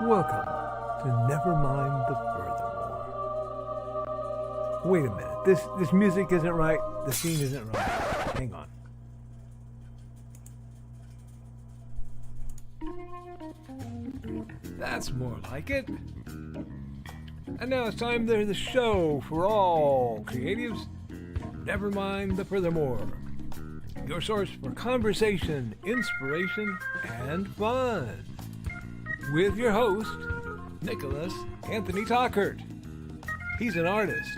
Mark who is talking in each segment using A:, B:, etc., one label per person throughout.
A: Welcome to Nevermind the Furthermore. Wait a minute, this music isn't right, the scene isn't right. Hang on. That's more like it. And now it's time for the show for all creatives. Nevermind the Furthermore. Your source for conversation, inspiration, and fun. With your host, Nicholas Anthony Tockert. He's an artist,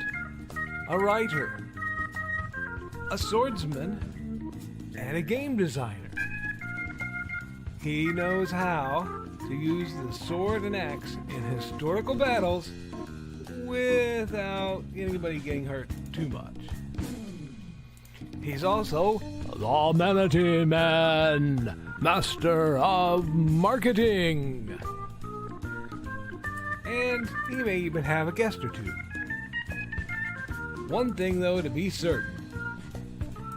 A: a writer, a swordsman, and a game designer. He knows how to use the sword and axe in historical battles without anybody getting hurt too much. He's also the Manatee Man, master of marketing. And he may even have a guest or two. One thing, though, to be certain.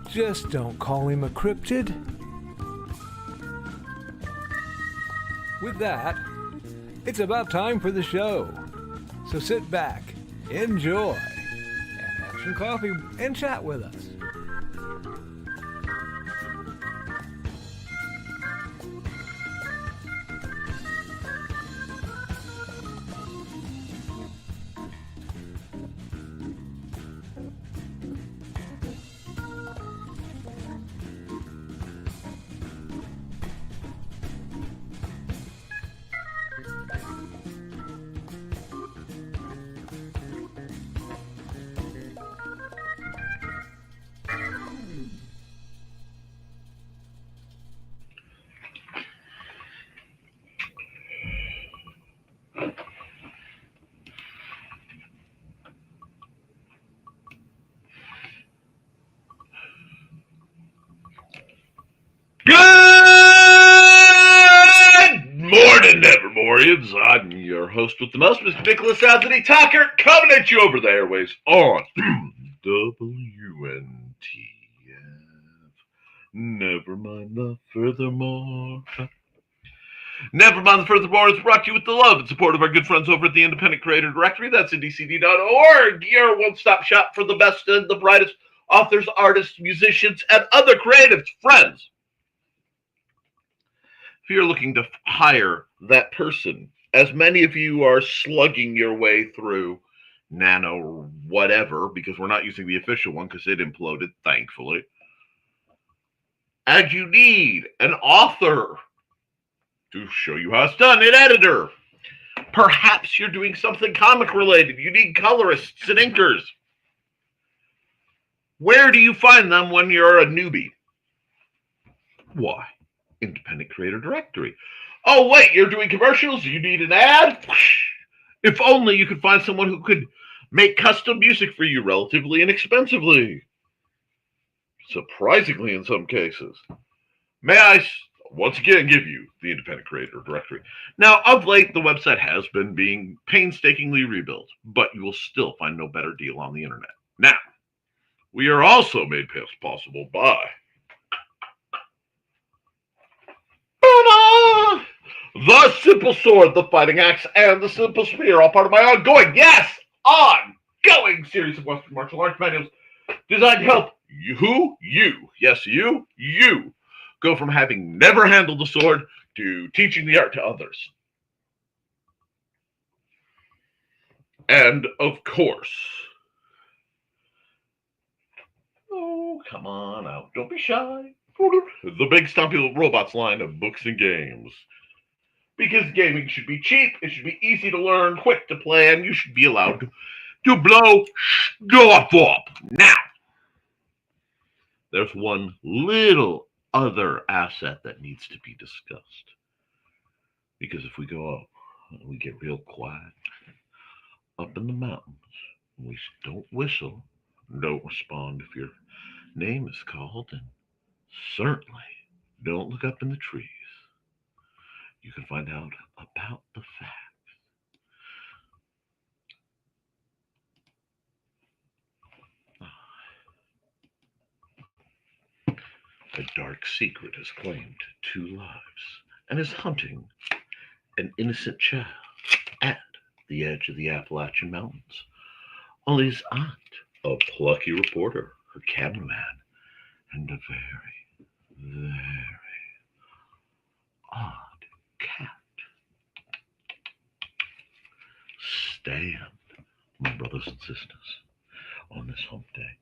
A: Just don't call him a cryptid. With that, it's about time for the show. So sit back, enjoy, and have some coffee and chat with us.
B: Morning, Nevermorians. I'm your host with the most, Mr. Nicholas Anthony Tockert, coming at you over the airways on WNTF. Never mind the furthermore. Nevermind the Furthermore is brought to you with the love and support of our good friends over at the Independent Creator Directory. That's ndcd.org, your one-stop shop for the best and the brightest authors, artists, musicians, and other creatives. Friends, if you're looking to hire that person, as many of you are slugging your way through Nano or whatever, because we're not using the official one because it imploded, thankfully, and you need an author to show you how it's done, an editor. Perhaps you're doing something comic related. You need colorists and inkers. Where do you find them when you're a newbie? Why? Independent Creator Directory. Oh, wait, you're doing commercials? You need an ad? If only you could find someone who could make custom music for you relatively inexpensively. Surprisingly, in some cases. May I once again give you the Independent Creator Directory. Now, of late, the website has been being painstakingly rebuilt, but you will still find no better deal on the internet. Now, we are also made possible by the Simple Sword, the Fighting Axe, and the Simple Spear, all part of my ongoing series of Western martial arts manuals designed to help you go from having never handled a sword to teaching the art to others. And of course, oh, come on out, don't be shy, the Big Stumpy Robots line of books and games. Because gaming should be cheap, it should be easy to learn, quick to play, and you should be allowed to blow stuff up. Now, there's one little other asset that needs to be discussed. Because if we go up, we get real quiet. Up in the mountains, we don't whistle, don't respond if your name is called, and certainly don't look up in the trees. You can find out about the facts. A dark secret has claimed 2 lives and is hunting an innocent child at the edge of the Appalachian Mountains. Only his aunt, a plucky reporter, her cameraman, and a very, very odd cat stand, my brothers and sisters, on this hump day.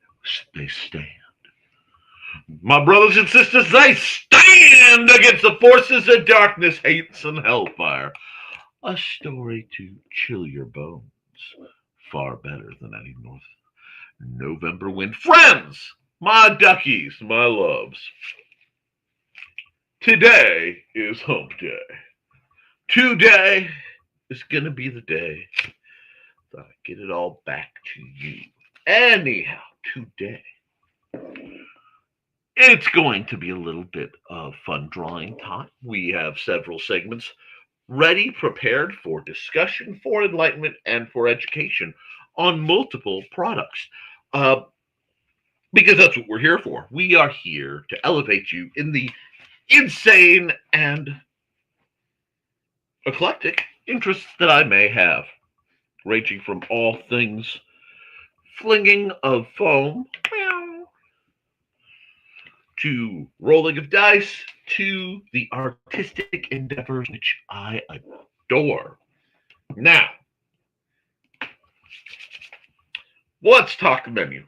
B: They stand. My brothers and sisters, they stand against the forces of darkness, hates, and hellfire. A story to chill your bones. Far better than any November wind. Friends, my duckies, my loves. Today is hump day. Today is going to be the day that I get it all back to you. Anyhow, today, it's going to be a little bit of fun drawing time. We have several segments ready, prepared for discussion, for enlightenment, and for education on multiple products. Because that's what we're here for. We are here to elevate you in the insane and eclectic interests that I may have, ranging from all things flinging of foam to rolling of dice to the artistic endeavors which I adore. Now, let's talk menu.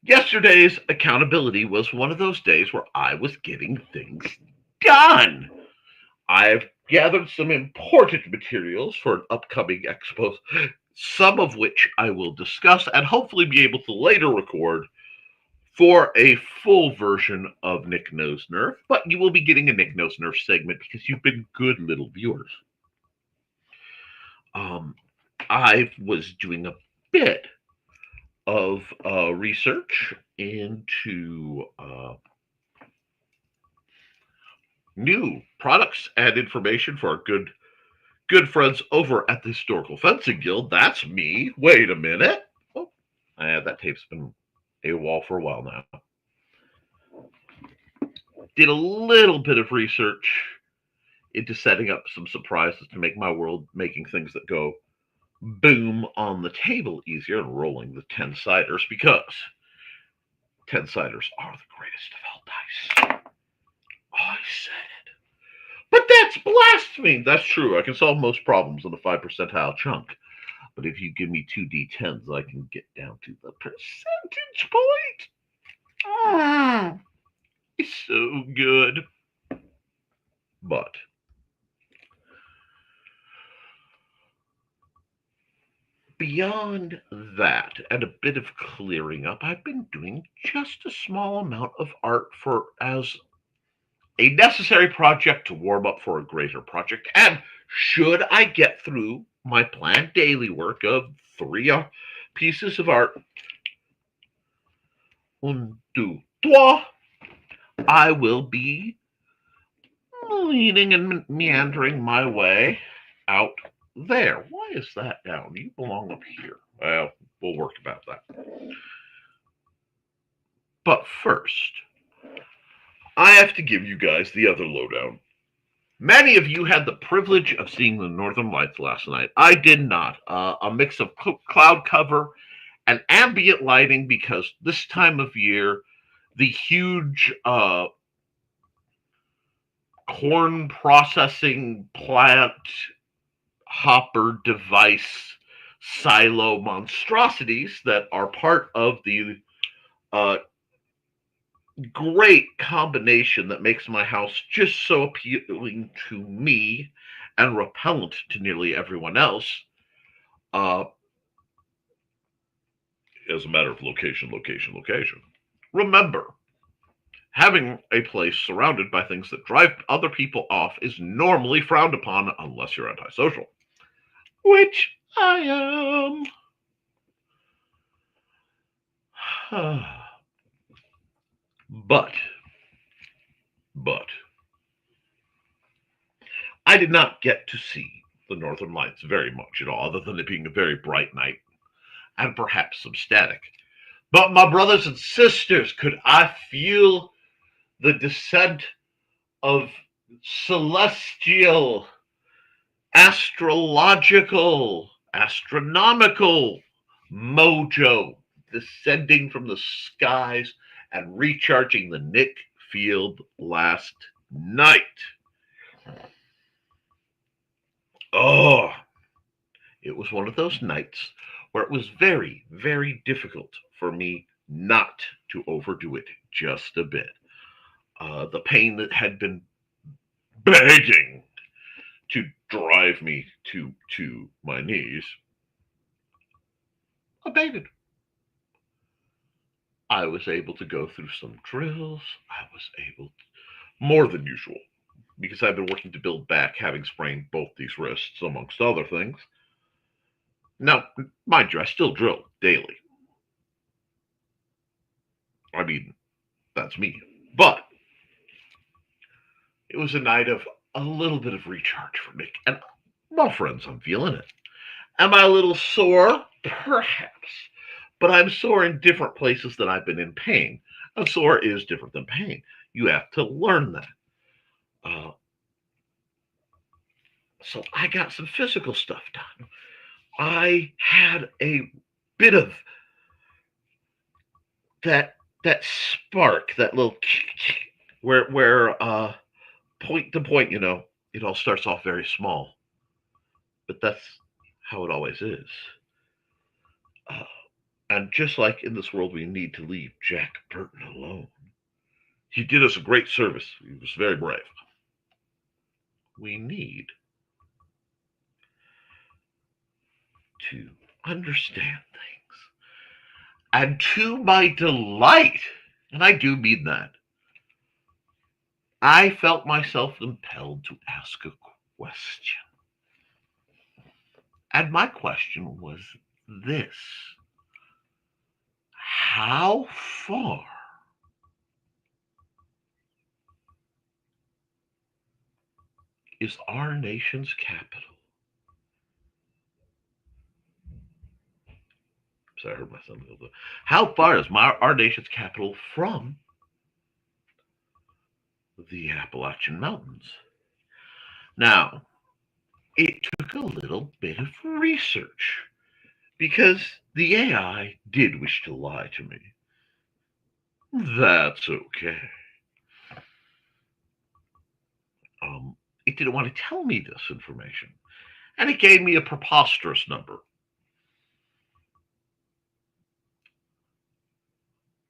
B: Yesterday's accountability was one of those days where I was getting things done. I've gathered some important materials for an upcoming expo, some of which I will discuss and hopefully be able to later record for a full version of Nick Knows Nerf, but you will be getting a Nick Knows Nerf segment because you've been good little viewers. I was doing a bit of research into new products and information for our good friends over at the Historical Fencing Guild. That's me. Wait a minute. Oh, that tape's been AWOL for a while now. Did a little bit of research into setting up some surprises to make my world making things that go boom on the table easier and rolling the 10-siders, because 10-siders are the greatest of all dice. I said it. But that's blasphemy. That's true. I can solve most problems on the 5 percentile chunk. But if you give me 2 D10s, I can get down to the percentage point. It's so good. But beyond that, and a bit of clearing up, I've been doing just a small amount of art for as a necessary project to warm up for a greater project. And should I get through my planned daily work of 3 pieces of art, 1, 2, 3, I will be leaning and meandering my way out there. Why is that down? You belong up here. Well, we'll work about that. But first, I have to give you guys the other lowdown. Many of you had the privilege of seeing the Northern Lights last night. I did not. A mix of cloud cover and ambient lighting, because this time of year, the huge corn processing plant hopper device silo monstrosities that are part of the great combination that makes my house just so appealing to me and repellent to nearly everyone else, as a matter of location. Remember, having a place surrounded by things that drive other people off is normally frowned upon unless you're antisocial, which I am. But I did not get to see the Northern Lights very much at all, other than it being a very bright night and perhaps some static. But my brothers and sisters, could I feel the descent of celestial astrological, astronomical mojo descending from the skies and recharging the Nick field last night. Oh, it was one of those nights where it was very, very difficult for me not to overdo it just a bit. The pain that had been begging to drive me to my knees abated. I was able to go through some drills. I was able to, more than usual, because I've been working to build back, having sprained both these wrists, amongst other things. Now, mind you, I still drill daily. I mean, that's me. But it was a night of a little bit of recharge for Nick. And my friends, I'm feeling it. Am I a little sore? Perhaps. But I'm sore in different places that I've been in pain. A sore is different than pain. You have to learn that. Uh, so I got some physical stuff done. I had a bit of that spark, that little where point to point, it all starts off very small, but that's how it always is. Uh, and just like in this world, we need to leave Jack Burton alone. He did us a great service. He was very brave. We need to understand things. And to my delight, and I do mean that, I felt myself impelled to ask a question. And my question was this: how far is our nation's capital? So I heard myself a little bit. How far is our nation's capital from the Appalachian Mountains? Now, it took a little bit of research because the AI did wish to lie to me. That's okay. It didn't want to tell me this information, and it gave me a preposterous number.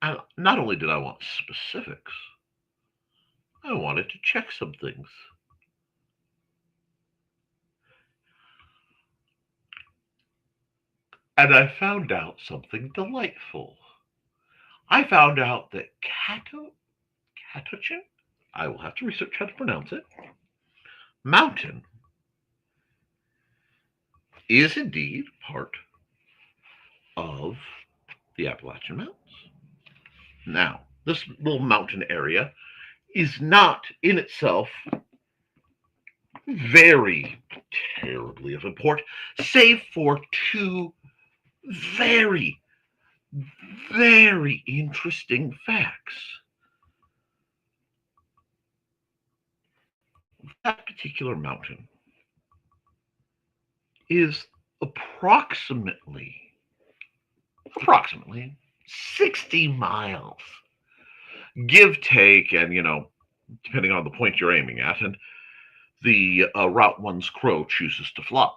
B: And not only did I want specifics, I wanted to check some things. And I found out something delightful. I found out that Catochin, I will have to research how to pronounce it, mountain is indeed part of the Appalachian Mountains. Now, this little mountain area is not in itself very terribly of import, save for two very, very interesting facts. That particular mountain is approximately 60 miles, give take, and depending on the point you're aiming at, and the route one's crow chooses to fly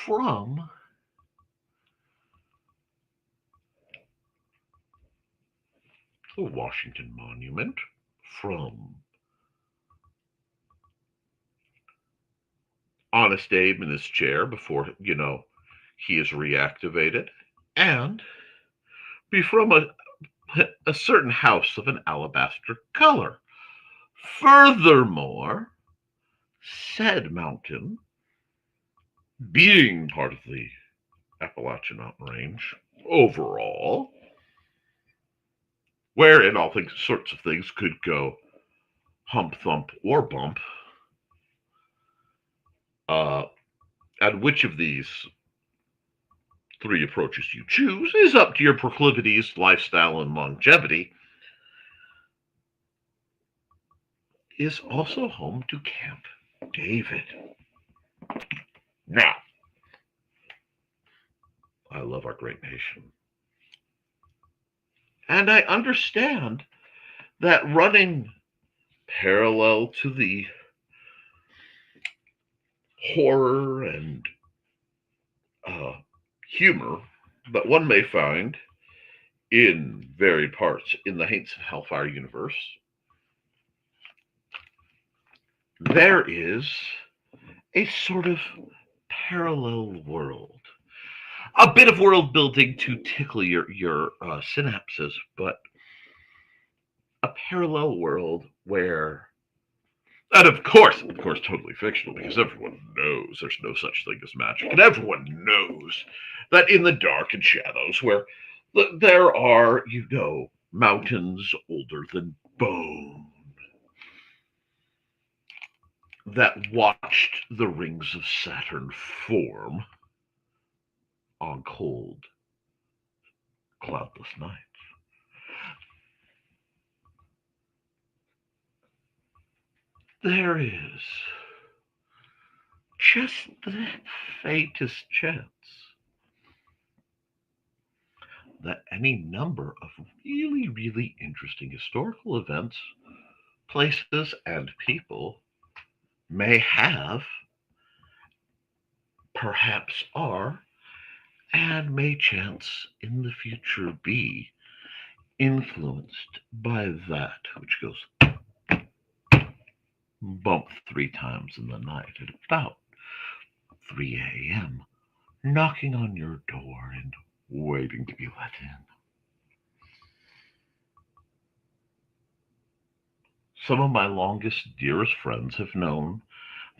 B: from the Washington Monument, from Honest Abe in his chair before, he is reactivated, and be from a certain house of an alabaster color. Furthermore, said mountain, being part of the Appalachian Mountain Range overall, wherein all sorts of things could go hump, thump, or bump, and which of these three approaches you choose is up to your proclivities, lifestyle, and longevity, is also home to Camp David. Now, I love our great nation. And I understand that running parallel to the horror and uh, humor that one may find in varied parts in the Haints of Hellfire universe, there is a sort of parallel world. A bit of world building to tickle your synapses, but a parallel world where, and of course, totally fictional because everyone knows there's no such thing as magic, and everyone knows that in the dark and shadows where there are, mountains older than bone that watched the rings of Saturn form on cold, cloudless nights. There is just the faintest chance that any number of really, really interesting historical events, places, and people may have, perhaps are, and may chance in the future be influenced by that which goes bump 3 times in the night at about 3 a.m., knocking on your door and waiting to be let in. Some of my longest, dearest friends have known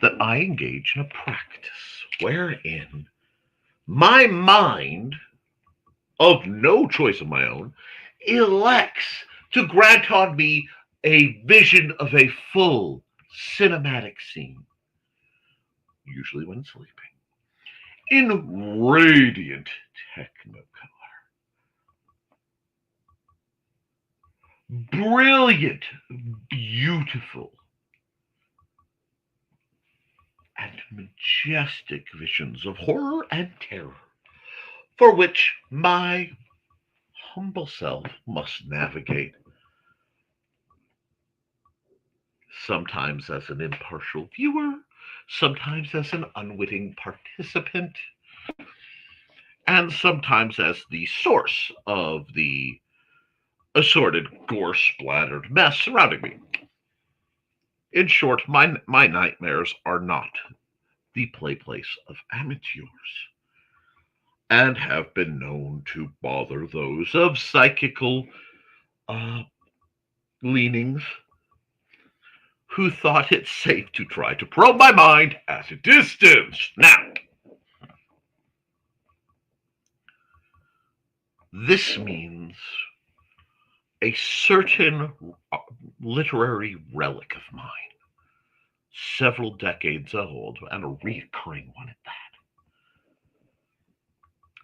B: that I engage in a practice wherein my mind, of no choice of my own, elects to grant on me a vision of a full cinematic scene, usually when sleeping, in radiant technicolor. Brilliant, beautiful, and majestic visions of horror and terror, for which my humble self must navigate, sometimes as an impartial viewer, sometimes as an unwitting participant, and sometimes as the source of the assorted gore splattered mess surrounding me. In short, my nightmares are not the play place of amateurs, and have been known to bother those of psychical uh, leanings who thought it safe to try to probe my mind at a distance. Now, this means a certain literary relic of mine, several decades old, and a recurring one at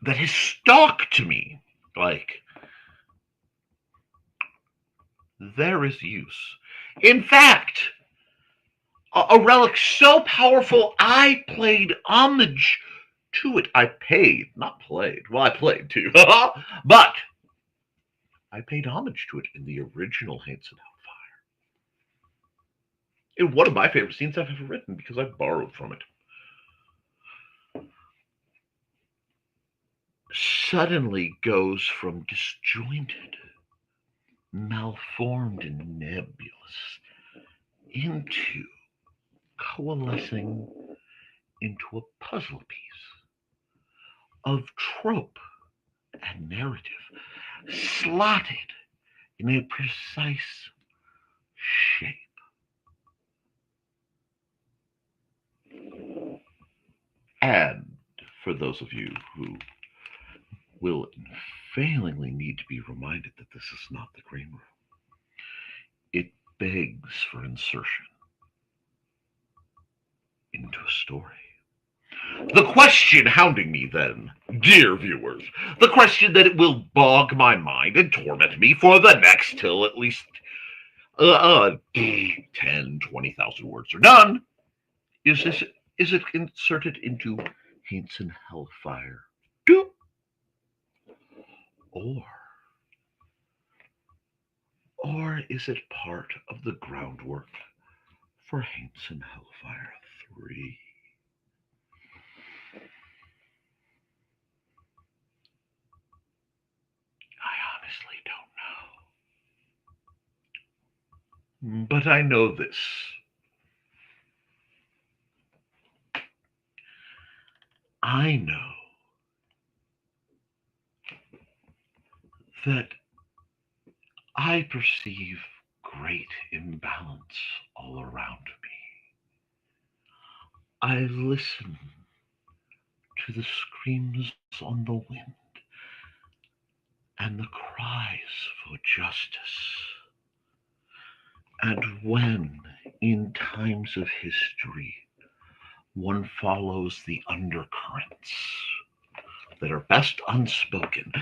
B: that has stalked me like there is use. In fact, a relic so powerful, I played homage to it. I paid, not played. Well, I played too, but I paid homage to it in the original Haints of Hellfire. In one of my favorite scenes I've ever written because I borrowed from it. Suddenly goes from disjointed, malformed, and nebulous into coalescing into a puzzle piece of trope and narrative, slotted in a precise shape. And for those of you who will unfailingly need to be reminded that this is not the green room, it begs for insertion into a story. The question hounding me then, dear viewers, the question that it will bog my mind and torment me for the next till at least 10, 20,000 words are done, is this is it inserted into Hainson Hellfire 2? Or is it part of the groundwork for Hainson Hellfire 3? I honestly don't know. But I know this. I know that I perceive great imbalance all around me. I listen to the screams on the wind and the cries for justice. And when, in times of history, one follows the undercurrents that are best unspoken,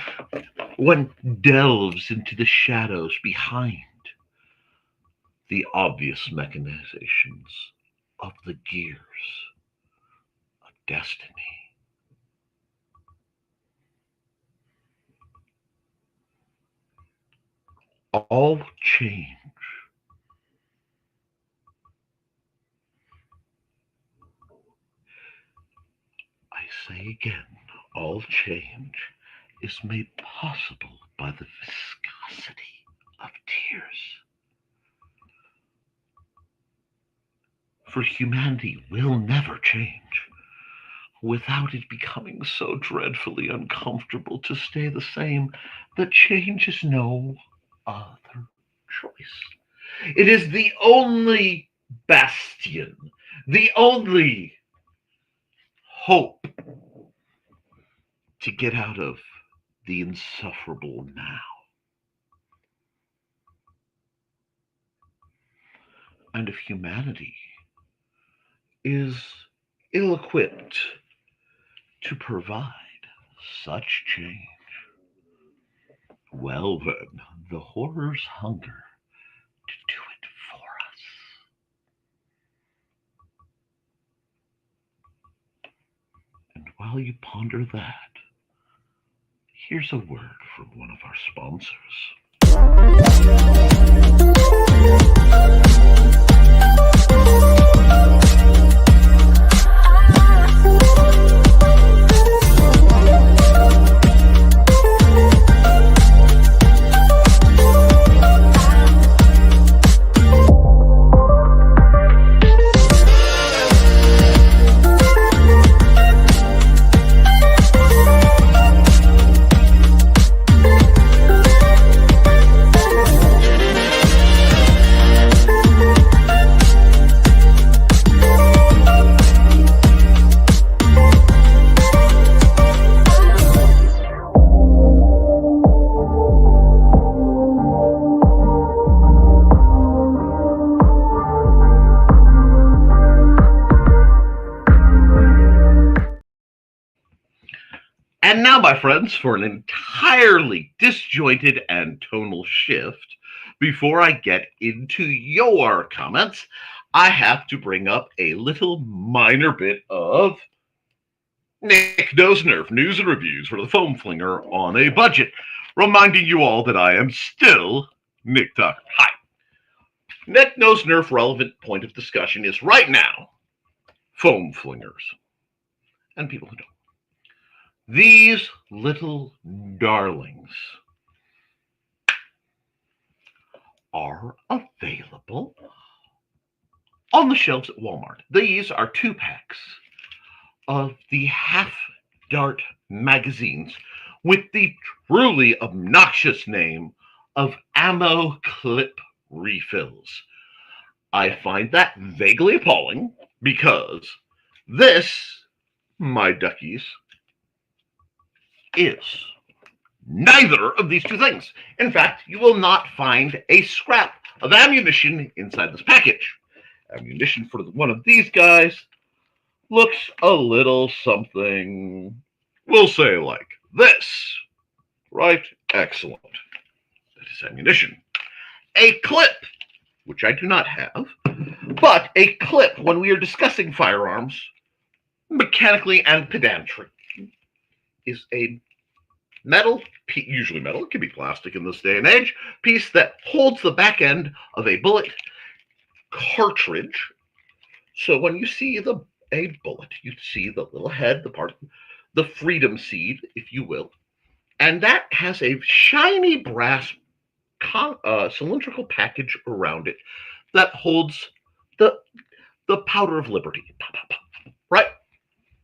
B: one delves into the shadows behind the obvious mechanizations of the gears of destiny, all change I say again, all change is made possible by the viscosity of tears. For humanity will never change without it becoming so dreadfully uncomfortable to stay the same that change is no other choice. It is the only bastion, the only hope to get out of the insufferable now. And if humanity is ill-equipped to provide such change, well then, the horrors hunger to do it for us. And while you ponder that, here's a word from one of our sponsors. And now, my friends, for an entirely disjointed and tonal shift, before I get into your comments, I have to bring up a little minor bit of Nick Knows Nerf news and reviews for the foam flinger on a budget, reminding you all that I am still Nick Tockert. Hi. Nick Knows Nerf relevant point of discussion is right now foam flingers and people who don't. These little darlings are available on the shelves at Walmart. These are 2-packs of the Half Dart magazines with the truly obnoxious name of ammo clip refills. I find that vaguely appalling because this, my duckies, is neither of these two things. In fact, you will not find a scrap of ammunition inside this package. Ammunition for one of these guys looks a little something, we'll say like this, right? Excellent. That is ammunition. A clip, which I do not have, but a clip when we are discussing firearms mechanically and pedantic, is a metal, usually metal, it can be plastic in this day and age, piece that holds the back end of a bullet cartridge. So when you see a bullet, you see the little head, the freedom seed, if you will, and that has a shiny brass cylindrical package around it that holds the powder of liberty, right?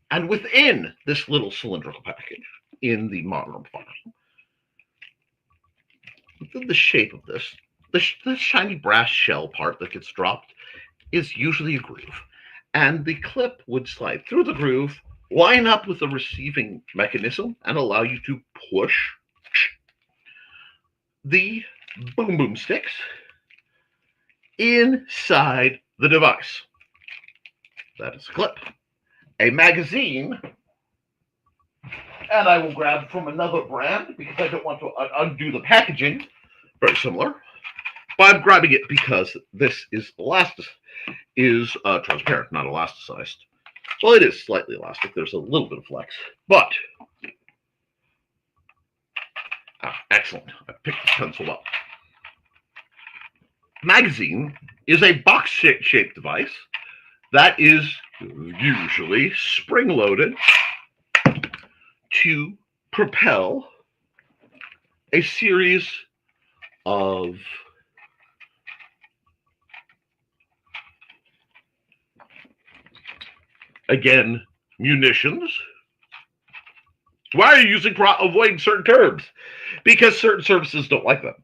B: And within this little cylindrical package, in the modern file, within the shape of this, the shiny brass shell part that gets dropped is usually a groove. And the clip would slide through the groove, line up with the receiving mechanism, and allow you to push the boom sticks inside the device. That is a clip. A magazine, and I will grab from another brand because I don't want to undo the packaging. Very similar. But I'm grabbing it because this is transparent, not elasticized. Well, it is slightly elastic. There's a little bit of flex, but excellent. I picked the pencil up. Magazine is a box-shaped device that is usually spring-loaded to propel a series of munitions. Why are you avoiding certain terms? Because certain services don't like them.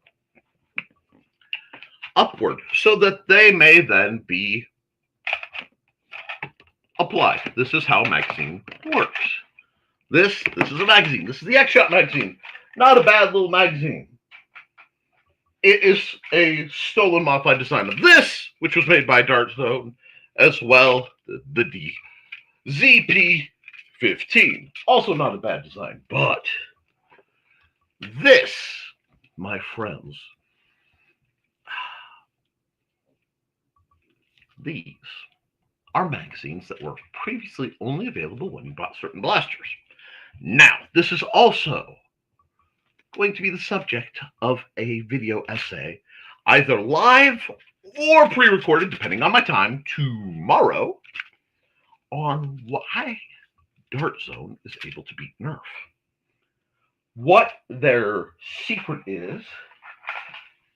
B: Upward, so that they may then be applied. This is how a magazine works. This is a magazine. This is the X-Shot magazine. Not a bad little magazine. It is a stolen modified design of this, which was made by Dart Zone, as well the ZP-15. Also not a bad design, but this, my friends, these are magazines that were previously only available when you bought certain blasters. Now, this is also going to be the subject of a video essay, either live or pre-recorded, depending on my time, tomorrow, on why Dart Zone is able to beat Nerf. What their secret is,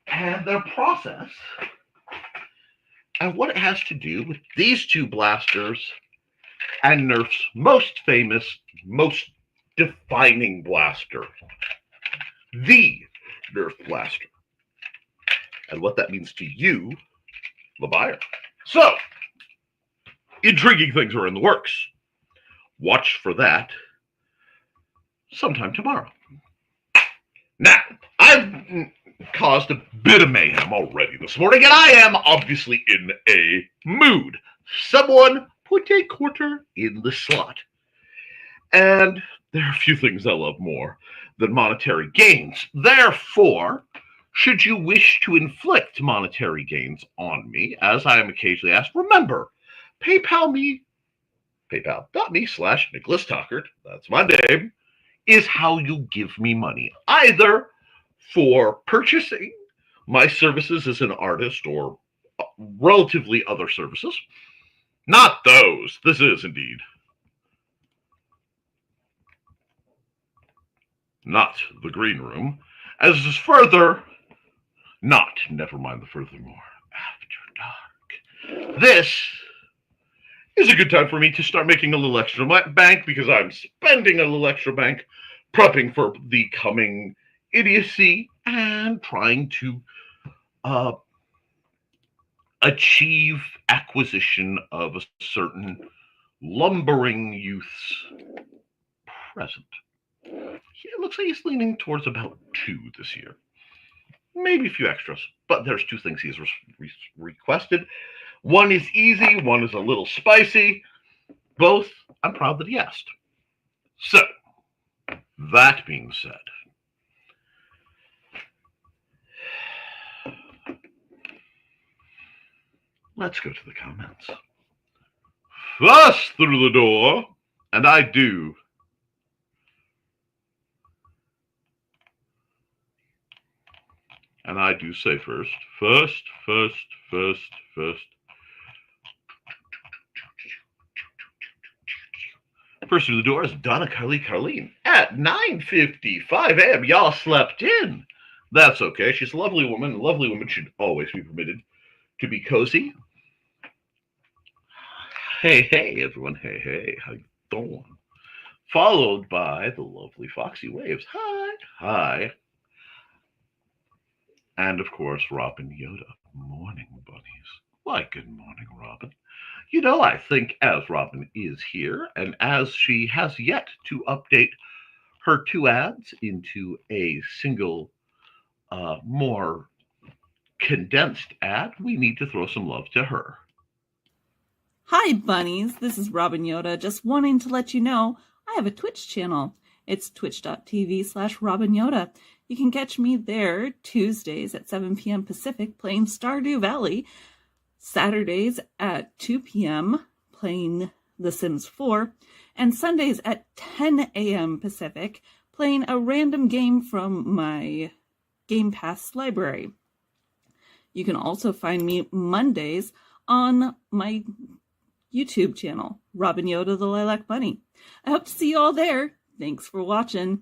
B: and their process, and what it has to do with these two blasters and Nerf's most famous, most defining blaster, the Nerf blaster, and what that means to you, the buyer. So, intriguing things are in the works. Watch for that sometime tomorrow. Now, I've caused a bit of mayhem already this morning, and I am obviously in a mood. Someone put a quarter in the slot. And there are a few things I love more than monetary gains. Therefore, should you wish to inflict monetary gains on me, as I am occasionally asked, remember, PayPal me, paypal.me/Nicholas Tockert, that's my name, is how you give me money, either for purchasing my services as an artist or relatively other services. Not those. This is indeed not the green room, as is further not Nevermind the Furthermore After Dark. This is a good time for me to start making a little extra bank, because I'm spending a little extra bank prepping for the coming idiocy and trying to achieve acquisition of a certain lumbering youth's present. It looks like he's leaning towards about 2 this year. Maybe a few extras, but there's 2 things he's requested. One is easy, one is a little spicy. Both, I'm proud that he asked. So, that being said, let's go to the comments. First through the door And I do. And I do say first. First. First through the door is Donna Carleen at 9:55 a.m. Y'all slept in. That's okay. She's a lovely woman. A lovely woman should always be permitted to be cozy. Hey, everyone. Hey. How you doing? Followed by the lovely Foxy Waves. Hi. And of course, Robin Yoda. Morning, bunnies. Why, good morning, Robin. I think as Robin is here, and as she has yet to update her two ads into a single, more condensed ad, we need to throw some love to her.
C: Hi, bunnies. This is Robin Yoda. Just wanting to let you know I have a Twitch channel. It's twitch.tv/Robin Yoda. You can catch me there Tuesdays at 7 p.m. Pacific playing Stardew Valley, Saturdays at 2 p.m. playing The Sims 4, and Sundays at 10 a.m. Pacific playing a random game from my Game Pass library. You can also find me Mondays on my YouTube channel, Robin Yoda the Lilac Bunny. I hope to see you all there. Thanks for watching.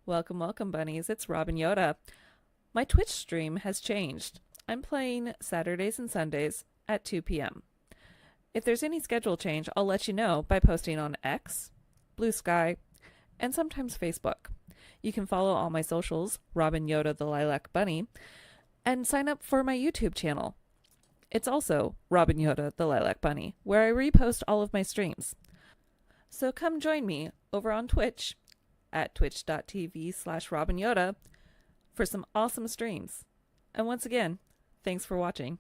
D: Welcome, bunnies. It's Robin Yoda. My Twitch stream has changed. I'm playing Saturdays and Sundays at 2 p.m. If there's any schedule change, I'll let you know by posting on X, Blue Sky, and sometimes Facebook. You can follow all my socials, Robin Yoda the Lilac Bunny, and sign up for my YouTube channel. It's also Robin Yoda the Lilac Bunny, where I repost all of my streams. So come join me over on Twitch at twitch.tv/Robin Yoda for some awesome streams. And once again, thanks for watching.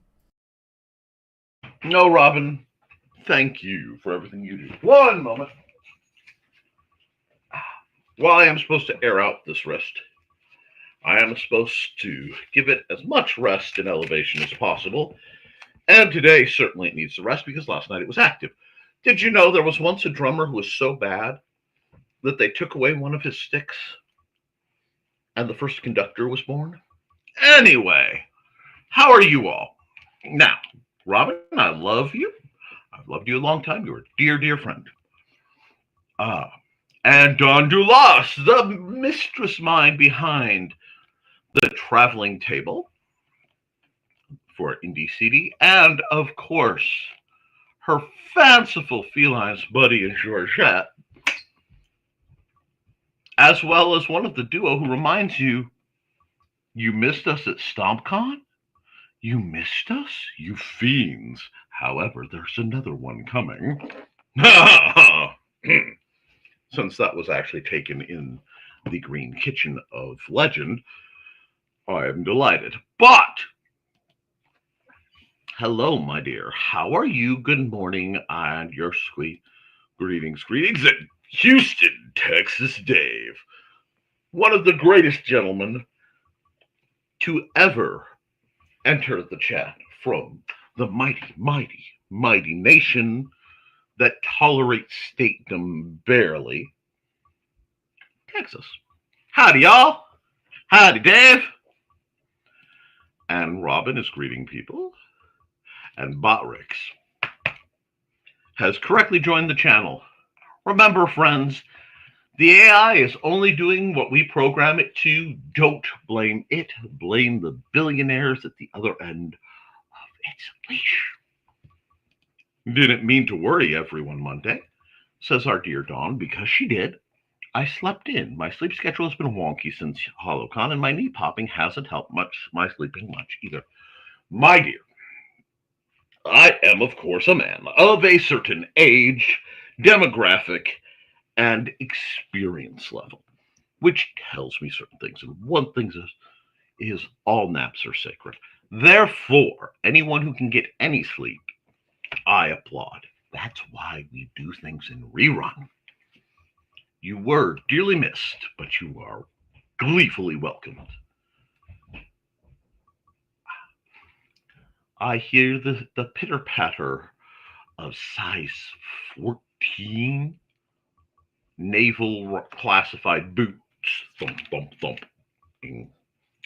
B: No, Robin, thank you for everything you do. One moment. While I am supposed to air out this rest, I am supposed to give it as much rest and elevation as possible. And today, certainly it needs to rest because last night it was active. Did you know there was once a drummer who was so bad that they took away one of his sticks and the first conductor was born? Anyway, how are you all? Now, Robin, I love you. I've loved you a long time. You're a dear friend. And Don Dulas, the mistress mind behind the traveling table for Indie CD, and of course, her fanciful felines Buddy and Georgette, as well as one of the duo who reminds you missed us at StompCon? You missed us, you fiends. However, there's another one coming. Since that was actually taken in the Green Kitchen of Legend, I am delighted. But, hello, my dear. How are you? Good morning, and your sweet greetings in Houston, Texas, Dave. One of the greatest gentlemen to ever enter the chat from the mighty nation that tolerates statedom barely, Texas. Howdy, y'all. Howdy, Dave. And Robin is greeting people. And Botrix has correctly joined the channel. Remember, friends, the AI is only doing what we program it to. Don't blame it. Blame the billionaires at the other end of its leash. Didn't mean to worry everyone Monday, says our dear Dawn, because she did. I slept in. My sleep schedule has been wonky since HoloCon, and my knee popping hasn't helped my sleeping much either. My dear, I am, of course, a man of a certain age, demographic, and experience level, which tells me certain things. And one thing is all naps are sacred. Therefore, anyone who can get any sleep, I applaud. That's why we do things in rerun. You were dearly missed, but you are gleefully welcomed. I hear the pitter-patter of size 14 naval classified boots thump, thump, thumping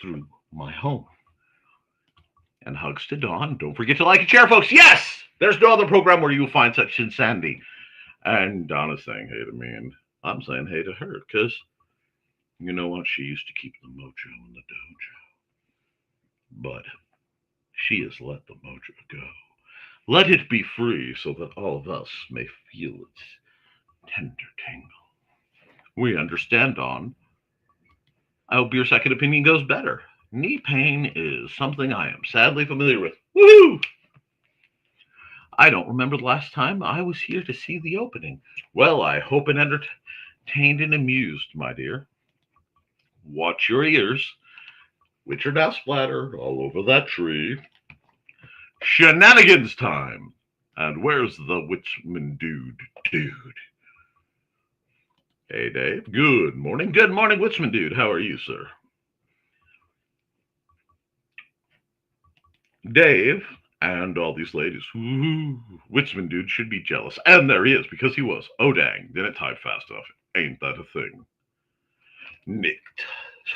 B: through my home. And hugs to Dawn. Don't forget to like and share, folks. Yes! There's no other program where you'll find such insanity. And Dawn is saying hey to me, and I'm saying hey to her, because you know what? She used to keep the mojo in the dojo. But she has let the mojo go. Let it be free so that all of us may feel its tender tingle. We understand, Dawn. I hope your second opinion goes better. Knee pain is something I am sadly familiar with. Woohoo! I don't remember the last time I was here to see the opening. Well, I hope it entertained and amused, my dear. Watch your ears, which are now splattered all over that tree. Shenanigans time! And where's the Witchman dude? Hey, Dave. Good morning. Good morning, Witchman dude. How are you, sir? Dave and all these ladies. Ooh, Witchman dude should be jealous. And there he is, because he was. Oh, dang. Didn't type fast enough. Ain't that a thing? Nick,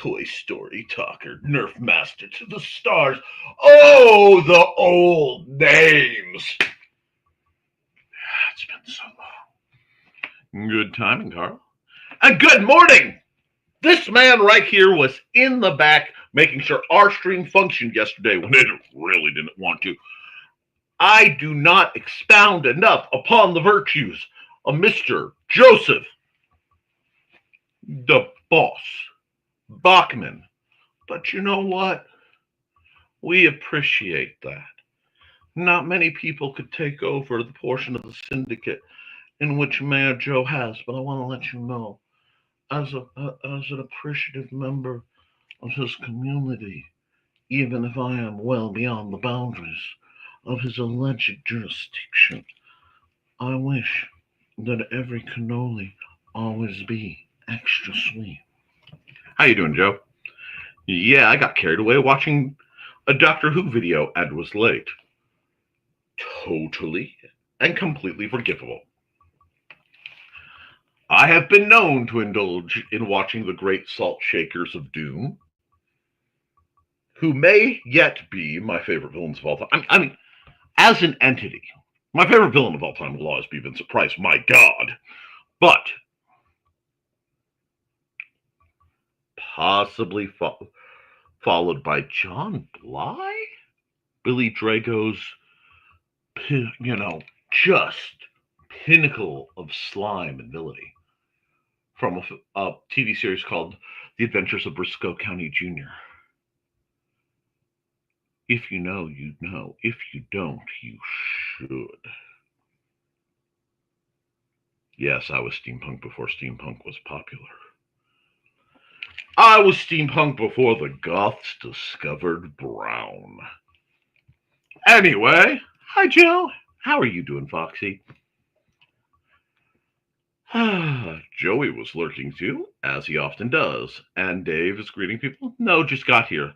B: Toy Story Talker, Nerf Master to the stars. Oh, the old names. It's been so long. Good timing, Carl. And good morning. This man right here was in the back making sure our stream functioned yesterday when it really didn't want to. I do not expound enough upon the virtues of Mr. Joseph, the boss, Bachman. But you know what? We appreciate that. Not many people could take over the portion of the syndicate in which Mayor Joe has, but I want to let you know, as an appreciative member of his community, even if I am well beyond the boundaries of his alleged jurisdiction, I wish that every cannoli always be extra sweet. How you doing, Joe? Yeah, I got carried away watching a Doctor Who video and was late. Totally and completely forgivable. I have been known to indulge in watching the great salt shakers of doom, who may yet be my favorite villains of all time. I mean, as an entity, my favorite villain of all time will always be Vincent Price, my God. But possibly followed by John Bly? Billy Drago's, just pinnacle of slime and villainy, from a TV series called The Adventures of Briscoe County Jr. If you know, you know. If you don't, you should. Yes, I was steampunk before steampunk was popular. I was steampunk before the Goths discovered brown. Anyway, hi Joe. How are you doing, Foxy? Joey was lurking too, as he often does. And Dave is greeting people. No, just got here.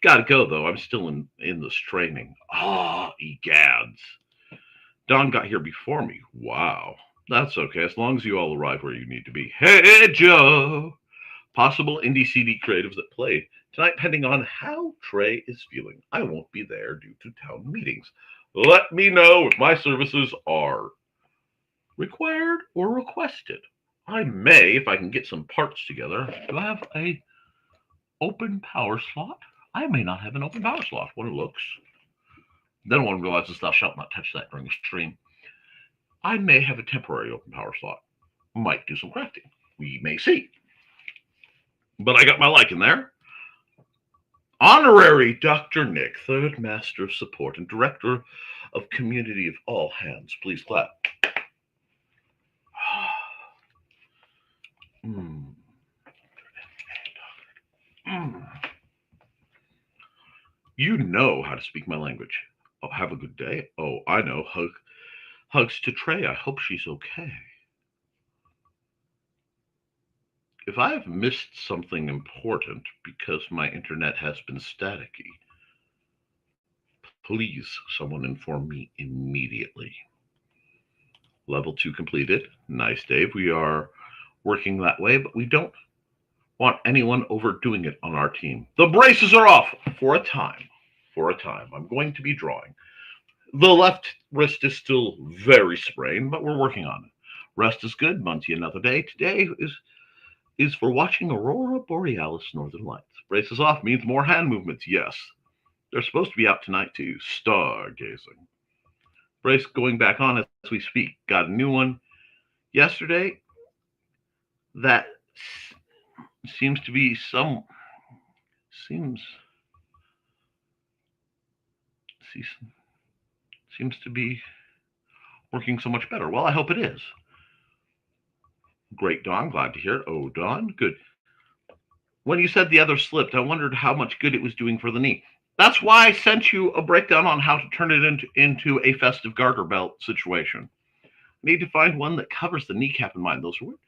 B: Gotta go, though. I'm still in this training. Egads. Don got here before me. Wow. That's okay, as long as you all arrive where you need to be. Hey, Joe! Possible indie CD creatives that play tonight, depending on how Trey is feeling. I won't be there due to town meetings. Let me know if my services are required or requested. I may, if I can get some parts together. Do I have a open power slot? I may not have an open power slot when it looks. Then one realizes thou shalt not touch that during the stream. I may have a temporary open power slot. Might do some crafting. We may see. But I got my like in there. Honorary Dr. Nick, Third Master of Support and Director of Community of All Hands. Please clap. You know how to speak my language. Oh, have a good day. Oh, I know. Hugs to Trey. I hope she's okay. If I have missed something important because my internet has been staticky, please someone inform me immediately. Level 2 completed. Nice, Dave. We are working that way, but we don't want anyone overdoing it on our team. The braces are off for a time. For a time. I'm going to be drawing. The left wrist is still very sprained, but we're working on it. Rest is good. Monty another day. Today is for watching Aurora Borealis Northern Lights. Braces off means more hand movements. Yes. They're supposed to be out tonight too. Stargazing. Brace going back on as we speak. Got a new one yesterday. That seems to be seems to be working so much better. Well, I hope it is. Great, Dawn. Glad to hear it. Oh, Dawn, good. When you said the other slipped, I wondered how much good it was doing for the knee. That's why I sent you a breakdown on how to turn it into a festive garter belt situation. Need to find one that covers the kneecap in mind. Those are weird.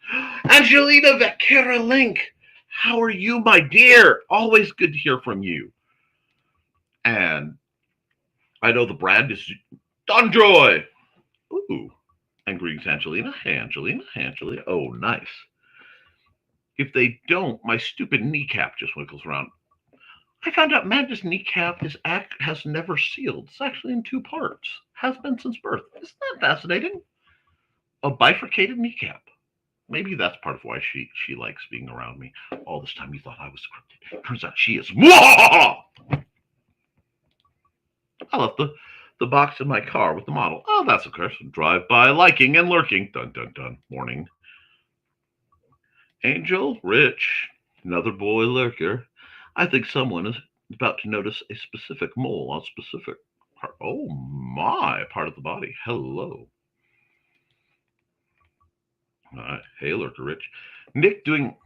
B: Angelina Vekera Link, how are you, my dear? Always good to hear from you. And I know the brand is Don Joy. Ooh. And greetings, Angelina. Hey, Angelina. Hey, Angelina. Oh, nice. If they don't, my stupid kneecap just wiggles around. I found out Amanda's kneecap has never sealed. It's actually in two parts. Has been since birth. Isn't that fascinating? A bifurcated kneecap. Maybe that's part of why she likes being around me. All this time you thought I was scripted. Turns out she is. Mwah! I left the box in my car with the model. Oh, that's of course. Drive by liking and lurking. Dun, dun, dun. Morning. Angel, Rich, another boy lurker. I think someone is about to notice a specific mole on a specific part. Oh my, part of the body. Hello. All right. Hey, lurker, Rich. Nick doing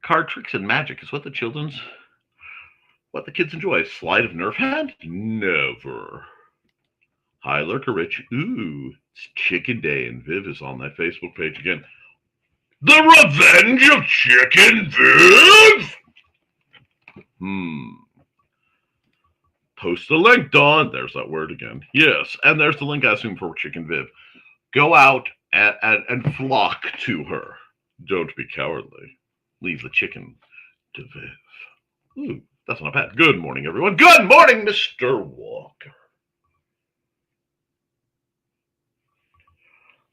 B: card tricks and magic is what the kids enjoy. Sleight of Nerf hand? Never. Hi, lurker, Rich. Ooh, it's Chicken Day, and Viv is on that Facebook page again. The Revenge of Chicken Viv? Post the link, Dawn. There's that word again. Yes, and there's the link, I assume, for Chicken Viv. Go out and flock to her. Don't be cowardly. Leave the chicken to Viv. Ooh, that's not bad. Good morning, everyone. Good morning, Mr. Walker.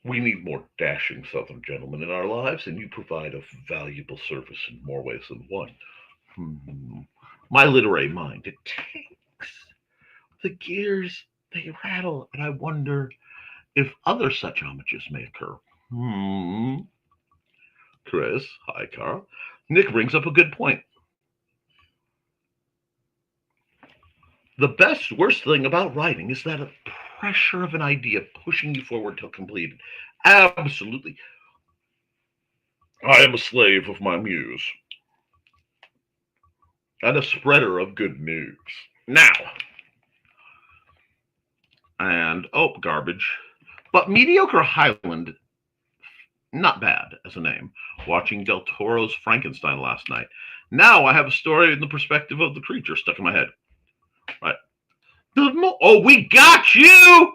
B: We need more dashing Southern gentlemen in our lives, and you provide a valuable service in more ways than one. My literary mind, it takes. The gears, they rattle, and I wonder if other such homages may occur. Chris, hi, Carl. Nick brings up a good point. The worst thing about writing is that pressure of an idea pushing you forward till completed. Absolutely. I am a slave of my muse and a spreader of good news. Now, and garbage. But Mediocre Highland, not bad as a name. Watching Del Toro's Frankenstein last night. Now I have a story in the perspective of the creature stuck in my head. Right. Oh, we got you!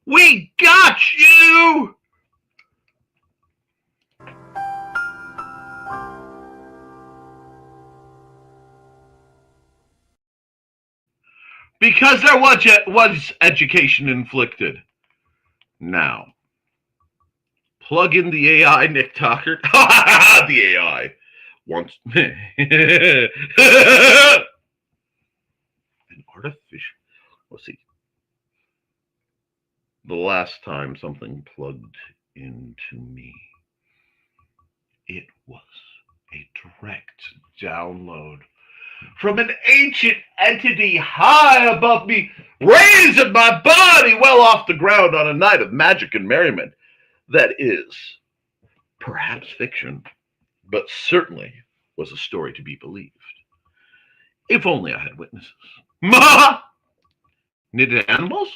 B: We got you! Because there was education inflicted. Now, plug in the AI, Nick Tockert. The AI. Once. An artificial. Let's see. The last time something plugged into me, it was a direct download from an ancient entity high above me, raising my body well off the ground on a night of magic and merriment that is perhaps fiction, but certainly was a story to be believed. If only I had witnesses. Knitted animals?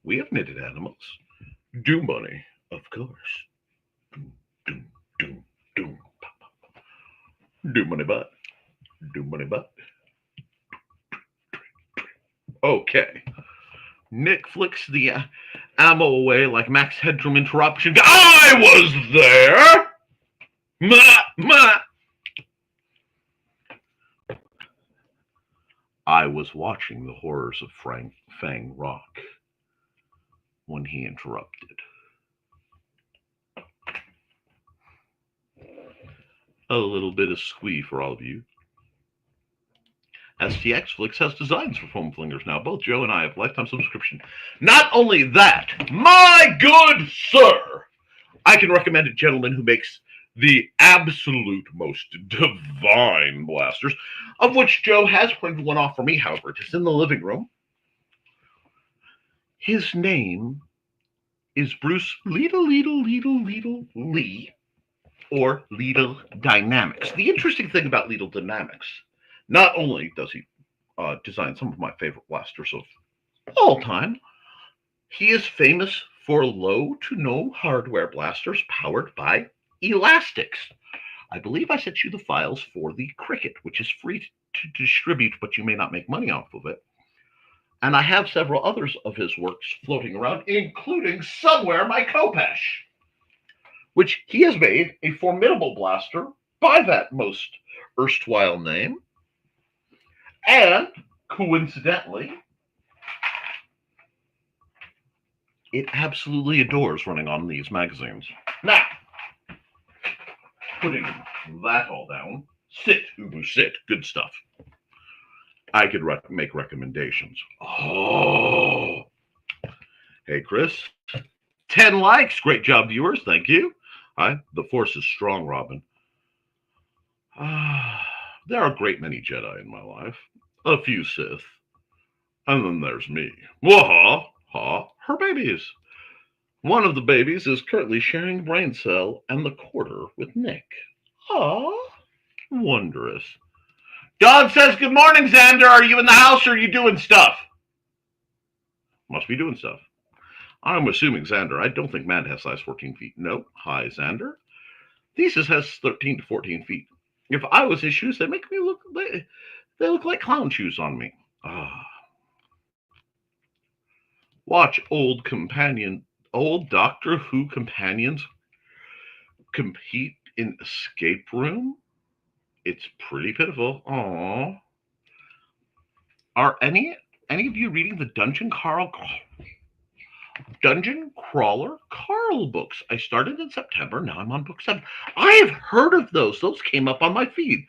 B: We have knitted animals. Do money, of course. Do. Do money butt. Do money butt. Okay. Nick flicks the ammo away like Max Headroom interruption. I was there! Ma! Ma! I was watching the horrors of Fang Rock when he interrupted. A little bit of squee for all of you. STX Flix has designs for foam flingers now. Both Joe and I have lifetime subscription. Not only that, my good sir, I can recommend a gentleman who makes the absolute most divine blasters, of which Joe has printed one off for me, however. It is in the living room. His name is Bruce Lidl Lee, or Lidl Dynamics. The interesting thing about Lidl Dynamics, not only does he design some of my favorite blasters of all time, he is famous for low to no hardware blasters powered by elastics. I believe I sent you the files for the Cricket, which is free to distribute, but you may not make money off of it. And I have several others of his works floating around, including somewhere my Koepp, which he has made a formidable blaster by that most erstwhile name. And coincidentally, it absolutely adores running on these magazines. Now, putting that all down, sit, Ubu, sit, good stuff. I could make recommendations. Oh, hey, Chris, 10 likes, great job, viewers, thank you. The force is strong, Robin. There are a great many Jedi in my life, a few Sith, and then there's me. Waha, ha, her babies. One of the babies is currently sharing the brain cell and the quarter with Nick. Ah, wondrous. Dog says, good morning, Xander. Are you in the house or are you doing stuff? Must be doing stuff. I'm assuming Xander. I don't think Mad has size 14 feet. No. Hi, Xander. Thesis has 13 to 14 feet. If I was his shoes, they make me look. They look like clown shoes on me. Watch old Doctor Who companions compete in escape room. It's pretty pitiful. Aww. Are any of you reading the Dungeon Crawler Carl books? I started in September. Now I'm on book 7. I have heard of those. Those came up on my feed.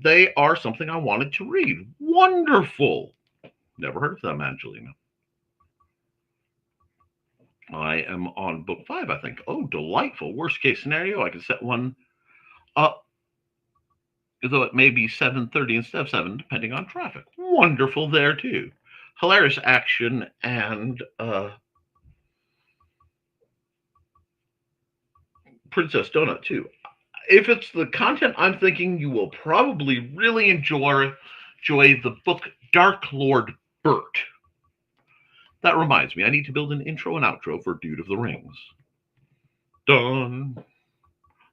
B: They are something I wanted to read. Wonderful. Never heard of them, Angelina. I am on book 5, I think. Oh, delightful. Worst case scenario, I can set one up, though it may be 7:30 instead of 7, depending on traffic. Wonderful there, too. Hilarious action and Princess Donut, too. If it's the content I'm thinking, you will probably really enjoy the book Dark Lord Bert. That reminds me, I need to build an intro and outro for Dude of the Rings. Dun,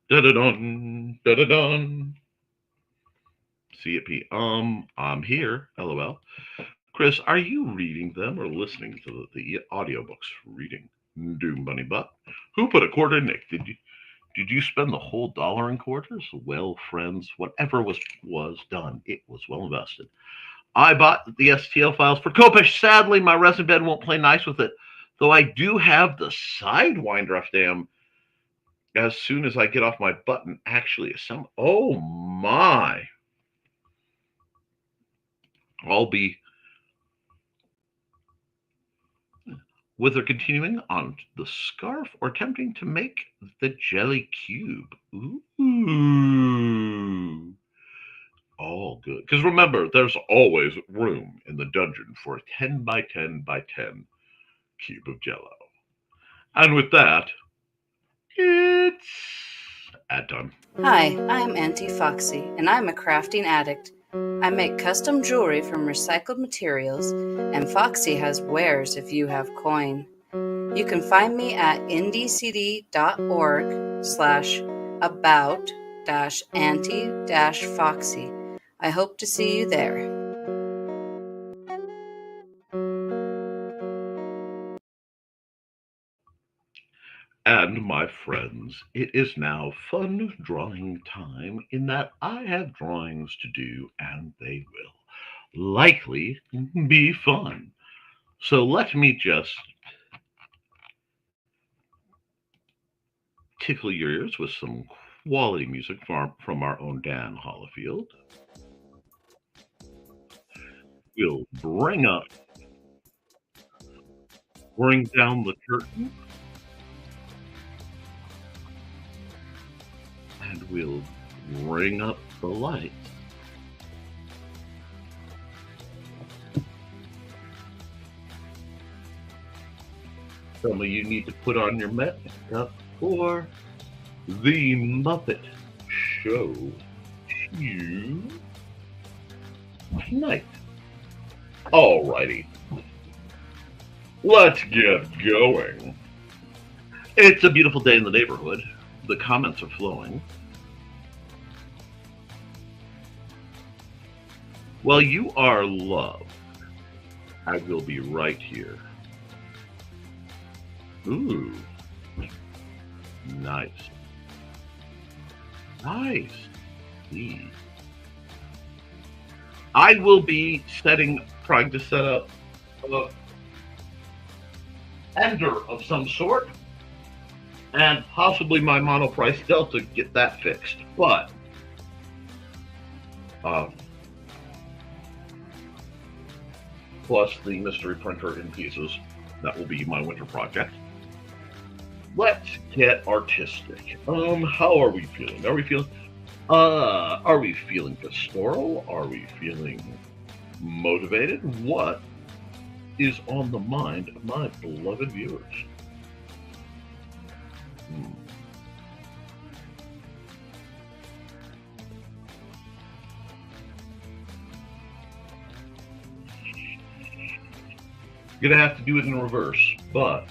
B: da-da-dun, da-da-dun. See it, P. I'm here, LOL. Chris, are you reading them or listening to the audiobooks? Reading. Doom Bunny Butt. Who put a quarter in Nick? Did you spend the whole dollar in quarters? Well, friends, whatever was done, it was well invested. I bought the STL files for Koepp. Sadly, my resin bed won't play nice with it, though I do have the Sidewinder FDM as soon as I get off my butt and actually assemble. Oh, my. I'll be whether continuing on the scarf or attempting to make the jelly cube. Ooh. All good. Because remember, there's always room in the dungeon for a 10 by 10 by 10 cube of jello. And with that, it's ad time.
E: Hi, I'm Auntie Foxy, and I'm a crafting addict. I make custom jewelry from recycled materials, and Foxy has wares if you have coin. You can find me at indiecd.org/about-auntie-foxy. I hope to see you there.
B: And my friends, it is now fun drawing time in that I have drawings to do and they will likely be fun. So let me just tickle your ears with some quality music from our own Dan Hollifield. We'll bring down the curtain, and we'll bring up the light. Some of you need to put on your makeup for the Muppet Show tonight. Alrighty, let's get going. It's a beautiful day in the neighborhood. The comments are flowing. Well, you are loved. I will be right here. Ooh. Nice. Nice. I will be trying to set up a ender of some sort, and possibly my monoprice delta get that fixed. But plus the mystery printer in pieces, that will be my winter project. Let's get artistic. How are we feeling? Are we feeling pastoral? Are we feeling motivated? What is on the mind of my beloved viewers? You're gonna have to do it in reverse, but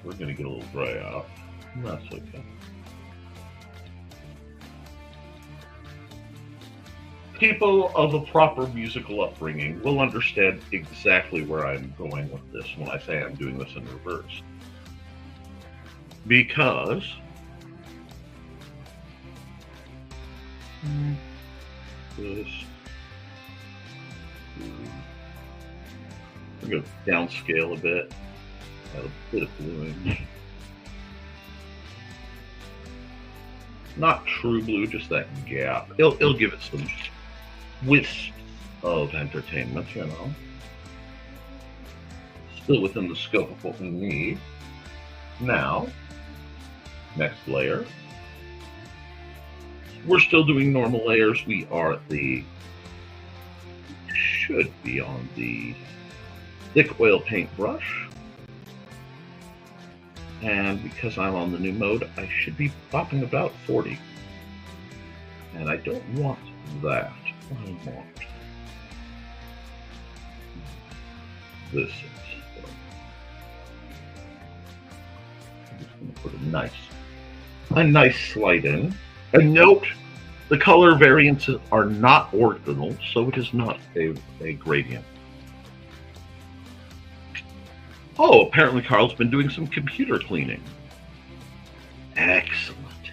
B: we're gonna get a little dry out. That's okay. People of a proper musical upbringing will understand exactly where I'm going with this when I say I'm doing this in reverse. Because this, I'm going to downscale a bit, add a bit of bluing. Not true blue, just that gap. It'll give it some wisps of entertainment, you know. Still within the scope of what we need. Now, next layer. We're still doing normal layers. We are at should be on the thick oil paint brush. And because I'm on the new mode, I should be popping about 40. And I don't want that. I want this. I'm just going to put a nice slide in. And note, the color variances are not ordinal, so it is not a gradient. Oh, apparently Carl's been doing some computer cleaning. Excellent.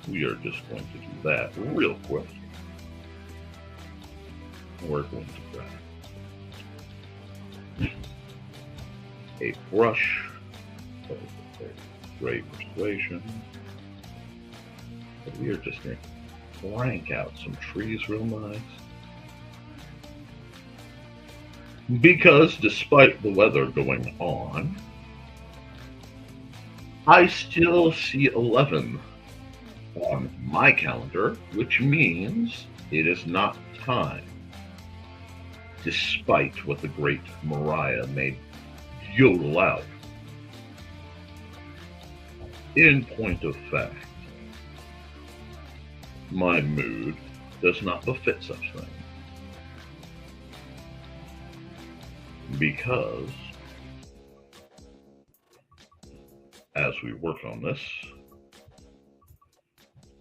B: We are just going to do that real quick. We're going to grab a brush of Great Persuasion. We are just going to crank out some trees real nice. Because despite the weather going on, I still see 11 on my calendar, which means it is not time. Despite what the great Mariah may yodel out. In point of fact, my mood does not befit such things. Because as we work on this,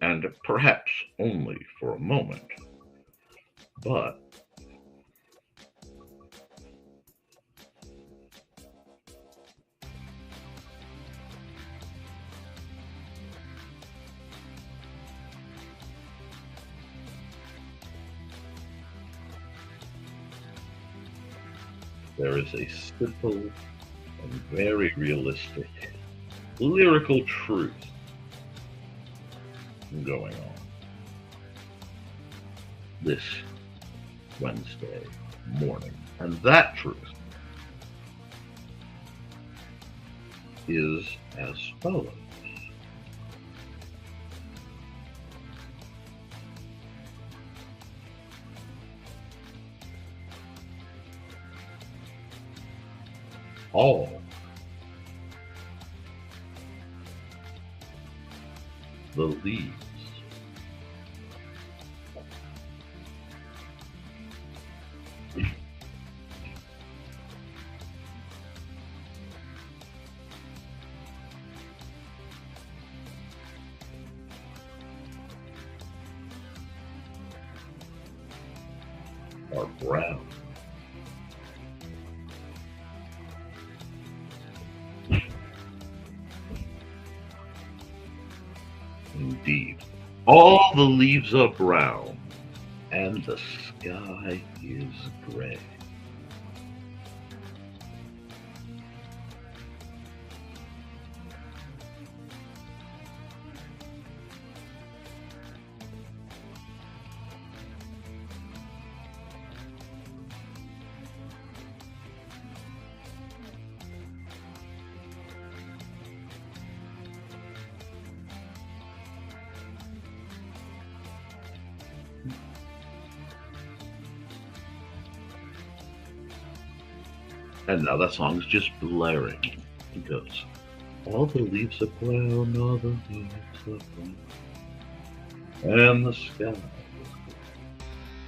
B: and perhaps only for a moment, but there is a simple and very realistic lyrical truth going on this Wednesday morning. And that truth is as follows. All the leaves are brown. Indeed, all the leaves are brown, and the sky is gray. And now that song's just blaring because all the leaves are brown, all the leaves are brown, and the sky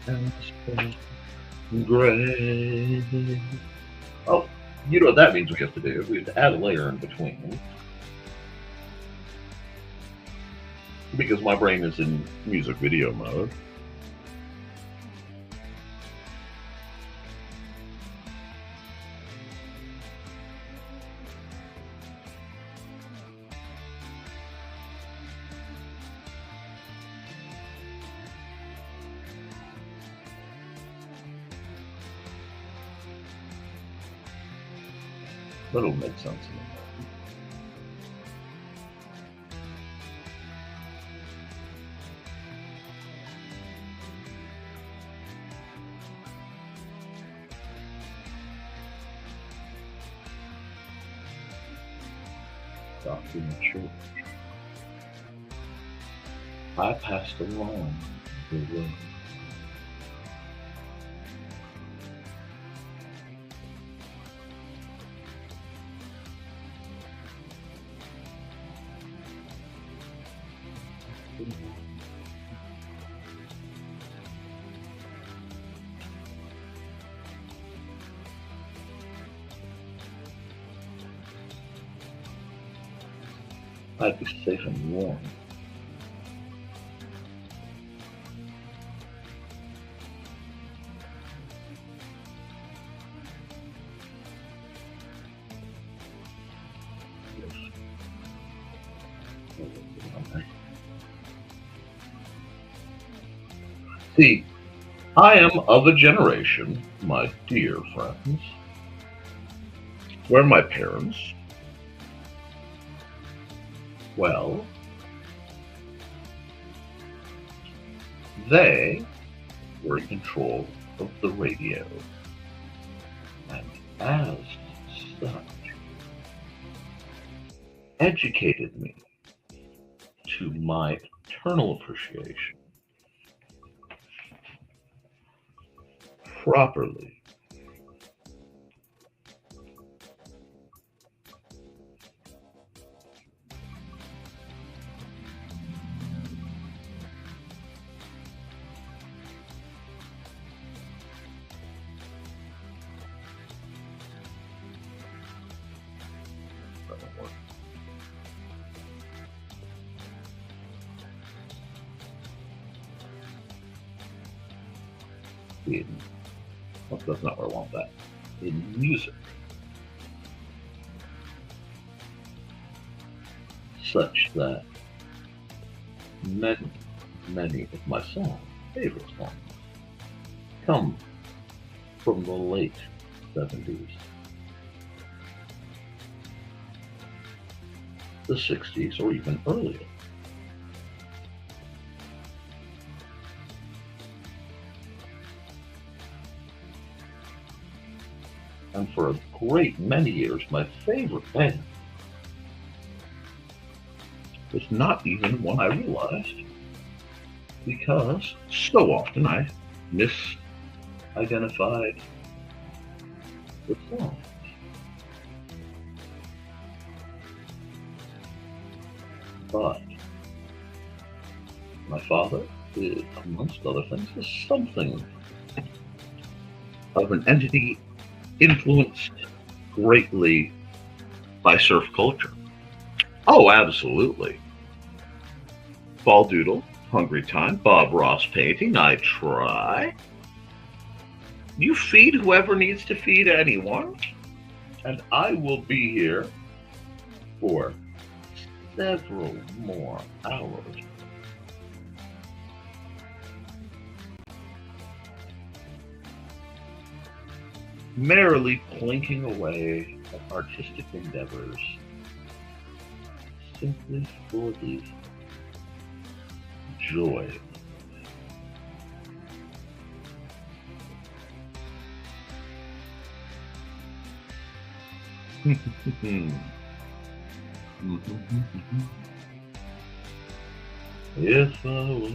B: and the sky gray. Oh, you know what that means we have to do? We have to add a layer in between. Because my brain is in music video mode. That'll make sense in a moment. Back in the church, I passed along the way. I'd be safe and warm. See, I am of a generation, my dear friends, where my parents, well, they were in control of the radio, and as such, educated me to my eternal appreciation properly. Well, that's not where I want that. In music, such that many of my favorite songs come from the late 70s, the 60s, or even earlier. And for a great many years, my favorite band was not even one I realized, because so often I misidentified the songs. But my father is, amongst other things, is something of an entity influenced greatly by surf culture. Oh, absolutely. Ball Doodle, Hungry Time, Bob Ross painting, I Try. You feed whoever needs to feed anyone, and I will be here for several more hours. Merrily plinking away at artistic endeavors, simply for the joy. If I was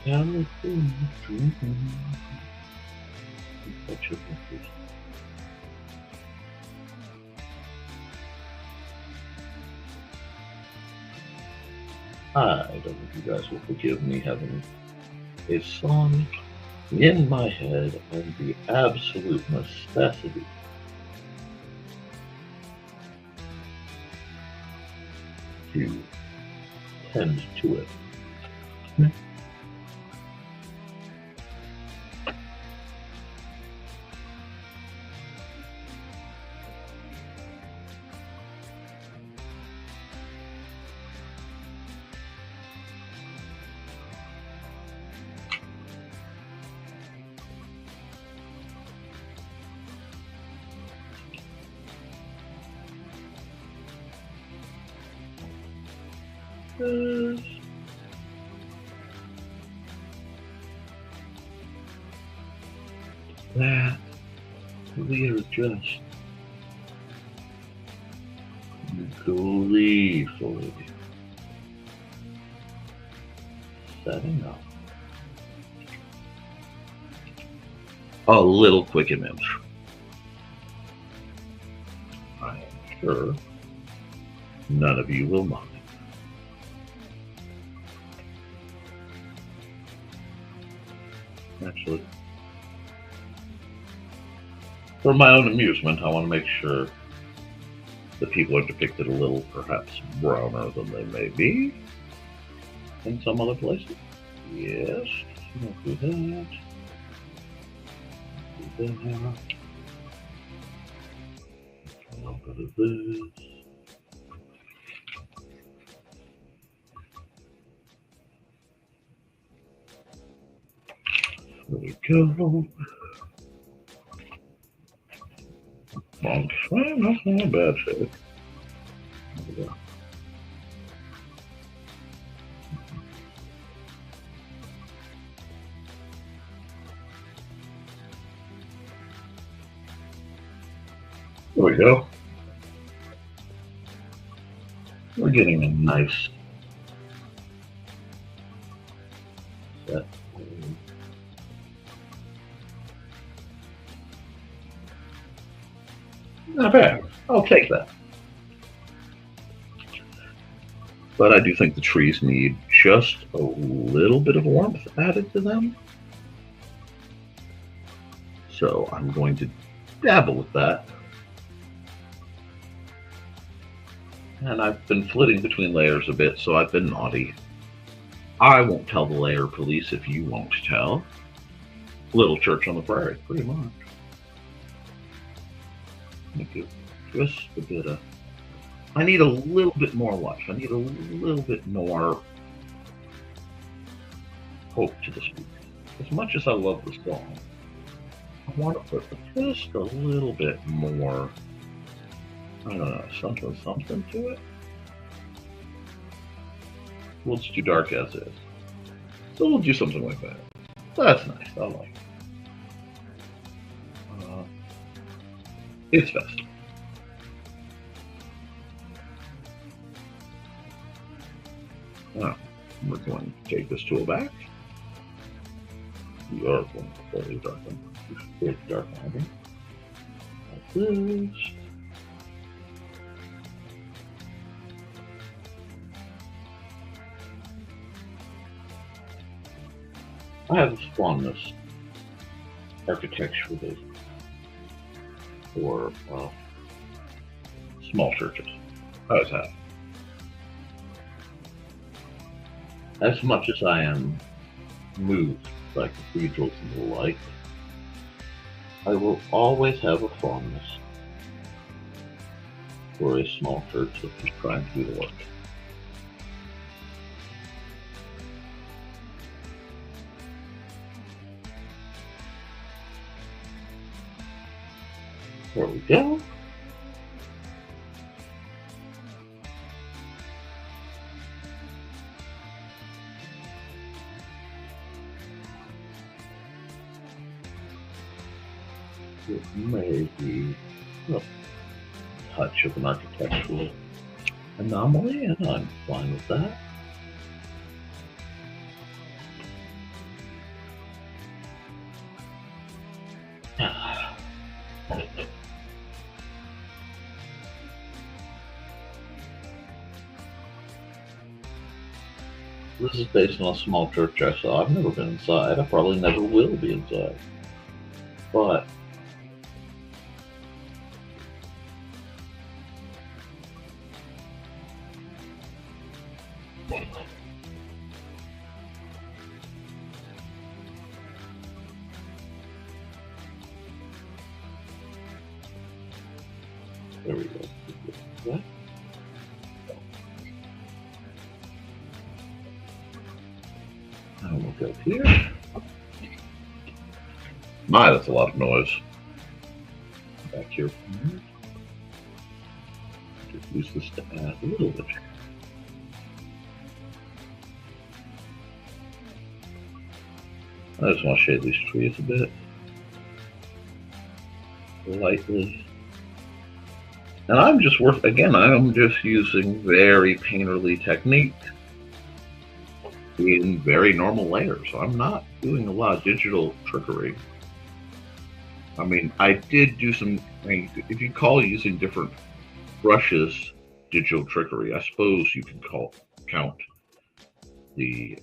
B: California dreaming. Such a picture. I don't know if you guys will forgive me having a song in my head and the absolute necessity to tend to it. That we are just gleefully setting up a little quick image. I am sure none of you will mind. Actually, for my own amusement, I want to make sure that people are depicted a little, perhaps, browner than they may be in some other places. Yes, don't do that. Do that. A little bit of this. There we go. Wrong frame, that's not a bad shape. There we go. There we go. We're getting a nice set. Not bad. I'll take that. But I do think the trees need just a little bit of warmth added to them. So I'm going to dabble with that. And I've been flitting between layers a bit, so I've been naughty. I won't tell the layer police if you won't tell. Little Church on the Prairie, pretty much. Thank you. Just a bit of... I need a little bit more life. I need a little bit more hope to this movie. As much as I love the song, I want to put just a little bit more, I don't know, something to it. Well, it's too dark as is. So we'll do something like that. That's nice. I like it. It's festive. Now, we're going to take this tool back. We are going to fully darken. Create dark lighting. Like this. I have a fondness architecturally for small churches. I always have. As much as I am moved by cathedrals and the like, I will always have a fondness for a small church that is trying to do the work. There we go. It may be a touch of an architectural anomaly, and I'm fine with that. This is based on a small church I saw. I've never been inside. I probably never will be inside. But there we go. Yeah. And we'll go here. My, that's a lot of noise. Back here. Just use this to add a little bit. I just want to shade these trees a bit. Lightly. And I'm just I'm just using very painterly technique in very normal layers. I'm not doing a lot of digital trickery. I mean, I did do some, if you call using different brushes digital trickery, I suppose you can count the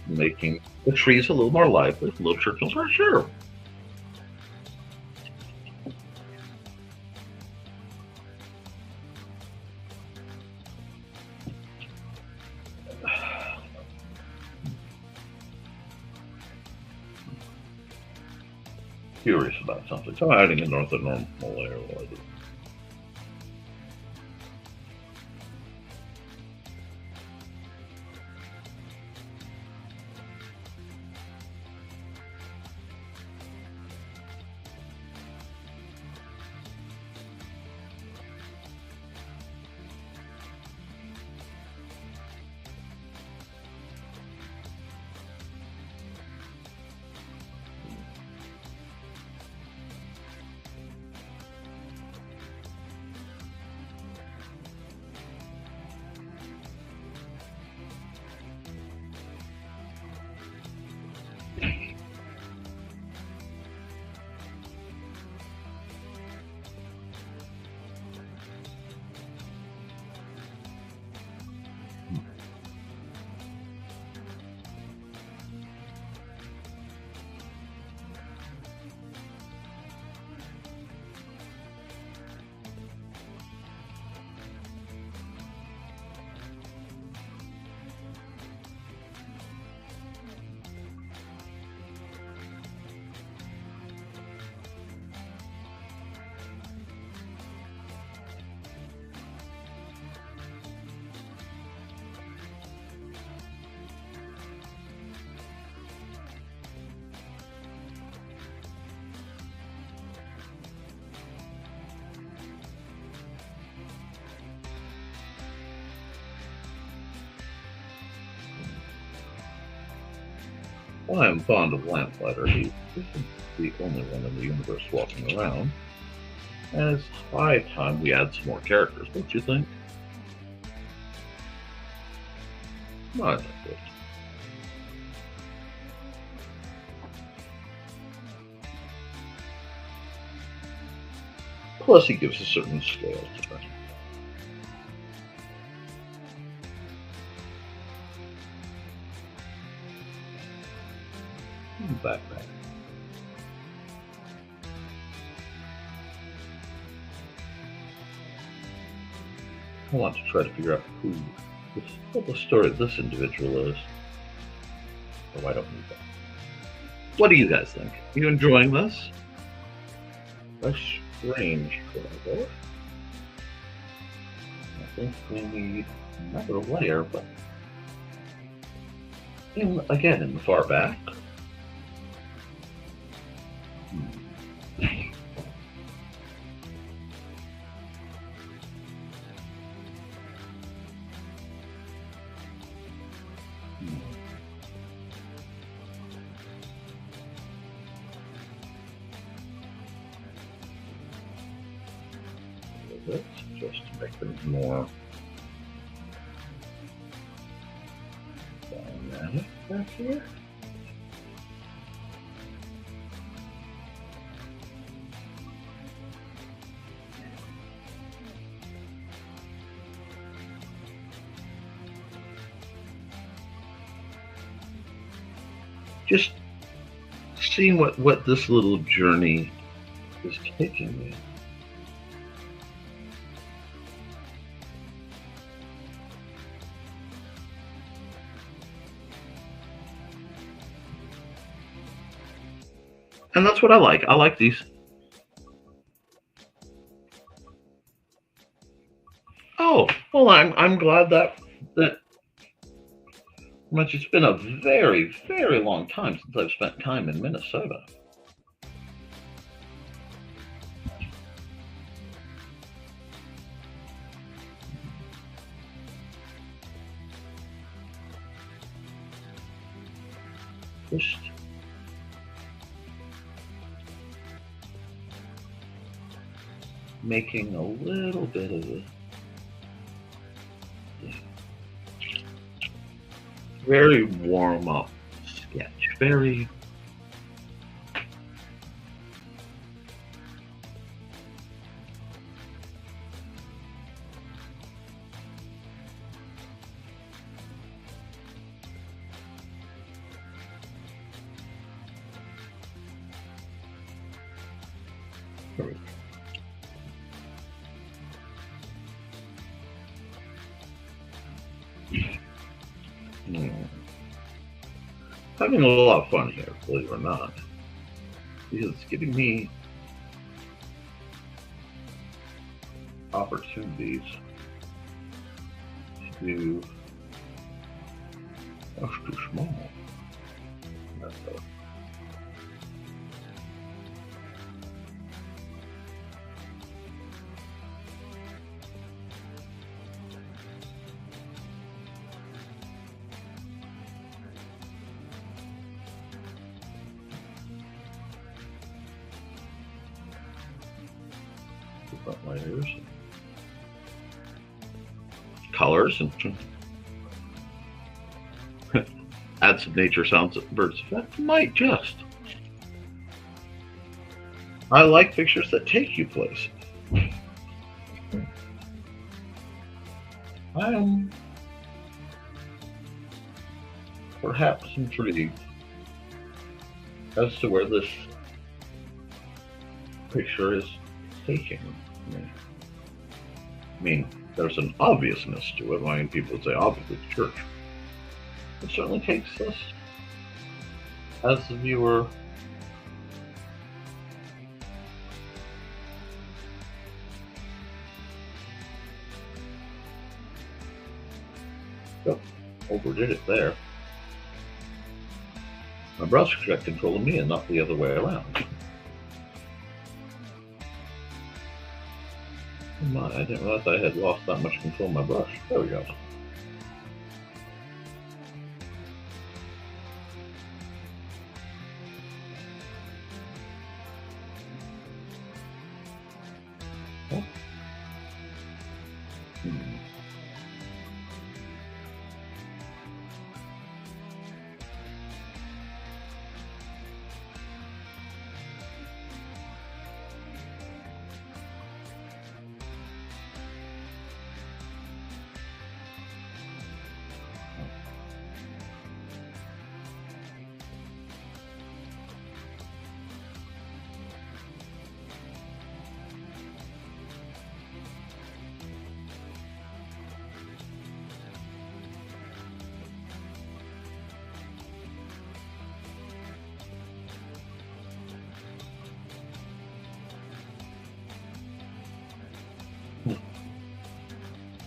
B: making the trees a little more lively, little circles for sure. Curious about something. So I'm adding a north of normal layer while I do. While I am fond of Lamplighter, he isn't the only one in the universe walking around. And it's high time we add some more characters, don't you think? I think it. Plus, he gives a certain scale to them. Backpack. I want to try to figure out what the story of this individual is. Oh, I don't need that. What do you guys think? Are you enjoying this? A strange travel. I think we need another layer, but again in the far back. Just to make things more dynamic back here. Just seeing what this little journey is taking me. And that's what I like. I like these. Oh, well, I'm glad that much. It's been a very, very long time since I've spent time in Minnesota. Just making a little bit of a very warm up sketch. Very having a lot of fun here, believe it or not, because it's giving me opportunities to do. That's too small. That's different layers, colors, and add some nature sounds and birds effect. Might just. I like pictures that take you places. I am perhaps intrigued as to where this picture is taking me. I mean, there's an obviousness to it. I mean, people would say, obviously, it's church. It certainly takes us, as the viewer, oh, overdid it there. My brush got control of me and not the other way around. Oh my, I didn't realize I had lost that much control of my brush. There we go. Hmm.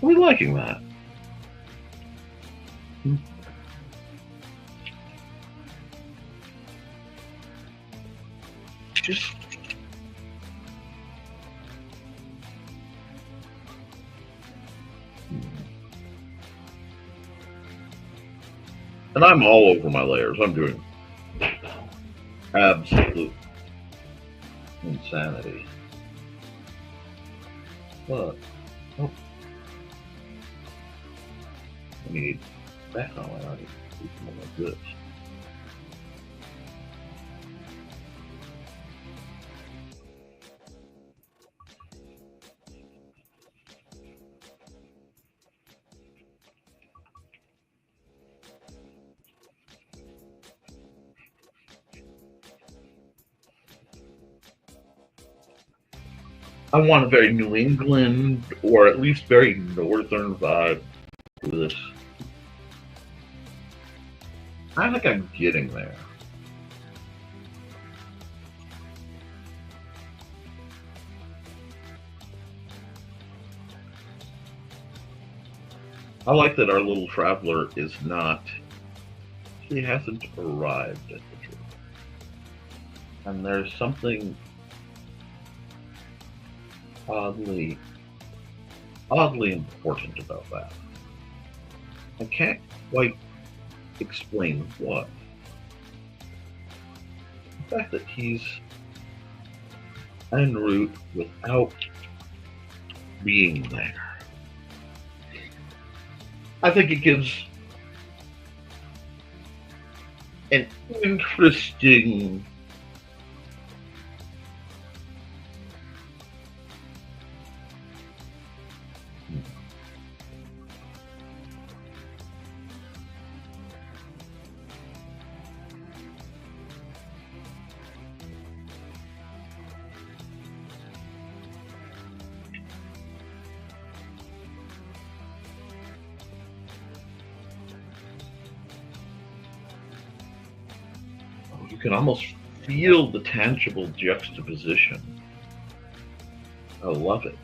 B: Are we liking that? Hmm. Just and I'm all over my layers. I'm doing absolute insanity. But oh, I need background light. I need to do something like this. I want a very New England or at least very northern vibe to this. I think I'm getting there. I like that our little traveler is not, she hasn't arrived at the truth. And there's something oddly important about that. I can't quite explain what. The fact that he's en route without being there. I think it gives an interesting you can almost feel the tangible juxtaposition. I love it.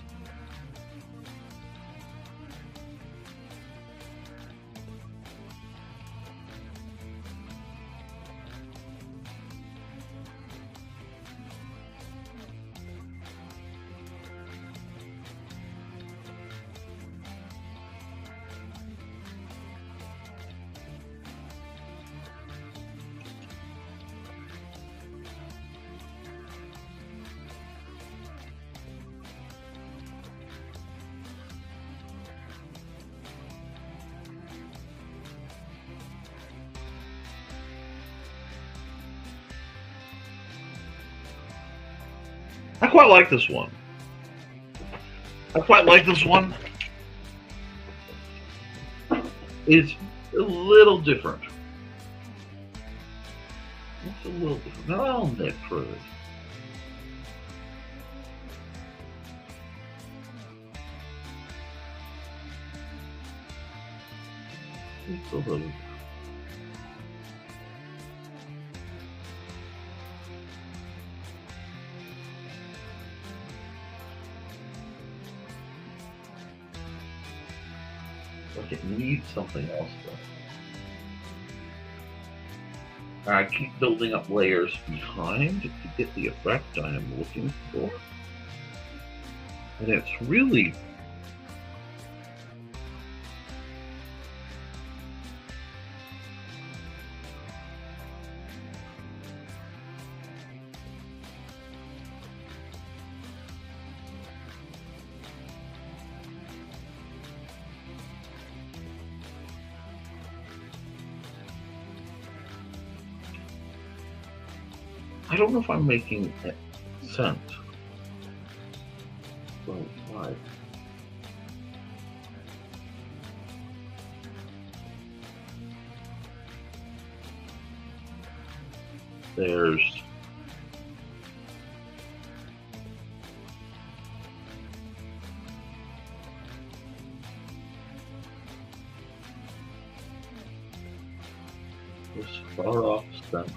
B: I quite like this one. It's a little different. It's a little different. Not all Nick for it. It's a little. Like it needs something else though. I keep building up layers behind to get the effect I am looking for. And it's really I don't know if I'm making sense. So, why? There's this far off sense.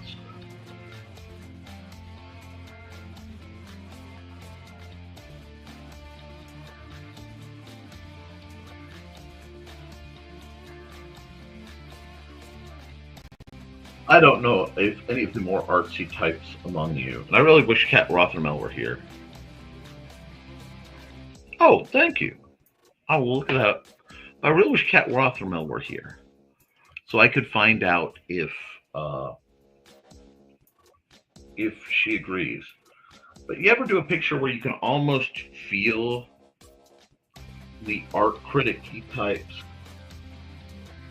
B: I don't know if any of the more artsy types among you, and I really wish Kat Rothermel were here. Oh, thank you. Oh, well, look at that. I really wish Kat Rothermel were here, so I could find out if she agrees. But you ever do a picture where you can almost feel the art critic types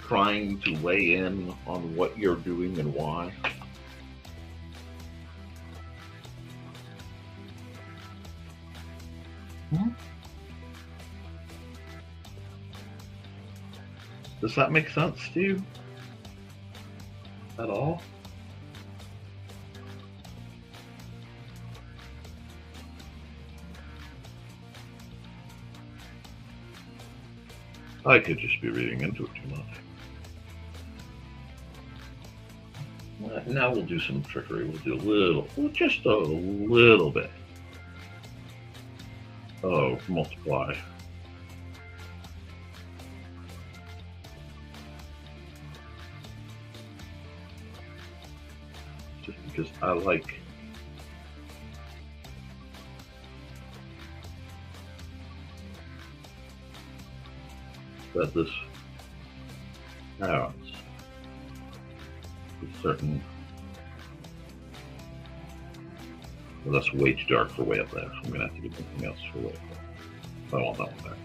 B: trying to weigh in on what you're doing and why? Does that make sense to you at all? I could just be reading into it too much. Now we'll do some trickery. We'll do a little, just a little bit. Oh, multiply. Just because I like that this has a certain. Well, that's way too dark for way up there, so I'm going to have to do something else for way up there. I want that one back.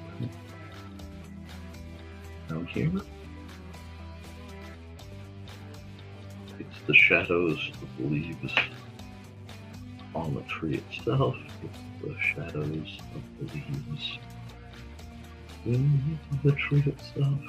B: Down here, it's the shadows of the leaves on the tree itself. It's the shadows of the leaves in the tree itself.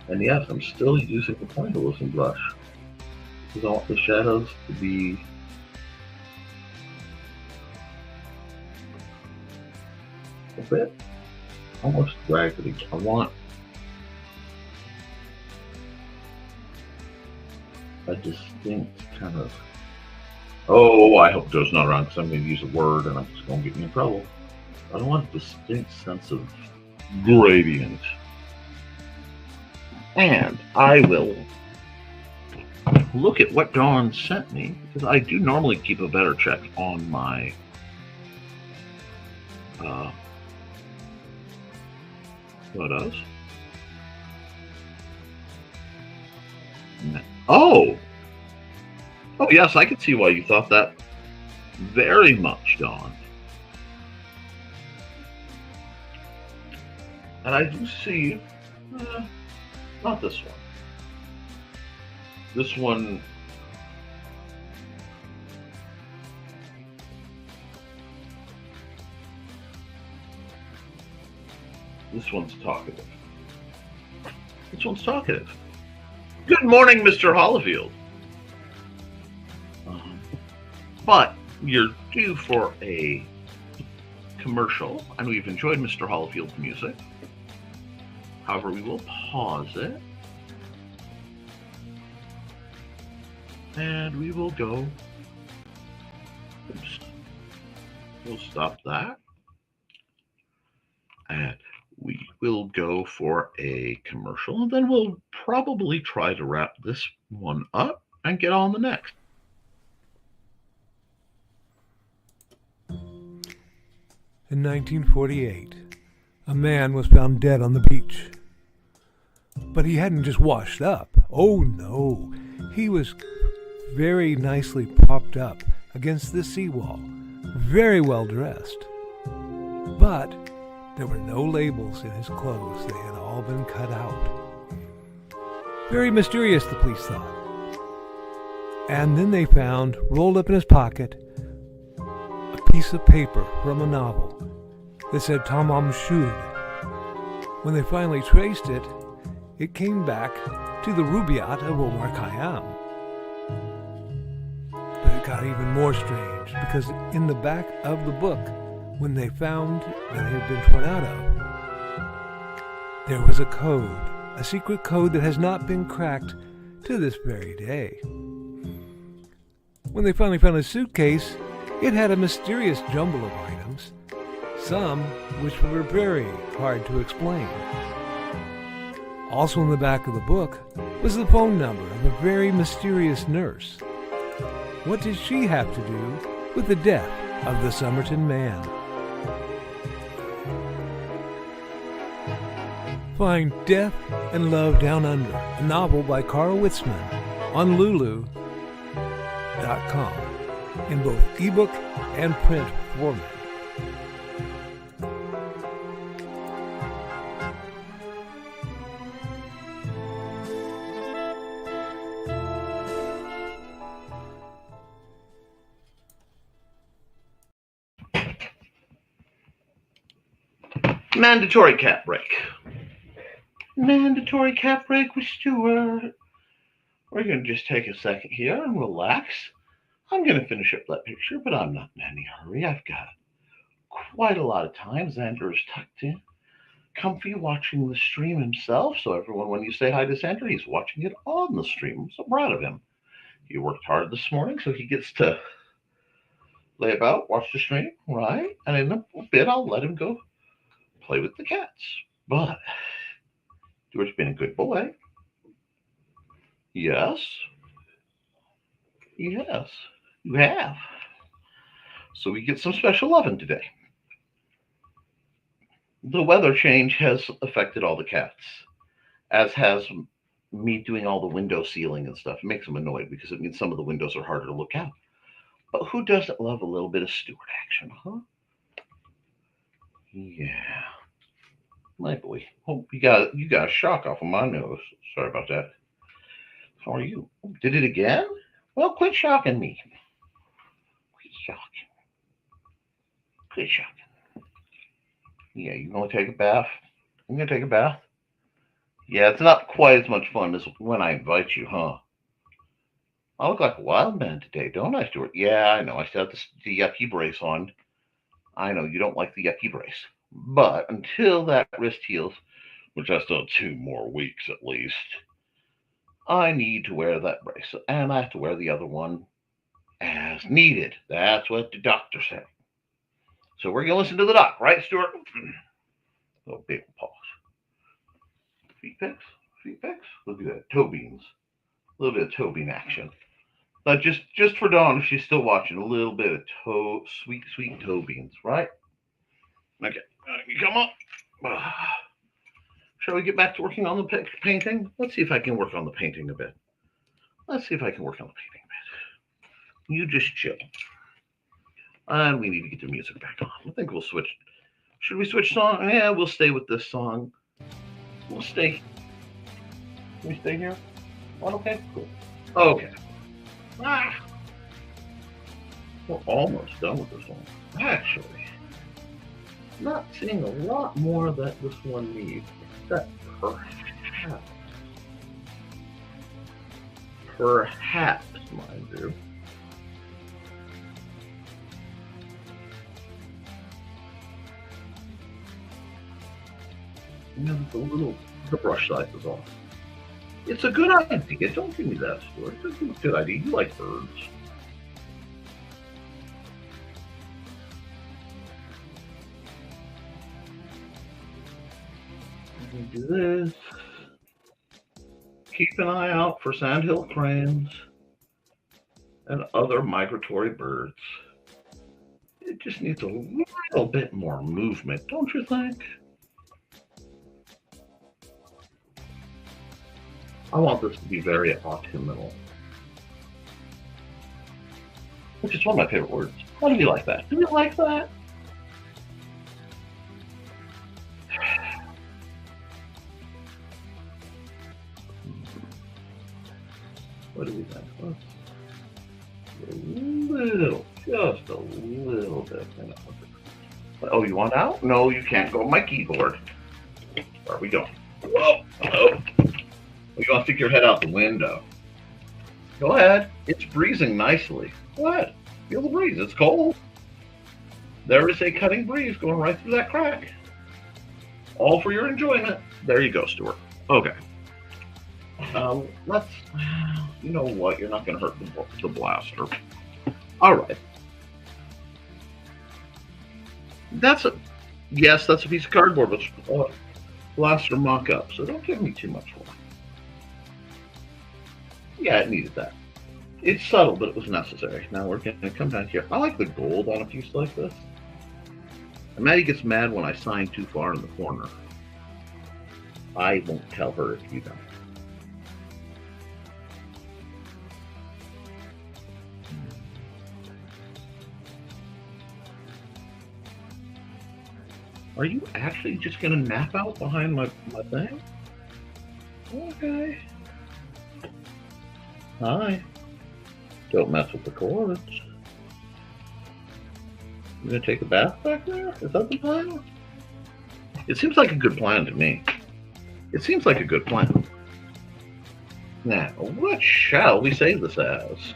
B: And yes, I'm still using the pointillism brush because I want the shadows to be a bit almost raggedy. I want a distinct kind of. Oh, I hope Joe's not around because I'm going to use a word and I'm just going to get me in trouble. I don't want a distinct sense of gradient. And I will look at what Dawn sent me, because I do normally keep a better check on my photos. Oh! Oh, yes, I can see why you thought that very much, Dawn. And I do see... not this one. This one. This one's talkative. This one's talkative. Good morning, Mr. Hollifield. But you're due for a commercial, and we've enjoyed Mr. Hollifield's music. However, we will pause it. And we will go. Oops. We'll stop that. And we will go for a commercial. And then we'll probably try to wrap this one up and get on the next.
A: In 1948, a man was found dead on the beach. But he hadn't just washed up. Oh no, he was very nicely propped up against the seawall, very well dressed. But there were no labels in his clothes. They had all been cut out. Very mysterious, the police thought. And then they found, rolled up in his pocket, a piece of paper from a novel that said Tamam Shud. When they finally traced it, it came back to the Rubaiyat of Omar Khayyam. But it got even more strange, because in the back of the book, when they found that it had been torn out of, there was a code, a secret code that has not been cracked to this very day. When they finally found his suitcase, it had a mysterious jumble of items, some which were very hard to explain. Also in the back of the book was the phone number of a very mysterious nurse. What did she have to do with the death of the Somerton man? Find Death and Love Down Under, a novel by Carl Witzman, on Lulu.com in both ebook and print format.
B: Mandatory cat break. Mandatory cat break with Stuart. We're going to just take a second here and relax. I'm going to finish up that picture, but I'm not in any hurry. I've got quite a lot of time. Xander is tucked in, comfy, watching the stream himself. So everyone, when you say hi to Xander, he's watching it on the stream. I'm so proud of him. He worked hard this morning, so he gets to lay about, watch the stream, right? And in a bit, I'll let him go play with the cats. But Stuart's been a good boy. Yes. Yes, you have. So we get some special loving today. The weather change has affected all the cats, as has me doing all the window sealing and stuff. It makes them annoyed because it means some of the windows are harder to look out. But who doesn't love a little bit of Stuart action, huh? Yeah. My boy. Oh, you got a shock off of my nose. Sorry about that. How are you? Did it again? Well, quit shocking me. Quit shocking. Quit shocking. Yeah, you gonna take a bath? You gonna take a bath? Yeah, it's not quite as much fun as when I invite you, huh? I look like a wild man today, don't I, Stuart? Yeah, I know. I still have the yucky brace on. I know you don't like the yucky brace. But until that wrist heals, which I still have 2 more weeks at least, I need to wear that brace. And I have to wear the other one as needed. That's what the doctor said. So we're going to listen to the doc, right, Stuart? Little big pause. Feet picks? Feet picks? Look at that. Toe beans. A little bit of toe bean action. But just for Dawn, if she's still watching, a little bit of sweet toe beans, right? Okay. You come up. Shall we get back to working on the painting? Let's see if I can work on the painting a bit. You just chill. And we need to get the music back on. I think we'll switch. Should we switch song? Yeah, we'll stay with this song. We'll stay. Can we stay here? What? Okay, cool. Okay. We're almost done with this one. Actually, not seeing a lot more that this one needs, except perhaps, mind you. The brush size is off. It's a good idea. Don't give me that, Stuart. It's a good idea. You like birds. Do this. Keep an eye out for sandhill cranes and other migratory birds. It just needs a little bit more movement, don't you think? I want this to be very autumnal, which is one of my favorite words. How do you like that? Do you like that? What do we think? Just a little bit. Oh, you want out? No, you can't go on my keyboard. Where are we going? Whoa! Hello? You want to stick your head out the window. Go ahead. It's breezing nicely. What? Feel the breeze. It's cold. There is a cutting breeze going right through that crack. All for your enjoyment. There you go, Stuart. Okay. Let's. You know what? You're not going to hurt the blaster. All right. That's a. Yes, that's a piece of cardboard with blaster mock-up. So don't give me too much for it. Yeah, it needed that. It's subtle, but it was necessary. Now we're going to come down here. I like the gold on a piece like this. And Maddie gets mad when I sign too far in the corner. I won't tell her if you don't. Are you actually just going to nap out behind my thing? Okay. Hi. Don't mess with the cords. You gonna take a bath back there? Is that the plan? It seems like a good plan to me. It seems like a good plan. Now, what shall we save this as?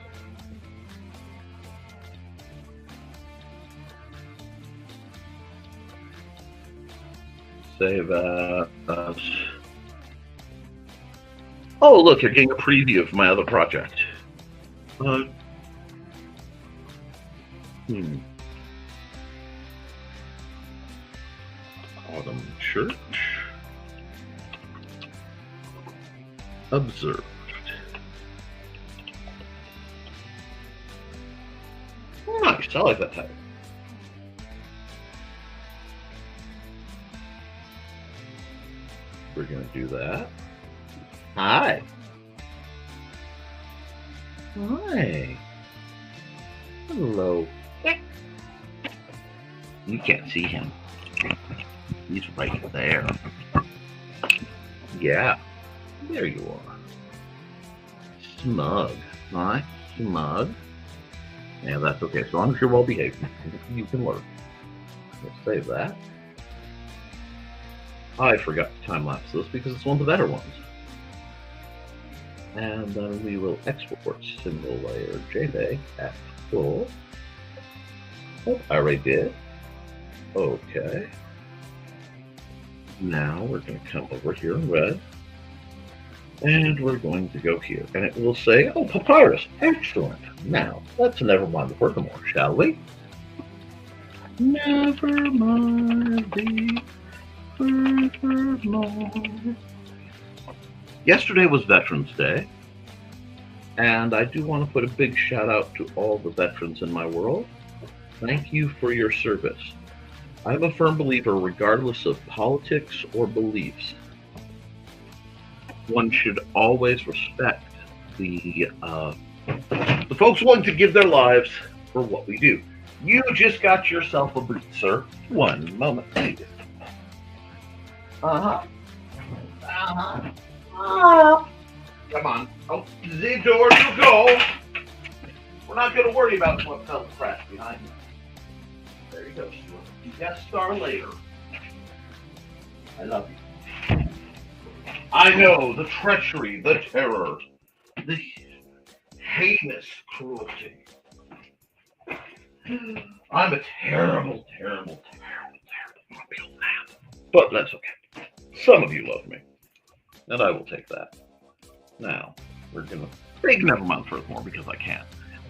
B: Save as... Oh, look, you're getting a preview of my other project. Autumn Church. Observed. Nice, I like that title. We're going to do that. Hi. Hi. Hello. You can't see him. He's right there. Yeah. There you are. Smug. Hi. Smug. Yeah, that's okay. As long as you're well behaved, you can learn. We'll save that. I forgot to time-lapse this because it's one of the better ones. And then we will export single layer JPEG at full. Oh, I already did. Okay. Now we're going to come over here in red. And we're going to go here. And it will say, oh, papyrus. Excellent. Now, let's Nevermind the Furthermore, shall we? Nevermind the Furthermore. Yesterday was Veterans Day, and I do want to put a big shout out to all the veterans in my world. Thank you for your service. I'm a firm believer, regardless of politics or beliefs, one should always respect the folks willing to give their lives for what we do. You just got yourself a boot, sir. One moment, please. Come on. Oh, the door you go. We're not going to worry about what fell the crash behind you. There you go, Stuart. Guest star later. I love you. I know the treachery, the terror, the heinous cruelty. I'm a terrible, terrible, terrible, terrible real man. But that's okay. Some of you love me, and I will take that. Now, we're going to big Nevermind the Furthermore because I can.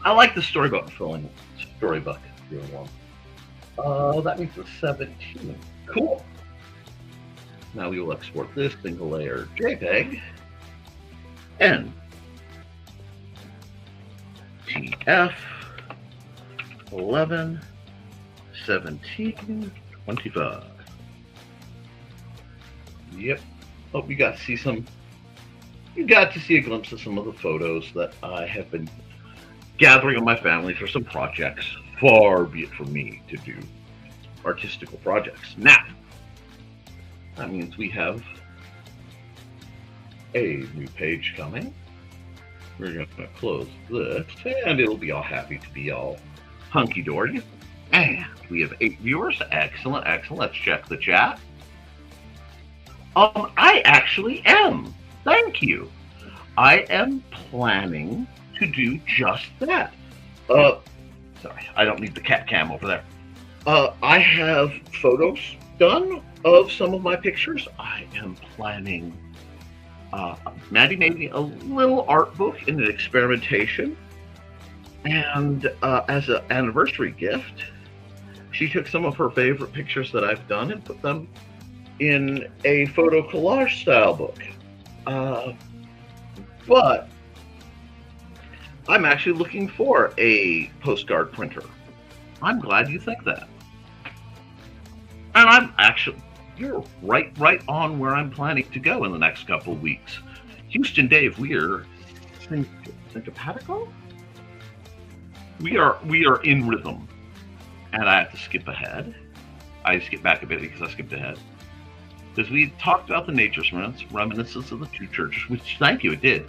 B: I like the storybook filling storybook doing one. That means it's 17. Cool. Now we will export this single layer JPEG and TF 11 1725. Yep. Hope you got to see some. You got to see a glimpse of some of the photos that I have been gathering of my family for some projects. Far be it from me to do artistical projects. Now, that means we have a new page coming. We're going to close this, and it'll be all happy to be all hunky-dory. And we have 8 viewers. Excellent, excellent. Let's check the chat. I actually am. Thank you. I am planning to do just that. Sorry, I don't need the cat cam over there. I have photos done of some of my pictures. I am planning. Maddie made me a little art book in an experimentation. And as an anniversary gift, she took some of her favorite pictures that I've done and put them in a photo collage style book. But I'm actually looking for a postcard printer. I'm glad you think that. And I'm actually, you're right on where I'm planning to go in the next couple of weeks. Houston Dave, we are syncopatical? We are in rhythm. And I have to skip ahead. I skip back a bit because I skipped ahead. Because we talked about the nature's reminiscence of the 2 churches, which, thank you, it did.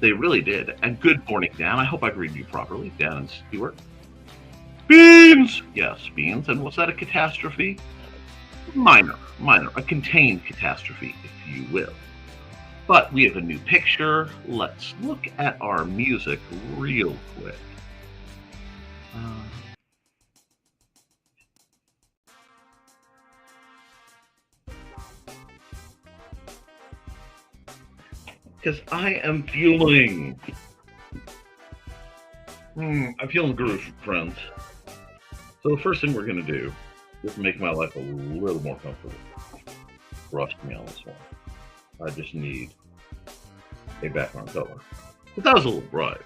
B: They really did. And good morning, Dan. I hope I greeted you properly, Dan and Stuart. Beans! Yes, beans. And was that a catastrophe? Minor. A contained catastrophe, if you will. But we have a new picture. Let's look at our music real quick. Because I am feeling... I'm feeling groove, friends. So the first thing we're going to do is make my life a little more comfortable. Trust me on this one. I just need a background color. But that was a little bright.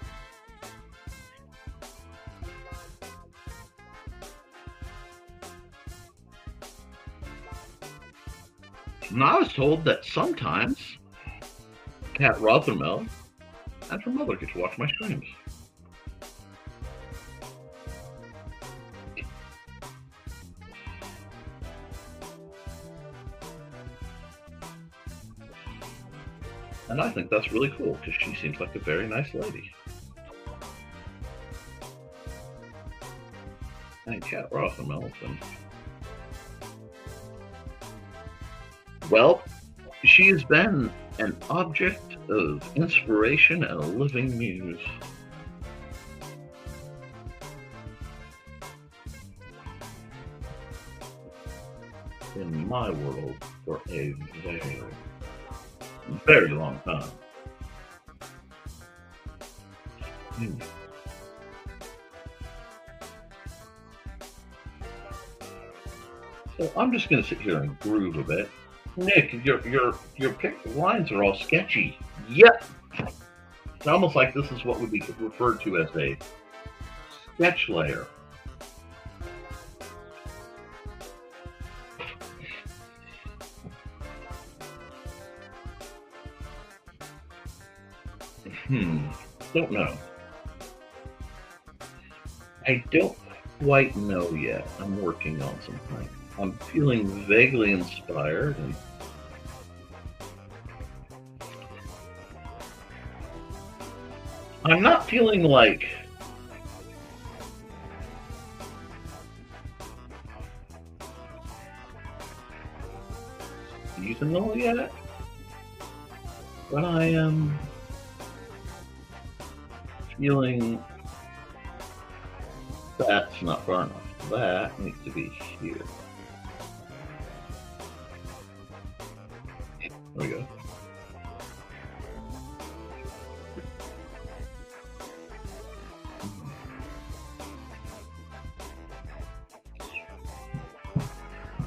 B: Now I was told that sometimes Kat Rothermel and her mother get to watch my streams. And I think that's really cool because she seems like a very nice lady. And Kat Rothermel. Well, she has been an object of inspiration and a living muse. In my world for a very, very long time. So I'm just going to sit here and groove a bit. Nick, your lines are all sketchy. Yep. It's almost like this is what would be referred to as a sketch layer. Don't know. I don't quite know yet. I'm working on something. I'm feeling vaguely inspired, and I'm not feeling like seasonal yet, but I am feeling that's not far enough. That needs to be here. There we go.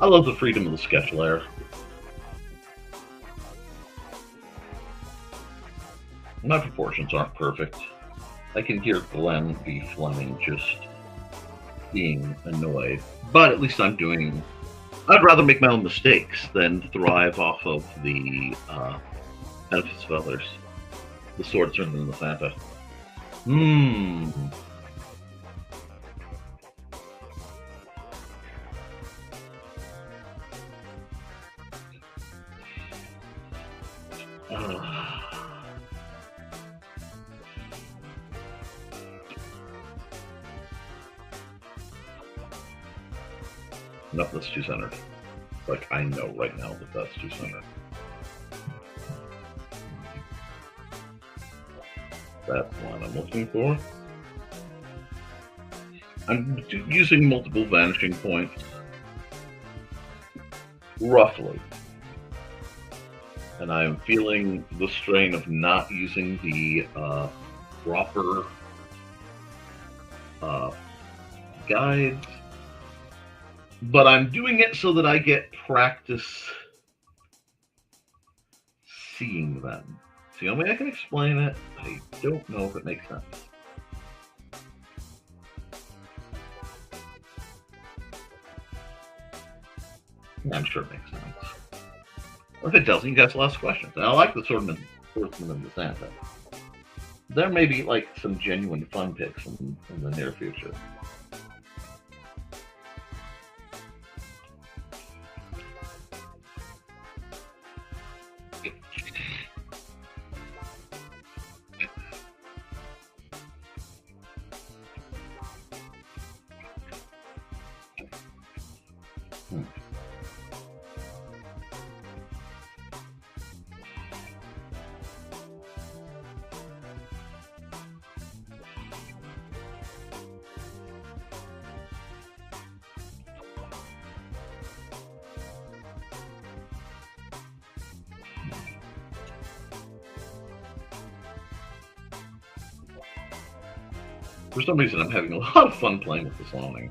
B: I love the freedom of the sketch layer. My proportions aren't perfect. I can hear Glenn B. Fleming just being annoyed. But at least I'm doing. I'd rather make my own mistakes than thrive off of the benefits of others. The sword turned into the Santa. Nope, that's too centered. Like, I know right now that that's too centered. That's what I'm looking for. I'm using multiple vanishing points. Roughly. And I'm feeling the strain of not using the proper guides. But I'm doing it so that I get practice seeing them. It's the only way I can explain it. I don't know if it makes sense. I'm sure it makes sense. Or if it doesn't, you guys will ask questions. I like the Swordsman and the Santa. There may be like some genuine fun picks in the near future. For some reason, I'm having a lot of fun playing with this awning.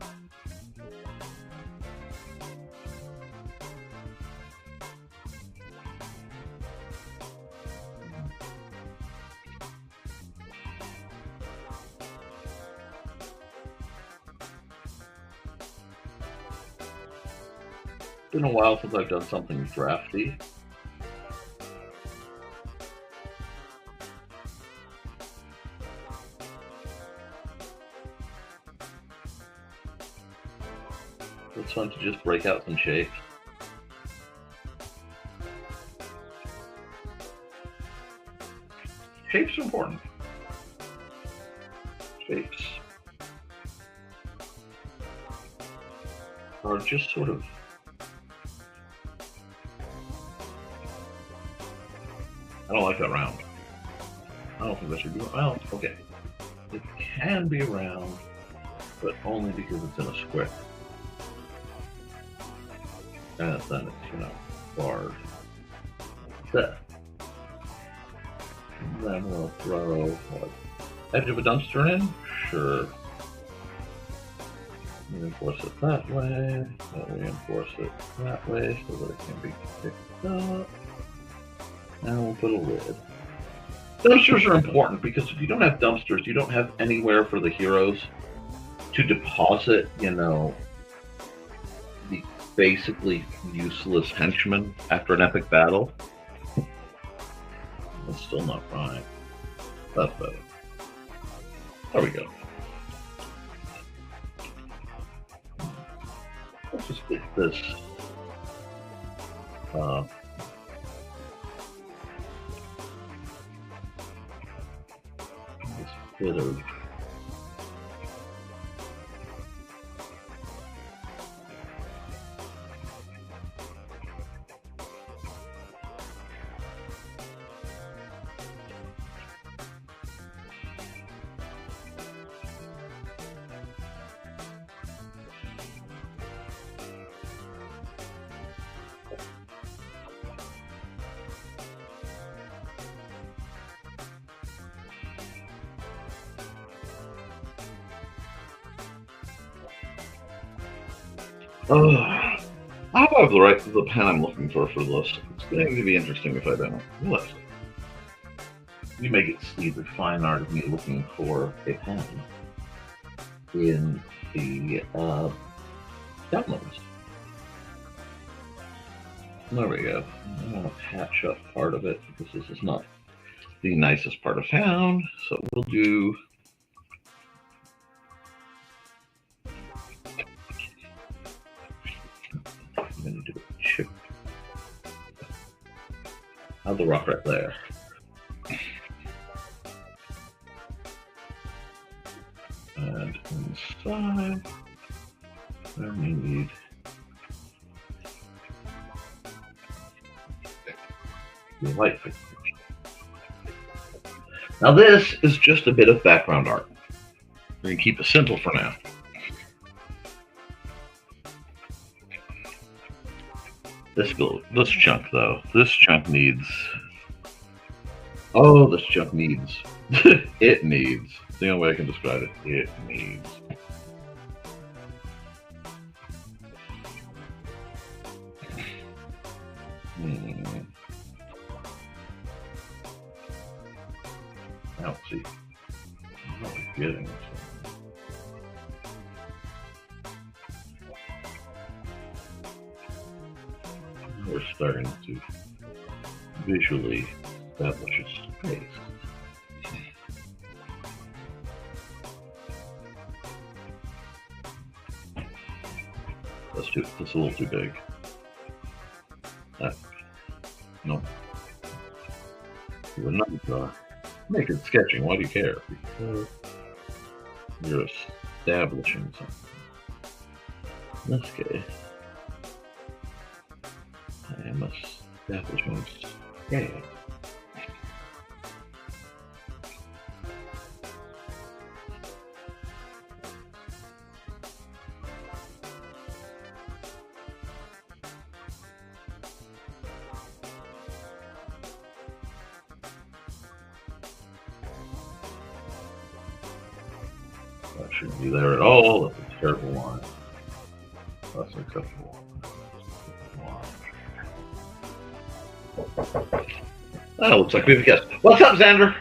B: It's been a while since I've done something drafty. It's fun to just break out some shapes. Shapes are important. Shapes are just sort of I don't like that round. I don't think that should be round. Okay. It can be round, but only because it's in a square. And then it's, barred. Set. And then we'll throw what? Edge of a dumpster in? Sure. Reinforce it that way. We'll reinforce it that way so that it can be picked up. And we'll put a lid. Dumpsters are important because if you don't have dumpsters, you don't have anywhere for the heroes to deposit, the basically useless henchmen after an epic battle. That's still not right. That's better. There we go. Let's just get this bit of I hope I have the pen I'm looking for this. It's going to be interesting if I don't. Let's see. You may get to see the fine art of me looking for a pen in the downloads. There we go. I want to patch up part of it because this is not the nicest part of town. So we'll do. I'm going to do a chip. I'll the rock right there. And inside, I need the light fixtures. Now this is just a bit of background art. We're going to keep it simple for now. This chunk though, this chunk needs, this chunk needs, it needs, the only way I can describe it, it needs. Now let's see, I'm not getting this. We're starting to visually establish a space. That's a little too big. No. You're not make it sketching. Why do you care? Because you're establishing something. In this case, I am establishing scale. That shouldn't be there at all. That's a terrible line. That's an acceptable line. Oh, looks like we have a guest. What's up, Xander?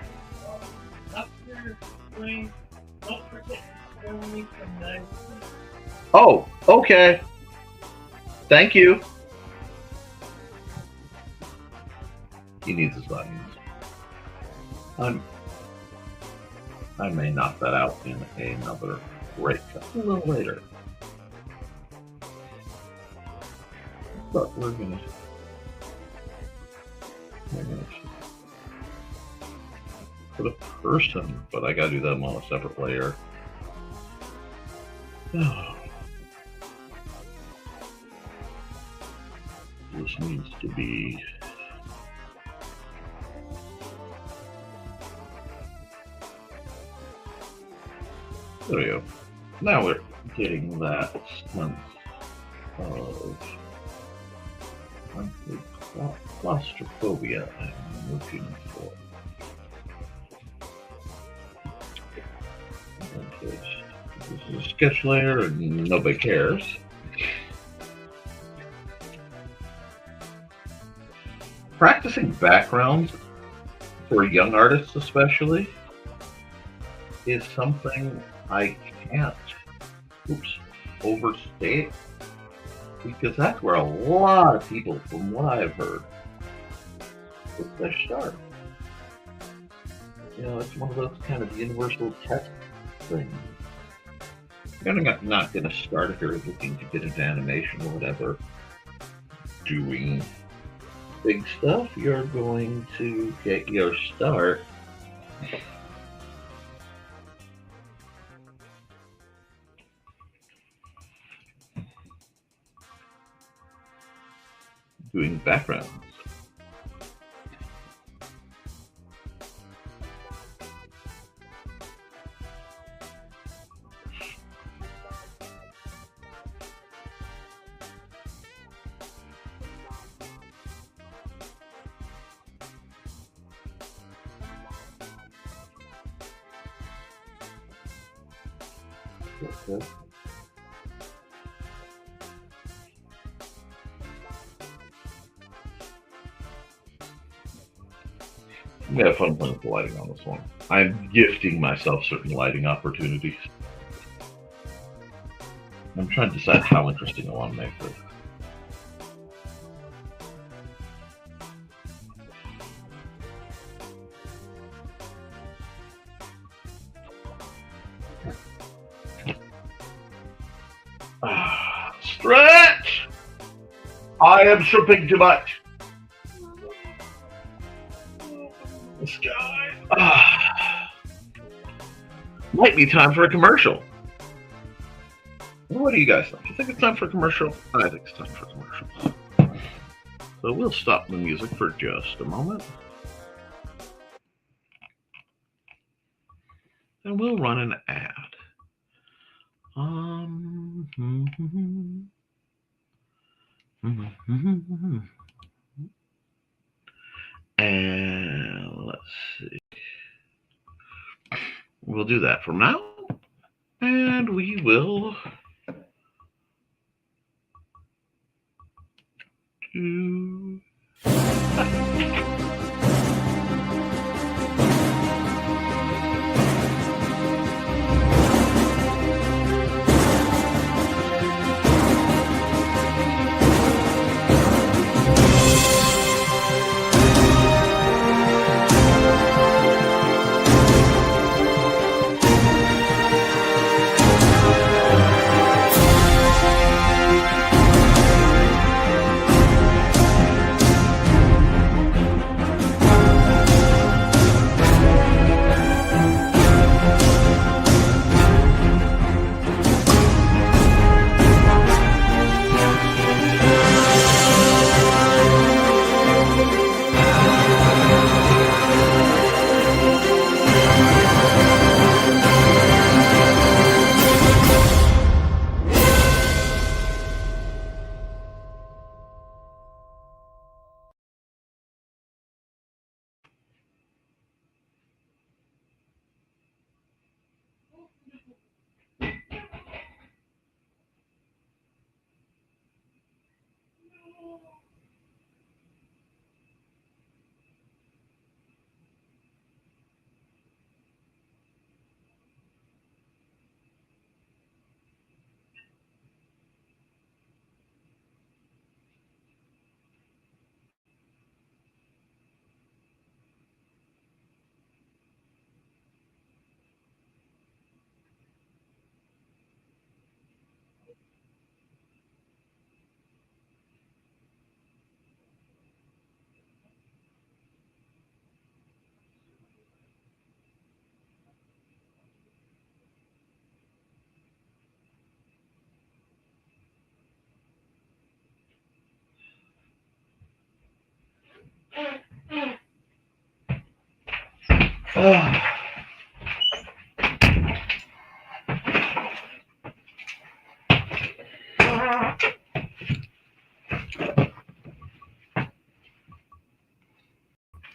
B: Oh, okay. Thank you. He needs his buttons. I may knock that out in another break a little later. But we're gonna put a person, but I gotta do them on a separate layer. Oh. This needs to be there we go. Now we're getting that sense of claustrophobia I'm looking for. Okay. This is a sketch layer and nobody cares. Practicing backgrounds for young artists especially is something I can't overstate, because that's where a lot of people, from what I've heard, get their start. You know, it's one of those kind of universal test things. You're not going to start if you're looking to get into animation or whatever, doing big stuff. You're going to get your start doing backgrounds. Okay. I'm gonna have fun playing with the lighting on this one. I'm gifting myself certain lighting opportunities. I'm trying to decide how interesting I want to make this. Stretch! I am stripping too much. This guy. Might be time for a commercial. What do you guys think? Do you think it's time for a commercial? I think it's time for a commercial. So we'll stop the music for just a moment. And we'll run an ad. And let's see. We'll do that from now. And we will do...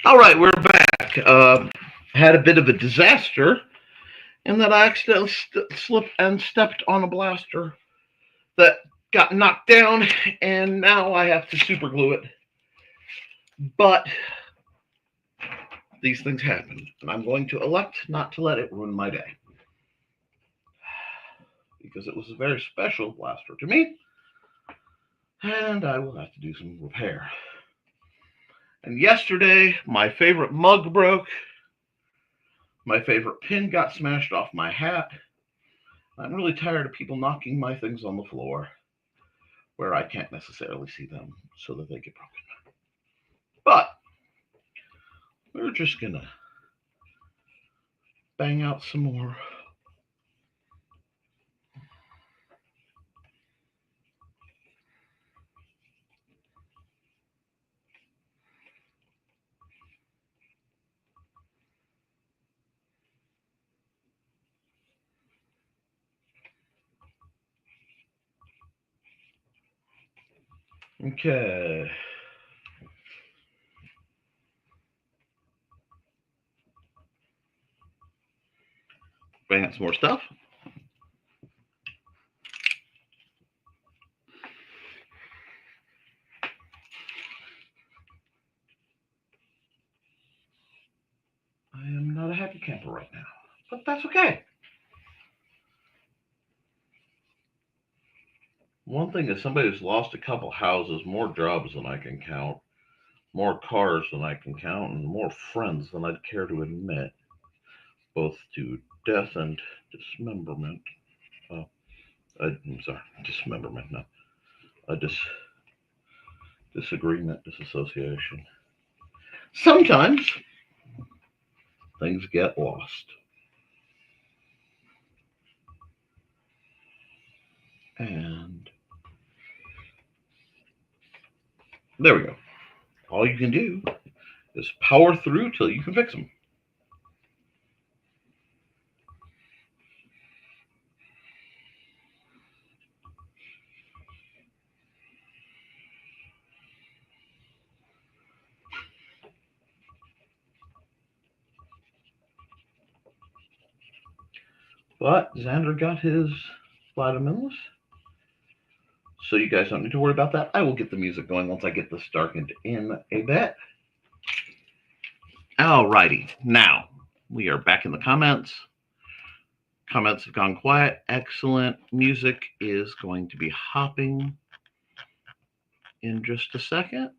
B: All right, we're back. Had a bit of a disaster in that I accidentally slipped and stepped on a blaster that got knocked down, and now I have to super glue it. But these things happen, and I'm going to elect not to let it ruin my day. Because it was a very special blaster to me, and I will have to do some repair. And yesterday, my favorite mug broke. My favorite pin got smashed off my hat. I'm really tired of people knocking my things on the floor where I can't necessarily see them so that they get broken. But we're just gonna bang out some more. Okay. Bang out some more stuff. I am not a happy camper right now, but that's okay. One thing is somebody who's lost a couple houses, more jobs than I can count, more cars than I can count, and more friends than I'd care to admit, both to death and dismemberment. I'm sorry, dismemberment, no. Disagreement, disassociation. Sometimes things get lost. And there we go. All you can do is power through till you can fix them. But Xander got his vitamins, so you guys don't need to worry about that. I will get the music going once I get this darkened in a bit. Alrighty, now we are back in the comments. Comments have gone quiet. Excellent. Music is going to be hopping in just a second.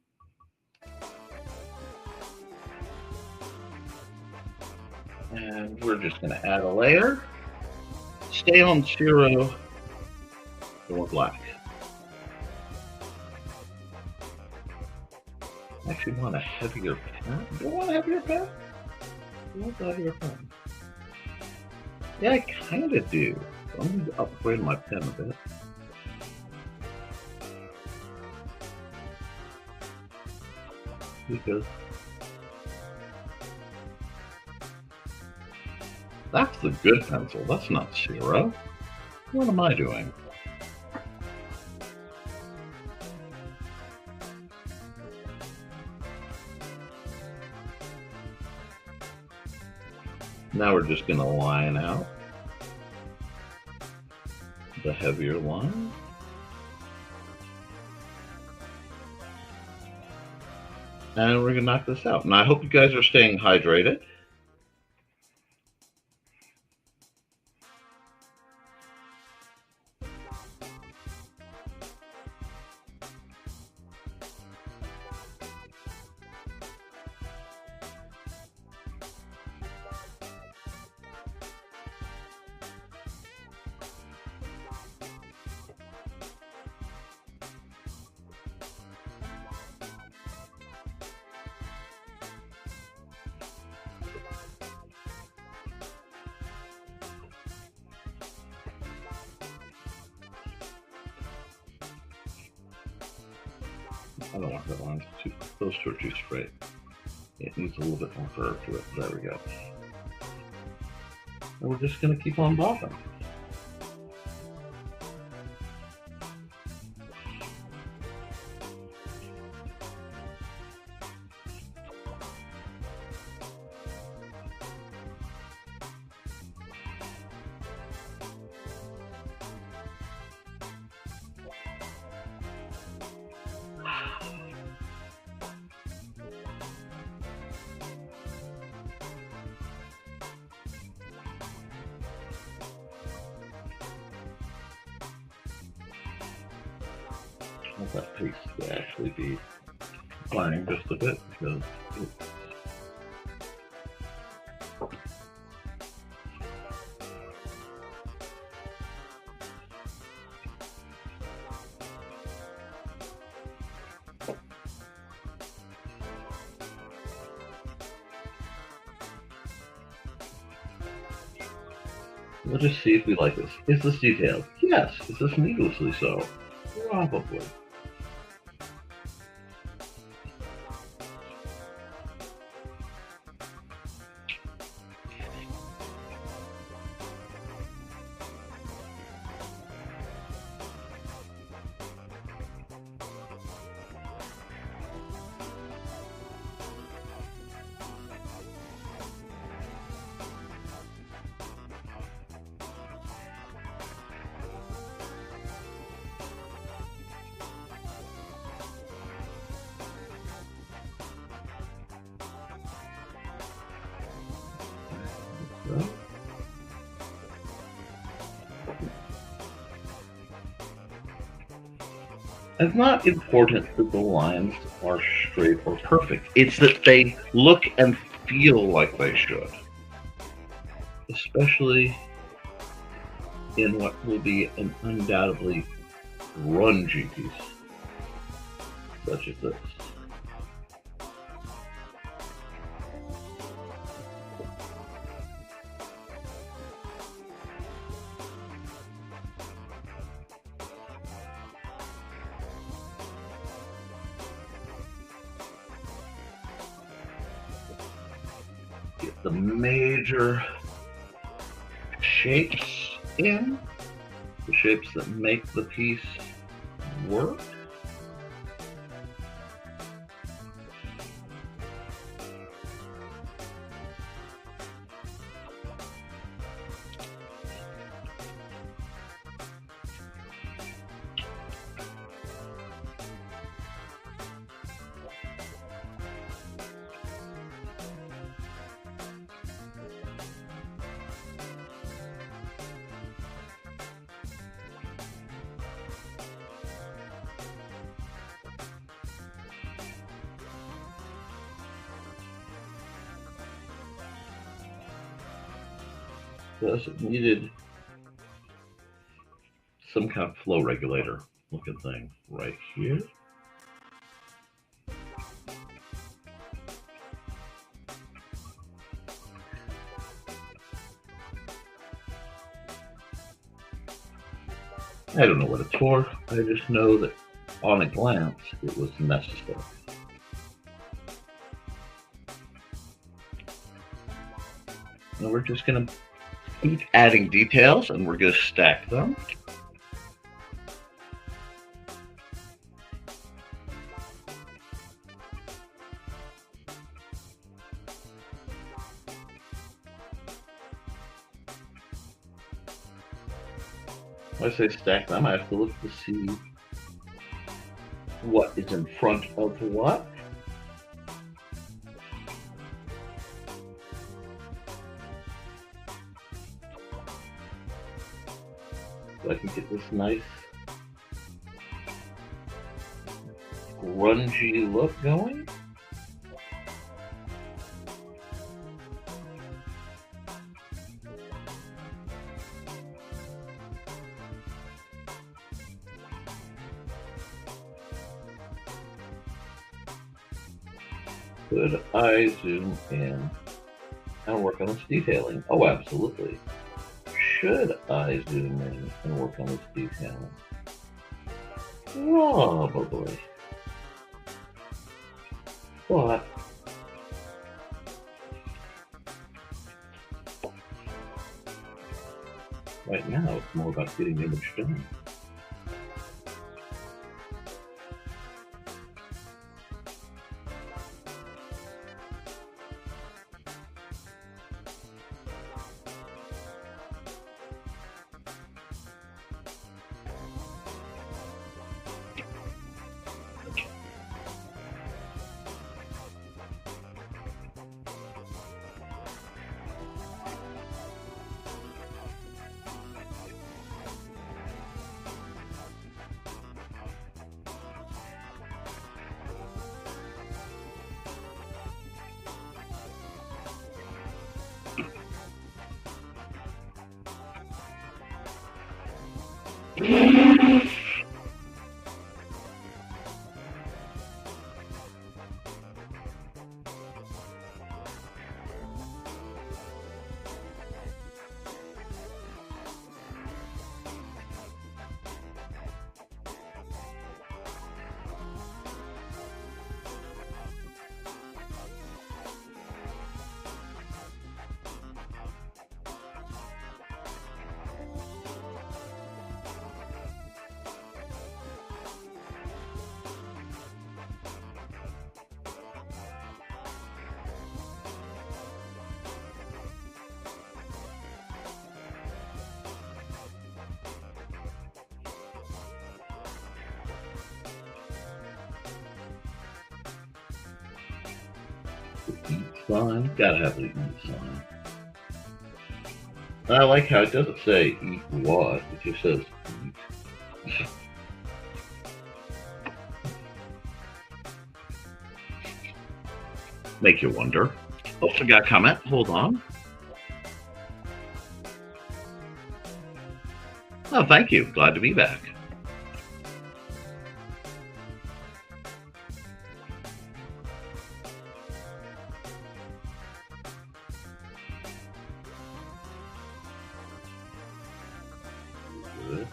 B: And we're just going to add a layer. Stay on 0 or black. I actually want a heavier pen. Do I want a heavier pen? I want a heavier pen. Yeah, I kind of do. I'm going to upgrade my pen a bit. Because that's the good pencil. That's not 0. What am I doing? Now we're just going to line out the heavier line. And we're going to knock this out. And I hope you guys are staying hydrated. I don't want that line. Those two are too straight. It needs a little bit more curve to it. There we go. And we're just going to keep on bopping. I want that piece to actually be flying just a bit because we'll just see if we like this. Is this detailed? Yes. Is this needlessly so? Probably. It's not important that the lines are straight or perfect. It's that they look and feel like they should. Especially in what will be an undoubtedly grungy piece, such as this. Get the major shapes in, the shapes that make the piece work. Thus, it needed some kind of flow regulator looking thing right here. I don't know what it's for. I just know that on a glance, it was necessary. And we're just going to keep adding details, and we're going to stack them. When I say stack them, I have to look to see what is in front of what. So I can get this nice grungy look going. Could I zoom in and work on this detailing? Oh, absolutely. Should I zoom in and work on this detailing? Probably. But right now, it's more about getting the image done. Sign, gotta have the eat sign. And I like how it doesn't say eat what, it just says eat. Make you wonder. Oh, I got a comment. Hold on. Oh, thank you. Glad to be back. Good.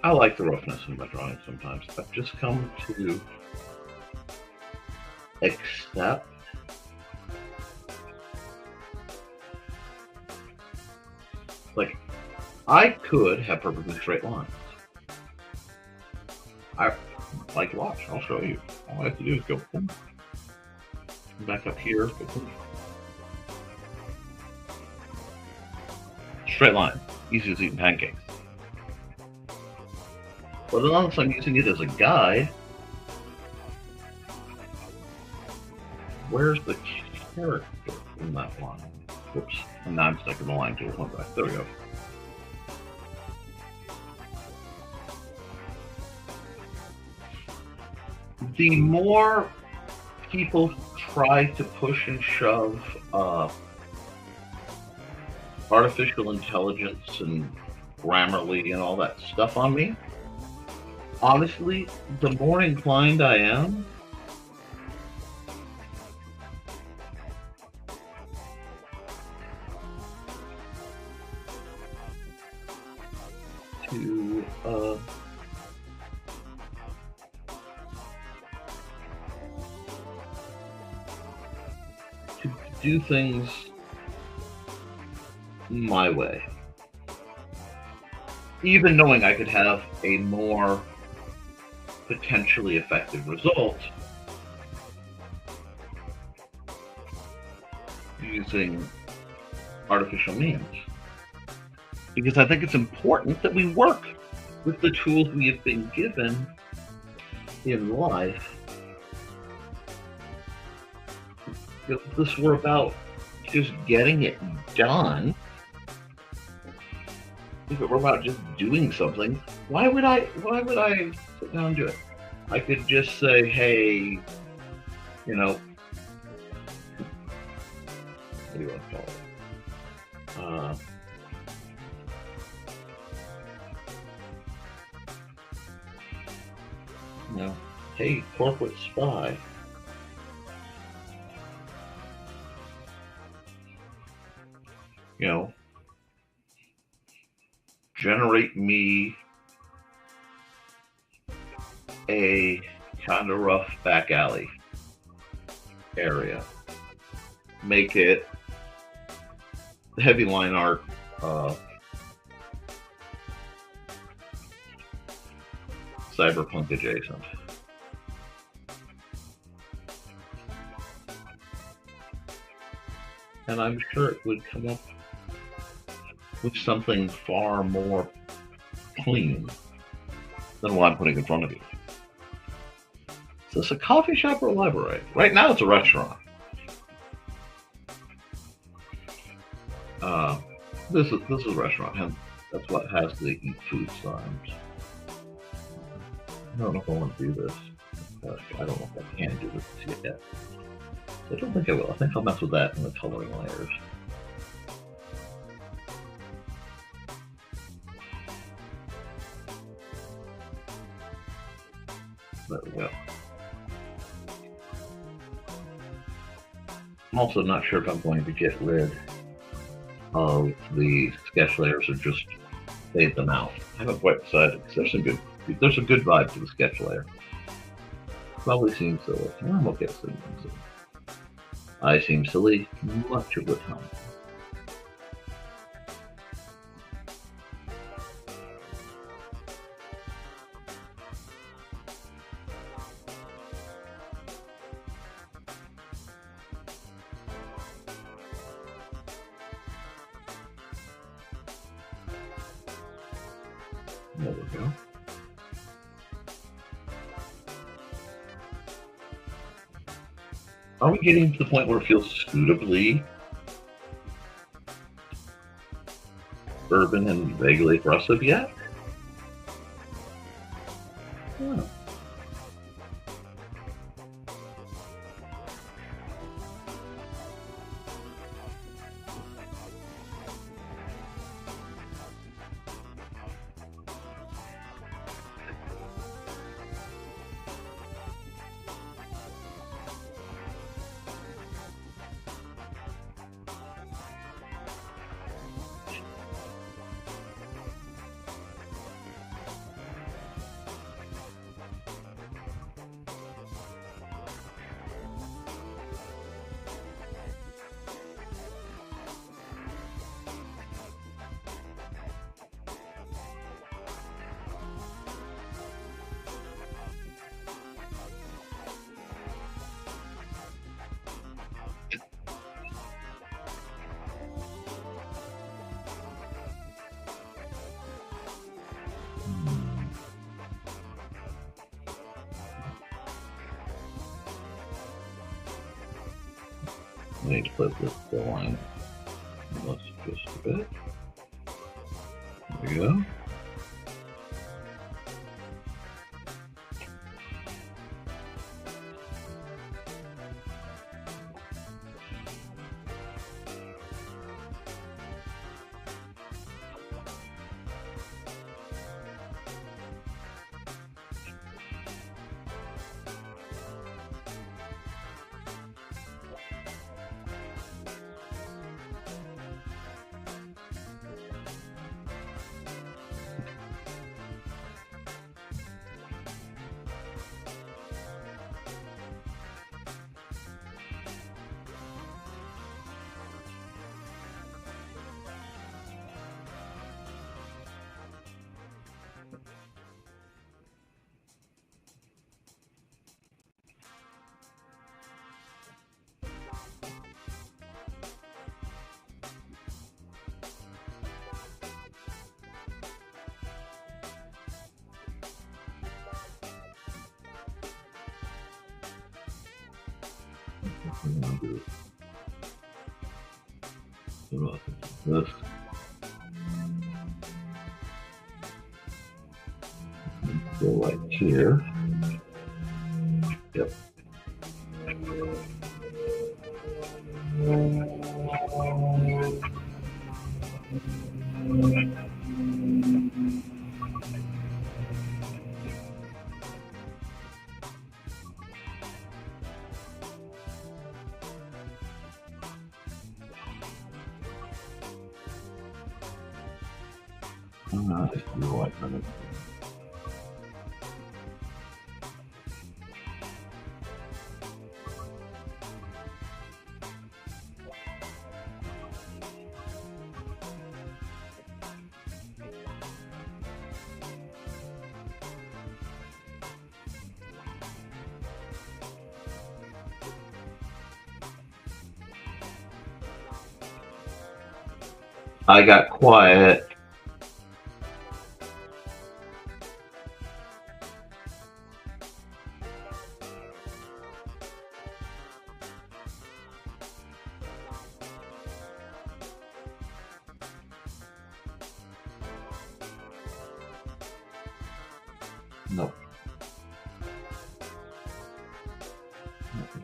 B: I like the roughness in my drawing sometimes. I've just come to accept like I could have perfectly straight lines. Watch, I'll show you. All I have to do is go boom. Back up here, go boom. Straight line, easy as eating pancakes. But unless I'm using it as a guide, where's the character in that line? Whoops, and now I'm stuck in the line tool. Hold on, there we go. The more people try to push and shove artificial intelligence and Grammarly and all that stuff on me, honestly, the more inclined I am to do things my way. Even knowing I could have a more potentially effective result using artificial means. Because I think it's important that we work with the tools we have been given in life. If this were about just getting it done, if it were about just doing something, why would I sit down and do it? I could just say, hey, you know, what do you want to call it? You know, hey, corporate spy. You know, generate me a kind of rough back alley area. Make it heavy line art, cyberpunk adjacent. and I'm sure it would come up with something far more clean than what I'm putting in front of you. Is this a coffee shop or a library? Right now it's a restaurant. This is a restaurant, and that's what has the eat food signs. I don't know if I want to do this. I don't know if I can do this yet. I don't think I will. I think I'll mess with that in the coloring layers. There we go. I'm also not sure if I'm going to get rid of the sketch layers or just fade them out. I haven't quite decided because there's a good vibe to the sketch layer. Probably seems silly. I'm okay with seeing them silly. I seem silly much of the time. There we go. Are we getting to the point where it feels suitably urban and vaguely aggressive yet? Yeah. I need to put this line. Let's just a bit. There we go. This. Go right here. Yep. Nice. I got quiet. Nope.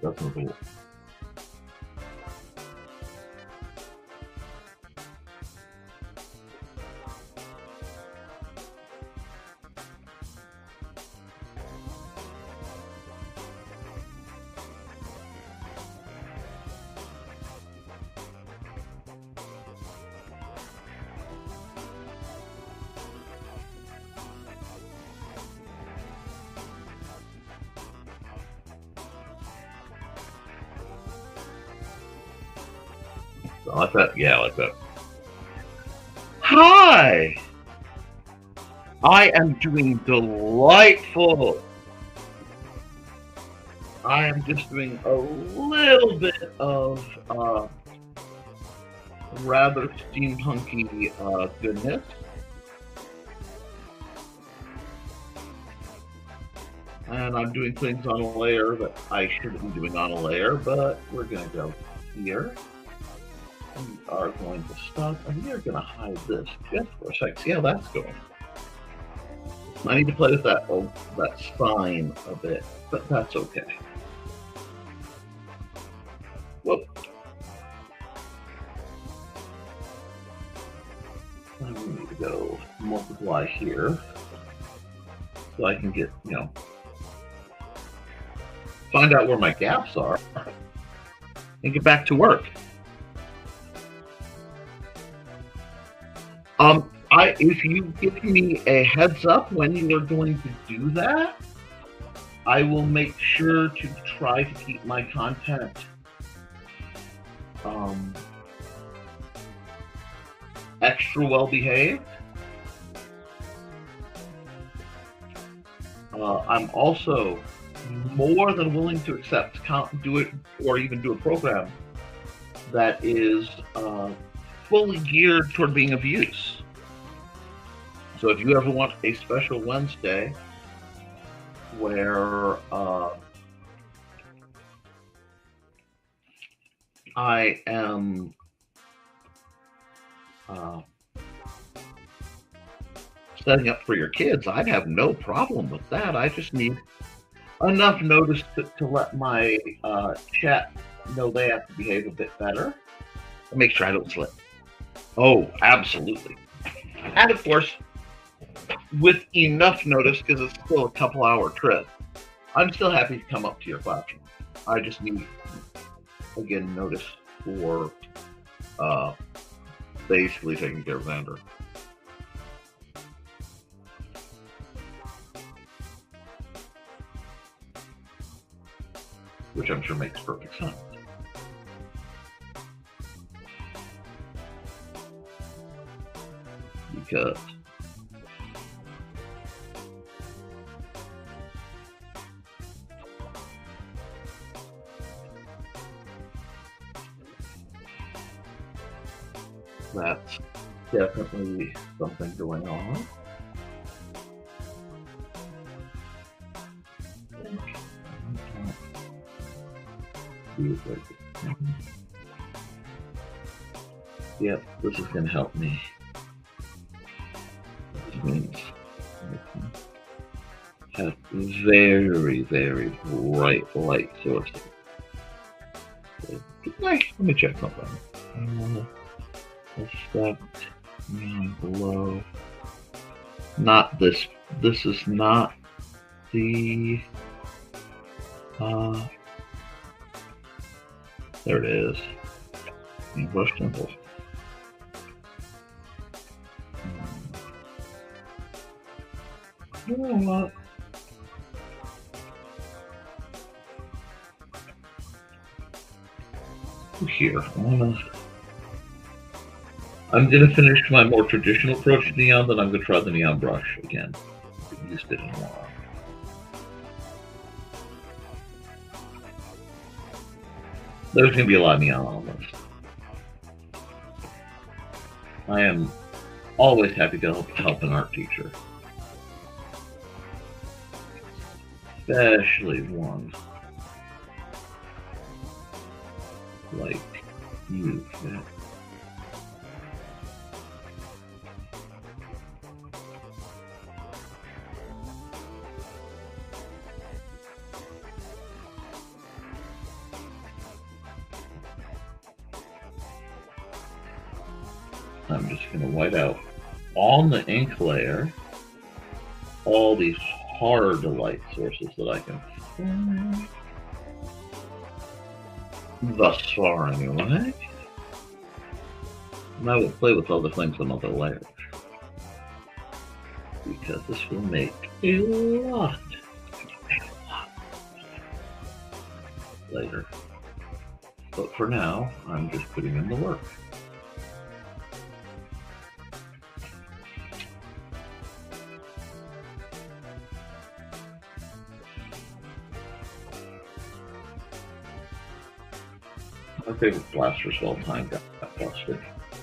B: That's not it. Like that? Yeah, like that. Hi! I am doing delightful. I am just doing a little bit of rather steampunky goodness. And I'm doing things on a layer that I shouldn't be doing on a layer, but we're going to go here. We are going to stop, and we are going to hide this just for a sec. See how that's going. I need to play with that spine a bit, but that's okay. Whoop. I need to go multiply here so I can get, find out where my gaps are and get back to work. If you give me a heads up when you're going to do that, I will make sure to try to keep my content extra well behaved. I'm also more than willing to accept, do it, or even do a program that is fully geared toward being of use. So if you ever want a special Wednesday where I am setting up for your kids, I'd have no problem with that. I just need enough notice to let my chat know they have to behave a bit better and make sure I don't slip. Oh, absolutely. And of course, with enough notice, because it's still a couple-hour trip, I'm still happy to come up to your classroom. I just need, again, notice for basically taking care of Xander. Which I'm sure makes perfect sense. Because that's definitely something going on. Yep, this is going to help me. This means I can have very, very bright light sources. Let me check something. Effect neon below. Not this. This is not the. There it is. Brush temple. You know what? Here, I'm gonna finish my more traditional approach to neon, then I'm gonna try the neon brush again. I've used it in a while. There's gonna be a lot of neon on this. I am always happy to help an art teacher. Especially one like you, Kat. I'm just going to white out on the ink layer all these hard light sources that I can find. Thus far, anyway. And I will play with other things on other layers, because this will make a lot later. But for now, I'm just putting in the work. My favorite blasters of all time got busted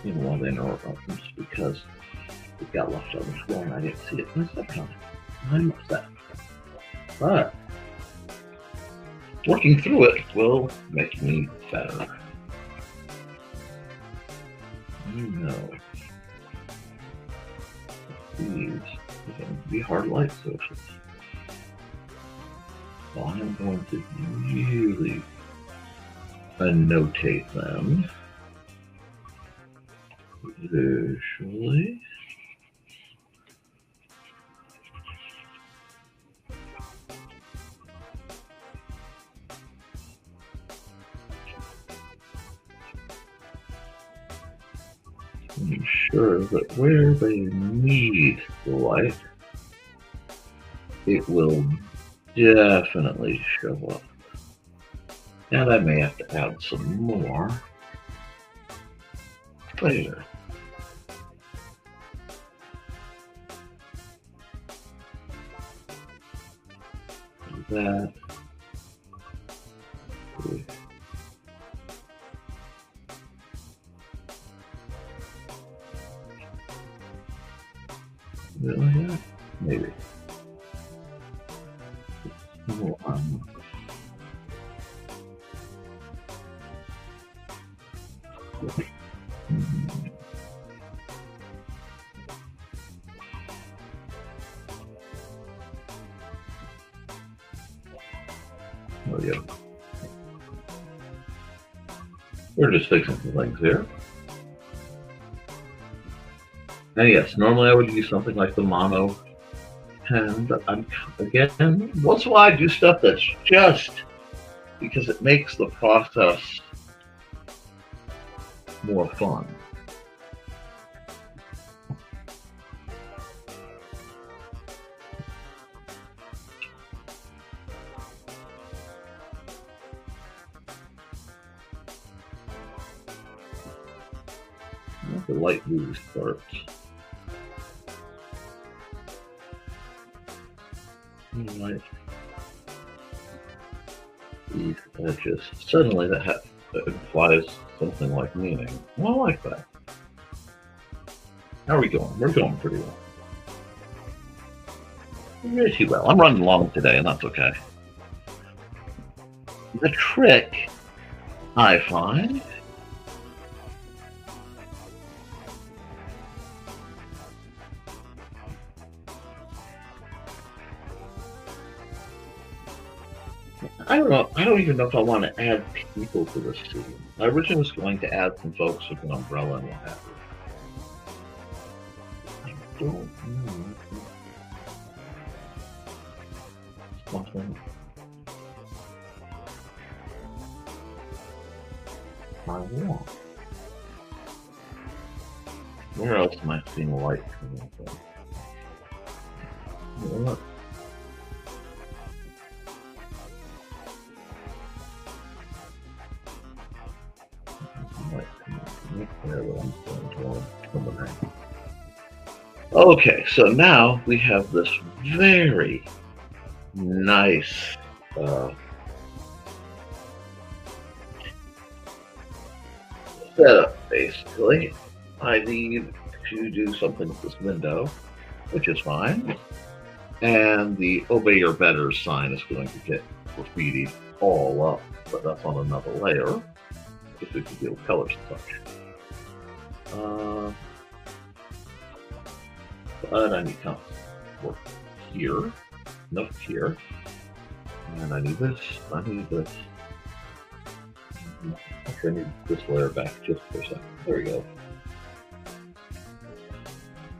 B: in one of the interruptions because it got left on the floor and I didn't see it the second time. I'm upset. But working through it will make me better. You know, these are going to be hard light sources. So I'm going to really annotate them visually. Ensure that where they need the light, it will definitely show up. And I may have to add some more later. That. Really? Maybe. Oh, yeah. We're just fixing some things here. And yes, normally I would use something like the mono pen, but again, once in a while I do stuff that's just because it makes the process more fun. The light blue starts. Light. These edges. Suddenly that implies something like meaning. Well, I like that. How are we going? We're going pretty well. Pretty well. I'm running long today, and that's okay. The trick, I find, I don't know. I don't even know if I want to add people to this scene. I originally was going to add some folks with an umbrella and what have you. I don't know. Something I want. Where else am I seeing light coming from? What? Okay, so now we have this very nice setup, basically. I need to do something with this window, which is fine. And the obey your betters sign is going to get graffitied all up, but that's on another layer, because we can deal with colors and such. But I need kind of work here, enough here, and I need this, I need this. Actually, I need this layer back just for a second. There we go.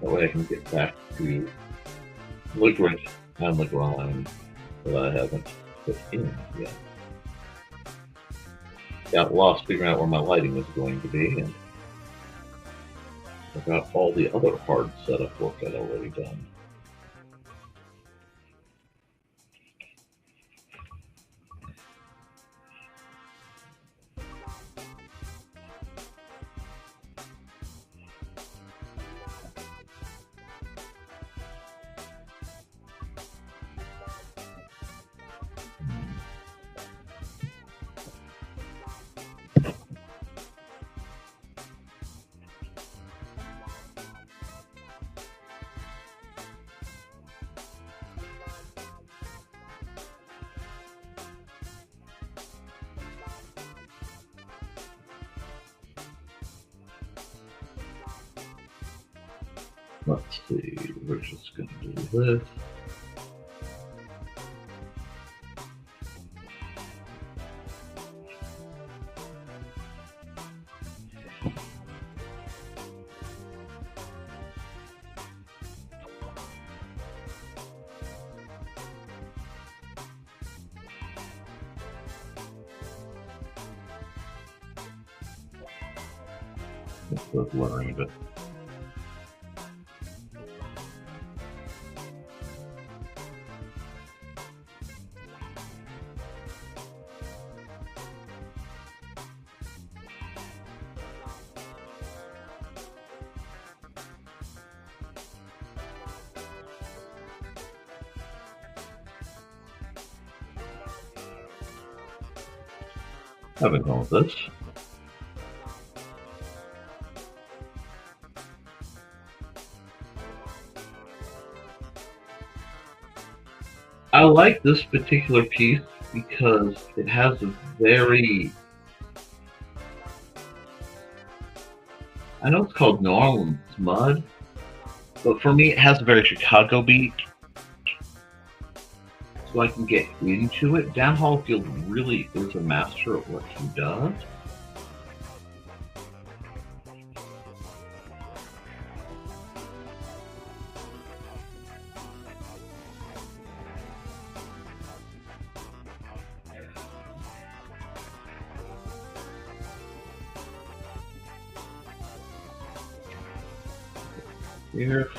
B: That way I can get back to liquid and the grime that I haven't put in yet. Got lost figuring out where my lighting was going to be, and I got all the other hard setup work I'd already done. Let's see, we're just going to do this. Let's start learning a bit. Having fun with this. I like this particular piece because it has a very, I know it's called New Orleans mud, but for me it has a very Chicago beat. So I can get into it. Dan Hallfield really is a master at what he does. Here.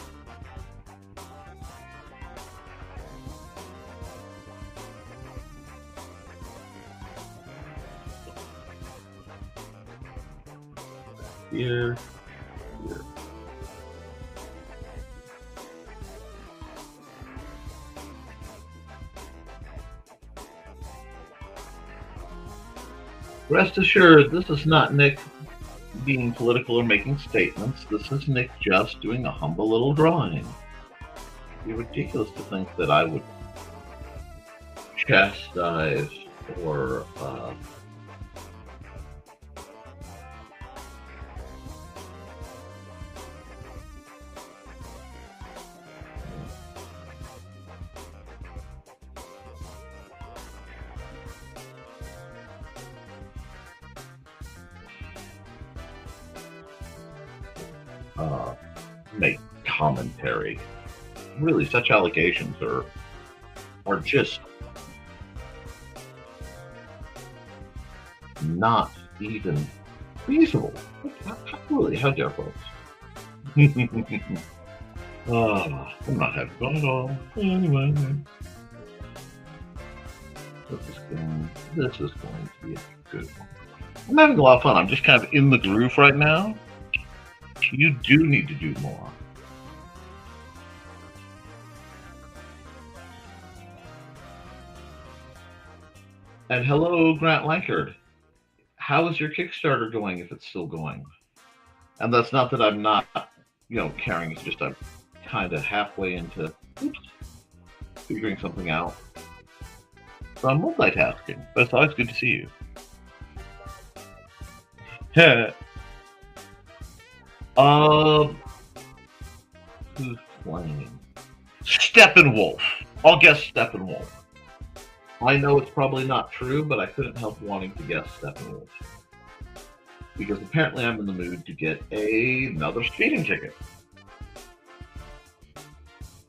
B: Here. Here. Rest assured, this is not Nick being political or making statements. This is Nick just doing a humble little drawing. It'd be ridiculous to think that I would chastise or make commentary. Really, such allegations are just not even feasible. How dare folks? I'm not having fun at all. Anyway, this is going to be a good one. I'm having a lot of fun. I'm just kind of in the groove right now. You do need to do more. And hello, Grant Lankard. How is your Kickstarter going, if it's still going? And that's not that I'm not, caring. It's just I'm kind of halfway into figuring something out. So I'm multitasking, but it's always good to see you. Who's playing? Steppenwolf. I'll guess Steppenwolf. I know it's probably not true, but I couldn't help wanting to guess Steppenwolf. Because apparently I'm in the mood to get another speeding ticket.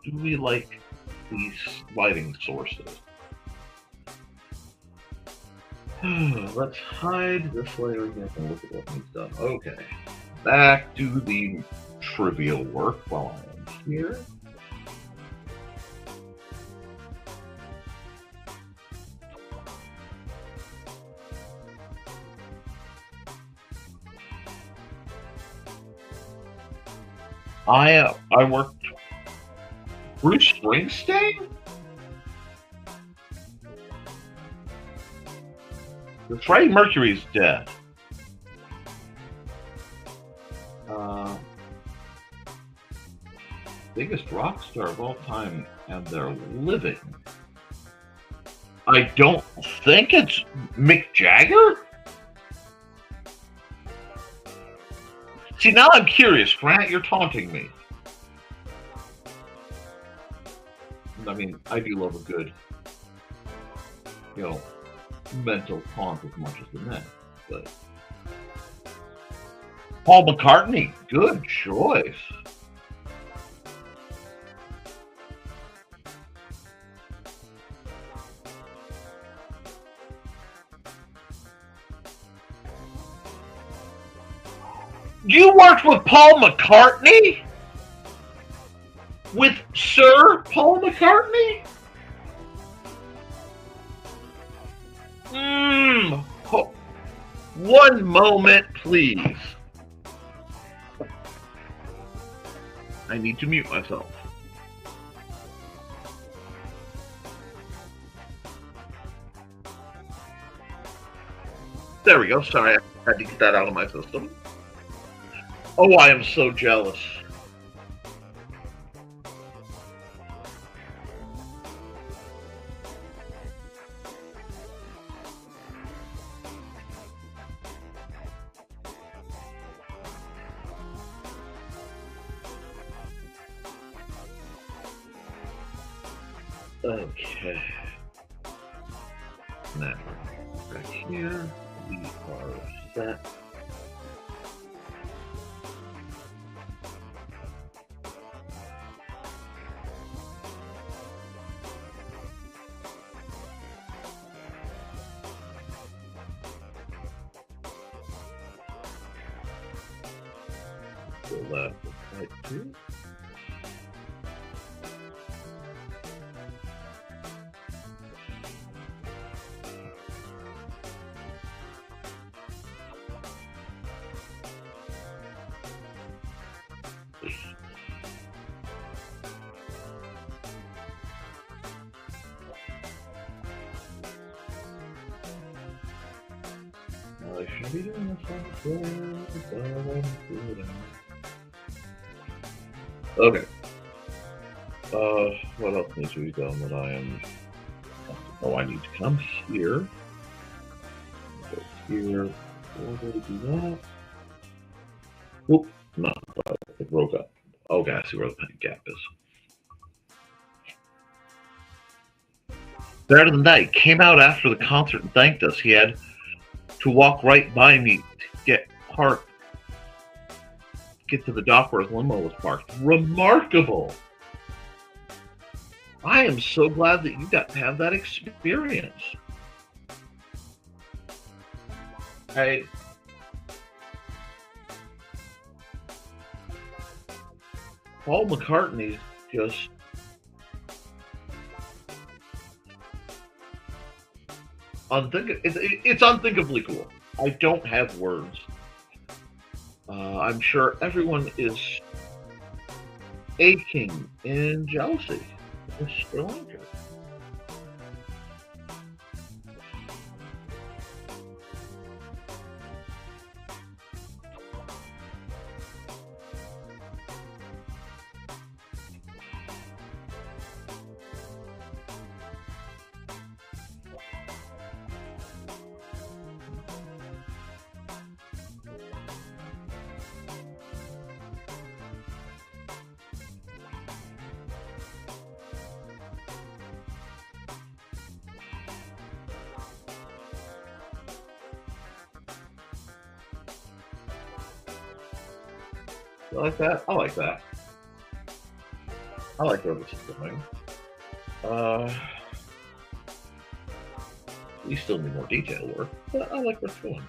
B: Do we like these lighting sources? Let's hide this layer again and look at what he's done. Okay. Back to the trivial work while I am here. I worked Bruce Springsteen? Freddie Mercury's dead. Biggest rock star of all time, and they're living. I don't think it's Mick Jagger? See, now I'm curious, Grant, you're taunting me. I mean, I do love a good, mental taunt as much as the men, but... Paul McCartney, good choice. You worked with Paul McCartney? With Sir Paul McCartney? One moment, please. I need to mute myself. There we go. Sorry, I had to get that out of my system. Oh, I am so jealous. Okay. Now, right here, we are set. So that was right here. I should be doing this okay. What else needs to be done that I am... Oh, I need to come here. Go here. Order to do that. Oop, no, it broke up. Okay, I see where the gap is. Better than that, he came out after the concert and thanked us. He had to walk right by me to get to the dock where his limo was parked. Remarkable! I am so glad that you got to have that experience. Paul McCartney's just... It's unthinkably cool. I don't have words. I'm sure everyone is aching in jealousy in Sri Lanka. You like that? I like that. I like where this is going. We still need more detail work, but I like where it's going.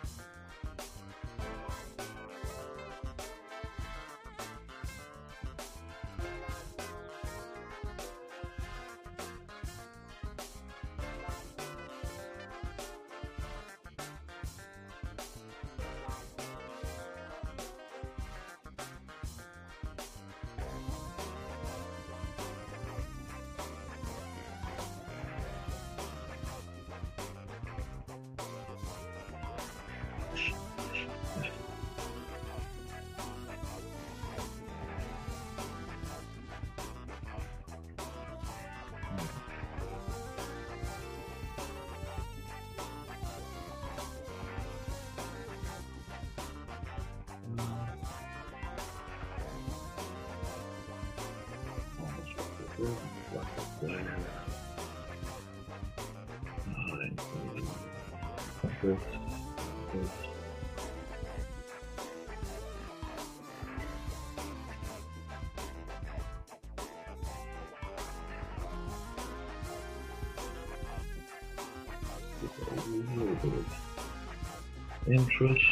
B: Interest.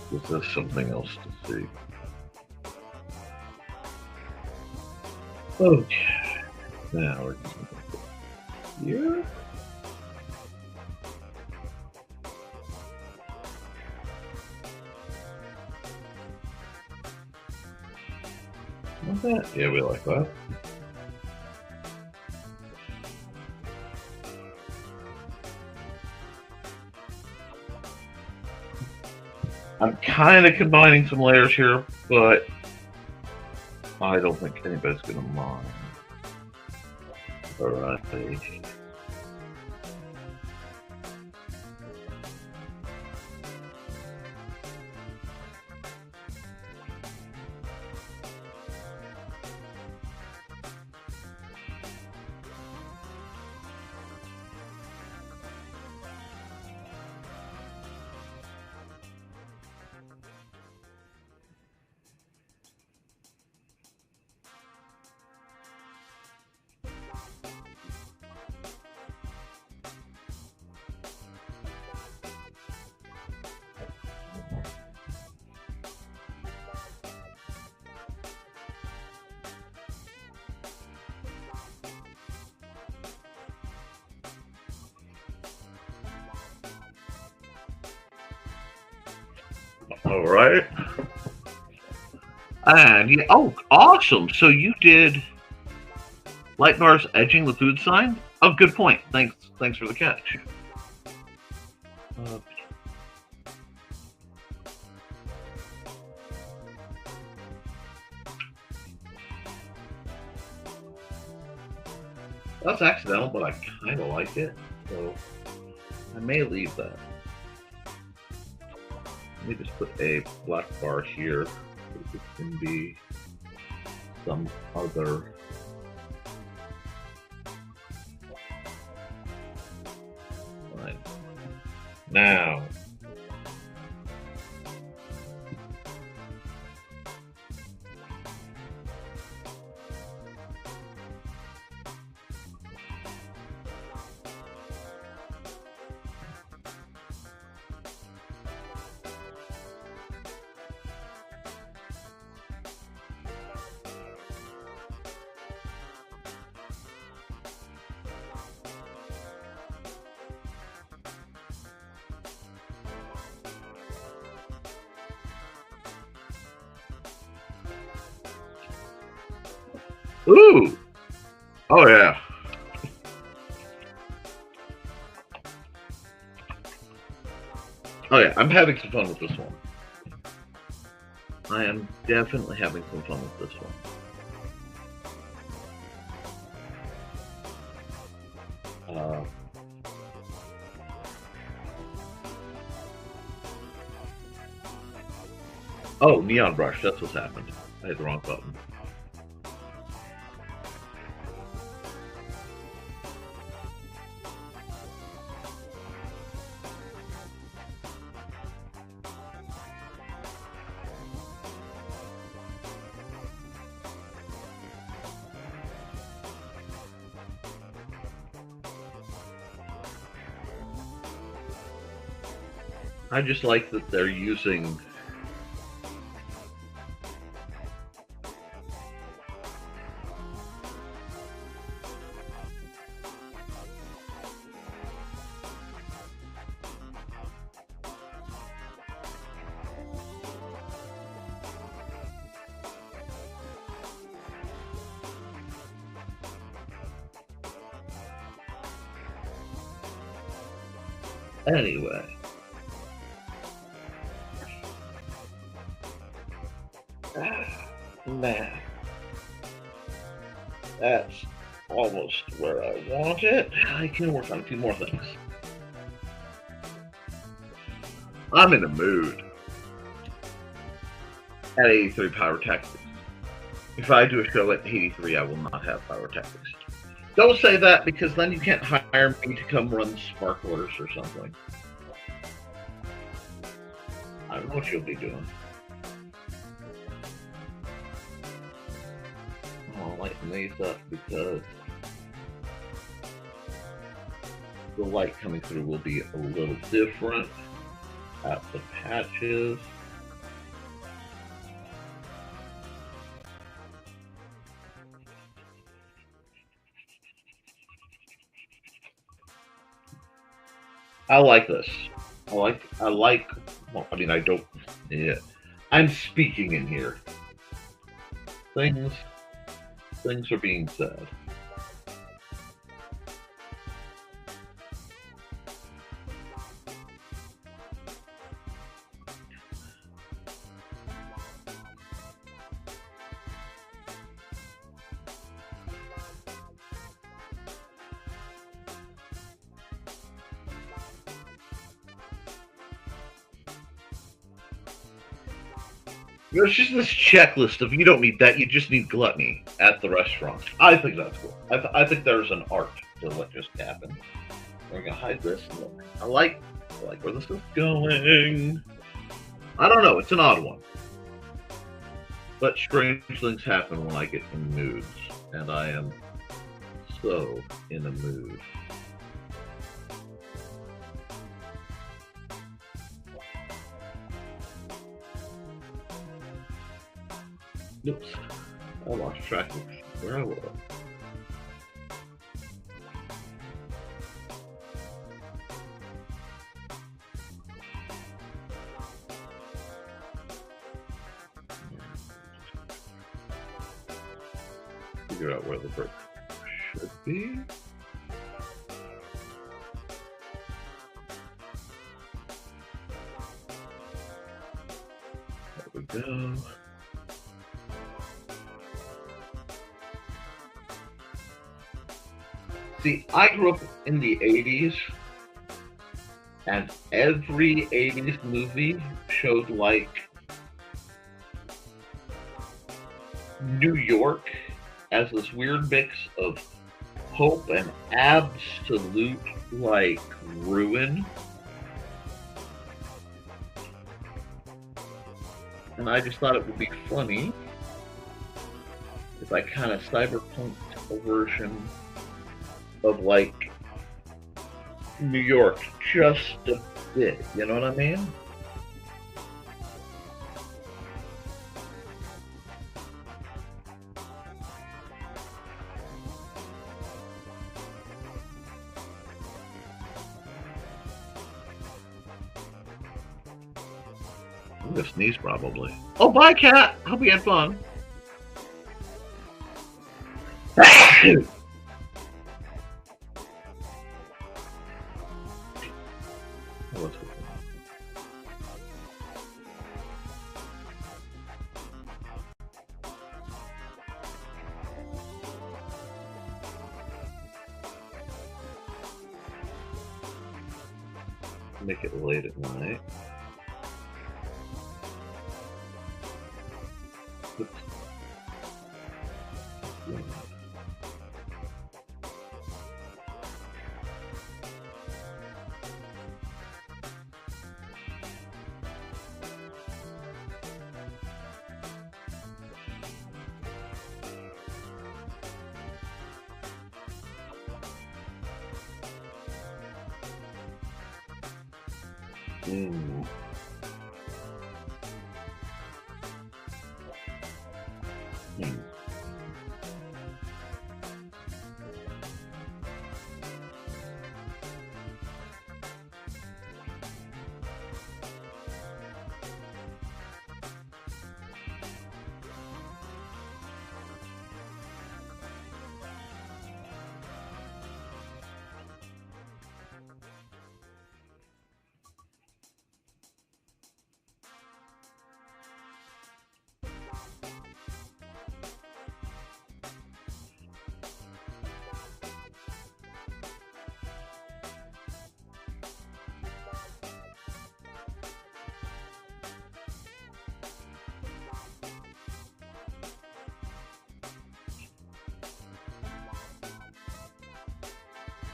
B: Gives us something else to see. Okay. Now we're just going to put here. Like that? Yeah, we like that. I'm kind of combining some layers here, but I don't think anybody's going to mind. All right. All right. And yeah, oh, awesome. So you did light bars edging the food sign? Oh, good point. Thanks for the catch. That's accidental, but I kind of like it, so I may leave that. Let me just put a black bar here. It can be some other line. Now, ooh, oh yeah. Oh yeah, I'm having some fun with this one. I am definitely having some fun with this one. Oh, neon brush, that's what's happened. I hit the wrong button. I just like that they're using anyway. Man, that's almost where I want it. I can work on a few more things. I'm in a mood at 83 Power Tactics. If I do a show at 83, I will not have Power Tactics. Don't say that, because then you can't hire me to come run sparklers or something. I don't know what you'll be doing. I'll lighten these up because the light coming through will be a little different at the patches. I like this. I like, well, I mean, I don't, yeah. I'm speaking in here. Things are being said. There's just this checklist of you don't need that, you just need gluttony at the restaurant. I think that's cool. I think there's an art to what just happened. We're gonna hide this. Look, I like where this is going. I don't know, it's an odd one. But strange things happen when I get in moods, and I am so in a mood. Oops, I lost track of where I was. Figure out where the brick should be. There we go. See, I grew up in the 80s, and every 80s movie showed, like, New York as this weird mix of hope and absolute, like, ruin. And I just thought it would be funny if I kind of cyberpunked a version of, like, New York just a bit, you know what I mean? I'm gonna sneeze probably. Oh, bye, cat! Hope you had fun. Oh, let's go. Make it late at night. Oops. Yeah. Mm. Mm.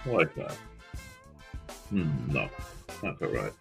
B: I like that. No, not quite right.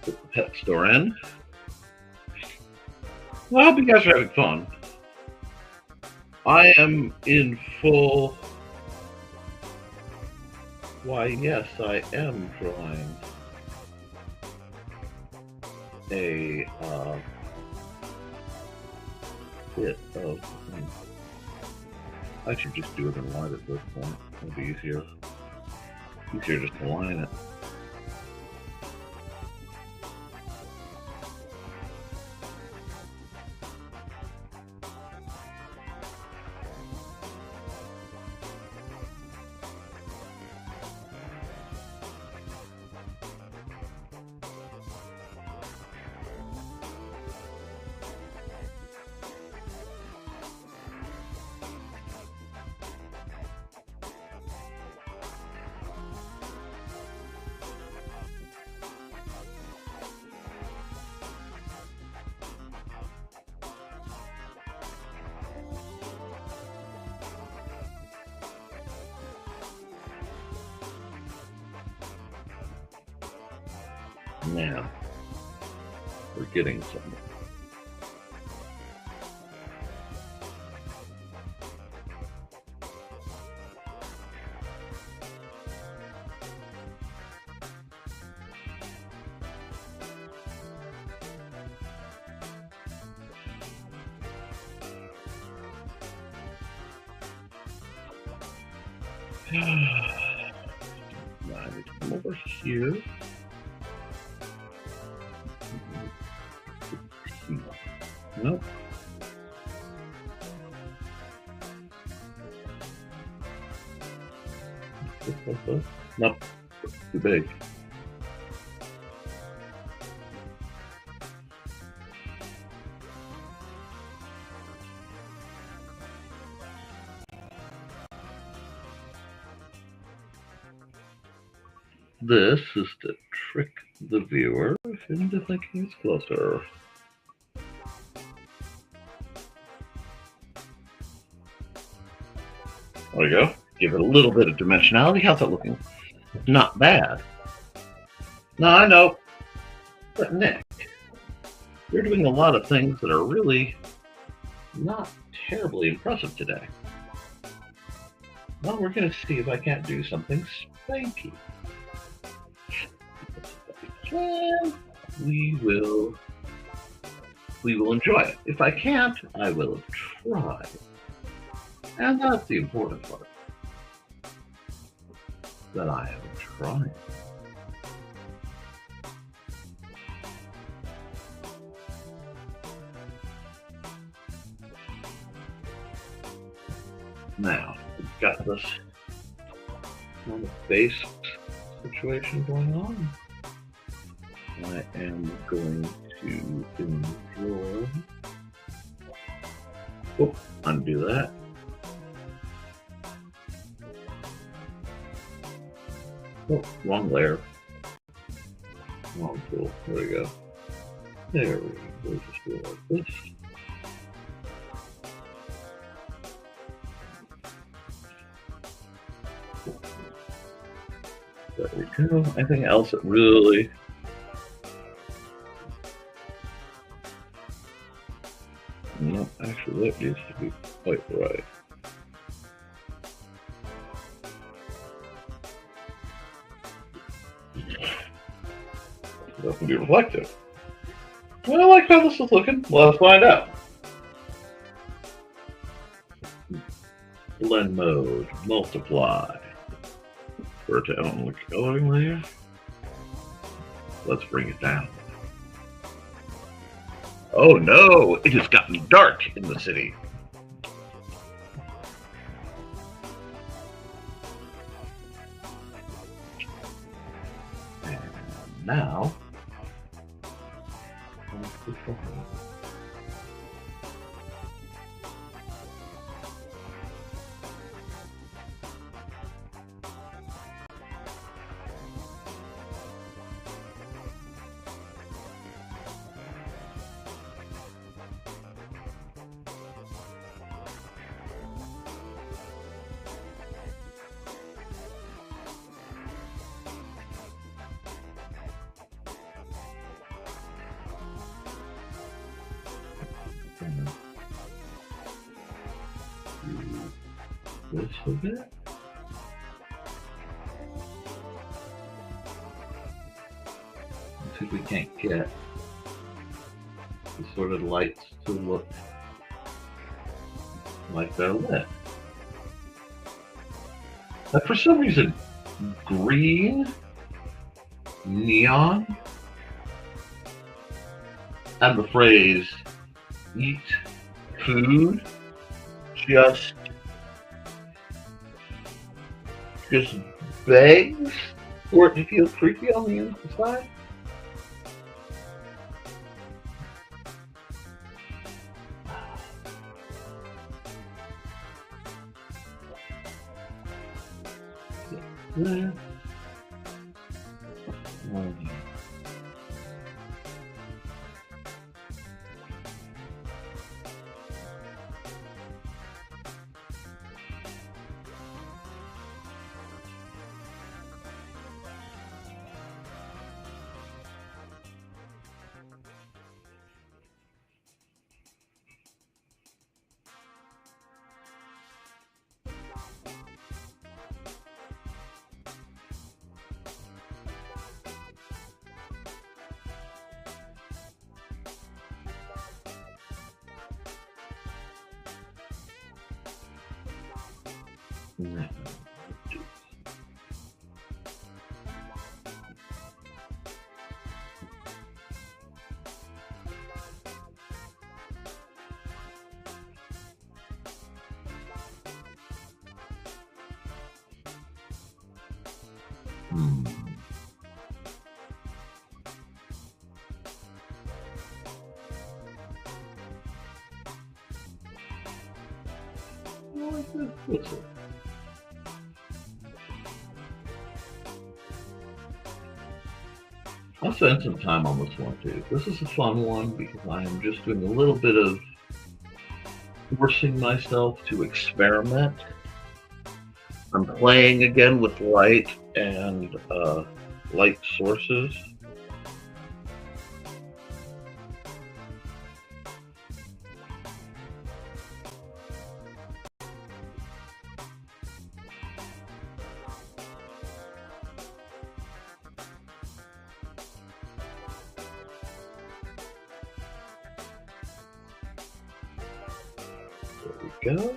B: Put the pet store in. Well, I hope you guys are having fun. I am in full. Why, yes, I am drawing a bit of. I should just do it in line at this point. It'll be easier. Easier just to line it. Now, we're getting somewhere. Now I need to come over here. Nope. Nope. Too big. This is to trick the viewer into thinking it's closer. There we go. Give it a little bit of dimensionality. How's that looking? Not bad. No, I know. But Nick, you're doing a lot of things that are really not terribly impressive today. Well, we're going to see if I can't do something spanky. Well, we will enjoy it. If I can't, I will have tried. And that's the important part. That I have tried. Now, we've got this kind of base situation going on. I am going to enjoy. Oh, undo that. Oh, wrong layer. Wrong tool. There we go. There we go. We'll just do it like this. There we go. Anything else that really... No, actually that needs to be quite right. That can be reflective. Well, I like how this is looking. Let's find out. Blend mode, multiply. For it to own the coloring layer. Let's bring it down. Oh no, it has gotten dark in the city. And now, this a bit. Let's see if we can't get the sort of lights to look like they're lit. But for some reason, green, neon, and the phrase eat food just begs for it to feel creepy on the inside. There. I'll spend some time on this one too. This is a fun one because I am just doing a little bit of forcing myself to experiment. I'm playing again with light and light sources. go.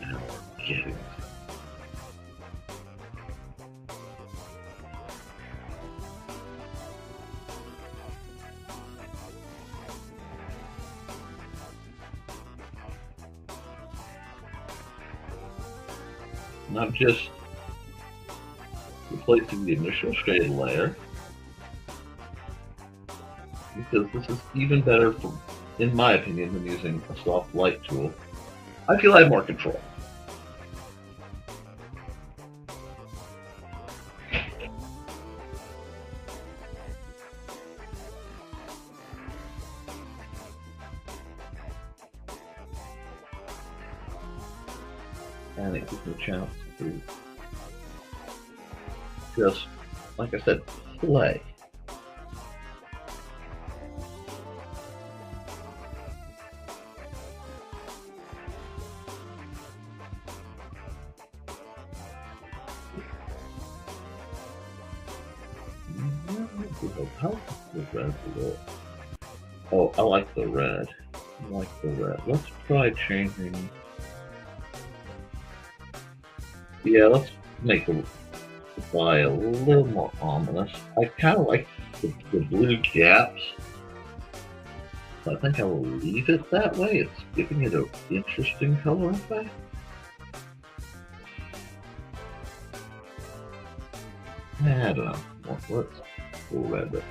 B: Now we're getting not just replacing the initial shade layer, because this is even better, in my opinion, than using a soft light tool. I feel I have more control. And it gives me a chance to just, like I said, play. How the red look? Oh, I like the red. I like the red. Let's try changing. Yeah, let's make the eye a little more ominous. I kind of like the blue gaps. So I think I will leave it that way. It's giving it an interesting color effect. I don't know. Let's go red.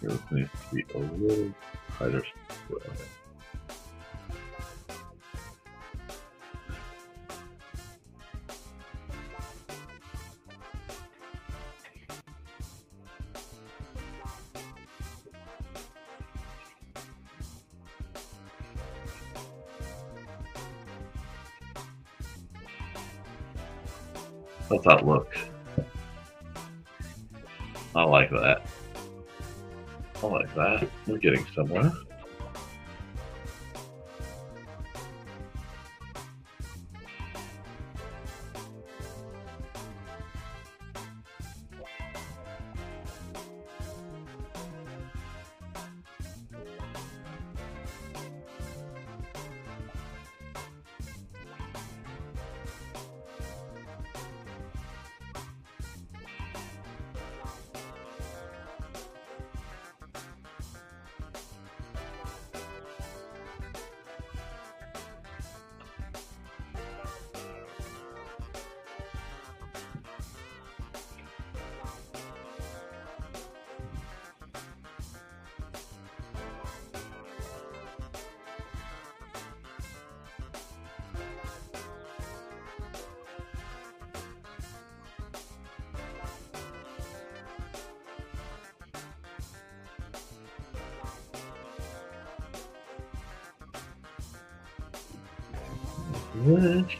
B: This needs to be a little tighter spread. How's that look? I like that. I like that. We're getting somewhere. What?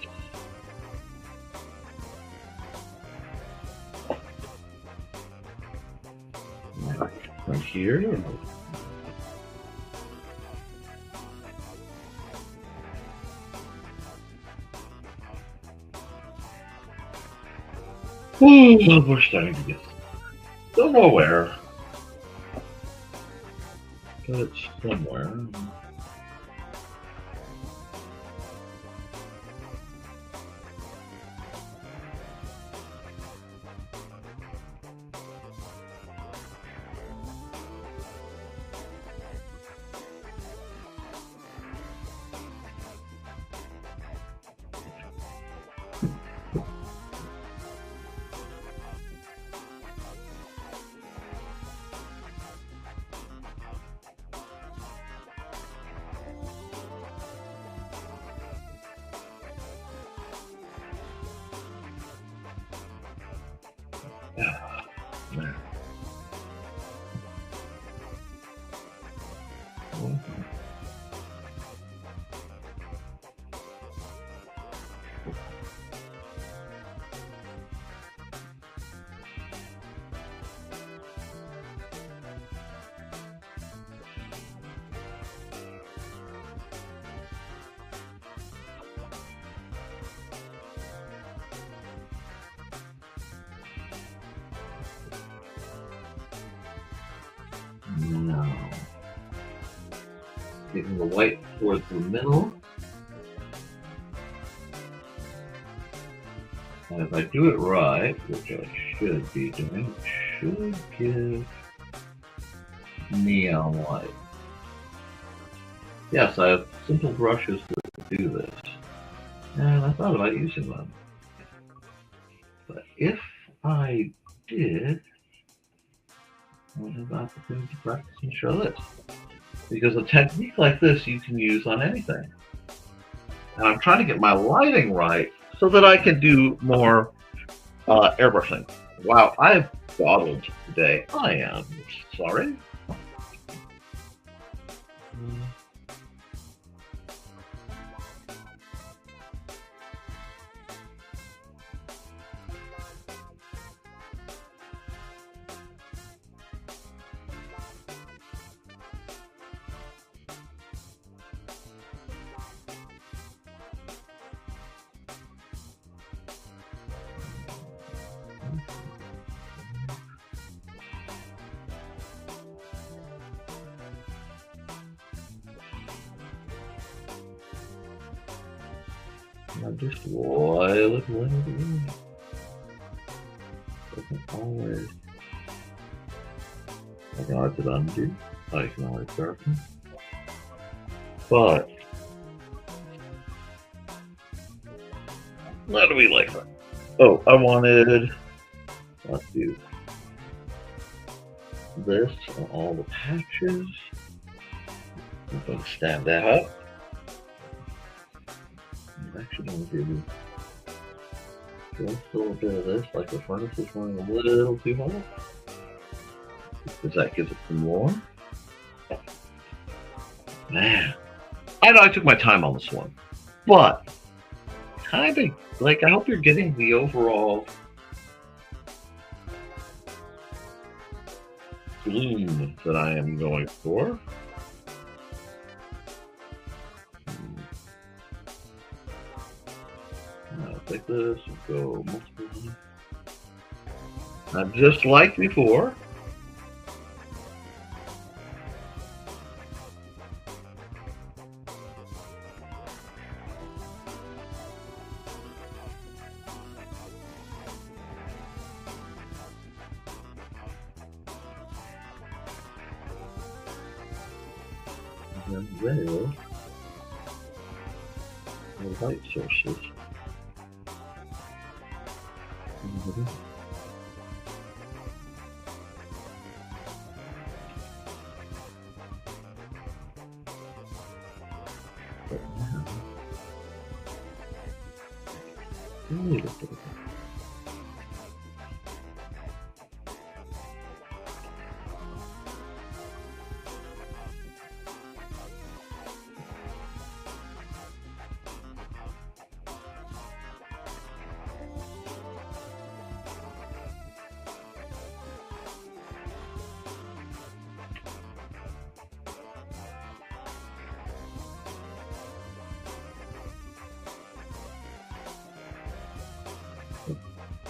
B: From here? We're starting to get. Don't know where, but it's somewhere. Ah, man. No. Taking the white towards the middle. And if I do it right, which I should be doing, it should give neon white. Yes, I have simple brushes to do this. And I thought about using them. But if I did, I would have the opportunity to practice and show this. Because a technique like this you can use on anything. And I'm trying to get my lighting right so that I can do more airbrushing. Wow, I've dawdled today. I am sorry. I'm just wild at one. Doesn't always. I can always undo. I can always darken. But how do we like that? Oh, I wanted. Let's do this on all the patches. I'm going to stand that up. I actually want to do just a little bit of this, like the furnace is running a little too hot. Because that gives it some more. Man, I know I took my time on this one, but kind of like I hope you're getting the overall bloom that I am going for. Like this, and go multiple. Not just like before. And then there are light sources. But now, a little bit of that.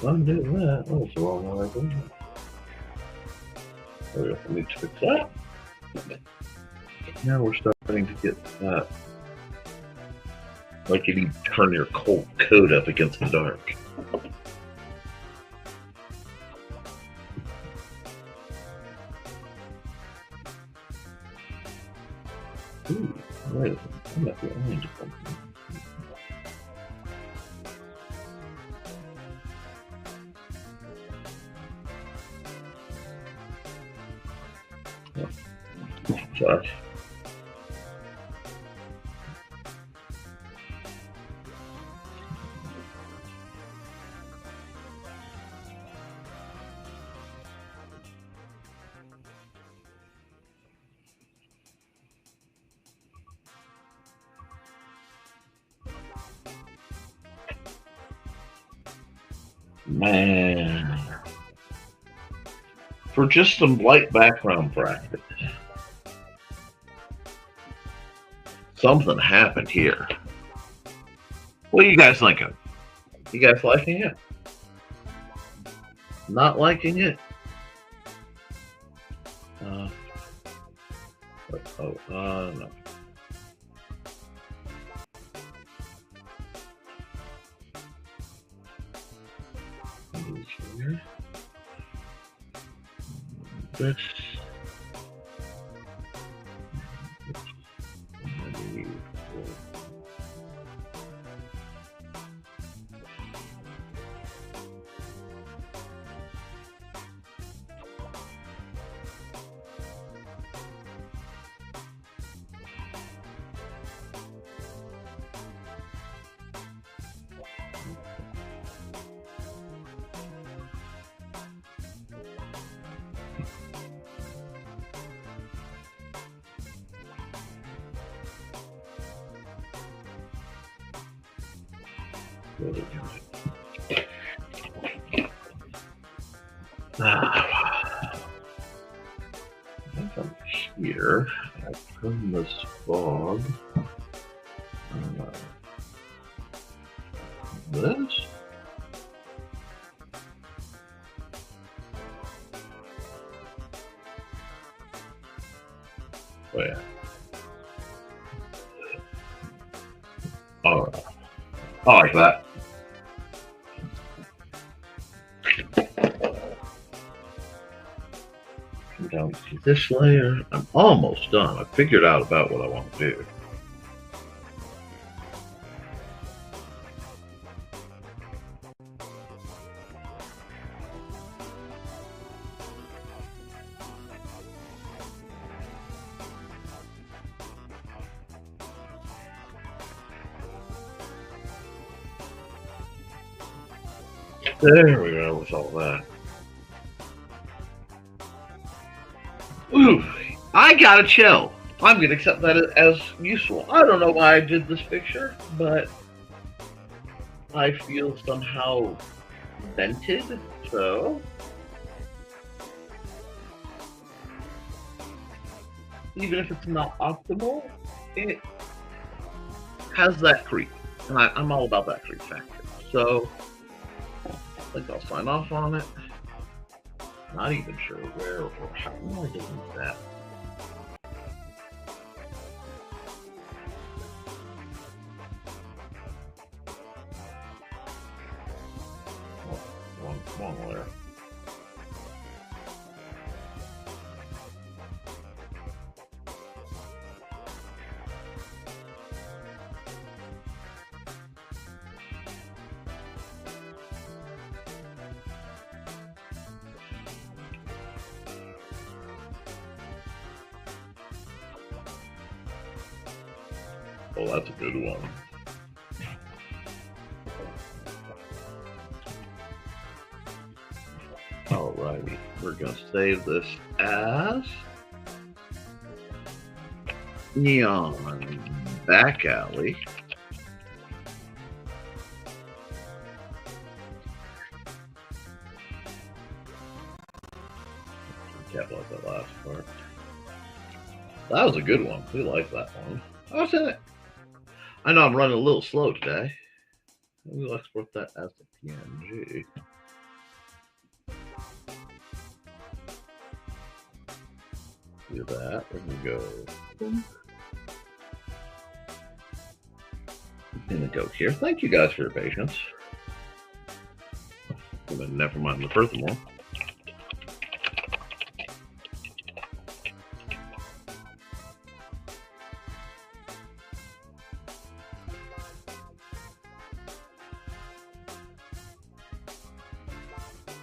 B: I'm doing that. Oh, it's the wrong way. There we go. I need to fix that. Now we're starting to get that. Like if you turn your cold coat up against the dark. Ooh, wait a minute. I'm at the orange something. Sorry. Man. For just some light background practice. Something happened here. What are you guys thinking? You guys liking it? Not liking it? No. Here. This. Here, I turn this fog. This. Oh yeah. All right. I like that. Come down to this layer. I'm almost done. I figured out about what I want to do. There we go with all that. Ooh, I got a chill. I'm going to accept that as useful. I don't know why I did this picture, but I feel somehow vented, so... Even if it's not optimal, it has that creep. And I'm all about that creep factor. So... I think I'll sign off on it. Not even sure where or how am I doing that. One layer. Oh, that's a good one. Alrighty, we're gonna save this as Neon Back Alley. Capitalize that last part. That was a good one. We like that one. I was in it. I know I'm running a little slow today. We'll export that as a PNG. Do that. We're gonna go. I'm gonna go here. Thank you guys for your patience. I'm gonna Nevermind the Furthermore.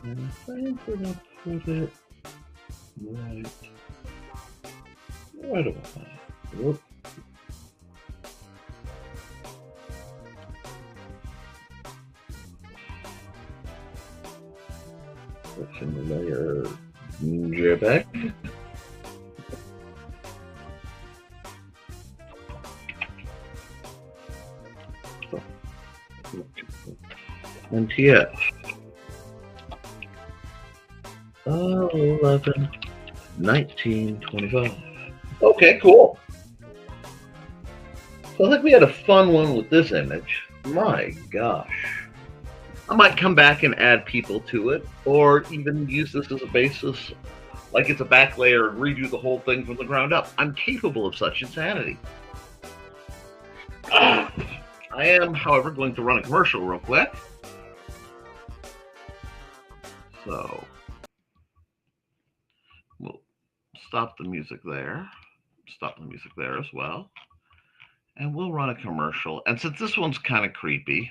B: And I think we're gonna put it right about that. Whoop. Switching the layer JPEG. NTF. 11, 19, 25. Okay, cool. So I think we had a fun one with this image. My gosh. I might come back and add people to it, or even use this as a basis, like it's a back layer, and redo the whole thing from the ground up. I'm capable of such insanity. I am, however, going to run a commercial real quick. So we'll stop the music there. Stop the music there as well. And we'll run a commercial. And since this one's kind of creepy,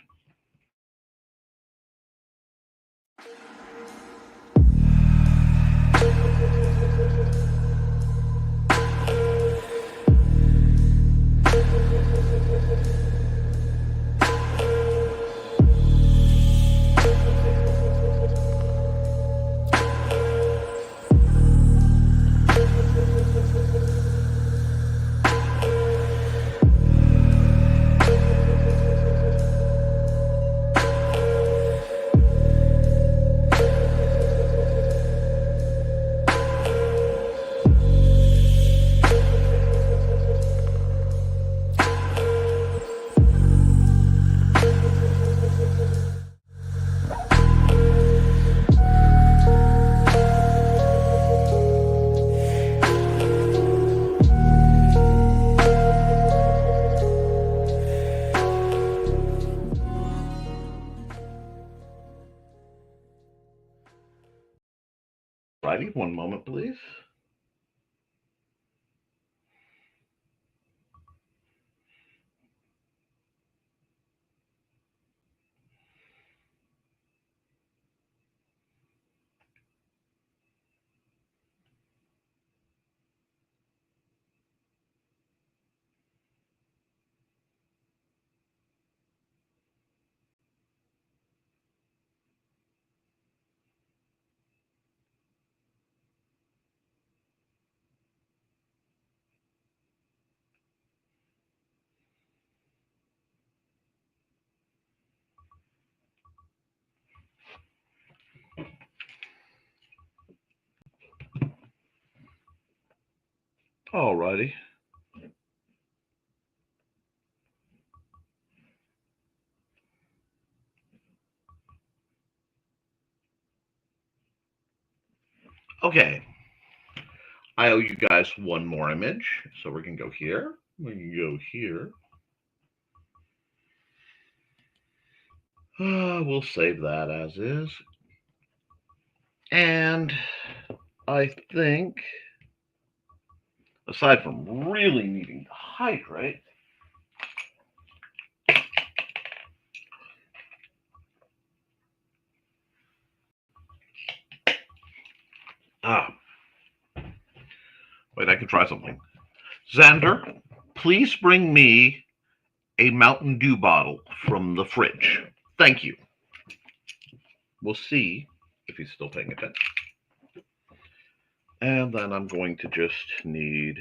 B: righty, one moment, please. All righty. Okay. I owe you guys one more image. So we can go here. We can go here. We'll save that as is. And I think, aside from really needing to hydrate, wait, I can try something. Xander, please bring me a Mountain Dew bottle from the fridge. Thank you. We'll see if he's still paying attention. And then I'm going to just need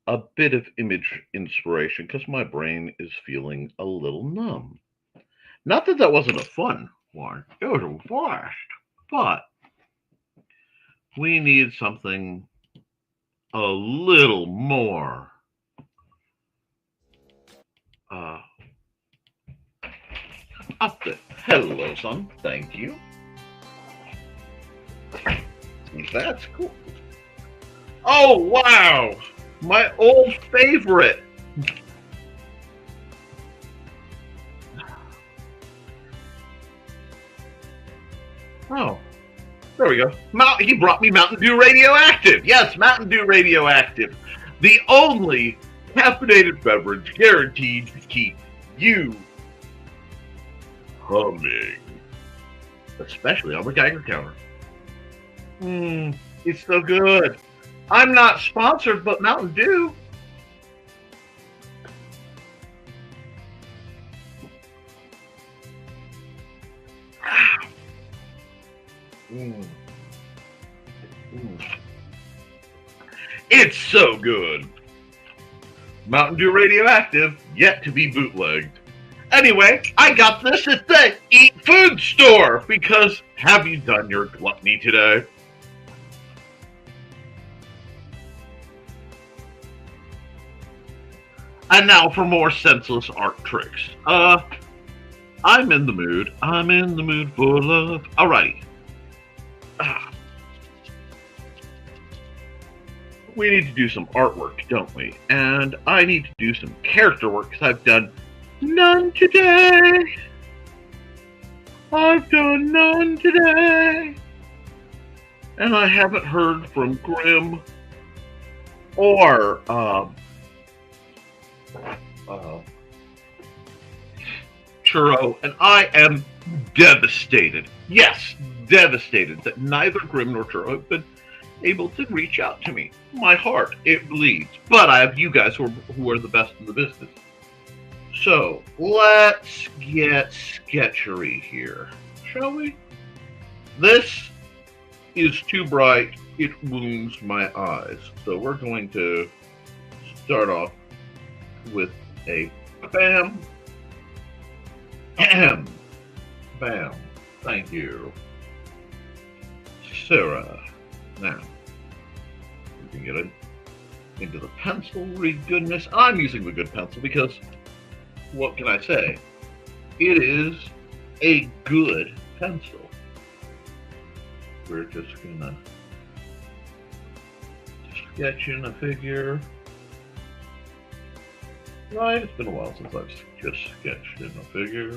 B: a bit of image inspiration because my brain is feeling a little numb. Not that that wasn't a fun one. It was a blast. But we need something a little more up there. Hello, son. Thank you. That's cool. Oh, wow. My old favorite. Oh, there we go. He brought me Mountain Dew Radioactive. Yes, Mountain Dew Radioactive. The only caffeinated beverage guaranteed to keep you humming. Especially on the Geiger counter. It's so good. I'm not sponsored, but Mountain Dew. It's so good. Mountain Dew Radioactive, yet to be bootlegged. Anyway, I got this at the Eat Food store because have you done your gluttony today? And now for more senseless art tricks. I'm in the mood. I'm in the mood for love. Alrighty. We need to do some artwork, don't we? And I need to do some character work because I've done none today. I've done none today. And I haven't heard from Grim or Churro, and I am devastated. Yes, devastated that neither Grim nor Churro have been able to reach out to me. My heart, it bleeds. But I have you guys who are the best in the business. So, let's get sketchery here, shall we? This is too bright. It wounds my eyes. So we're going to start off with a bam. Ahem. Bam. Thank you. Sarah. Now, we can get into the pencilry goodness. I'm using the good pencil because, what can I say? It is a good pencil. We're just gonna sketch in a figure. Right, it's been a while since I've just sketched in a figure.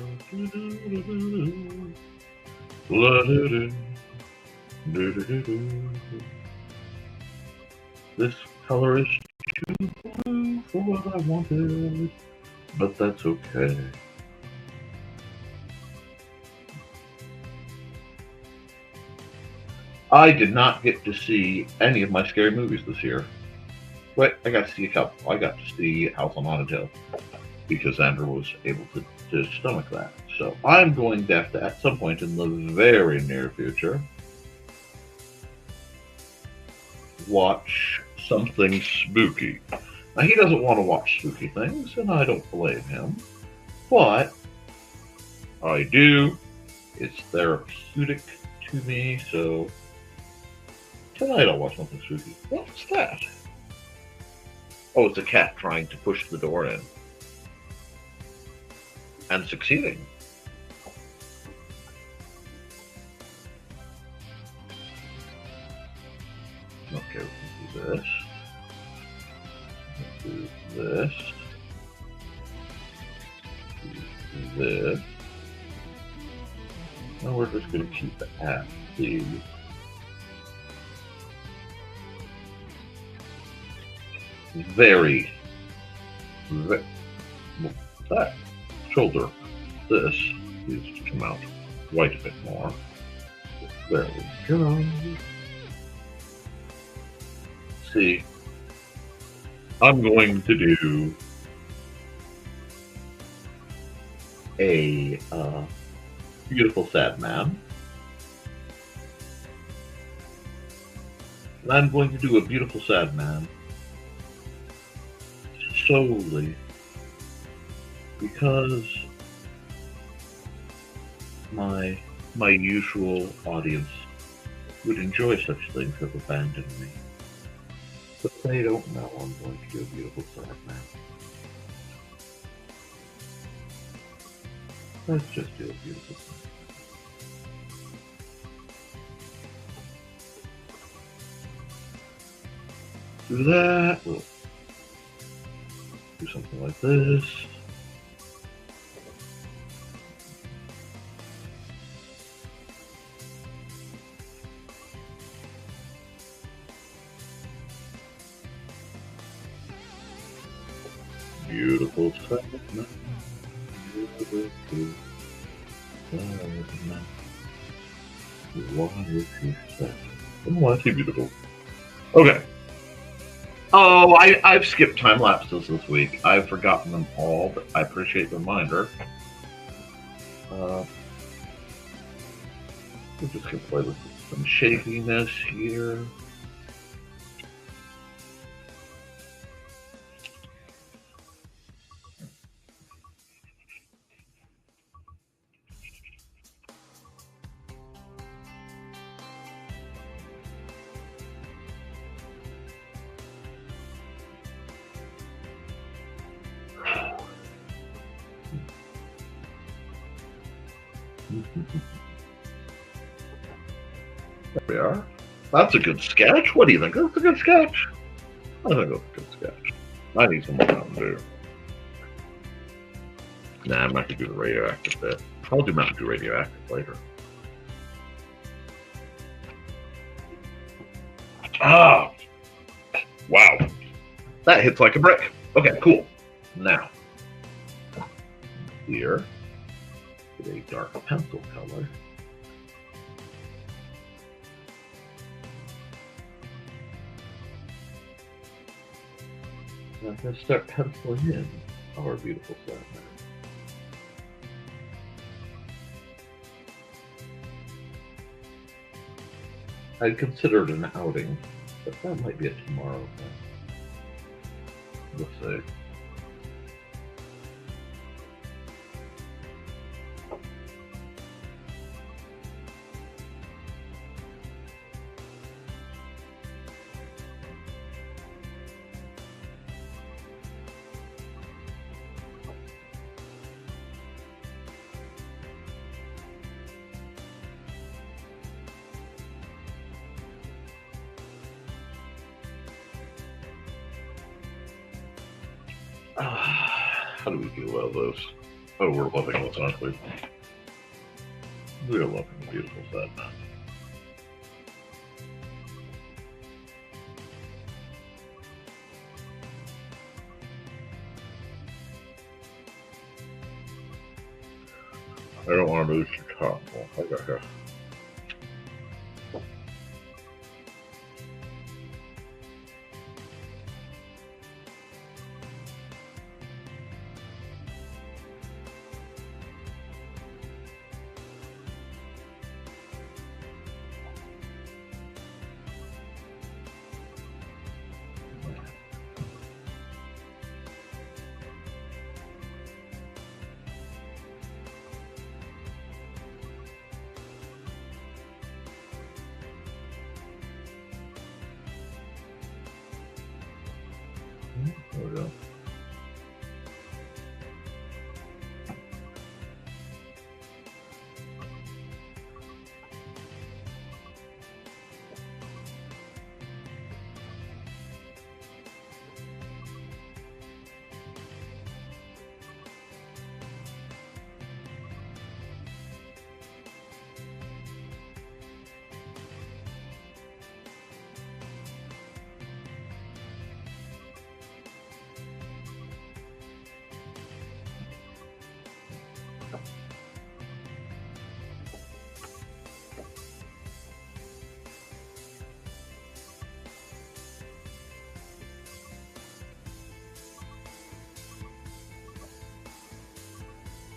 B: This color is too blue for what I wanted, but that's okay. I did not get to see any of my scary movies this year. But I got to see a couple. I got to see House on Haunted Hill because Andrew was able to stomach that. So I'm going to have to, at some point in the very near future, watch something spooky. Now, he doesn't want to watch spooky things, and I don't blame him. But I do. It's therapeutic to me, so tonight I'll watch something spooky. What's that? Oh, it's a cat trying to push the door in. And succeeding. Okay, we can do this. Do this. Do this. Now we're just going to keep it at the very that shoulder. This needs to come out quite a bit more. There we go. See, I'm going to do a beautiful sad man. And I'm going to do a beautiful sad man solely because my usual audience would enjoy such things have abandoned me. But they don't know I'm going to do a beautiful sad man. Let's just do a beautiful sad man. Do that. We'll do something like this. Beautiful sadness. Beautiful sadness. Why is he sad? Why is he beautiful? Okay. Oh, I've skipped time lapses this week. I've forgotten them all, but I appreciate the reminder. We're just going to play with some shakiness here. There we are. That's a good sketch. What do you think? That's a good sketch. I think that's a good sketch. I need some more Mountain Dew. Nah, I'm not gonna do the radioactive bit. I'll do Mountain Dew radioactive later. Ah! Wow. That hits like a brick. Okay, cool. Now, here, with a dark pencil color. Now I'm going to start penciling in our beautiful Sandman. I'd consider it an outing, but that might be a tomorrow thing. We'll see. How do we feel about this? Oh, we're loving this, aren't we? We're loving the beautiful Sandman. I don't want to lose your top. Well, I got here. There we go.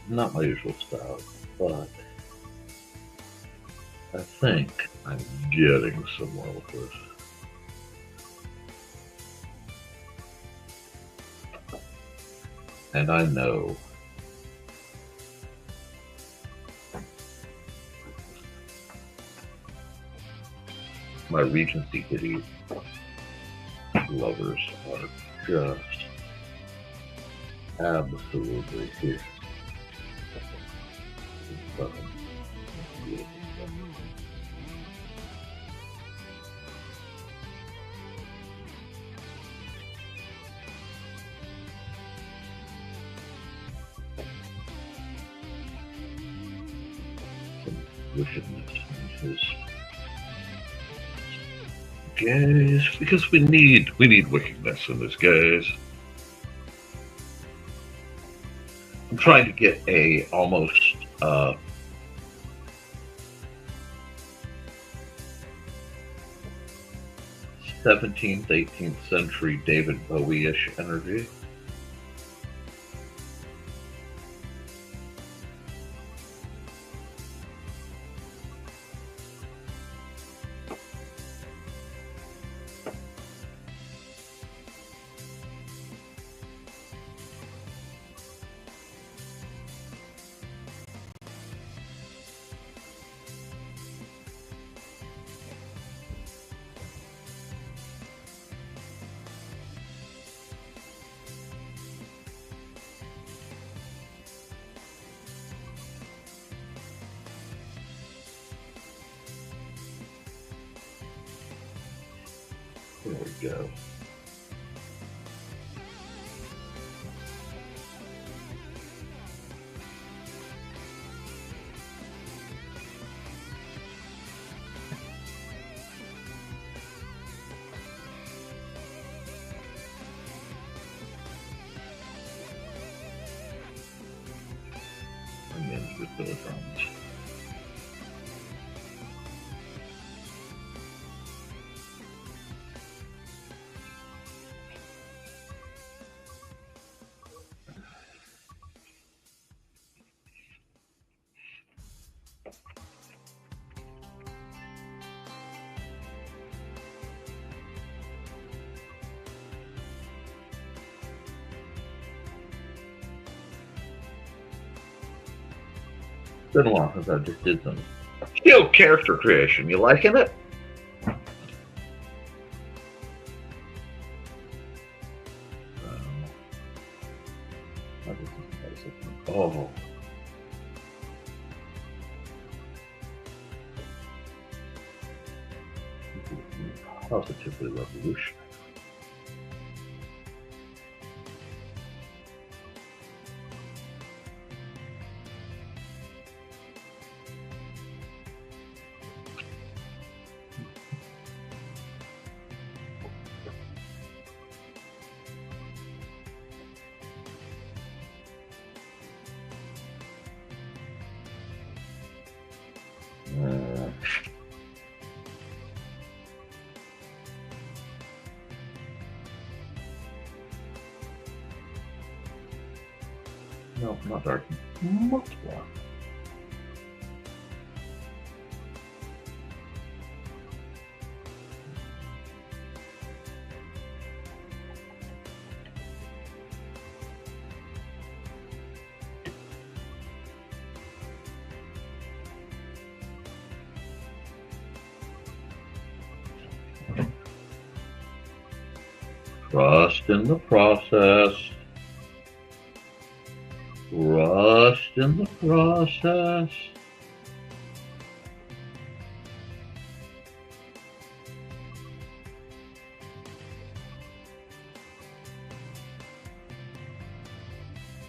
B: Not my usual style, but I think I'm getting somewhere with this. And I know my Regency Kitty lovers are just absolutely here. Wickedness in his gaze, because we need wickedness in this gaze. I'm trying to get a almost 17th, 18th century David Bowie-ish energy. we go. Onions with those drums. Been a while since I just did some skill character creation. You liking it? Oh. Positively revolutionary. No, not dark. Much more. Trust in the process. Trust in the process.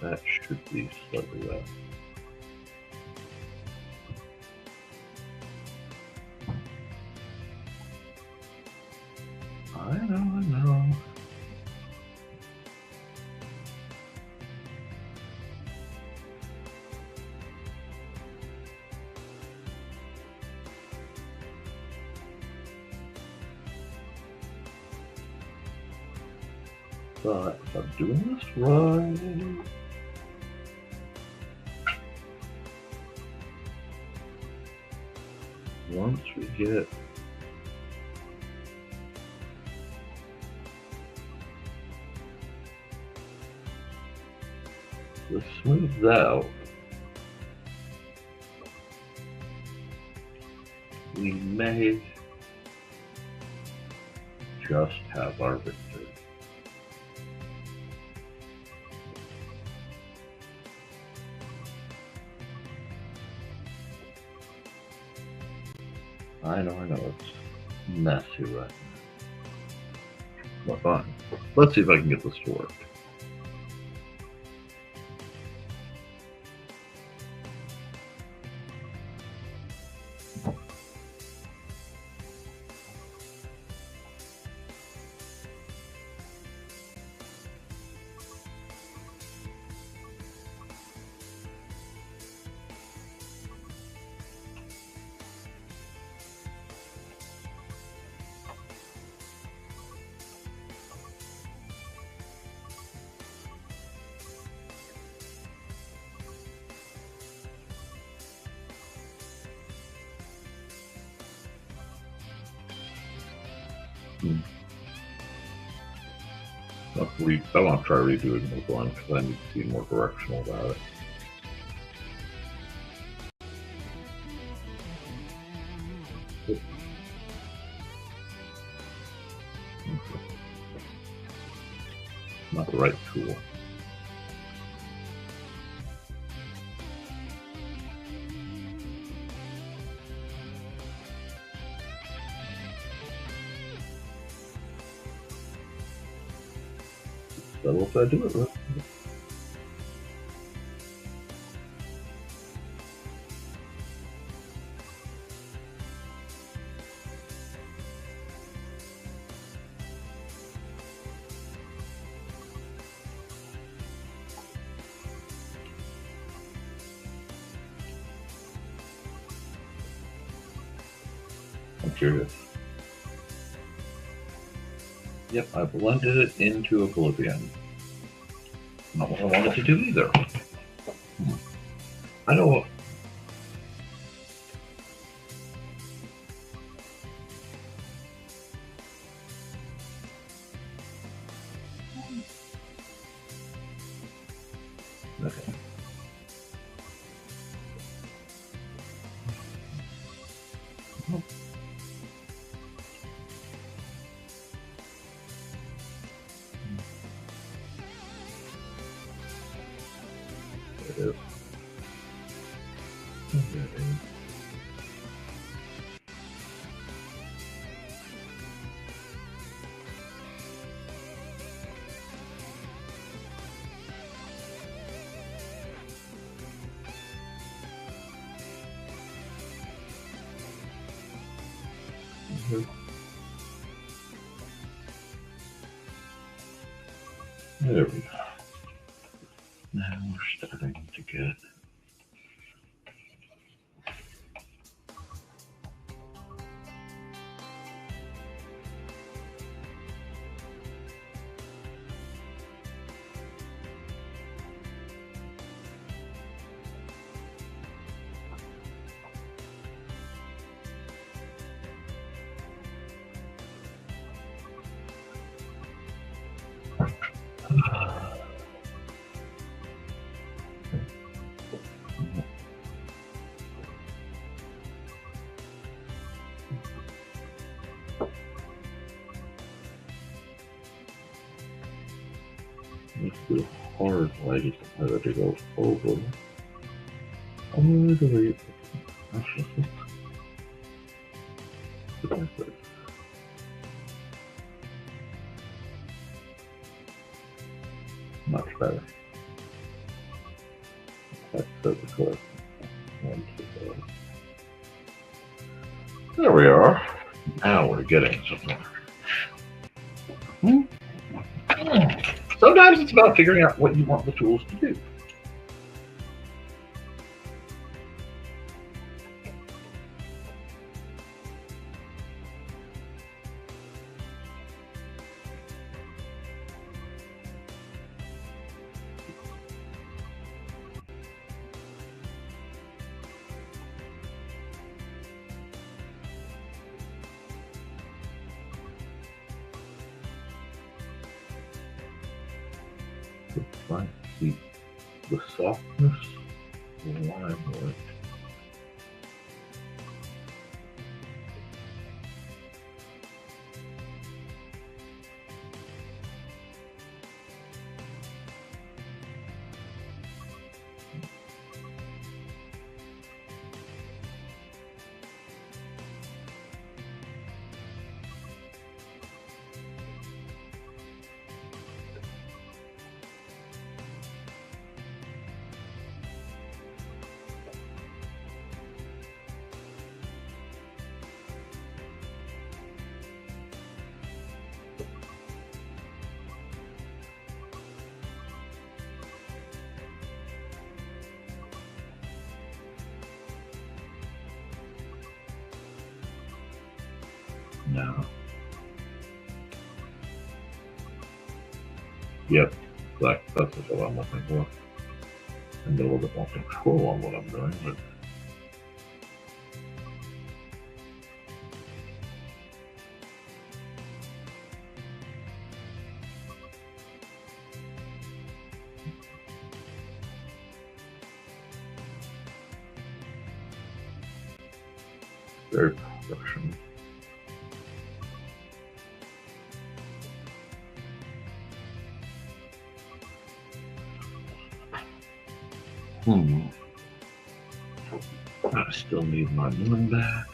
B: That should be slightly less. I know. But if I'm doing this right, once we get this smoothed out, we may just have our victory. I know, it's messy right now. But fine. Let's see if I can get this to work. I want to try redoing this one because I need to be more directional about it. Not the right tool. So what did I do it with? I'm curious. Yep, I blended it into oblivion. Not what I wanted to do either. I know what. Okay. There it is. There it is. There we go. Now we're starting to get it's the hard light that to go over. All the way. Much better. That's the correct one. There we are. Now we're getting somewhere. Sometimes it's about figuring out what you want the tools to do. Try to keep the softness in line with now. Yep, that's what I'm looking for. And a little bit more control on what I'm doing, but very professional. I still need my moon back.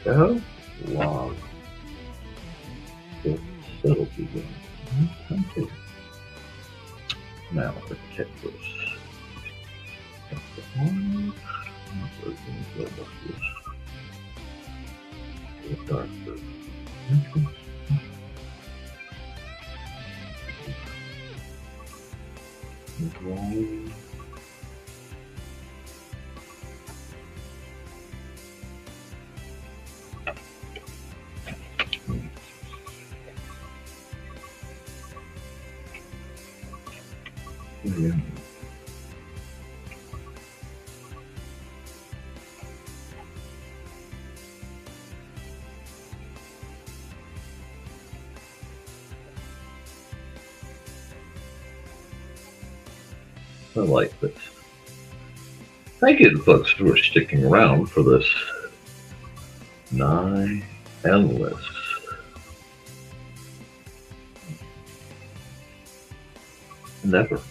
B: Oh, wow. The subtlety there. Okay. Now, let's check this. That's the one. The darker. Yeah. I like this. Thank you to folks who are sticking around for this nigh endless endeavor.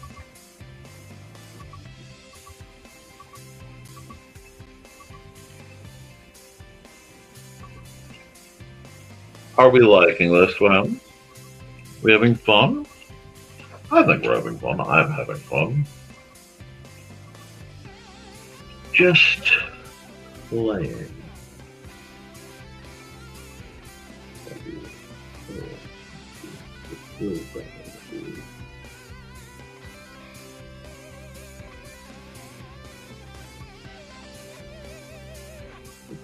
B: Are we liking this one? We having fun? I think we're having fun. I'm having fun. Just playing. The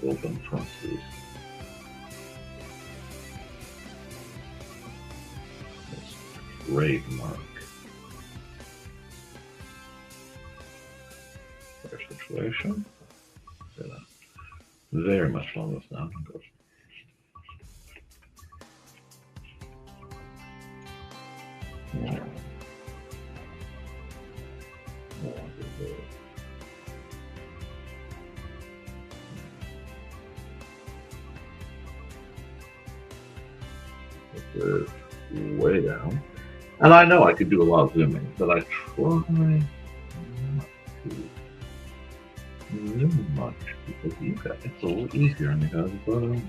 B: golden fronces. Trademark. Their situation. Very much along this now. It's way down. And I know I could do a lot of zooming, but I try not to zoom much because you guys, it's a little easier on you guys, but it's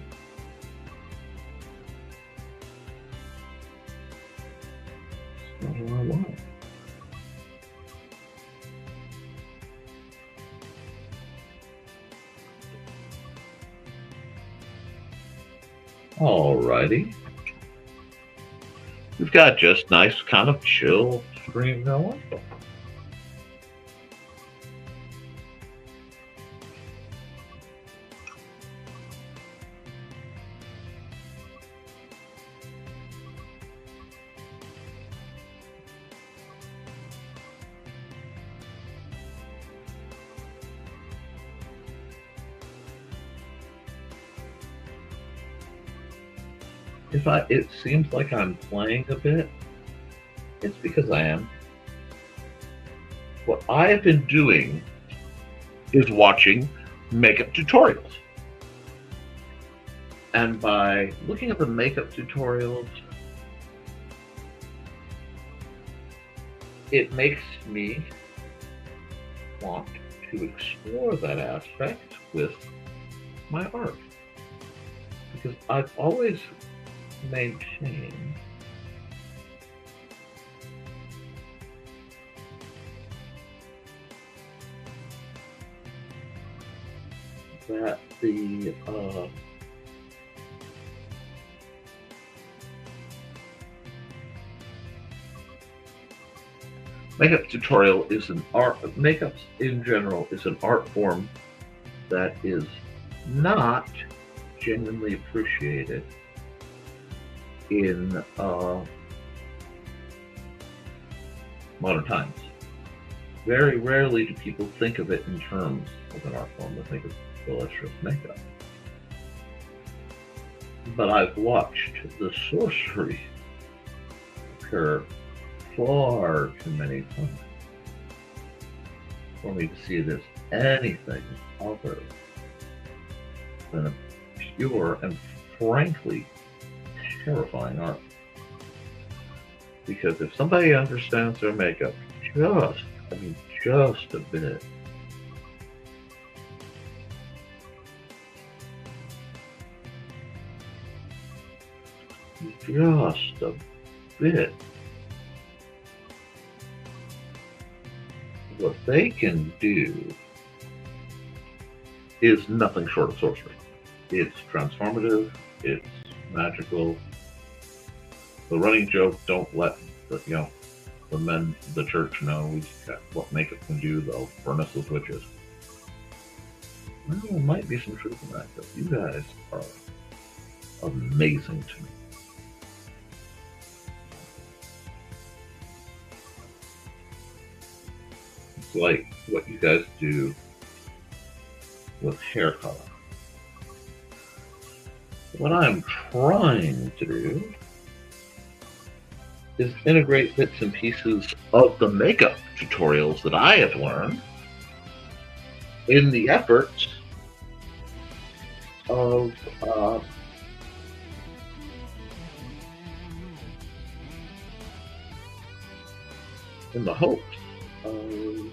B: not what I want. Alrighty. We've got just nice kind of chill stream going. It seems like I'm playing a bit, it's because I am. What I have been doing is watching makeup tutorials. And by looking at the makeup tutorials, it makes me want to explore that aspect with my art. Because I've always maintained that the makeup tutorial is an art. Makeup in general is an art form that is not genuinely appreciated in modern times. Very rarely do people think of it in terms of an art form. They think of illustrious makeup. But I've watched the sorcery occur far too many times for me to see this anything other than a pure and frankly terrifying art. Because if somebody understands their makeup just a bit, just a bit, what they can do is nothing short of sorcery. It's transformative, it's magical. The running joke, don't let the men of the church know what makeup can do, they'll burn us as witches. Well, there might be some truth in that, because you guys are amazing to me. It's like what you guys do with hair color. What I'm trying to do is integrate bits and pieces of the makeup tutorials that I have learned in the efforts of in the hopes of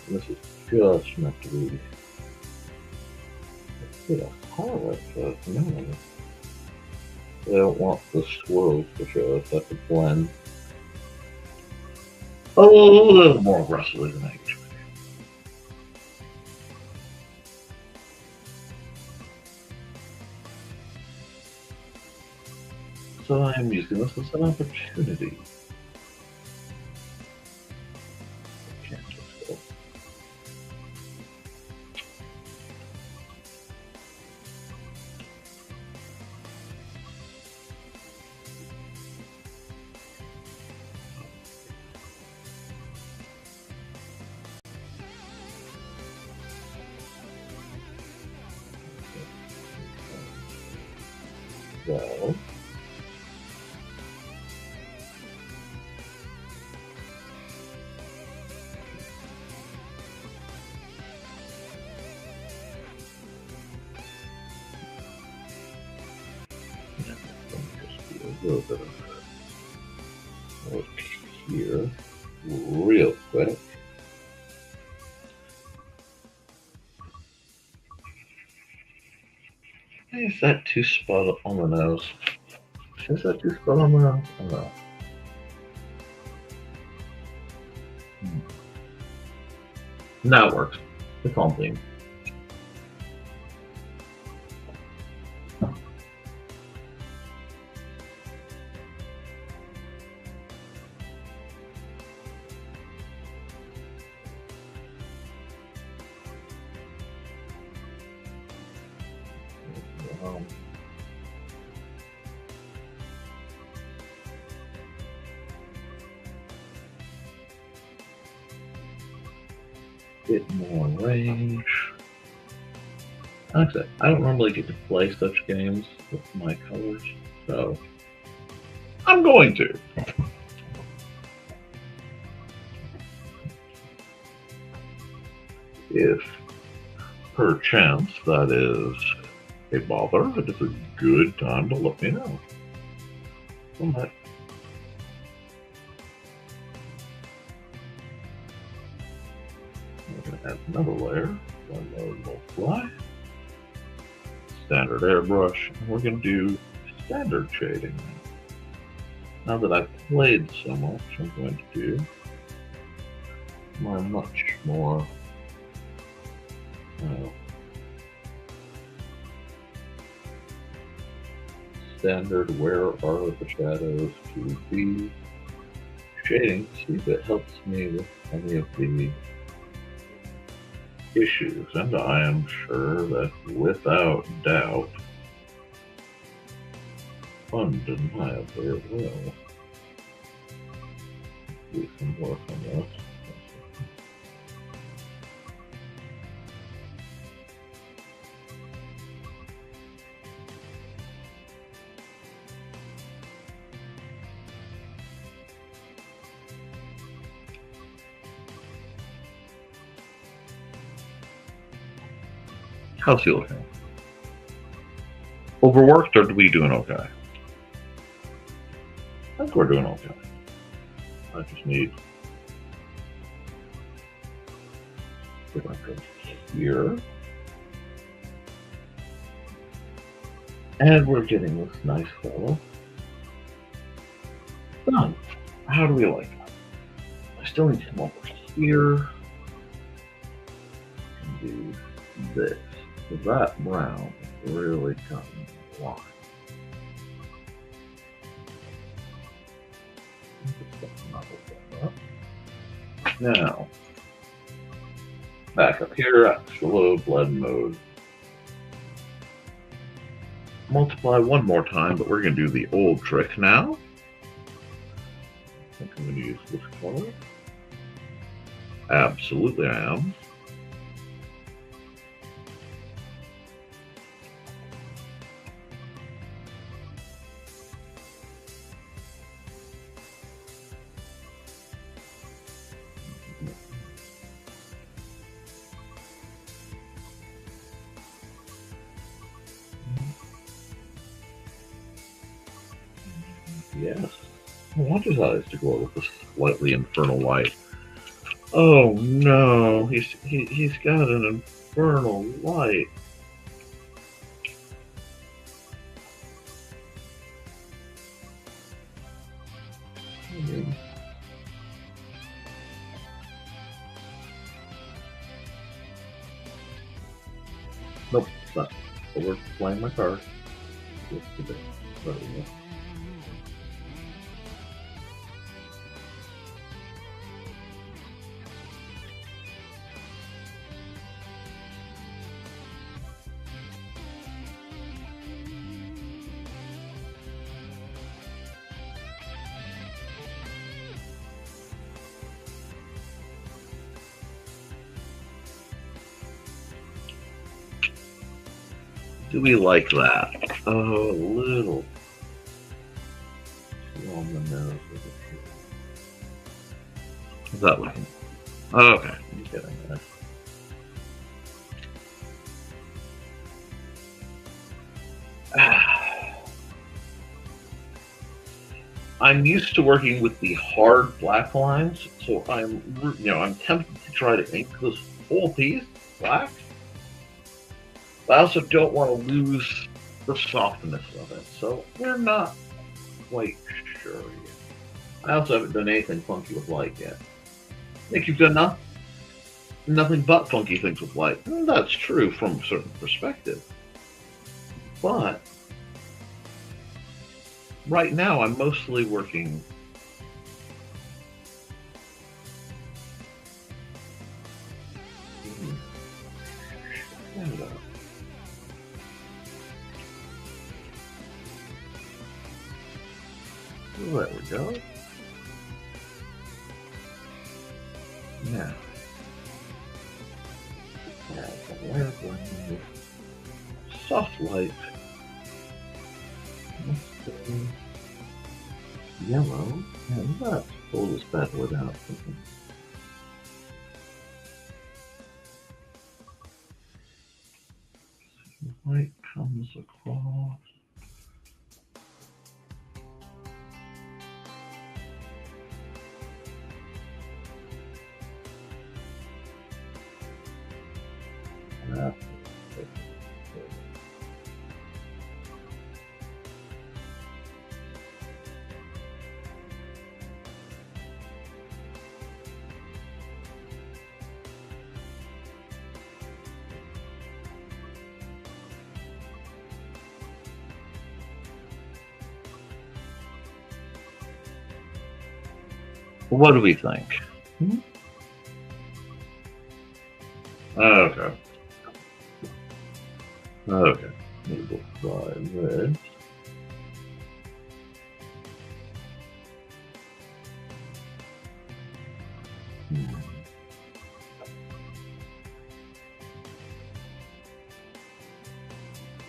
B: this is just meant to be a bit of highlight for us. No, I don't want the swirls to show us. That's a blend a little more aggressively than I usually do. So I'm using this as an opportunity. Can't just go. So, a little bit of work here, real quick. Is that too spot on the nose? Is that too spot on the nose? I don't know. Now it works. It's on theme. Bit more range. Like I said, I don't normally get to play such games with my colors, so I'm going to. If perchance that is a bother, it is a good time to let me know. Alright. We're going to add another layer. One load multiply. Standard airbrush. And we're going to do standard shading. Now that I've played so much, I'm going to do my much more standard where are the shadows to be shading. See if it helps me with any of the issues, and I am sure that without doubt, undeniably it will. Do some work on this. How's he looking? Overworked, or are we doing okay? I think we're doing okay. I just need to get here. And we're getting this nice fellow done. How do we like that? I still need to come over here and do this. So that brown is really cutting the line. Now, back up here, actual blend mode. Multiply one more time, but we're going to do the old trick now. I think I'm going to use this color. Absolutely I am. Yes. I want his eyes to glow with this slightly infernal light. Oh no, he's got an infernal light. Nope, it's not. Overplaying my card. Do we like that? Oh, a little too on the nose. How's that looking? Okay, I'm getting there. I'm used to working with the hard black lines, so I'm tempted to try to ink this whole piece black. But I also don't want to lose the softness of it, so we're not quite sure yet. I also haven't done anything funky with light yet. I think you've done nothing but funky things with light. And that's true from a certain perspective. But right now I'm mostly working there we go. Now, soft light. Yellow, and let's pull this bad wood out. White comes across. What do we think? Okay. Okay. Maybe we'll try this.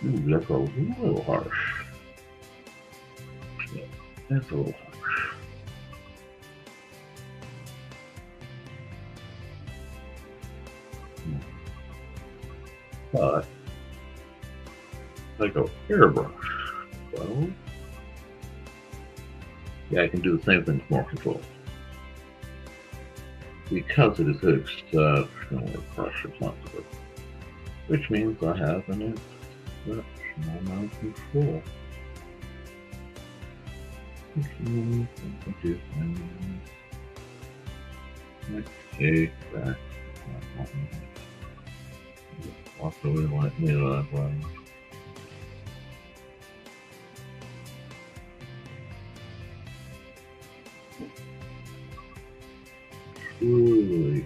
B: Ooh, that's a little harsh. Yeah, that's a little harsh. But if I go airbrush, well, yeah, I can do the same thing with more control. Because it is exceptionally pressure sensitive, which means I have an exceptional amount of control. Which means I can do things like take back that one. Walk away like me that way. Truly.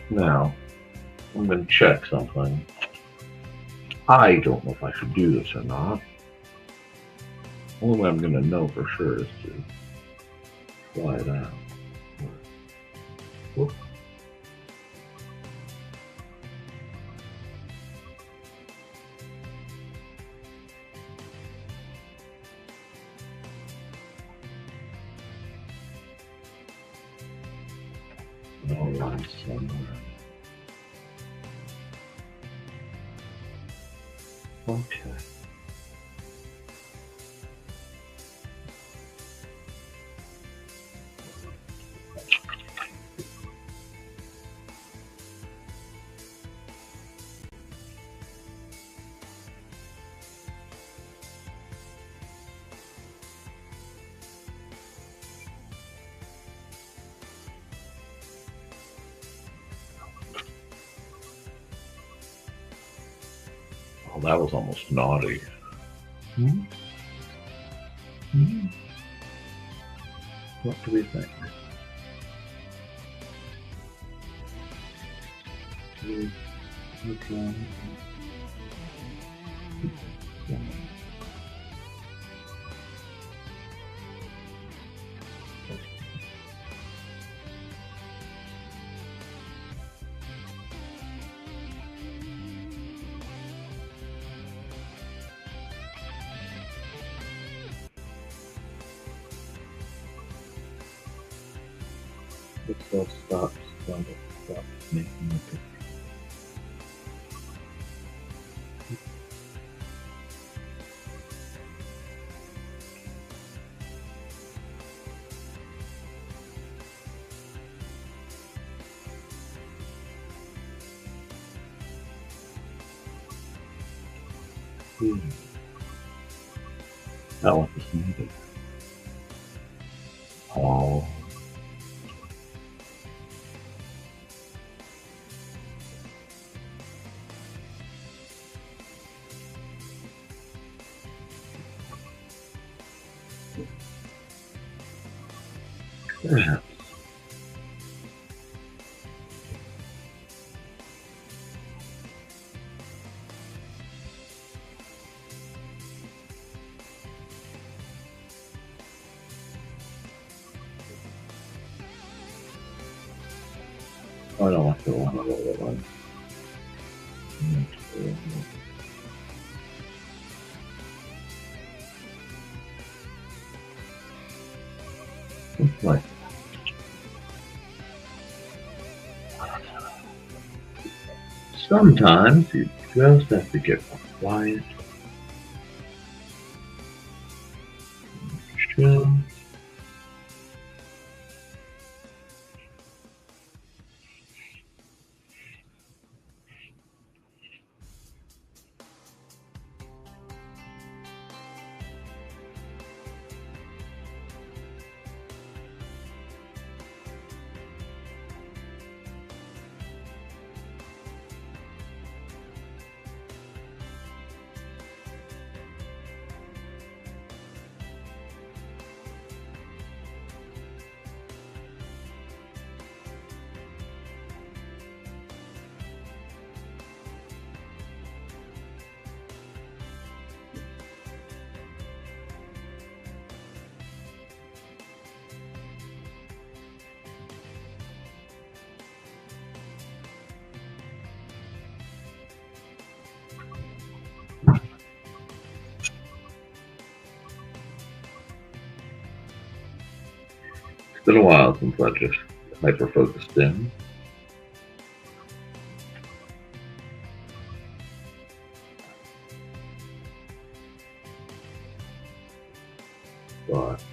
B: Now, I'm going to check something. I don't know if I should do this or not. Only way I'm going to know for sure is to fly it out. Whoop. Line somewhere. Okay. Oh, that was almost naughty. What do we think? Okay. It stops making a picture. That one is needed. Oh. Perhaps. I don't want to go on a roller one. Like Sometimes you just have to get quiet. Chill. It's been a while since I just hyper-focused in. But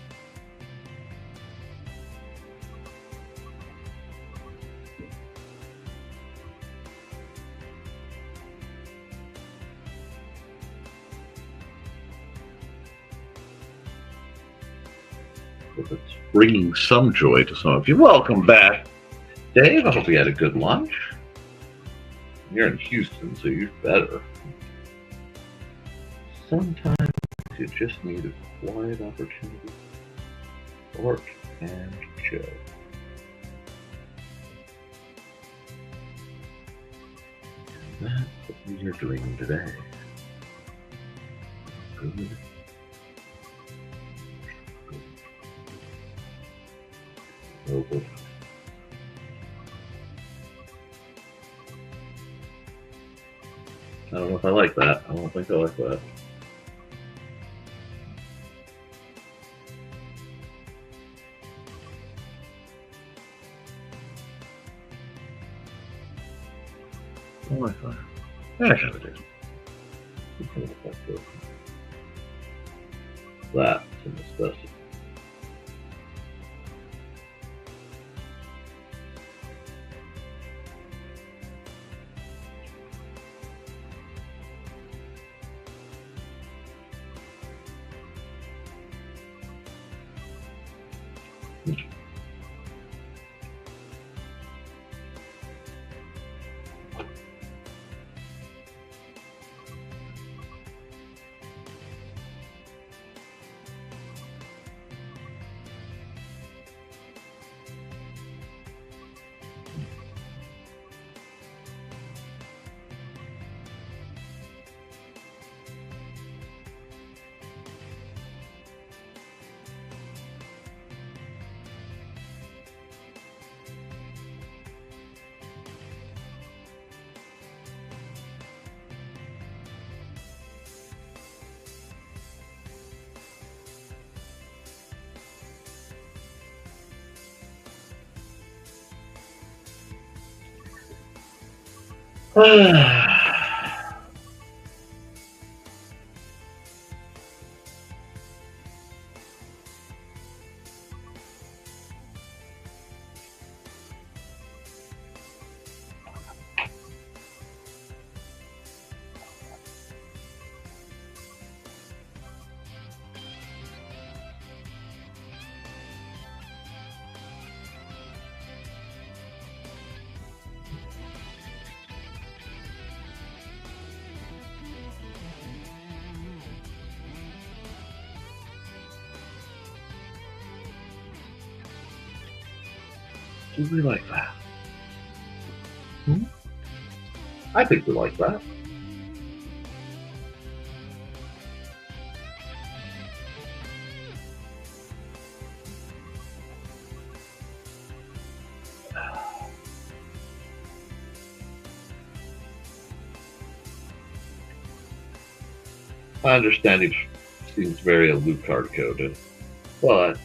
B: if it's bringing some joy to some of you, welcome back, Dave. I hope you had a good lunch. You're in Houston, so you're better. Sometimes you just need a quiet opportunity to work and chill. And that's what we are doing today. Good. Noble. I don't know if I like that. I don't think I like that. I don't like that. Yeah, I kind of do. That's a necessity. Do we like that? I think we like that. I understand it seems very Alucard coded, but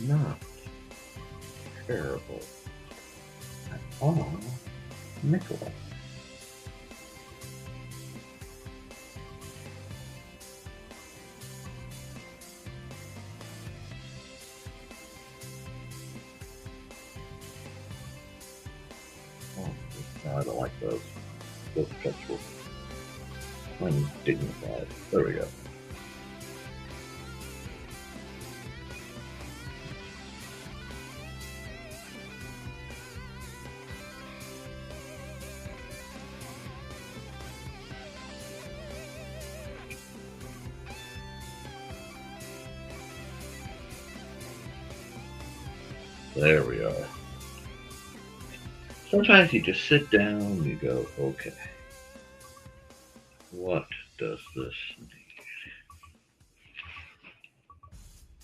B: not terrible at all, Nicholas. Oh, no, I don't like those. Those cuts were undignified. There we go. There we are. Sometimes you just sit down and you go, okay, what does this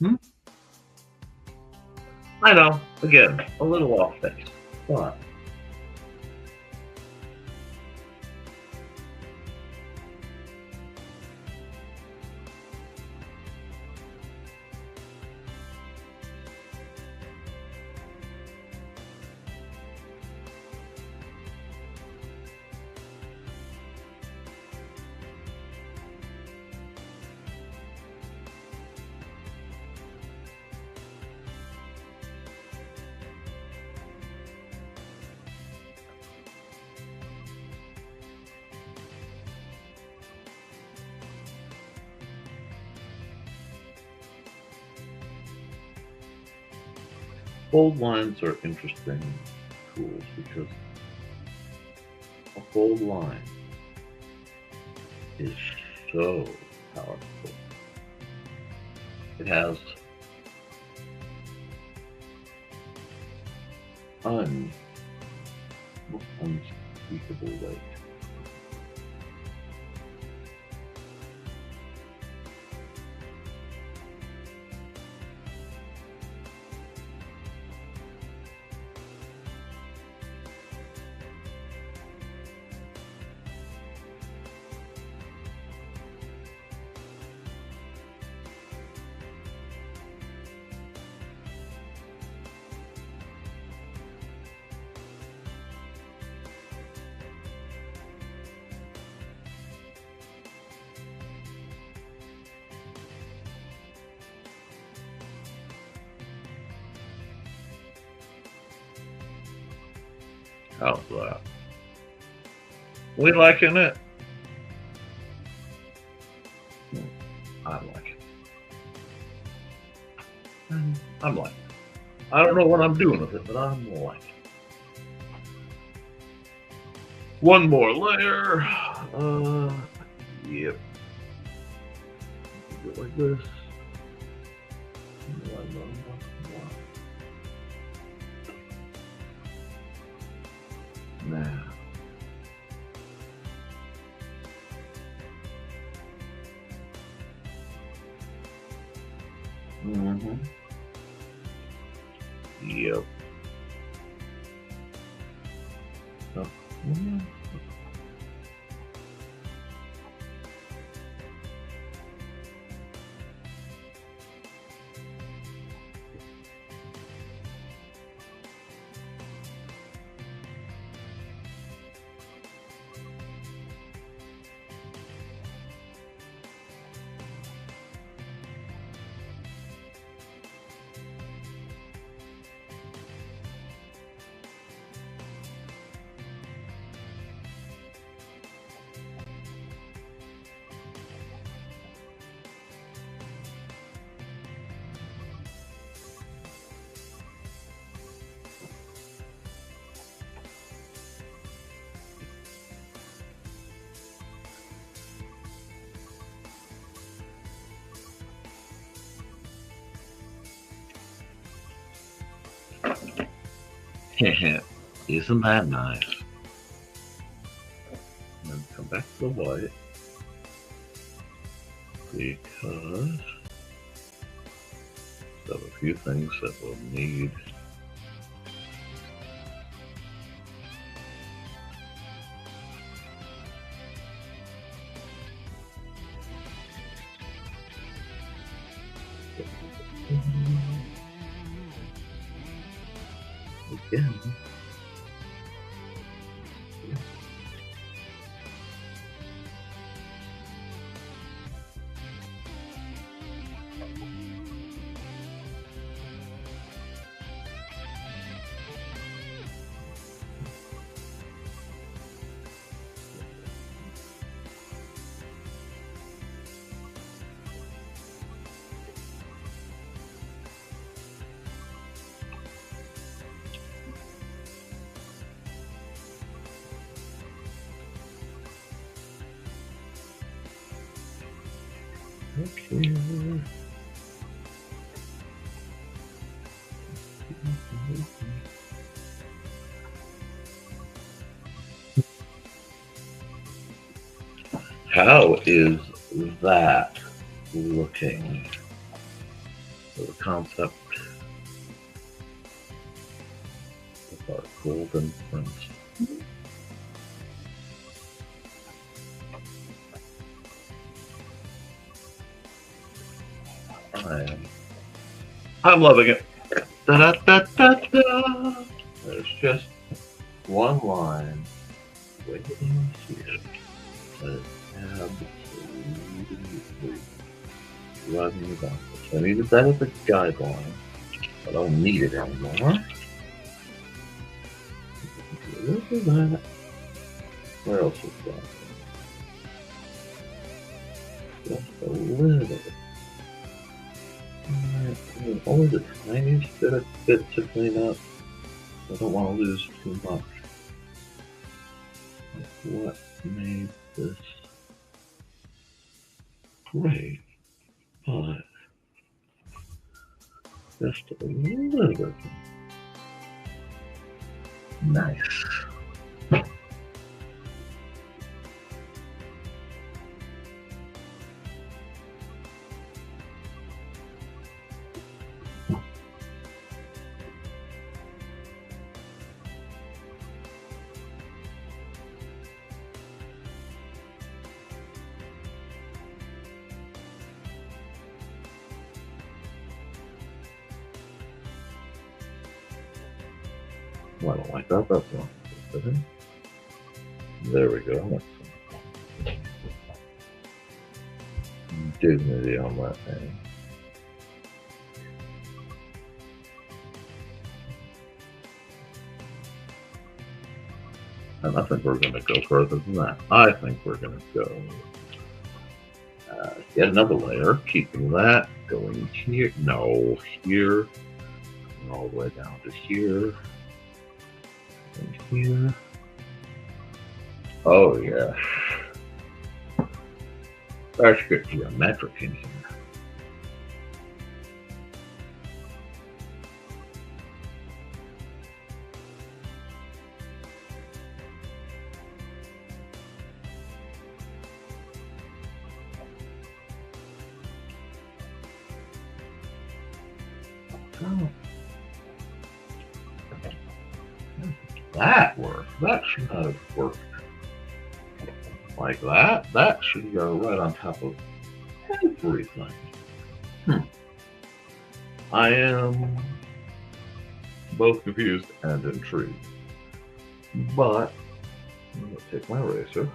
B: need? I know, again, a little off base, but bold lines are interesting tools because a bold line is so powerful. It has unspeakable weight. How's that? We liking it? I like it. I'm liking it. I don't know what I'm doing with it, but I'm liking it. One more layer. Yep. Do it like this. Now. Yep. Oh, yeah. Isn't that nice? And then come back to the white because there are a few things that will need again. Okay. How is that looking? So the concept of our golden prince. I'm loving it. Da, da, da, da, da. There's just one line waiting here that is absolutely driving me bonkers. I needed that as a guideline. I don't need it anymore. Look at that. Where else is that? Just a little bit. Only the tiniest bit of bit to clean up. I don't want to lose too much. What made this great? But just a little bit nice. I don't like that. That's not good. There we go. That's some dignity on that thing. And I think we're going to go further than that. I think we're going to go get another layer, keeping that going here. No, here. And all the way down to here. And here. Oh, yeah. Let's get geometric in here. Oh. That worked. That should not have worked like that. That should go right on top of everything. I am both confused and intrigued. But I'm going to take my eraser.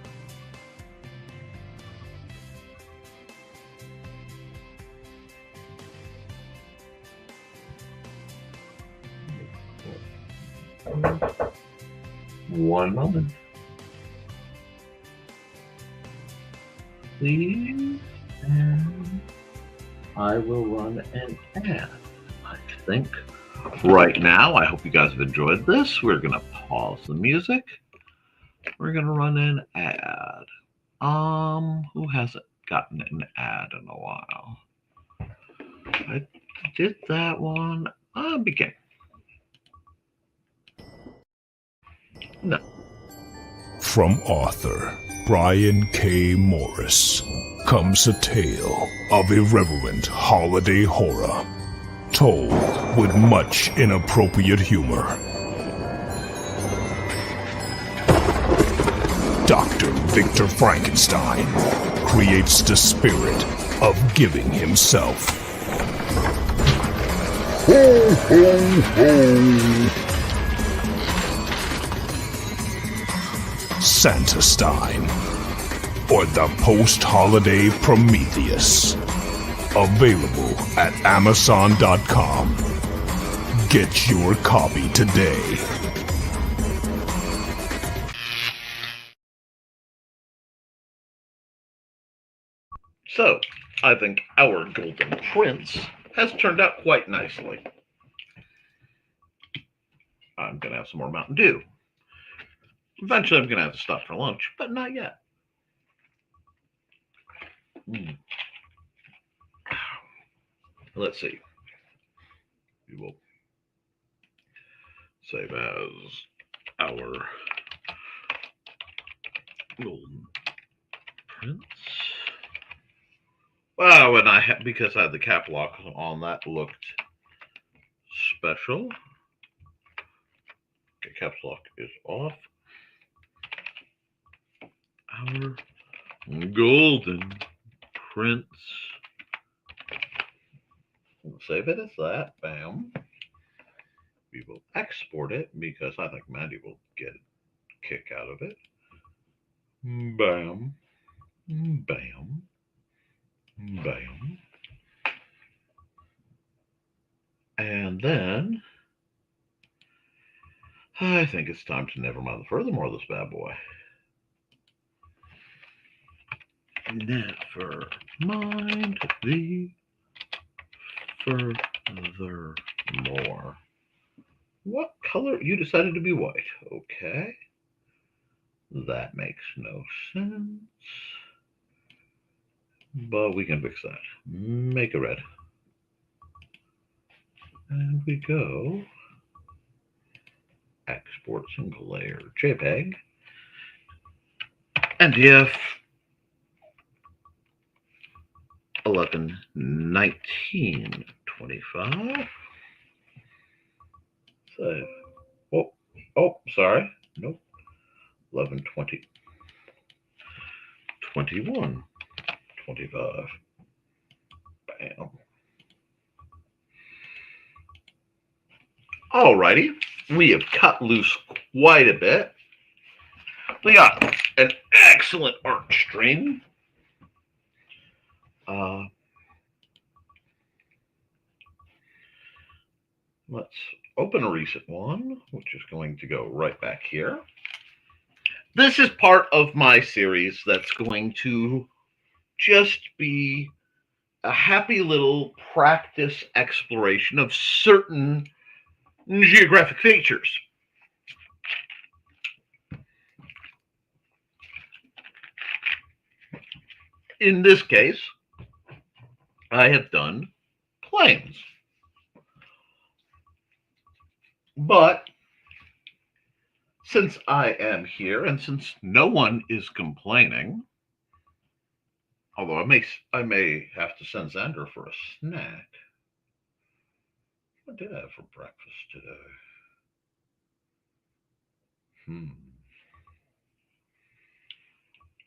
B: One moment. Please, and I will run an ad, I think. Right now, I hope you guys have enjoyed this. We're going to pause the music. We're going to run an ad. Who hasn't gotten an ad in a while? I did that one. Begin. No.
F: From author Brian K. Morris comes a tale of irreverent holiday horror, told with much inappropriate humor. Dr. Victor Frankenstein creates the spirit of giving himself. Ho, ho, ho. Santestein, or the post-holiday Prometheus. Available at Amazon.com. Get your copy today.
B: So, I think our Golden Prince has turned out quite nicely. I'm going to have some more Mountain Dew. Eventually, I'm going to have to stop for lunch, but not yet. Let's see. We will save as our Golden Prince. Wow, and because I had the cap lock on, that looked special. Okay, caps lock is off. Our Golden Prince. We'll save it as that. Bam. We will export it because I think Mandy will get a kick out of it. Bam. Bam. Bam. And then I think it's time to Nevermind the Furthermore this bad boy. Nevermind the Furthermore. What color? You decided to be white. Okay. That makes no sense. But we can fix that. Make a red. And we go export single layer JPEG. NDF 11/19/25. Save. Oh, sorry. Nope. 11/20/21/25. Bam. Alrighty. We have cut loose quite a bit. We got an excellent art stream. Let's open a recent one, which is going to go right back here. This is part of my series that's going to just be a happy little practice exploration of certain geographic features. In this case, I have done planes. But since I am here and since no one is complaining, although I may have to send Xander for a snack. What did I have for breakfast today?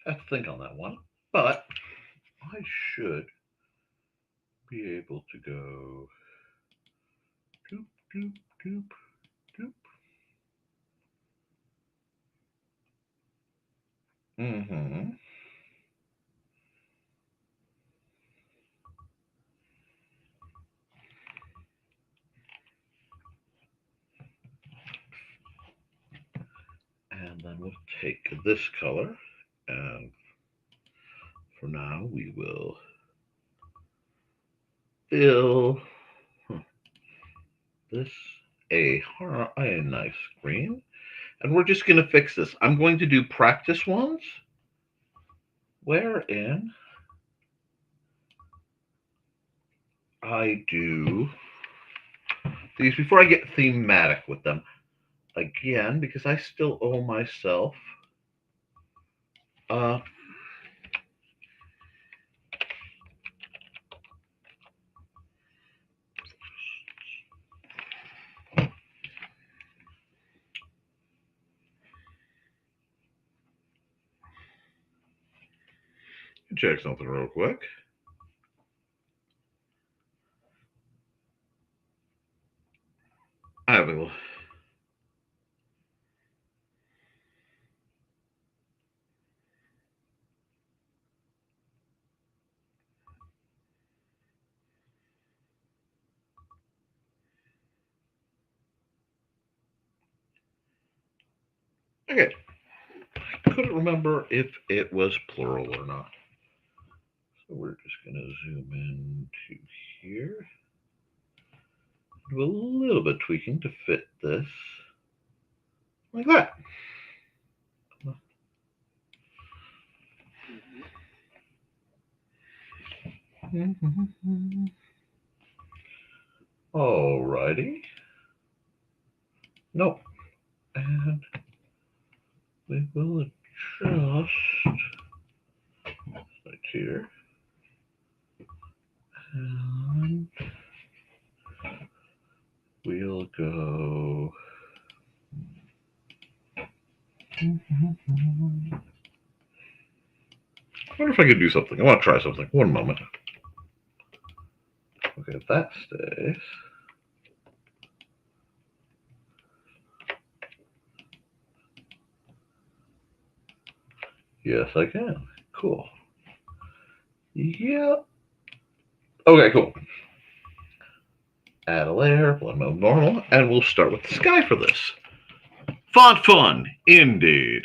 B: I have to think on that one, but I should be able to go doop, doop, doop, doop. And then we'll take this color, and for now we will fill this a nice green, and we're just going to fix this. I'm going to do practice ones wherein I do these before I get thematic with them. Again, because I still owe myself check something real quick. I will Okay. I couldn't remember if it was plural or not. So we're just going to zoom in to here. Do a little bit of tweaking to fit this. Like that. Alrighty. Nope. And we will adjust right here. And we'll go. I wonder if I could do something. I want to try something. One moment. Okay, if that stays. Yes, I can. Cool. Yep. Okay, cool. Add a layer, blend mode normal, and we'll start with the sky for this. Font fun, indeed.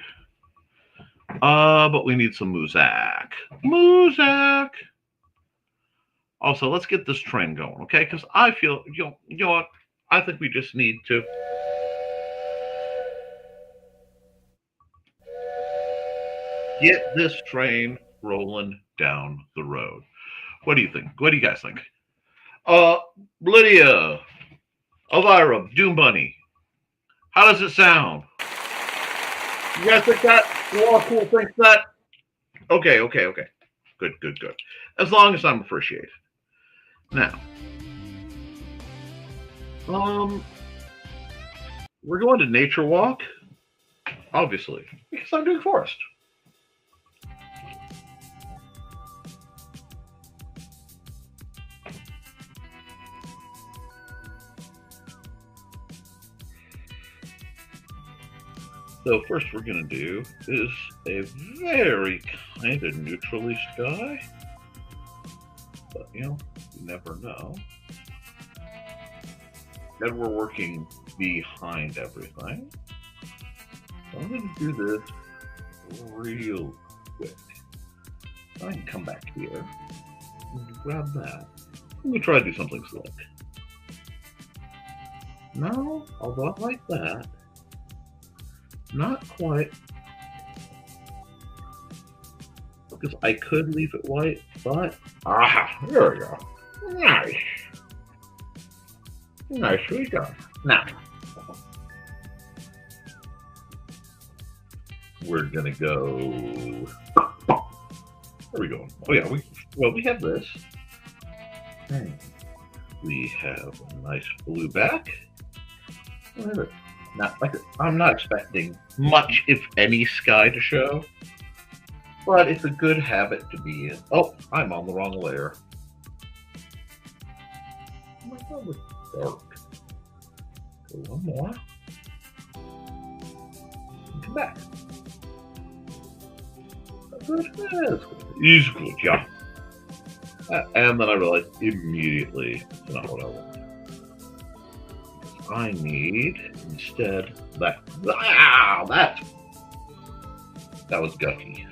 B: But we need some muzak. Muzak. Also, let's get this train going, okay? Because I feel, you know what? I think we just need to. Get this train rolling down the road. What do you think? What do you guys think? Lydia, Elvira, Doom Bunny. How does it sound? You guys think that? All cool thinks that? Okay. Good. As long as I'm appreciated. Now, we're going to nature walk, obviously, because I'm doing forest. So first we're going to do is a very kind of neutrally sky. But, you never know. And we're working behind everything. So I'm going to do this real quick. I can come back here and grab that. Let me try to do something slick. No, although I like that. Not quite. Because I could leave it white, but there we go. Nice. Nicely done. Now, we're gonna go. Where are we going? Oh yeah, we have this. We have a nice blue back. Whatever. I'm not expecting much, if any, sky to show, but it's a good habit to be in. Oh, I'm on the wrong layer. Oh my God, it's dark. Go one more. And come back. He's good, yeah. And then I realized immediately it's not what I want. I need instead that. That was gucky.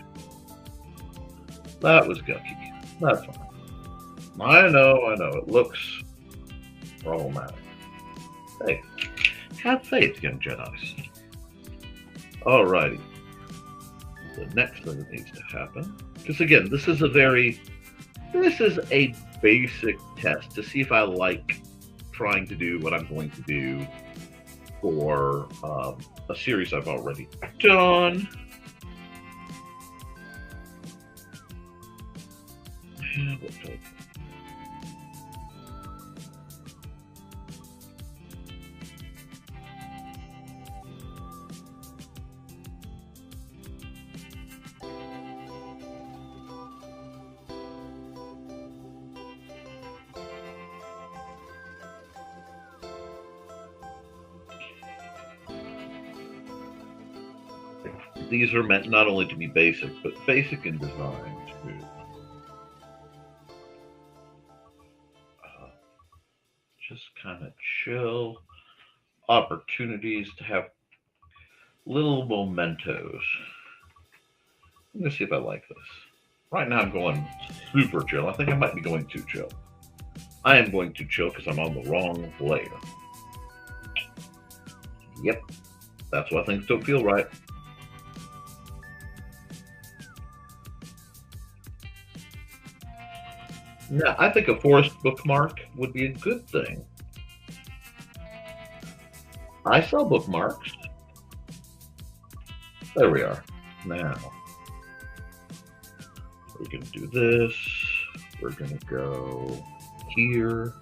B: That's fine. I know. It looks problematic. Hey, have faith, young Jedis. Alrighty. The next thing that needs to happen, because again, this is a basic test to see if I like trying to do what I'm going to do for a series I've already done. These are meant not only to be basic, but basic in design too. Just kind of chill opportunities to have little mementos. Let me see if I like this. Right now I'm going super chill. I think I might be going too chill. I am going too chill because I'm on the wrong layer. Yep, that's why things don't feel right. Now, I think a forest bookmark would be a good thing. I sell bookmarks. There we are. Now, we can do this. We're going to go here.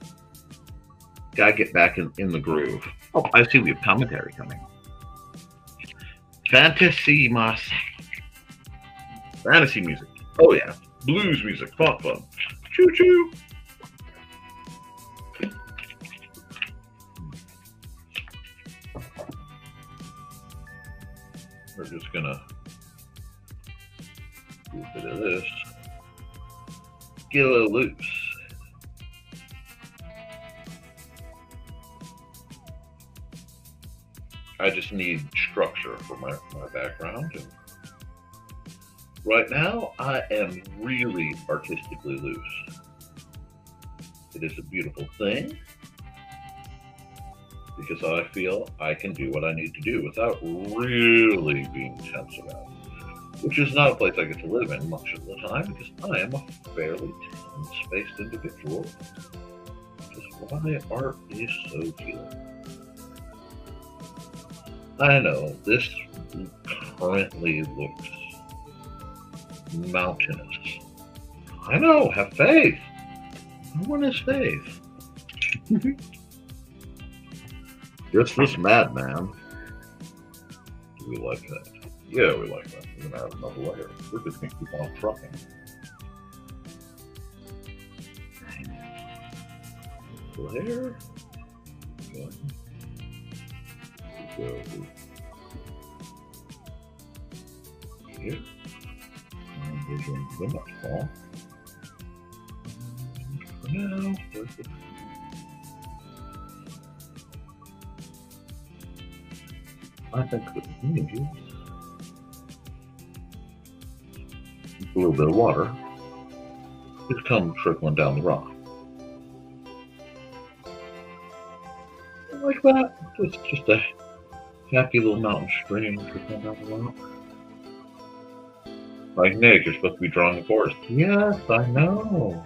B: Gotta get back in the groove. Oh, I see we have commentary coming. Fantasy music. Oh yeah. Blues music. Fun. Choo choo. We're just gonna do a bit of this. Get a little loose. I just need structure for my background. And right now, I am really artistically loose. It is a beautiful thing because I feel I can do what I need to do without really being tense about it, which is not a place I get to live in much of the time because I am a fairly tense-based individual, which is why art is so healing. I know this currently looks mountainous. I know, have faith. No one has faith. Just this madman. Do we like that? Yeah, we like that. We're gonna add another layer. We're just gonna keep on trucking. Layer. Good. Go here. And we're going to the next ball. For now, perfect. I think the images, a little bit of water, just come trickling down the rock. Like that. Just a happy little mountain stream trickling down the rock. Like, Nick, you're supposed to be drawing a forest. Yes, I know.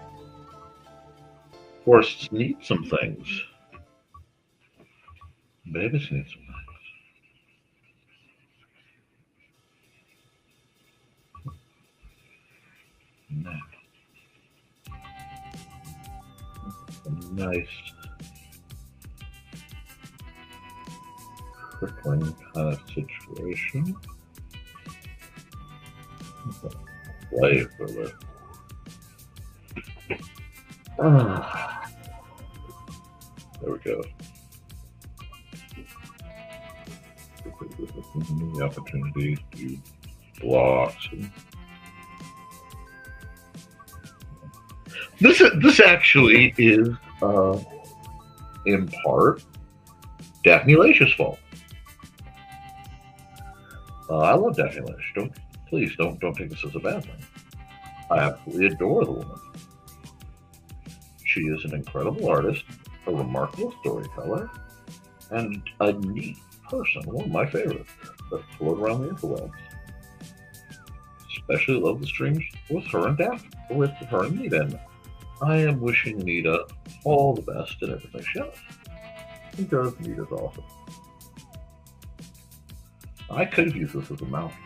B: Forests need some things. Babies need some things. Now, a nice trickling kind of situation. Play for the there we go. The opportunities to use blocks. And this actually is in part Daphne Lach's fault. I love Daphne Lach. Please don't take this as a bad thing. I absolutely adore the woman. She is an incredible artist, a remarkable storyteller, and a neat person. One of my favorites that float around the interwebs. Especially love the streams with her and Daphne, with her and Nita. And I am wishing Nita all the best in everything she does. Because Nita's awesome. I could have used this as a mountain.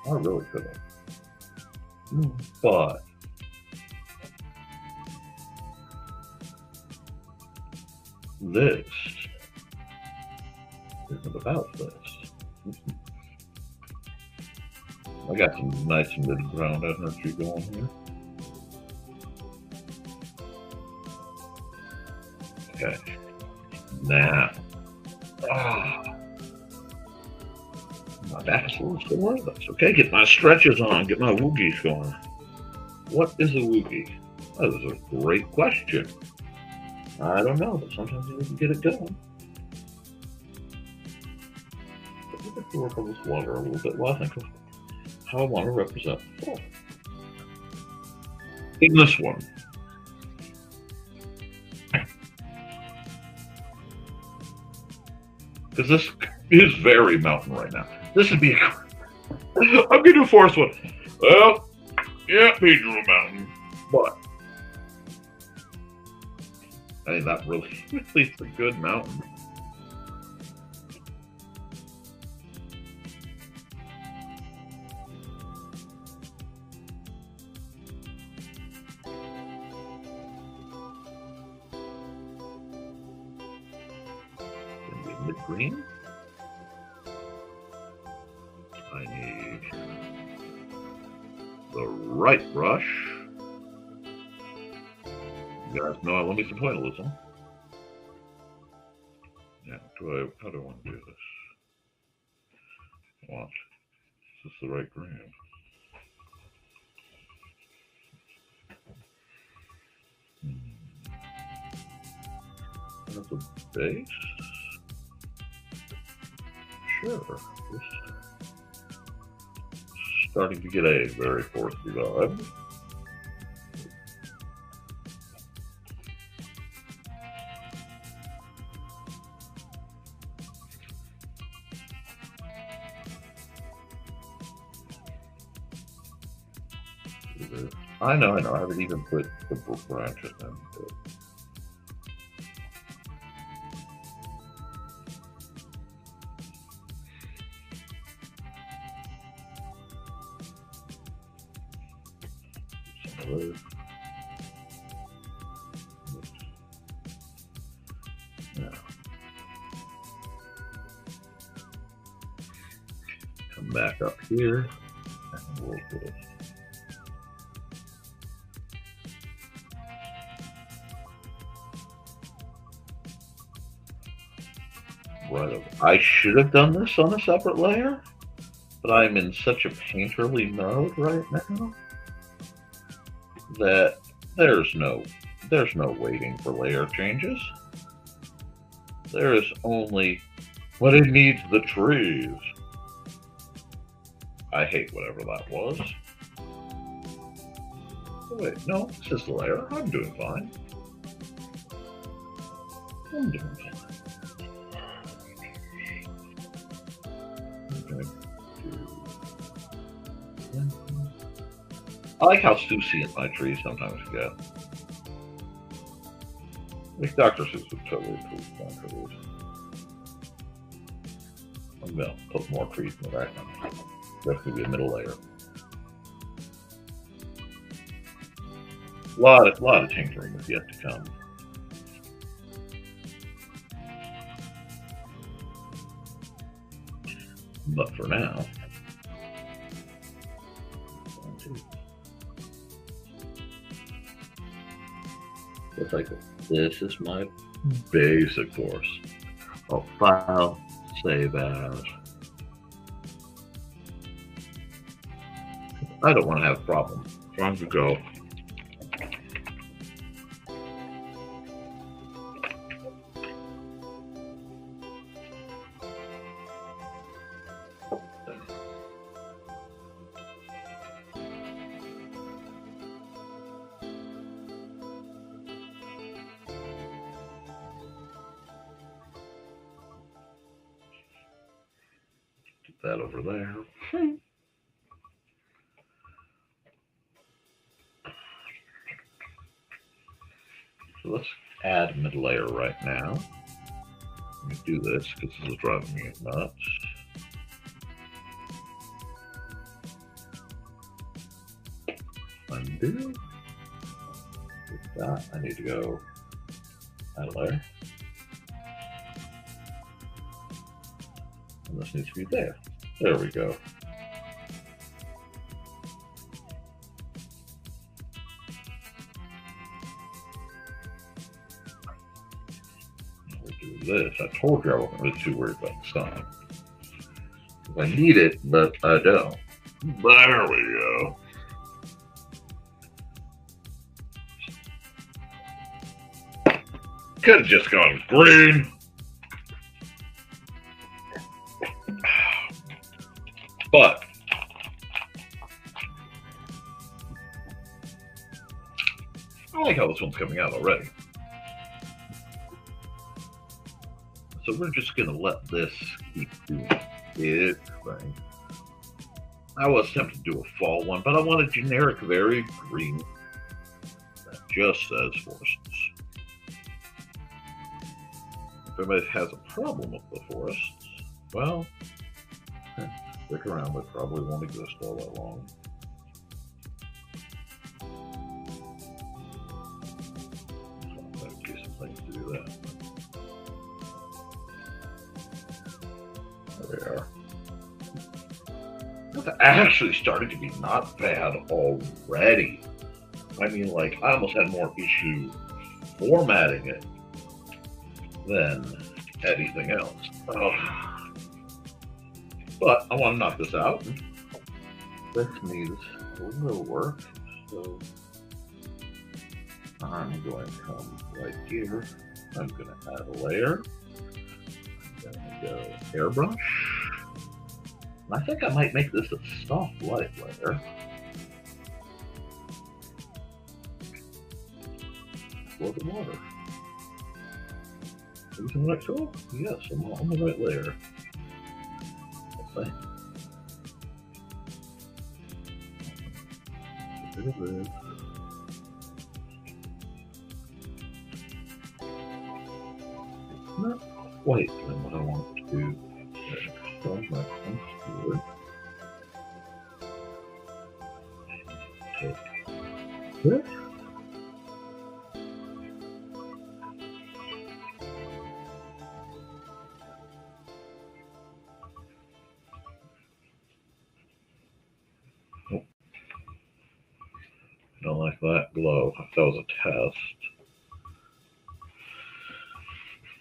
B: I really could have. But this isn't about this. I got some nice mid-ground energy going here. Okay. Now. My back's a little sore. That's okay. Get my stretches on. Get my woogies going. What is a woogie? That is a great question. I don't know, but sometimes you can get it going. have to work on this water a little bit while I think of how I want to represent the fall. In this one, because this is very mountain right now. This would be I'm going to do a forest one. Well, yeah, Pedro Mountain, but I think that really is a good mountain. Mid-green. I need the right brush. You guys know I love me some pointillism. Yeah, how do I want to do this? Is this the right green? That's a base. Sure. Starting to get a very foresty vibe. I know. I haven't even put the branches in. Yeah. Come back up here and we'll do it. Right. I should have done this on a separate layer, but I'm in such a painterly mode right now that there's no waiting for layer changes. There is only when it needs the trees. I hate whatever that was. Oh, wait, no, this is the layer. I'm doing fine. I'm doing fine. I like how Susie my trees sometimes get. I think Dr. Seuss would totally approve my trees. I'm gonna put more trees in the background. That's gonna be a middle layer. A lot of tinkering is yet to come. But for now, it's like this is my basic force. I'll file, save as. I don't want to have a problem. So I'm going to go. That over there. So let's add mid layer right now. Let me do this because this is driving me nuts. Undo. With that, I need to go add a layer. And this needs to be there. There we go. We'll do this. I told you I wasn't really too worried about the sun. I need it, but I don't. There we go. Could have just gone green. But I like how this one's coming out already. So we're just going to let this keep doing its thing. I was tempted to do a fall one, but I want a generic varied green that just says forests. If anybody has a problem with the forests, well, stick around. They probably won't exist all that long. So that would be some things to do that. There we are. That's actually started to be not bad already. I mean, like, I almost had more issue formatting it than anything else. Oh. But I want to knock this out. This needs a little work, so I'm going to come right here. I'm going to add a layer. I'm going to go airbrush. And I think I might make this a soft light layer. For the water. Using that tool? Yes, I'm on the right layer. Okay. A bit of this. It's not quite what I want it to do. So I'm going to do it. Take this. Don't like that glow. That was a test.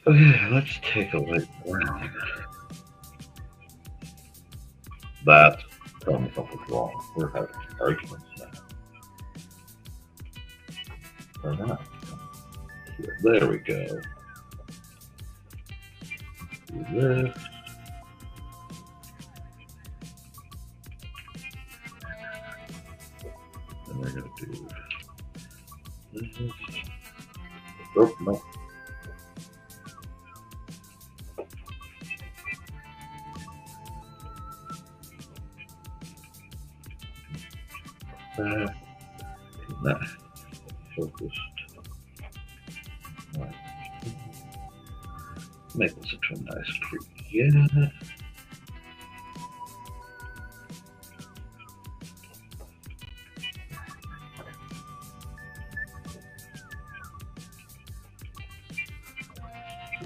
B: Okay, let's take a light brown. Tell me something's wrong. We're having arguments now. Or not. Here, there we go. Do this. And we're going to do this. Oh, no. Not focused. Right. Make this into a nice creek. Yeah.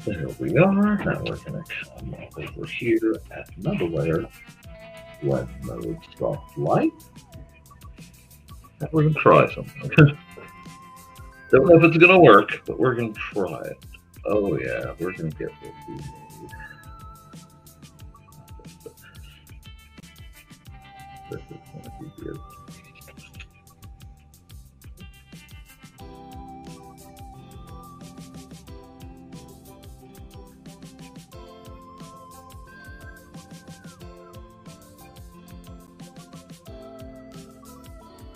B: There we are. Now we're going to come over here, add another layer. Blend mode soft light. We're going to try something. Don't know if it's going to work, but we're going to try it. Oh yeah, we're going to get what we need. This is going to be good.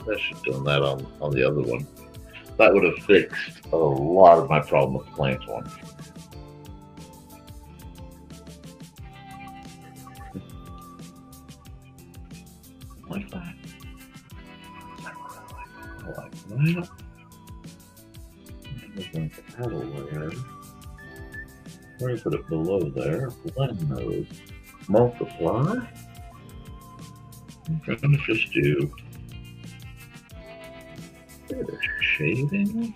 B: I should have done that on the other one. That would have fixed a lot of my problem with the plants one. Like that. I like that. And we're going to add a layer. We're going to put it below there. Blend mode. Multiply. I'm going to just do shading.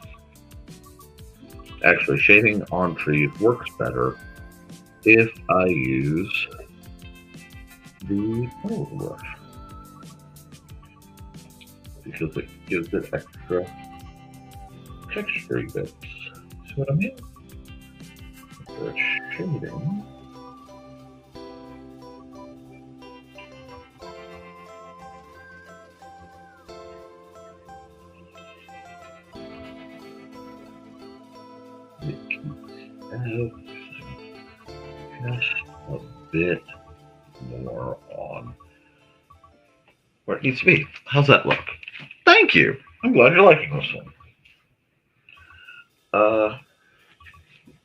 B: Actually, shading on trees works better if I use the color brush because it gives it extra texture bits. See what I mean? The shading. Just a bit more on needs to be. How's that look? Thank you. I'm glad you're liking this one.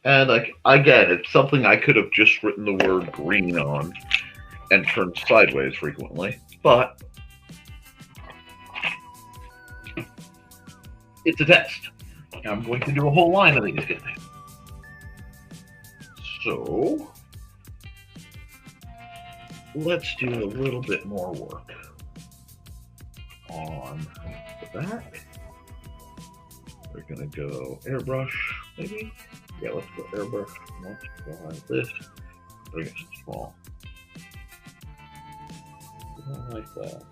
B: And like again, it's something I could have just written the word green on and turned sideways frequently, but it's a test. I'm going to do a whole line of these guys. So let's do a little bit more work on the back. We're gonna go airbrush, maybe? Yeah, let's go airbrush. Let's go like this. Bring it small. Not like that.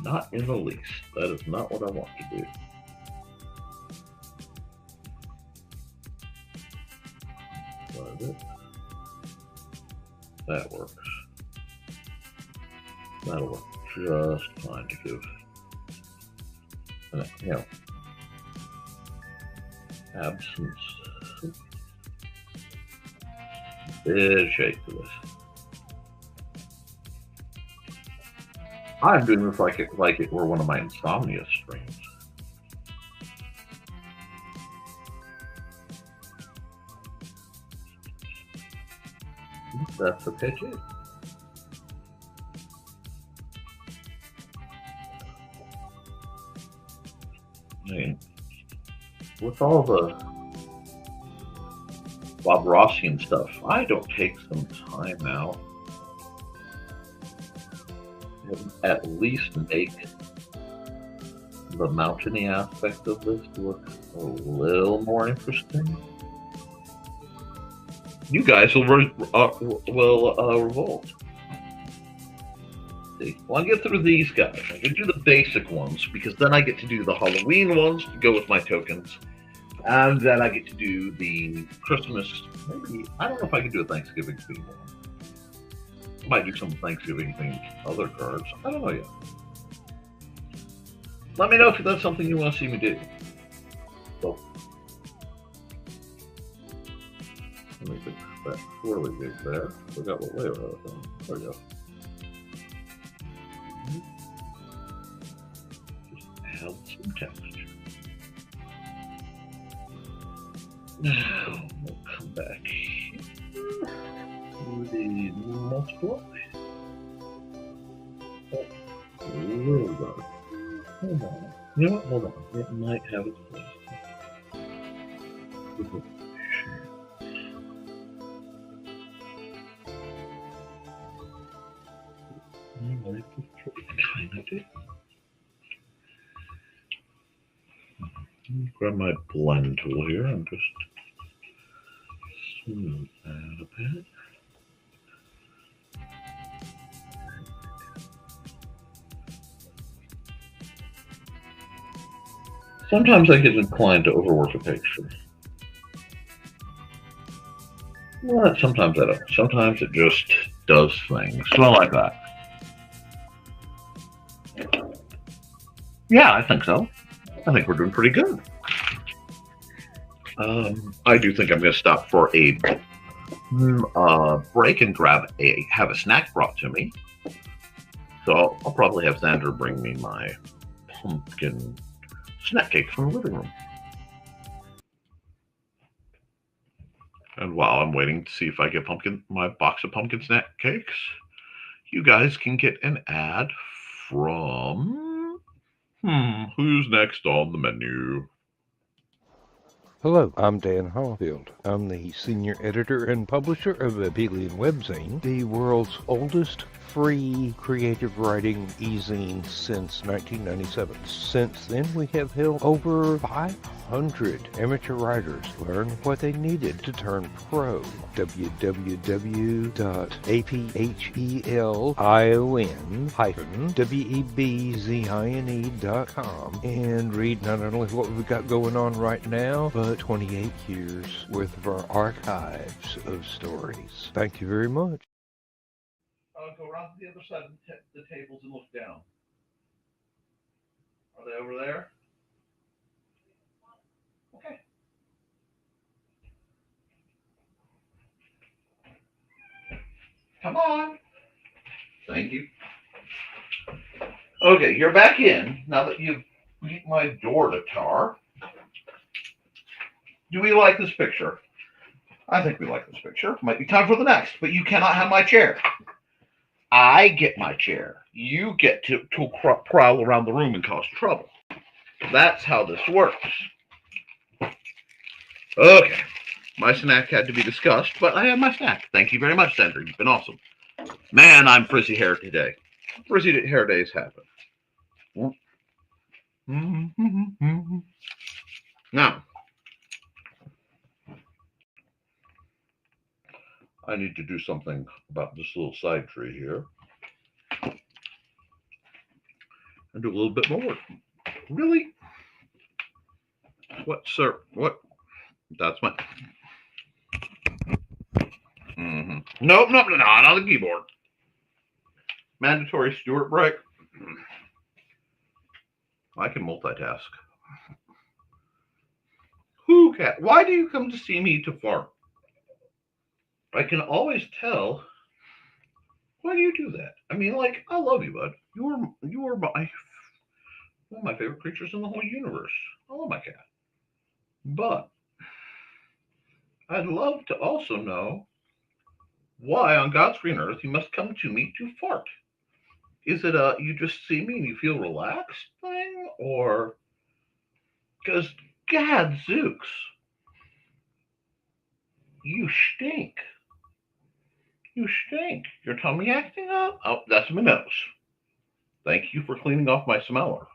B: Not in the least. That is not what I want to do. That works. That'll work just fine to give, you know, absence. Bit shape to this. I'm doing this like it were one of my insomnia streams. That's the pitch is. I mean, with all the Bob Rossian stuff, I don't take some time out and at least make the mountainy aspect of this look a little more interesting. You guys will revolt. See, well, I get through these guys. I can do the basic ones because then I get to do the Halloween ones to go with my tokens, and then I get to do the Christmas. Maybe I don't know if I can do a Thanksgiving theme one. I might do some Thanksgiving themed other cards. I don't know yet. Let me know if that's something you want to see me do. So, let me fix that really big there. Forgot what layer I was on. There we go. Just add some texture. Now we'll come back here to the multiply. Oh, a little dark. Hold on. You know what? Hold on. It might have its place. Kind of do. Grab my blend tool here and just smooth that a bit. Sometimes I get inclined to overwork a picture. Well, sometimes I don't. Sometimes it just does things. So I like that. Yeah, I think so. I think we're doing pretty good. I do think I'm going to stop for a break and have a snack brought to me. So I'll probably have Xander bring me my pumpkin snack cake from the living room. And while I'm waiting to see if I get my box of pumpkin snack cakes, you guys can get an ad from who's next on the menu?
G: Hello, I'm Dan Hallfield. I'm the senior editor and publisher of Abelian Webzine, the world's oldest free creative writing e-zine since 1997. Since then, we have helped over 500 amateur writers learn what they needed to turn pro. www.aphelion-webzine.com and read not only what we've got going on right now, but 28 years worth of our archives of stories. Thank you very much.
B: Go around to the other side of the tables and look down. Are they over there? Okay. Come on. Thank you. Okay, you're back in. Now that you've beat my door to tar. Do we like this picture? I think we like this picture. Might be time for the next, but you cannot have my chair. I get my chair. You get to prowl around the room and cause trouble. That's how this works. Okay. My snack had to be discussed, but I have my snack. Thank you very much, Sandra. You've been awesome. Man, I'm frizzy hair today. Frizzy hair days happen. Now, I need to do something about this little side tree here. And do a little bit more work. Really? What, sir? What? That's my... Nope, not on the keyboard. Mandatory Stewart break. I can multitask. Who cat? Why do you come to see me to fart? I can always tell. Why do you do that? I mean, like, I love you, bud. You are one of my favorite creatures in the whole universe. I love my cat. But I'd love to also know why on God's green earth you must come to me to fart. Is it you just see me and you feel relaxed thing? Or because gadzooks, you stink. You stink. Your tummy acting up? Oh, that's my nose. Thank you for cleaning off my smeller.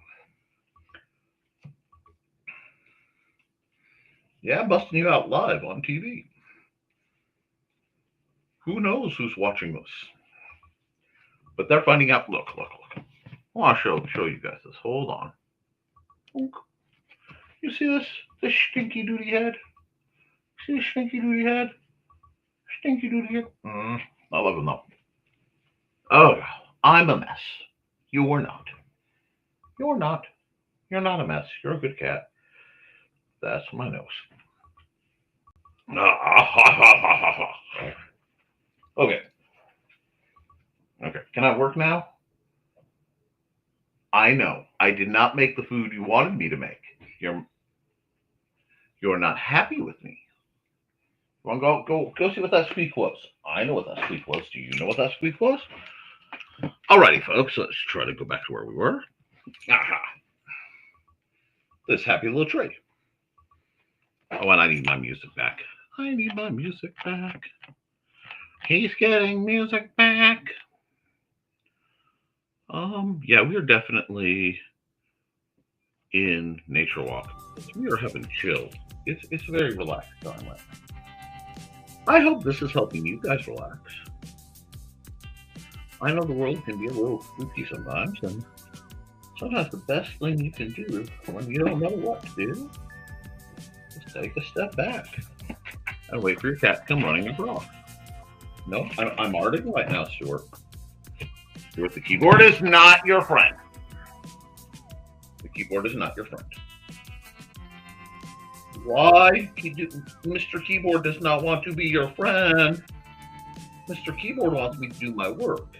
B: Yeah, busting you out live on TV. Who knows who's watching this? But they're finding out. Look. Well, I'll show you guys this. Hold on. You see this stinky duty head? See this stinky duty head? Stinky duty head? I love him though. Oh, I'm a mess. You are not. You're not. You're not a mess. You're a good cat. That's my nose. Okay. Okay. Can I work now? I know. I did not make the food you wanted me to make. You're not happy with me. You want to go see what that squeak was? I know what that squeak was. Do you know what that squeak was? Alrighty, folks. Let's try to go back to where we were. Aha. This happy little tree. Oh, and I need my music back. I need my music back. He's getting music back. Yeah, we are definitely in nature walk. We are having chill. It's a very relaxed time right now. I hope this is helping you guys relax. I know the world can be a little spooky sometimes, and sometimes the best thing you can do when you don't know what to do is take a step back and wait for your cat to come running across. No, I'm arting right now, Stuart. Stuart, the keyboard is not your friend. The keyboard is not your friend. Why? Mr. Keyboard does not want to be your friend. Mr. Keyboard wants me to do my work.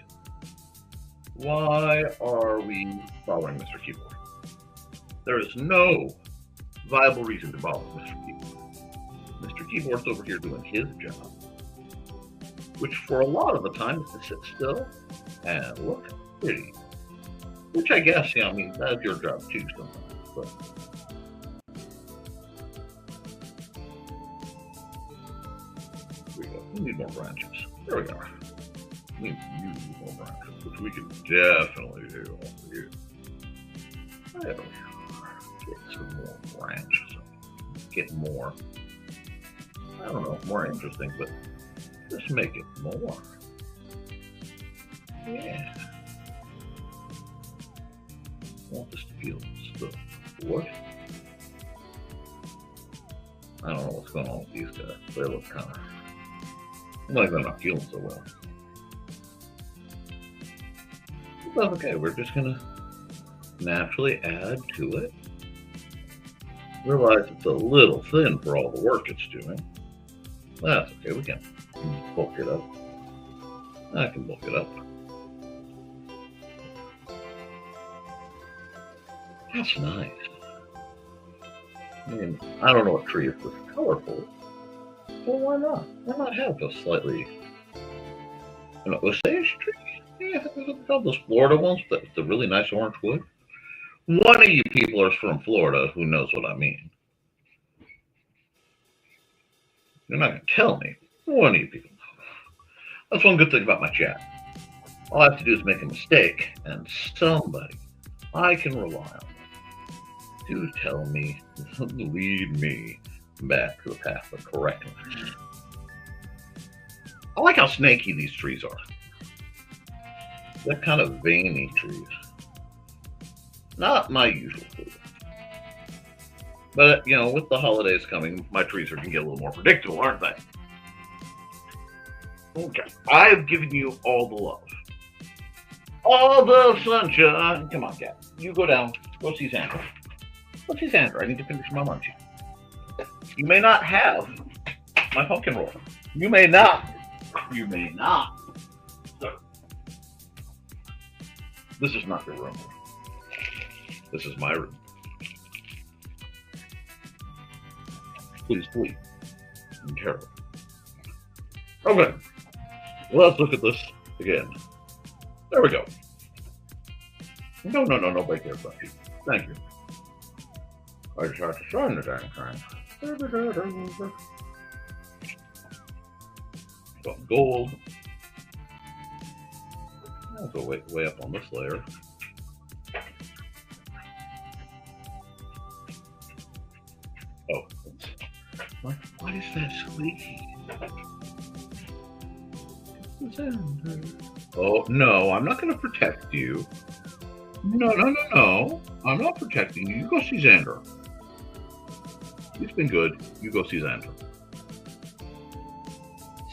B: Why are we following Mr. Keyboard? There is no viable reason to follow Mr. Keyboard. Mr. Keyboard's over here doing his job, which for a lot of the time is to sit still and look pretty. Which I guess, I mean, that's your job too sometimes. But here we go. We need more branches. There we go. We need more branches, which we can definitely do over here. There we are. Get some more branches. Get more, I don't know, more interesting, but just make it more. Yeah. I want this to feel the wood. I don't know what's going on with these guys. They look kind of like they're not feeling so well. That's okay. We're just gonna naturally add to it. Realize it's a little thin for all the work it's doing. That's okay. We can bulk it up. I can bulk it up. That's nice. I mean, I don't know what tree is this colorful, but why not? Why not have a slightly, Osage tree? Yeah, those Florida ones with the really nice orange wood. One of you people are from Florida who knows what I mean. You're not going to tell me. One of you people. That's one good thing about my chat. All I have to do is make a mistake, and somebody I can rely on to tell me, lead me back to the path of correctness. I like how snaky these trees are. They're kind of veiny trees. Not my usual food. But, with the holidays coming, my trees are going to get a little more predictable, aren't they? Okay. I've given you all the love. All the sunshine. Come on, cat. You go down. Go see Sandra. Go see Sandra. I need to finish my munchie. You may not have my pumpkin roll. You may not. You may not. So, this is not your room. This is my room. Please sleep. I'm terrible. Okay. Let's look at this again. There we go. No, right there, buddy. Thank you. I just have to sign the dang thing. Some gold. I'll go way up on this layer. Oh, what is that squeaky? Oh, no, I'm not going to protect you. No. I'm not protecting you. You go see Xander. It's been good. You go see Xander.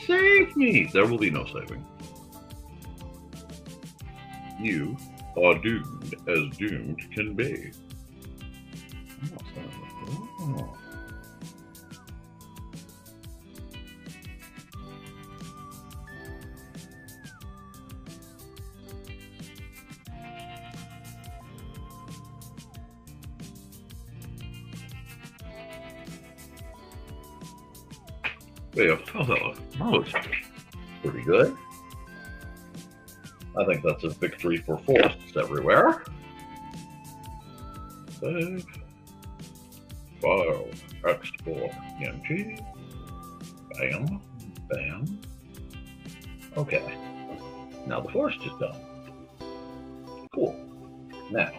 B: Save me! There will be no saving. You are doomed as doomed can be. Oh. Yeah, that was pretty good. I think that's a victory for forests everywhere. Save. File. Export. PNG. Bam. Bam. Okay. Now the forest is done. Cool. Now.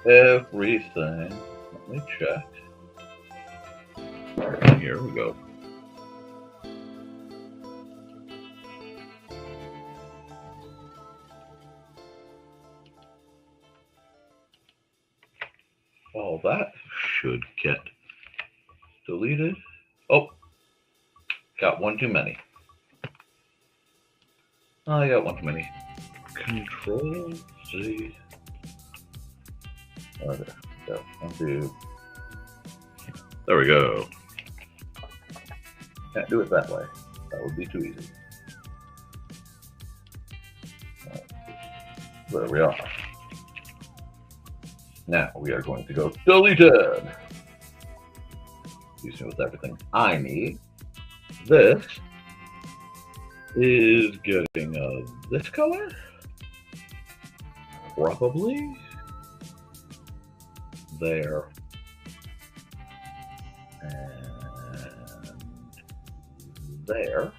B: Everything. Let me check. Here we go. All that should get deleted. Oh, got one too many. I got one too many. Control Z. Oh, there. Go. Undo. There we go. Can't do it that way. That would be too easy. There we are. Now we are going to go deleted. Using with everything I need. This is getting this color. Probably. There. And there.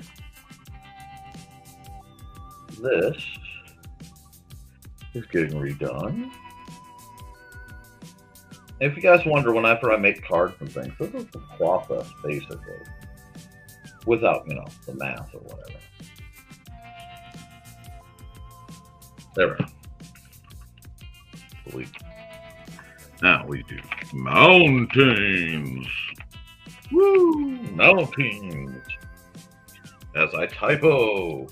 B: This is getting redone. If you guys wonder, whenever I make cards and things, this is the process, basically. Without, the math or whatever. There we go. Delete. Now we do mountains. Woo! Mountains. As I typo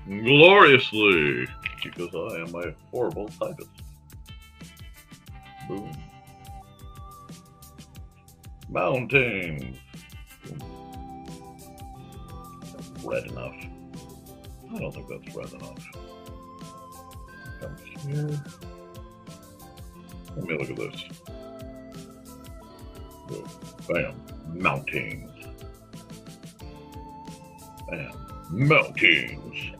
B: gloriously, because I am a horrible typist. Boom. Mountains. Boom. Red enough. I don't think that's red enough. Comes here. Let me look at this. Bam. Mountains. Bam. Mountains.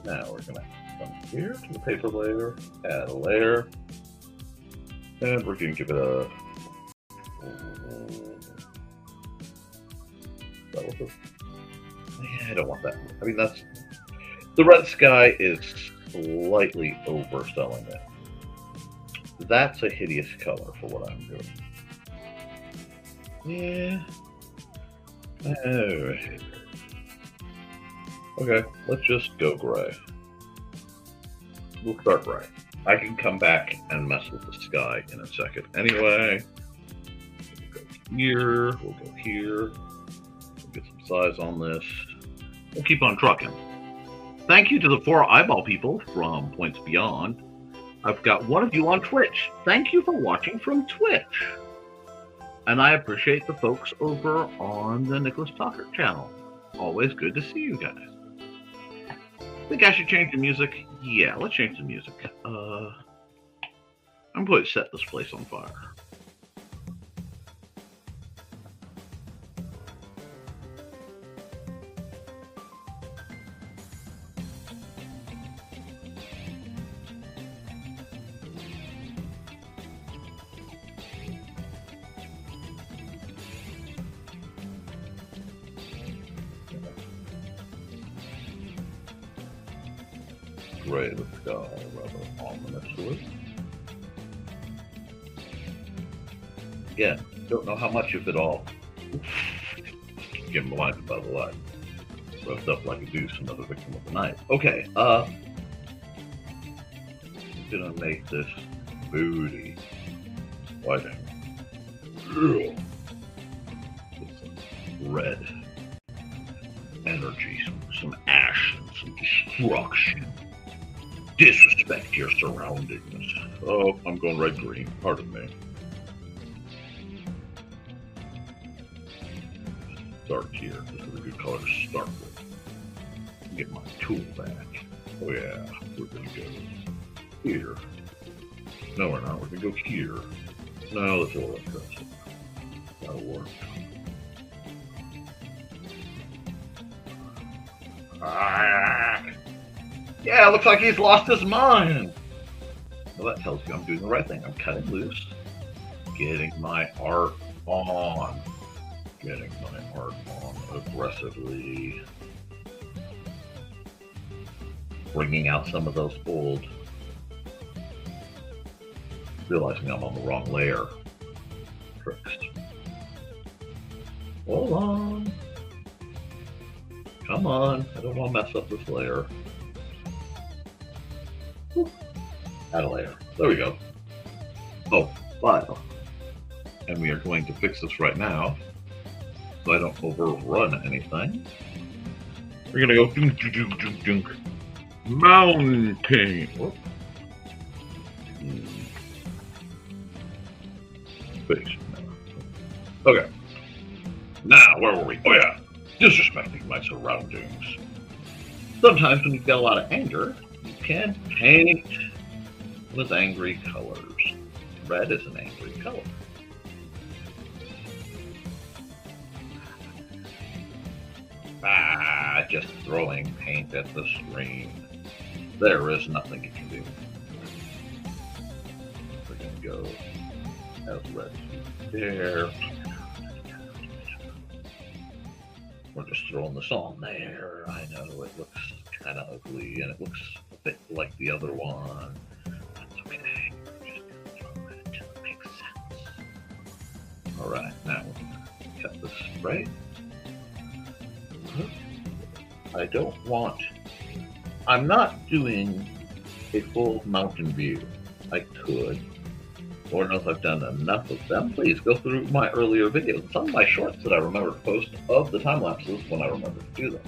B: Now we're going to come here to the paper layer, add a layer, and we're going to give it a... I don't want that. I mean, that's... The red sky is slightly overselling it. That's a hideous color for what I'm doing. Yeah. Alright. Okay, let's just go gray. We'll start gray. I can come back and mess with the sky in a second. Anyway, we'll go here, we'll go here. We'll get some size on this. We'll keep on trucking. Thank you to the 4 eyeball people from Points Beyond. I've got one of you on Twitch. Thank you for watching from Twitch. And I appreciate the folks over on the Nicholas Tockert channel. Always good to see you guys. Think I should change the music? Yeah, let's change the music. I'm going to set this place on fire. Gray the sky, rather ominously. Again, don't know how much of it all. Getting blinded by the light. Revved up like a goose, another victim of the night. Okay, I'm gonna make this booty whiting. Get some red energy, some ash, and some destruction. Disrespect your surroundings. Oh, I'm going red-green. Pardon me. Start here. This is a good color to start with. Get my tool back. Oh yeah, we're gonna go here. No, we're not. We're gonna go here. No, let's all press it. That'll work. Ah! Yeah, looks like he's lost his mind. Well, that tells you I'm doing the right thing. I'm cutting loose, getting my art on, aggressively, bringing out some of those old, realizing I'm on the wrong layer tricks. Hold on. Come on, I don't want to mess up this layer. Add a layer. There we go. Oh, file. And we are going to fix this right now so I don't overrun anything. We're going to go dunk, dunk, dunk, dunk. Mountain. Oh. Face. Okay. Now, where were we? Oh, yeah. Disrespecting my surroundings. Sometimes when you've got a lot of anger, you can paint with angry colors. Red is an angry color. Just throwing paint at the screen. There is nothing you can do. We're going to go as red there. We're just throwing this on there. I know it looks kind of ugly and it looks a bit like the other one. That's okay. We're just going to throw it until it makes sense. Alright, now we're going to cut this right. I don't want... I'm not doing a full mountain view. I could. Lord knows I've done enough of them. Please go through my earlier videos. Some of my shorts that I remember to post of the time lapses when I remember to do them.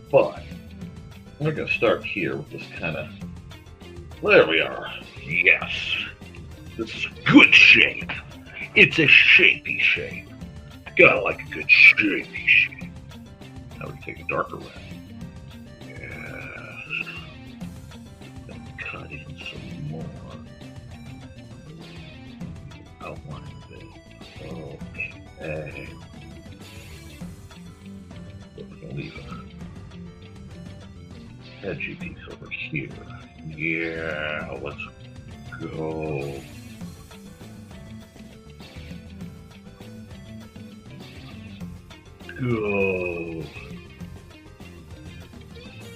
B: But we're going to start here with this kind of... There we are. Yes. This is a good shape. It's a shapy shape. Gotta like a good shapy shape. Now we take a darker red. Yes. Then cut in some more. Okay. Leave a edgy piece over here. Yeah, let's go. Go.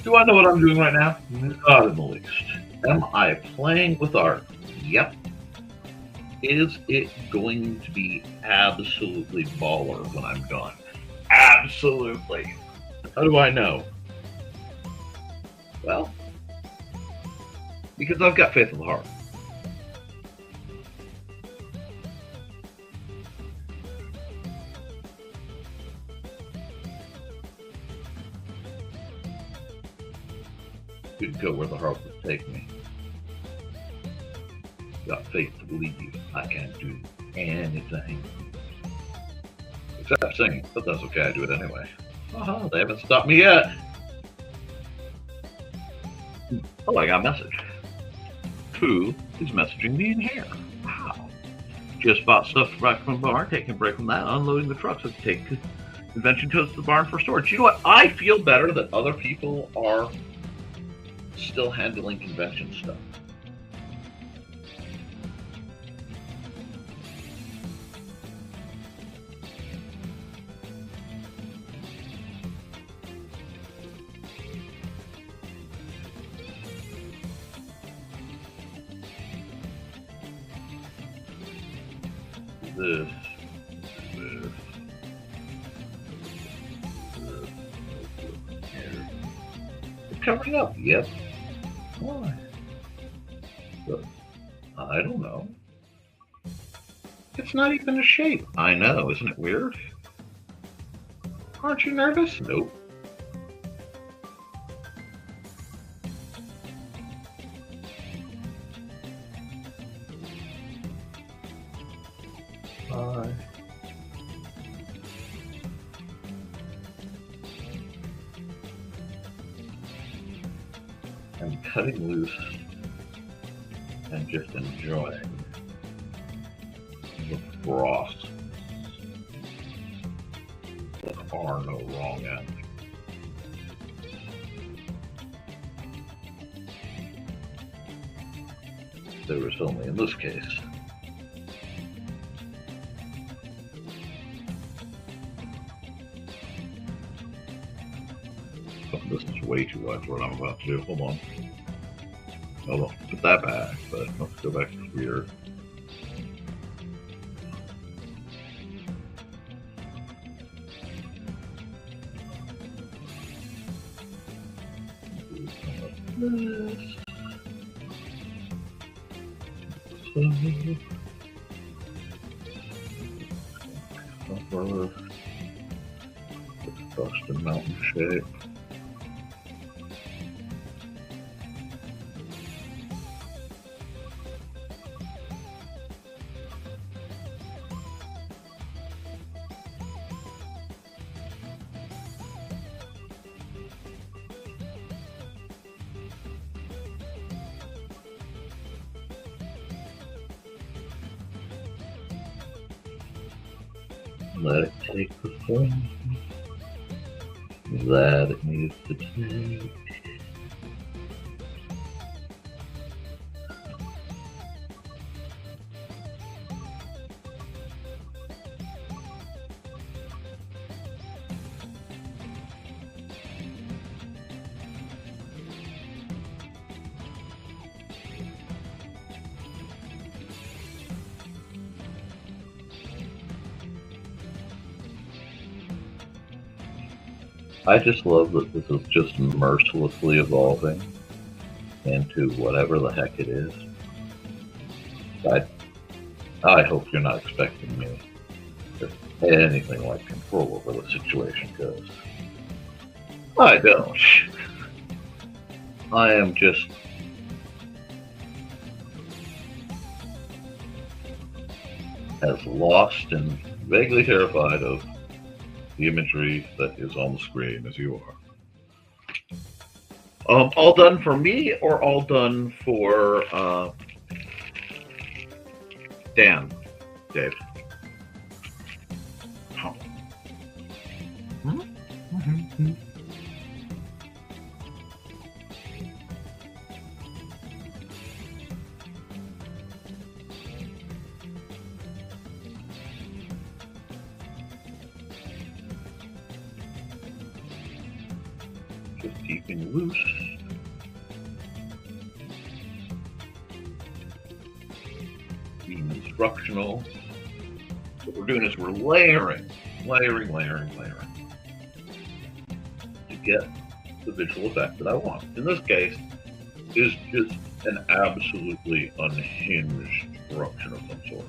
B: Do I know what I'm doing right now? Not in the least. Am I playing with art? Yep. Is it going to be absolutely baller when I'm done? Absolutely. How do I know? Well, because I've got faith in the heart. Could go where the heart would take me. Got faith to believe I can't do anything. Except singing, but that's okay, I do it anyway. They haven't stopped me yet. Oh, I got a message. Who is messaging me in here? Wow. Just bought stuff back from the barn, taking a break from that, unloading the trucks to take convention totes to the barn for storage. You know what? I feel better that other people are still handling convention stuff. This. It's covering up, yep. Why? But I don't know. It's not even a shape. I know, isn't it weird? Aren't you nervous? Nope. I'm cutting loose and just enjoying the frost. There are no wrong ends. There was only in this case. This is way too wide for what I'm about to do. Hold on. Hold on. Put that back, but let's go back to here. Cover the dust and mountain shape. Let it take the form that it needs to take. I just love that this is just mercilessly evolving into whatever the heck it is. I hope you're not expecting me to anything like control over the situation goes. I don't. I am just as lost and vaguely terrified of the imagery that is on the screen as you are. All done for me or all done for Dan? Dave? keeping loose. Being instructional. What we're doing is we're layering to get the visual effect that I want. In this case, is just an absolutely unhinged eruption of some sort.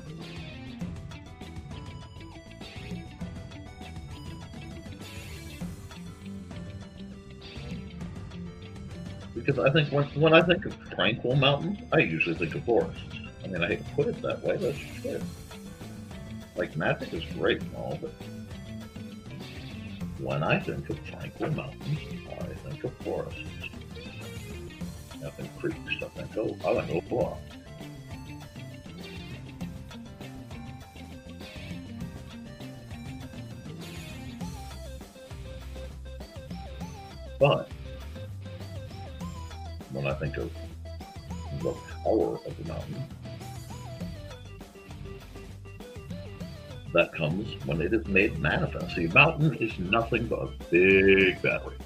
B: Because I think when I think of tranquil mountains, I usually think of forests. I mean, I hate to put it that way, that's just it. Like, magic is great and all, but when I think of tranquil mountains, I think of forests. I think creeks, I think of law. But when I think of the power of the mountain, that comes when it is made manifest. The mountain is nothing but a big battery.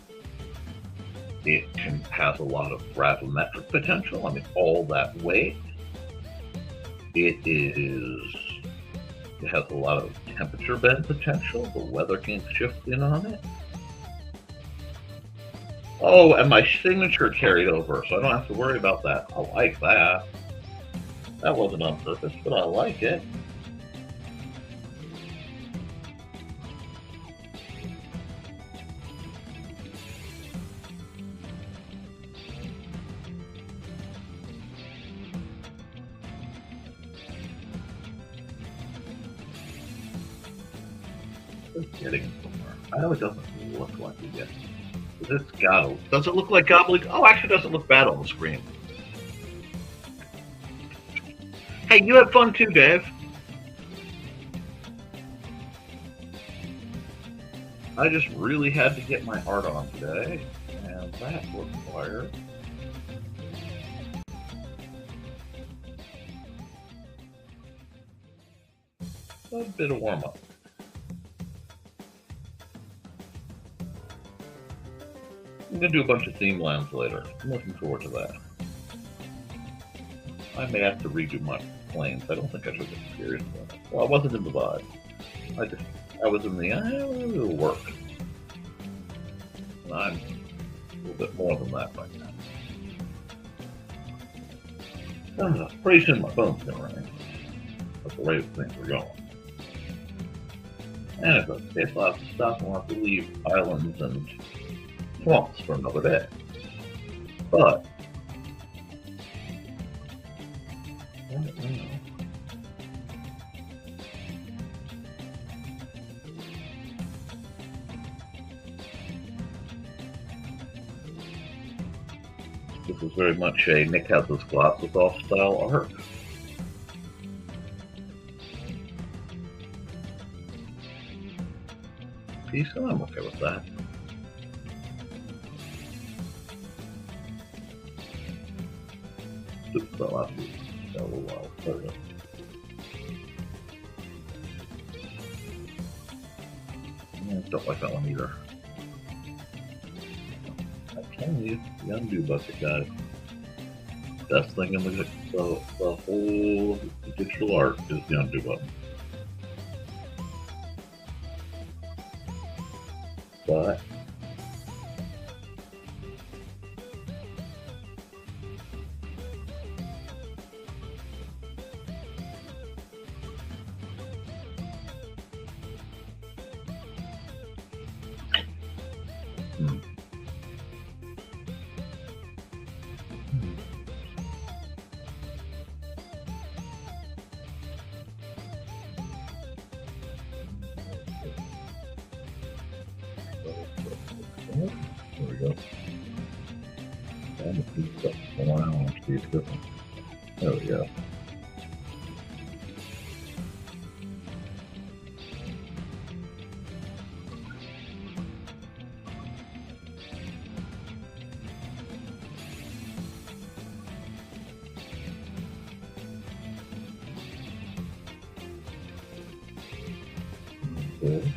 B: It has a lot of gravimetric potential. I mean, all that weight. It has a lot of temperature bend potential. The weather can shift in on it. Oh, and my signature carried over, so I don't have to worry about that. I like that. That wasn't on purpose, but I like it. It's getting somewhere. I know it doesn't look like it yet. Does it look like gobbledygook? Oh, actually, it doesn't look bad on the screen. Hey, you had fun too, Dave. I just really had to get my art on today, and that required a bit of warm-up. I'm going to do a bunch of theme lands later. I'm looking forward to that. I may have to redo my planes. I don't think I should get serious about it. Well, I wasn't in the vibe. I was in the, it'll work. And I'm a little bit more than that right now. Pretty soon my phone's going to ring. That's the rate things are going. And if it's okay, I'll have to stop and I'll have to leave islands and swamps for another day. But I don't know. This is very much a Nick has his glasses off style art. Peace, and I'm okay with that. Just fell out a little while. Okay. I don't like that one either. I'm telling you, the undo bucket, guys. Best thing in the whole digital art is the undo button. But there we go. And the piece up around, see it's different. There we go. Okay.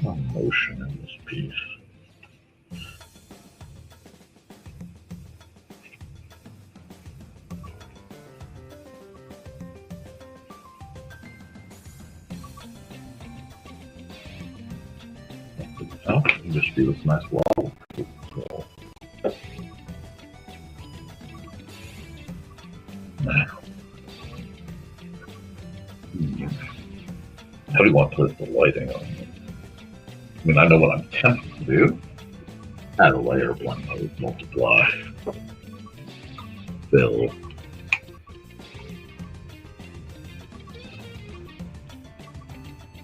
B: No motion in this piece. Oh, just do this nice wall. Now, how do you want to put the lighting on it? I mean, I know what I'm tempted to do. Add a layer, blend mode, multiply, fill.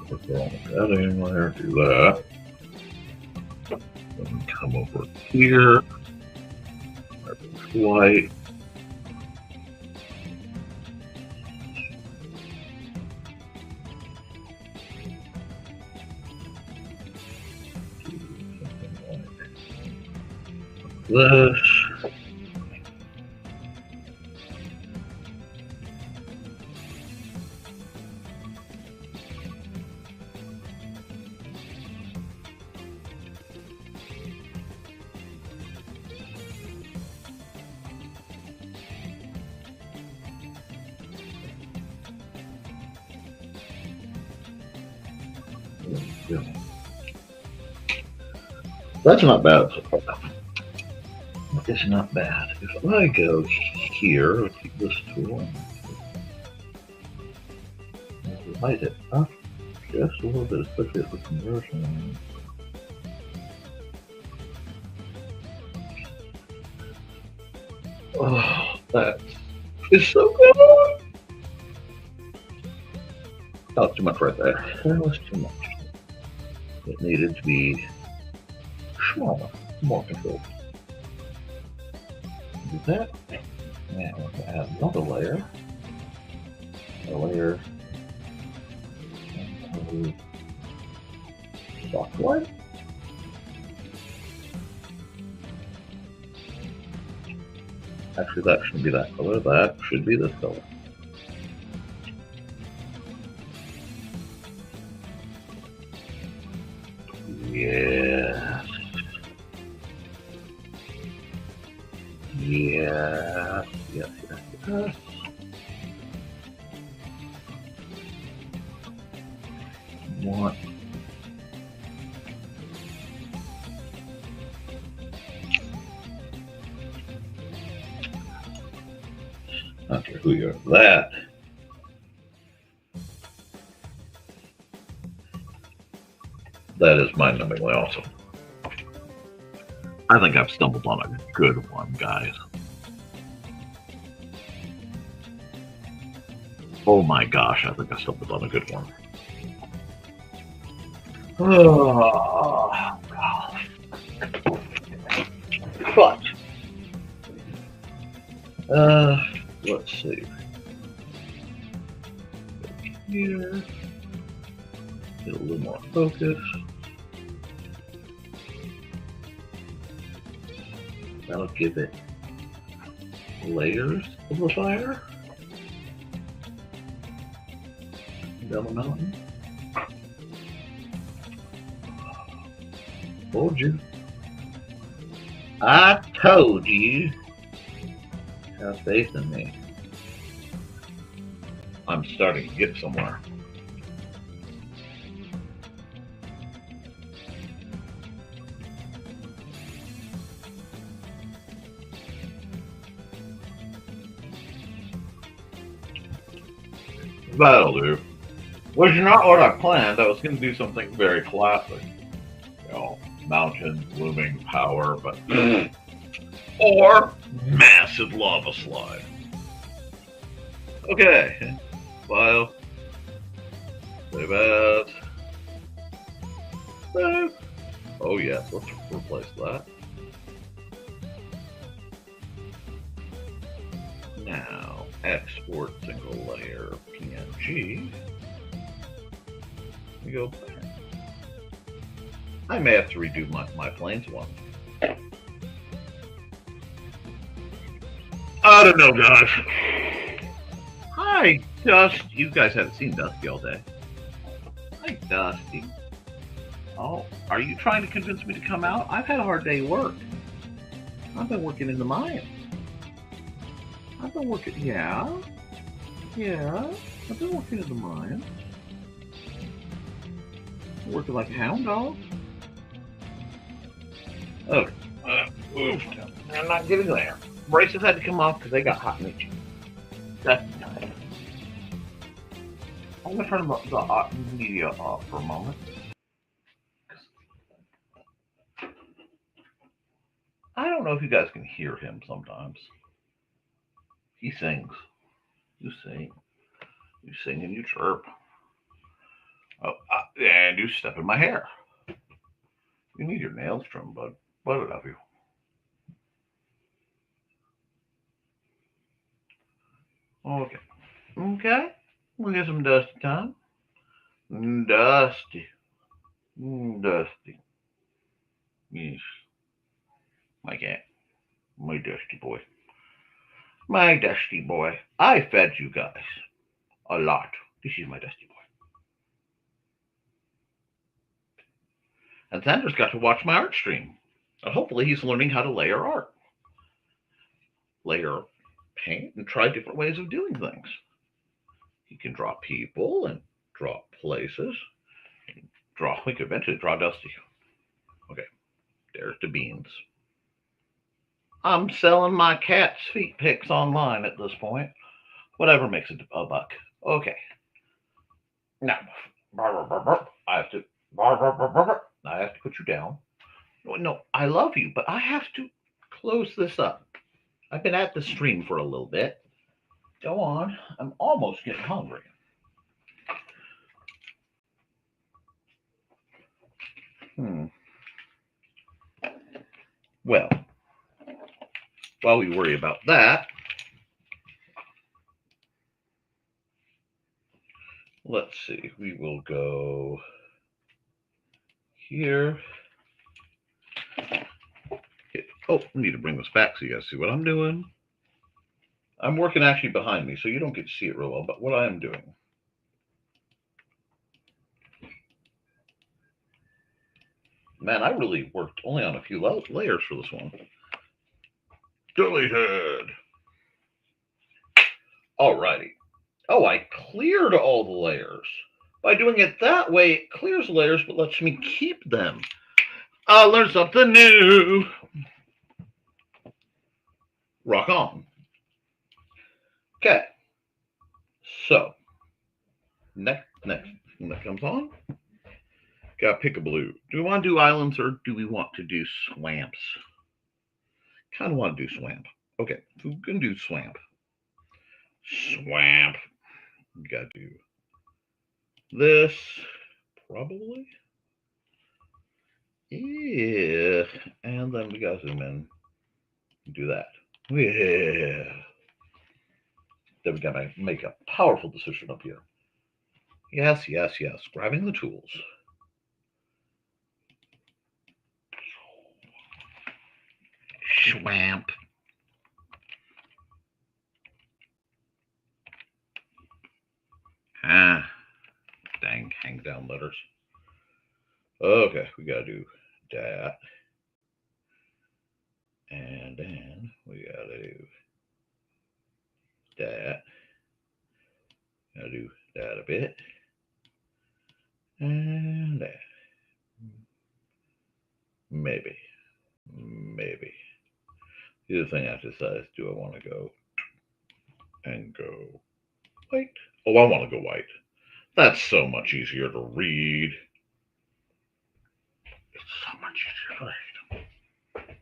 B: Put the adding layer, do that. Then come over here. White. This. That's not bad. It's not bad. If I go here, keep this tool and light it up just a little bit, especially at the conversion. Oh, that is so good. That was too much right there. That was too much. It needed to be smaller, more controlled. Do that. Now I'm going to add another layer. A layer. Soft white. Actually, that shouldn't be that color. That should be this color. Yes. Yes. Yes. Yes. Yes. What? After who you're that. That is mind-numbingly awesome. I think I've stumbled on a good one, guys. Oh my gosh, I think I stumbled on a good one. Oh, gosh. But, let's see. Here. Get a little more focus. That'll give it layers of the fire down the mountain. Told you. I told you. Have faith in me. I'm starting to get somewhere. That'll do. Which is not what I planned. I was going to do something very classic. You know, mountain, looming power, but... or massive lava slide. Okay. File. Save as. Save. Oh yes, let's replace that. Now, export single layer PNG. We go back. I may have to redo my planes one. I don't know, guys. Hi, Dusty. You guys haven't seen Dusty all day. Hi, Dusty. Oh, are you trying to convince me to come out? I've had a hard day at work. I've been working in the mines. I've been working, yeah. I've been working in the mines. Working like a hound dog. Okay. Oof. I'm not getting there. Braces had to come off because they got hot and itchy. That's time. I'm going to turn the hot media off for a moment. I don't know if you guys can hear him sometimes. He sings. You sing. You sing and you chirp. Oh, and you step in my hair. You need your nails trimmed, bud. But I love you. Okay. Okay. We'll get some dusty time. Dusty. Dusty. Yes. My cat. My dusty boy. My dusty boy. I fed you guys a lot. This is my dusty boy. And Xander's got to watch my art stream. And hopefully he's learning how to layer art. Layer paint and try different ways of doing things. He can draw people and draw places. We could eventually draw Dusty. Okay, there's the beans. I'm selling my cat's feet pics online at this point. Whatever makes it a buck. Okay. Now, I have to put you down. No, I love you, but I have to close this up. I've been at the stream for a little bit. Go on. I'm almost getting hungry. Well, while we worry about that, let's see. We will go here. Oh, I need to bring this back so you guys see what I'm doing. I'm working actually behind me, so you don't get to see it real well, but what I am doing. Man, I really worked only on a few layers for this one. Deleted. Alrighty. Oh, I cleared all the layers. By doing it that way, it clears the layers, but lets me keep them. I learned something new. Rock on. Okay. So, next, when that comes on, gotta pick a blue. Do we want to do islands or do we want to do swamps? Kind of want to do swamp. Okay, we're gonna do swamp. Swamp. We gotta do this, probably. Yeah, and then we gotta zoom in and do that. Yeah. Then we gotta make a powerful decision up here. Yes. Grabbing the tools. Swamp. Dang, hang down letters. Okay, we gotta do that. And then we gotta do that. Gotta do that a bit. And that. Maybe. The other thing I have to decide is, do I want to go and go white? Oh, I want to go white. That's so much easier to read. It's so much easier to read.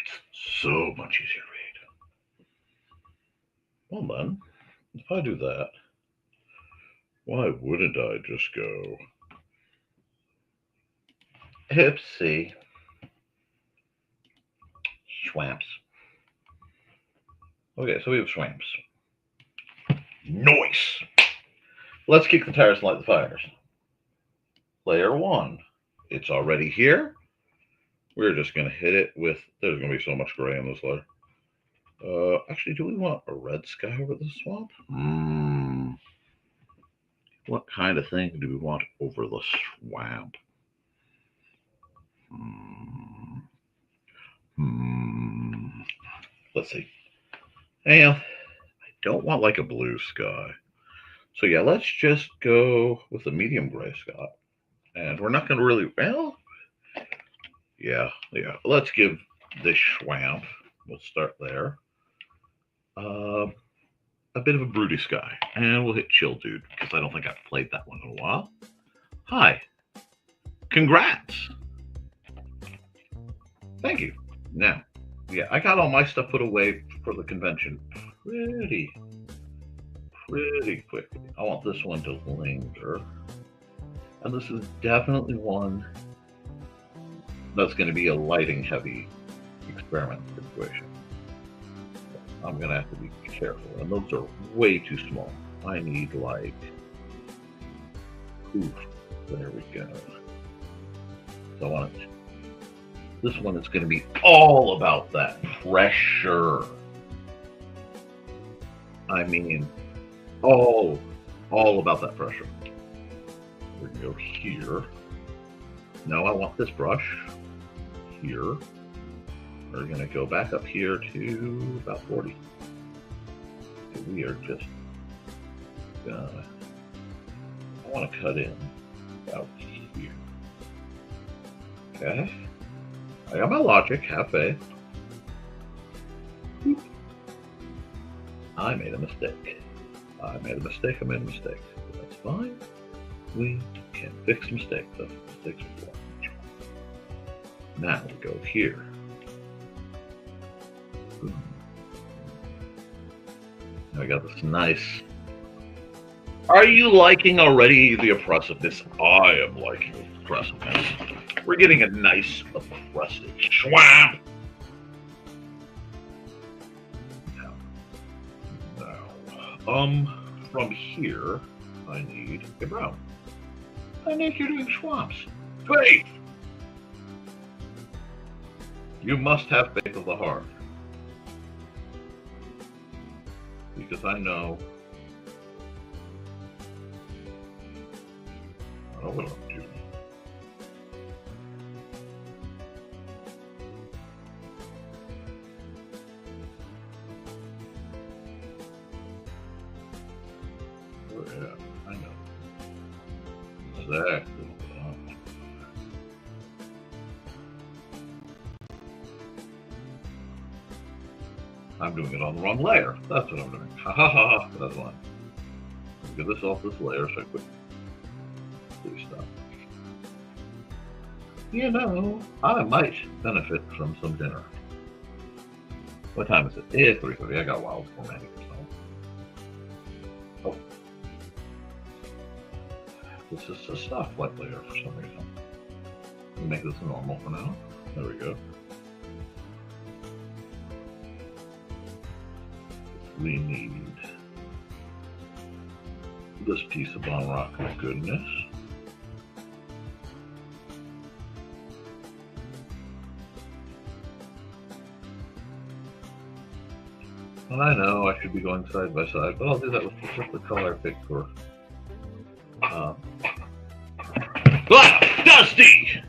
B: It's so much easier to read. Well then, if I do that, why wouldn't I just go Ipsy swamps? Okay, so we have swamps. Nice. Let's kick the tires and light the fires. Layer 1. It's already here. We're just going to hit it with, there's going to be so much gray in this layer. Actually, do we want a red sky over the swamp? What kind of thing do we want over the swamp? Let's see. Well, I don't want like a blue sky. So yeah, let's just go with a medium gray sky. And we're not going to really, well, yeah. Let's give this swamp, we'll start there, a bit of a broody sky. And we'll hit chill, dude, because I don't think I've played that one in a while. Hi. Congrats. Thank you. Now, yeah, I got all my stuff put away for the convention pretty quickly. I want this one to linger. And this is definitely one that's going to be a lighting heavy experiment situation. I'm going to have to be careful. And those are way too small. I need like, oof, there we go. So I want it. This one is going to be all about that pressure. I mean, all about that pressure. We're going to go here. Now I want this brush here. We're going to go back up here to about 40. So we are just gonna, I want to cut in about here. Okay. I got my logic, have faith. I made a mistake. That's fine. We can fix mistakes. That's mistakes before. Now we go here. Now I got this nice. Are you liking already the oppressiveness? I am liking the oppressiveness. We're getting a nice oppressive swamp. Now, from here, I need a brown. I need you doing swamps. Faith! You must have faith of the heart. Because I know what I'm doing. Oh yeah, I know. Exactly. I'm doing it on the wrong layer. That's what I'm doing. Ha ha ha. That's one. Get this off this layer so I quit. Please stop. You know, I might benefit from some dinner. What time is it? It's 3:30. I got a while before my Oh. This is a stoplight layer for some reason. We'll make this normal for now. There we go. We need this piece of Bon Rock goodness. And I know I should be going side by side, but I'll do that with just the color I picked for. Dusty!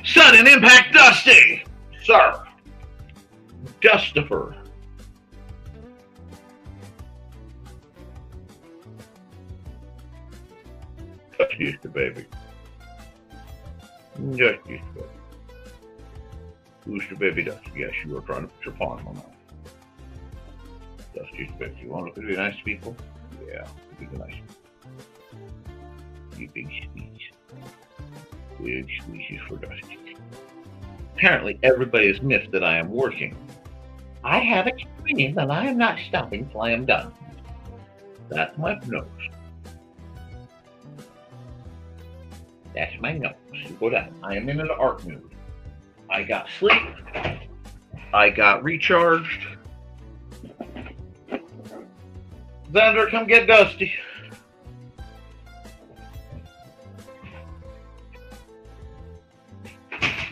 B: Sudden impact, Dusty! Sir! Dustifer. Just used to baby. Just used to baby. Who's your baby Dusty? Yes, you are trying to put your pawn on that. Dusty used to baby. You want to be nice to people? Yeah, be nice. You big squeeze. Big squeezes for Dusty. Apparently, everybody has missed that I am working. I have a dream and I am not stopping till I am done. That's my nose. That's my nose. Go down. I am in an art mood. I got sleep. I got recharged. Xander, come get Dusty.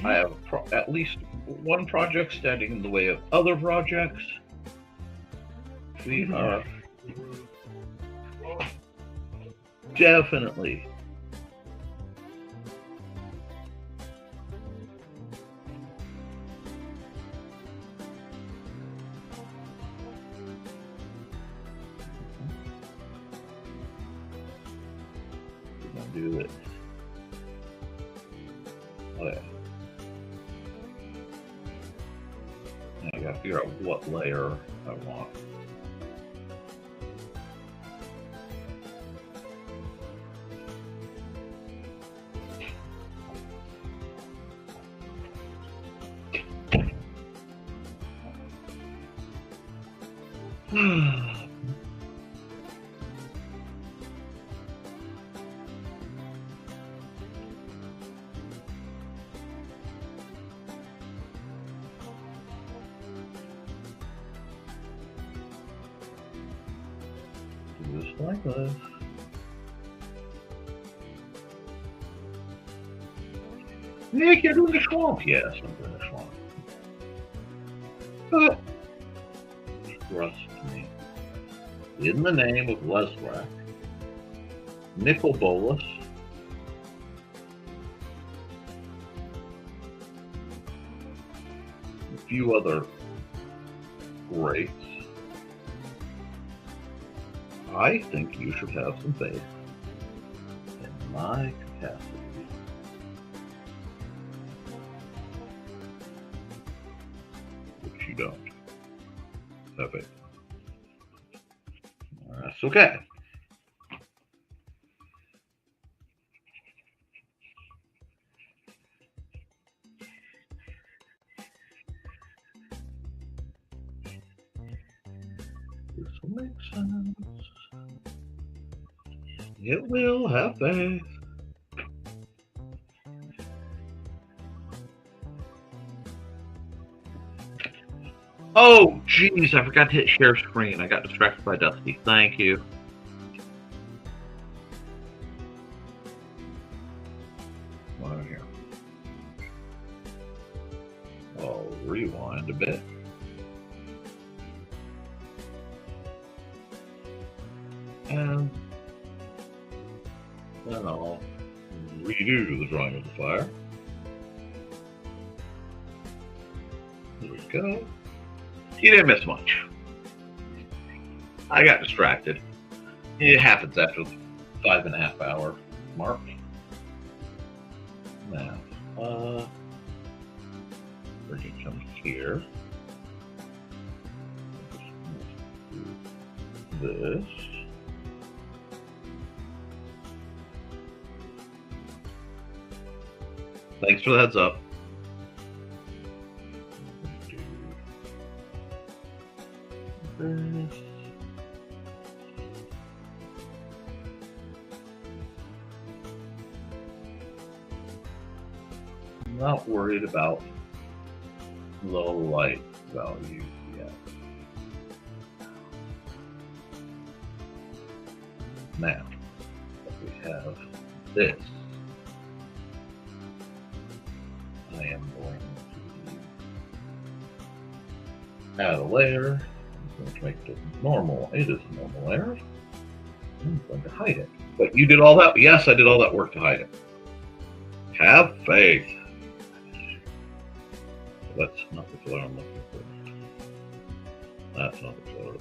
B: I have at least one project standing in the way of other projects. We are definitely do this. Oh yeah. Now I gotta figure out what layer I want. Just like this. Nick, you're doing the swamp. Yes, I'm doing the swamp. But trust me. In the name of Lesrac, Nicol Bolas, a few other greats, I think you should have some faith in my capacity. Which you don't. Have faith. That's okay. This will make sense. It will have faith. Oh, jeez, I forgot to hit share screen. I got distracted by Dusty. Thank you. Over here. I'll rewind a bit. And then I'll redo the drawing of the fire. There we go. You didn't miss much. I got distracted. It happens after the 5.5 hour mark. Now, we're going to come here. This. Thanks for the heads up. This. I'm not worried about low light value yet. Now that we have this, I am going to add a layer. I'm going to make it normal. It is a normal layer. I'm going to hide it. But you did all that? Yes, I did all that work to hide it. Have faith. That's not the color I'm looking for. That's not the color.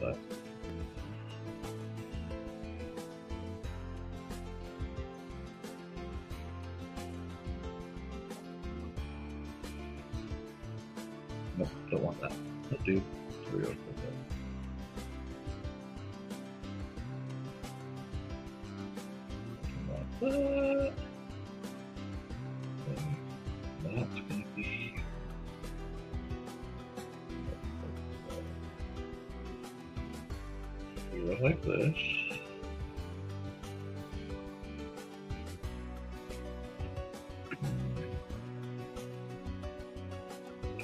B: That's no, don't want that. Let's do 3 or 4. Like that. And that's going to be here like this.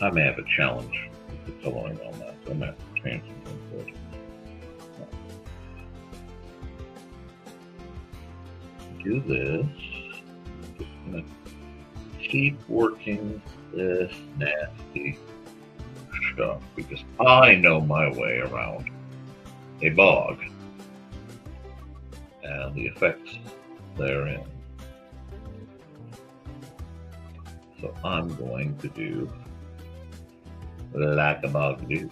B: I may have a challenge with the coloring on that, so I may have to change something for it. Do this. I'm just going to keep working this nasty stuff because I know my way around a bog and the effects therein. So I'm going to do like a bog do.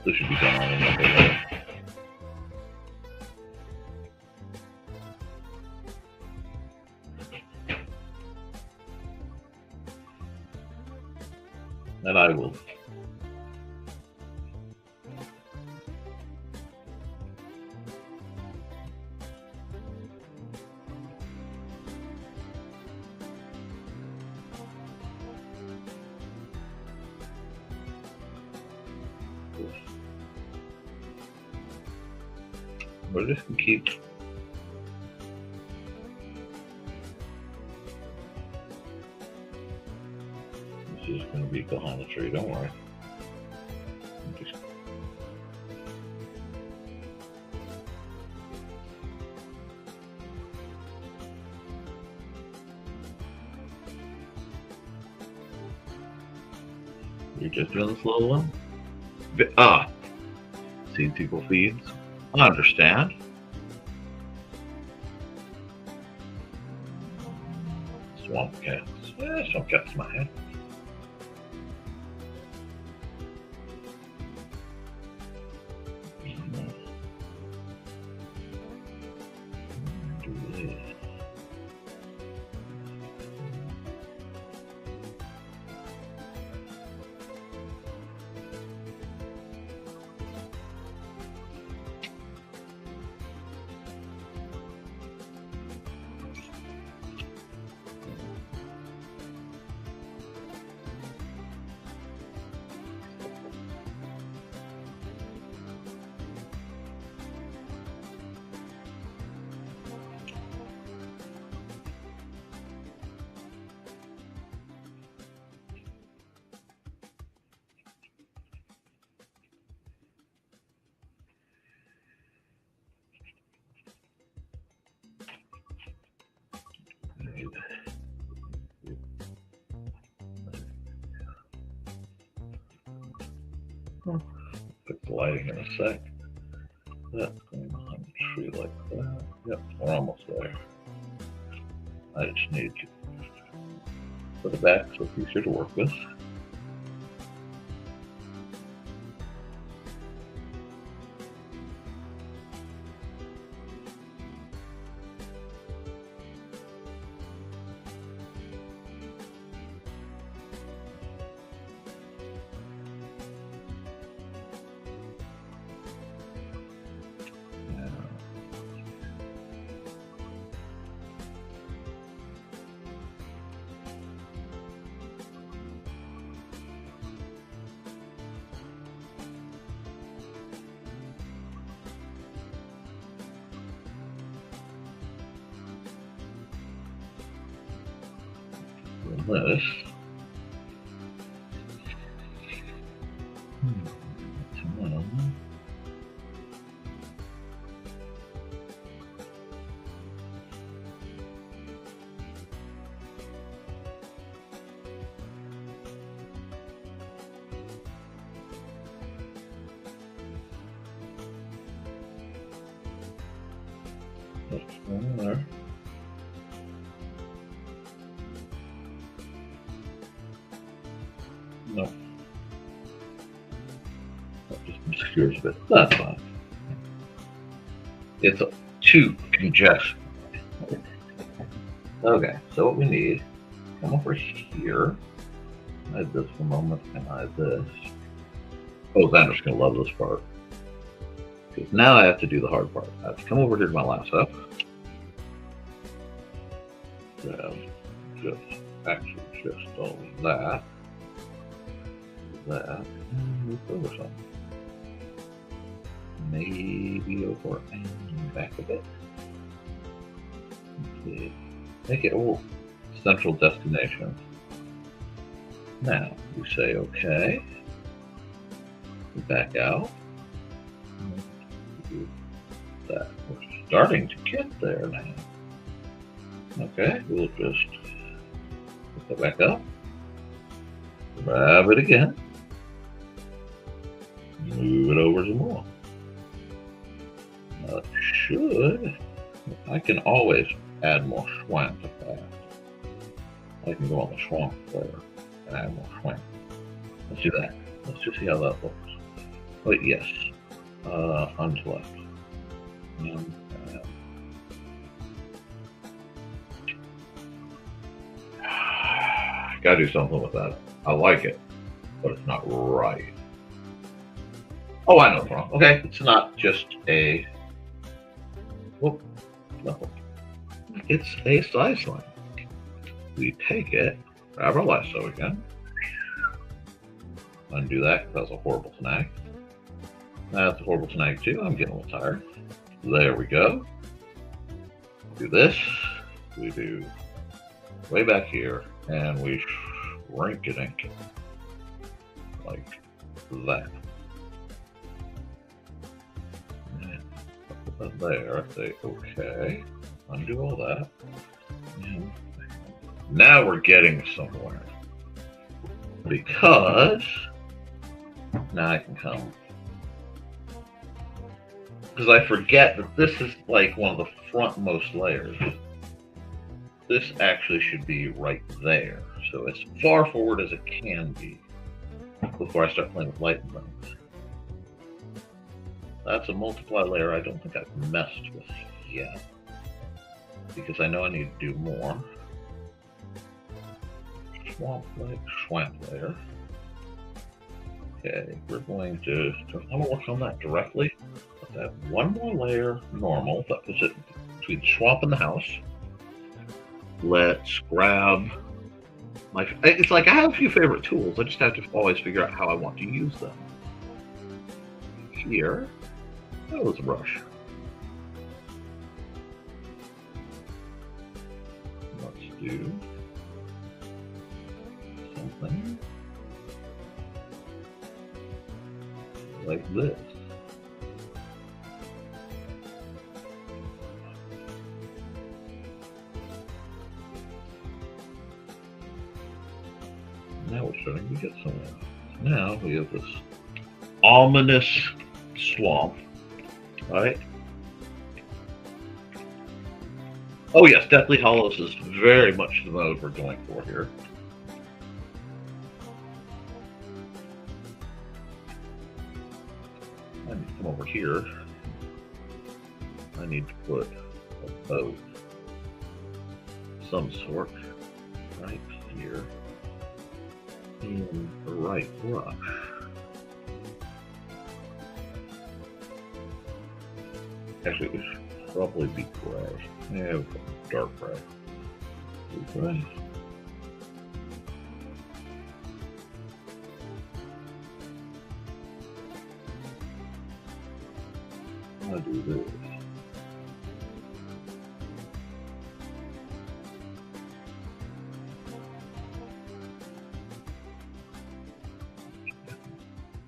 B: This should be done on another layer. And I will we're just gonna keep this is gonna be behind the tree, don't worry. Just you're just doing this little one? Seeing people feeds. I understand. Swamp cats. Yeah, swamp cats in my head. Do this. Fix the lighting in a sec. That's going behind the tree like that. Yep, we're almost there. I just need to put it back so it's easier to work with. This. That's one there. No. That just obscures a bit. That's fine. It's too congested. Okay, so what we need, come over here. Hide this for a moment and hide this. Oh, Xander's going to love this part. Because now I have to do the hard part. I have to come over here to my laptop. Grab just all that. That and move over some. Maybe over and back a bit. Okay. Make it all central destination. Now you say okay. Back out. Do that. We're starting to get there now. Okay, we'll just put that back up. Grab it again. Move it over some more. Now it should. I can always add more swamp to that. I can go on the swamp layer and add more swamp. Let's do that. Let's just see how that looks. Wait, yes. Unselect. Gotta do something with that. I like it, but it's not right. Oh, I know what's wrong. Okay, it's not just a. Whoop, no. It's a size line. We take it, grab our lasso again, undo that because that was a horrible snag. That's a horrible snag too. I'm getting a little tired. There we go. Do this. We do way back here, and we shrink it like that. And put that there. Say okay. Undo all that. And now we're getting somewhere. Because now I can come. Because I forget that this is like one of the frontmost layers. This actually should be right there. So as far forward as it can be before I start playing with light and things. That's a multiply layer I don't think I've messed with yet. Because I know I need to do more. Swamp layer. Okay, we're going to. I'm gonna work on that directly. Let's add one more layer, normal. That puts it between the swamp and the house. Let's grab my. It's like I have a few favorite tools. I just have to always figure out how I want to use them. Here, that was a brush. Let's do something like this. Now we're starting to get somewhere. Now we have this ominous swamp, right? Oh yes, Deathly Hollows is very much the mode we're going for here. I need to come over here. I need to put a boat of some sort right here in the right brush. Actually, it should probably be gray. Yeah, dark gray. Gray. I'll do this.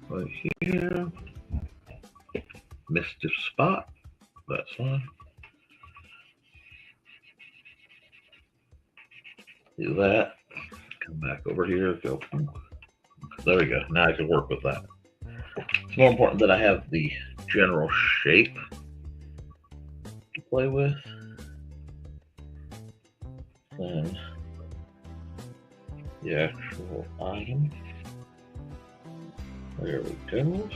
B: Right here. Mischief spot. That's fine. Do that. Come back over here. Go. There we go. Now I can work with that. It's more important that I have the general shape to play with than the actual item. There we go.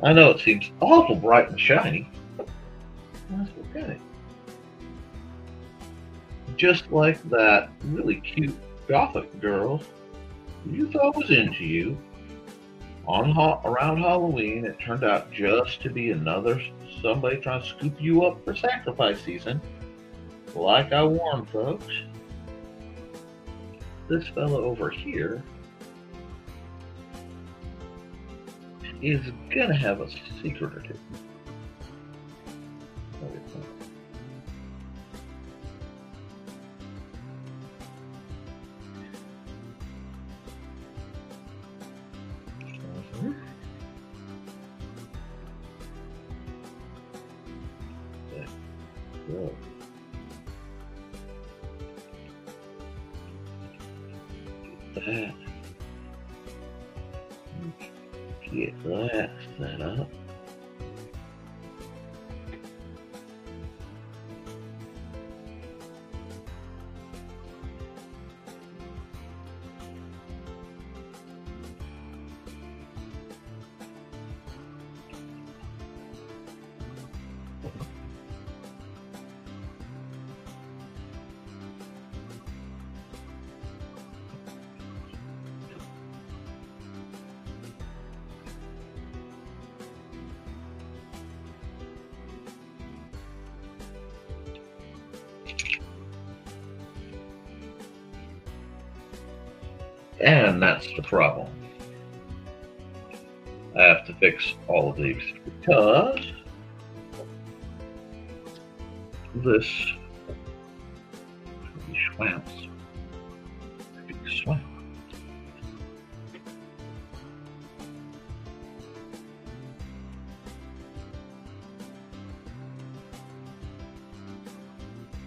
B: I know it seems awful bright and shiny. That's okay. Just like that really cute gothic girl you thought was into you around Halloween. It turned out just to be another somebody trying to scoop you up for sacrifice season. Like I warned folks, this fella over here is gonna have a secret or two. Go. That. Get that set up. And that's the problem. I have to fix all of these because this swamps. Swamp.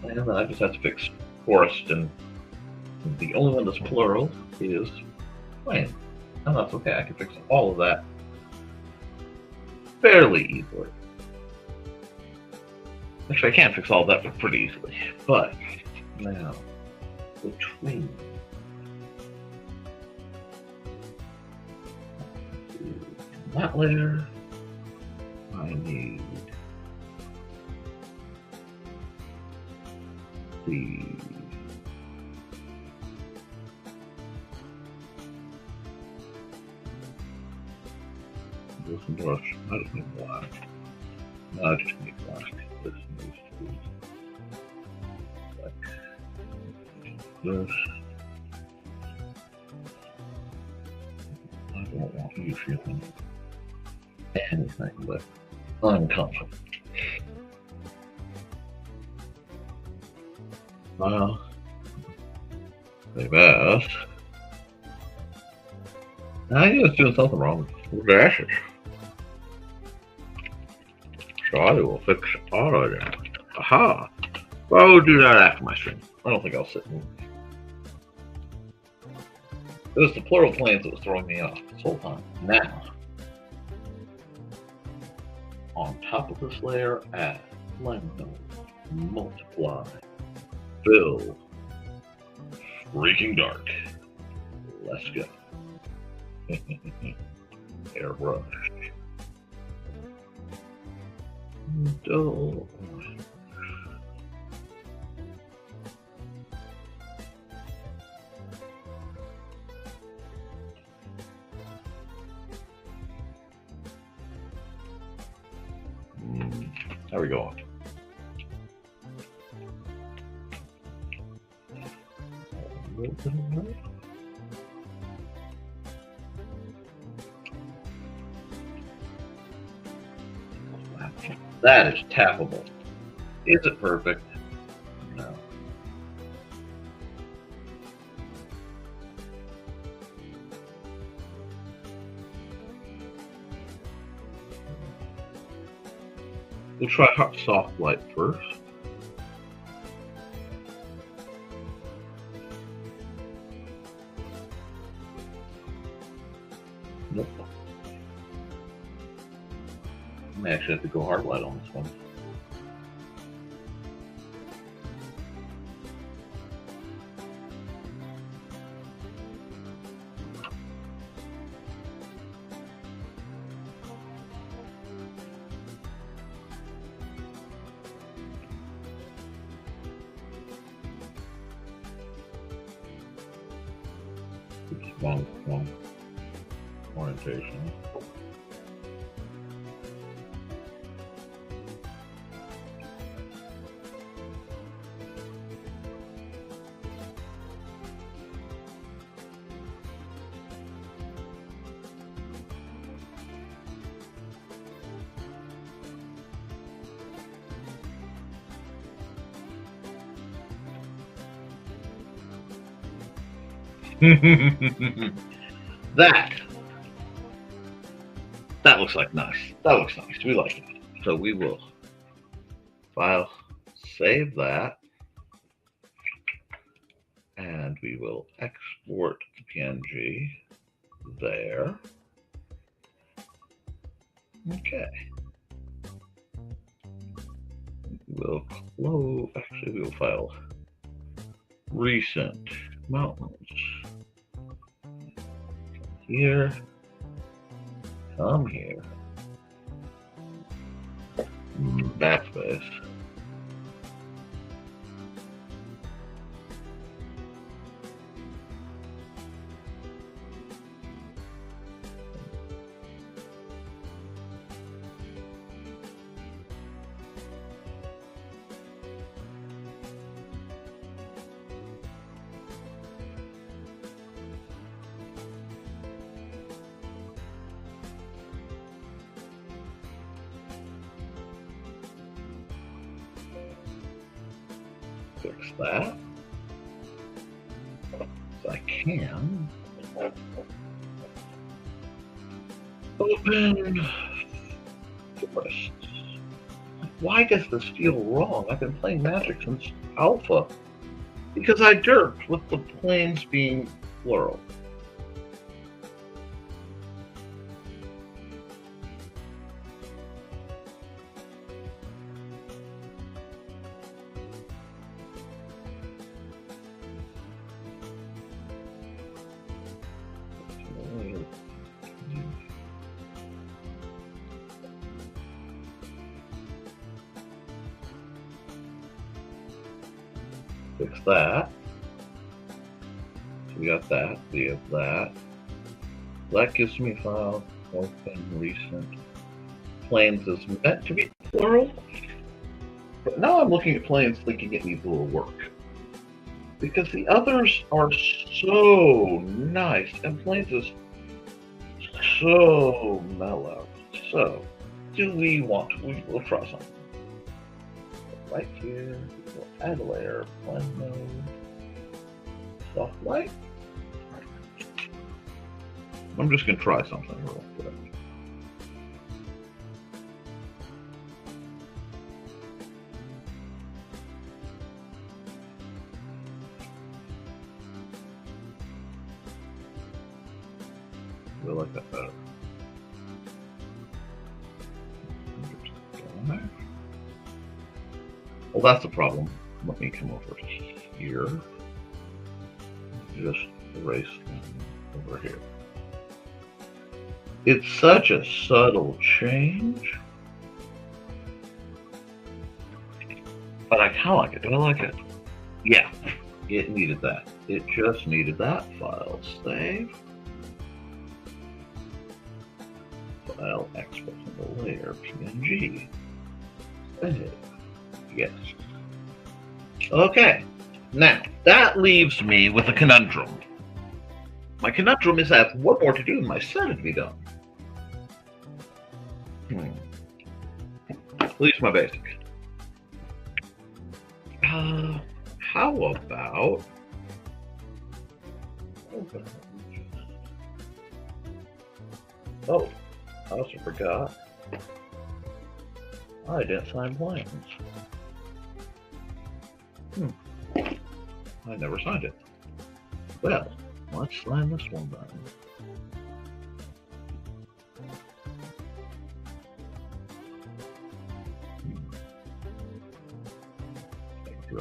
B: And I just have to fix forest, and the only one that's plural is swamp. And that's okay. I can fix all of that fairly easily. Actually, I can't fix all of that pretty easily. But now, between that layer, I need the this brush. I just need black. No, I just need black. This needs to be like this. I don't want you feeling anything but uncomfortable. Well, say best. I knew I was doing something wrong with the ashes. So I will fix all of them. Aha! Well, I will do that after my stream. I don't think I'll sit and... It was the plural planes that was throwing me off this whole time. Now, on top of this layer, add lemon, multiply, fill, freaking dark. Let's go. Airbrush. Dull. There we go. That is tappable. Is it perfect? No. We'll try hot soft light first. Nope. I may actually have to go hard light on this one. One orientation. That looks like nice. That looks nice. We like it. So we will file, save that, and we will export the PNG there. Okay. We'll close. Actually, we will file recent mountains. Here, come here. Backspace. Fix that. So I can open forest. Why does this feel wrong? I've been playing Magic since Alpha. Because I derped with the planes being plural. Fix that. So we got that. We have that. That gives me file open recent. Planes is meant to be plural. But now I'm looking at planes thinking it needs a little work. Because the others are so nice and planes is so mellow. So, do we want to? We'll try something. Right here, we'll add a layer, blend mode, soft light. I'm just going to try something real quick. I like that better. Well, that's the problem. Let me come over here. Just erase them over here. It's such a subtle change. But I kind of like it. Do I like it? Yeah, it needed that. It just needed that. File save. File export in the layer PNG. Save. Yes. Okay. Now, that leaves me with a conundrum. My conundrum is I have one more to do and my set to be done. At least my basic. How about... Oh, I also forgot. I didn't sign planes. I never signed it. Well, let's sign this one then.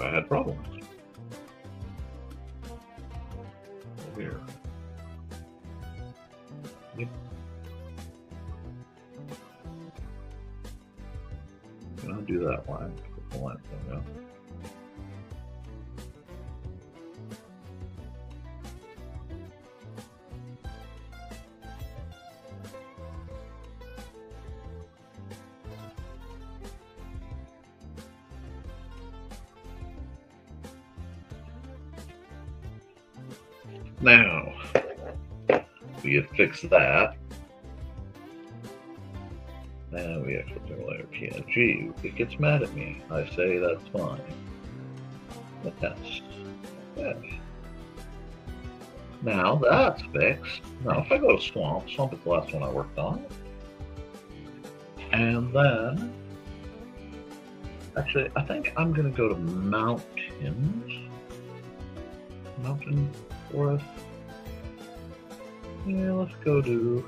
B: I had problems. Over here. Yep. Can I do that line? Put the line thing up. Now, we have fixed that. Now we have to do layer PNG. It gets mad at me. I say that's fine. But that's fixed. Now that's fixed. Now if I go to Swamp, Swamp is the last one I worked on. And then, actually, I think I'm going to go to Mountains. Mountain Forest. Yeah, let's go to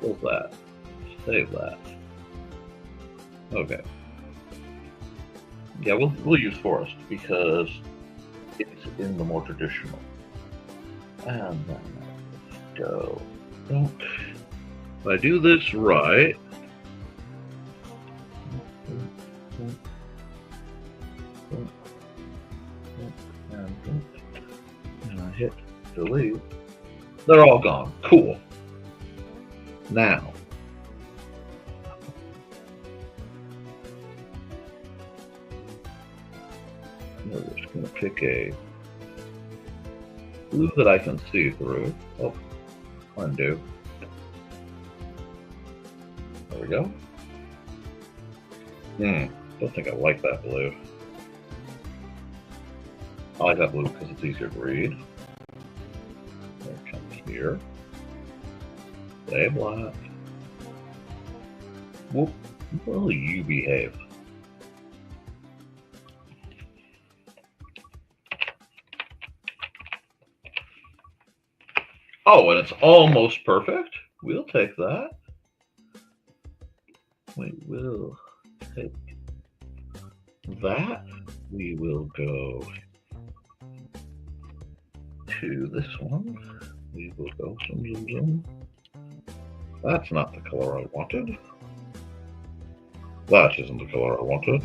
B: pull that. Save that. Okay. Yeah, we'll use Forest because it's in the more traditional. And then let's go. If I do this right, And I hit delete. They're all gone. Cool. Now, we're just going to pick a blue that I can see through. Oh, undo. There we go. Don't think I like that blue. I like that blue because it's easier to read. There it comes here. Stay black. Whoop. Will you behave? Oh, and it's almost perfect. We'll take that. We will take that. We will go to this one. We will go zoom. That's not the color I wanted. That isn't the color I wanted.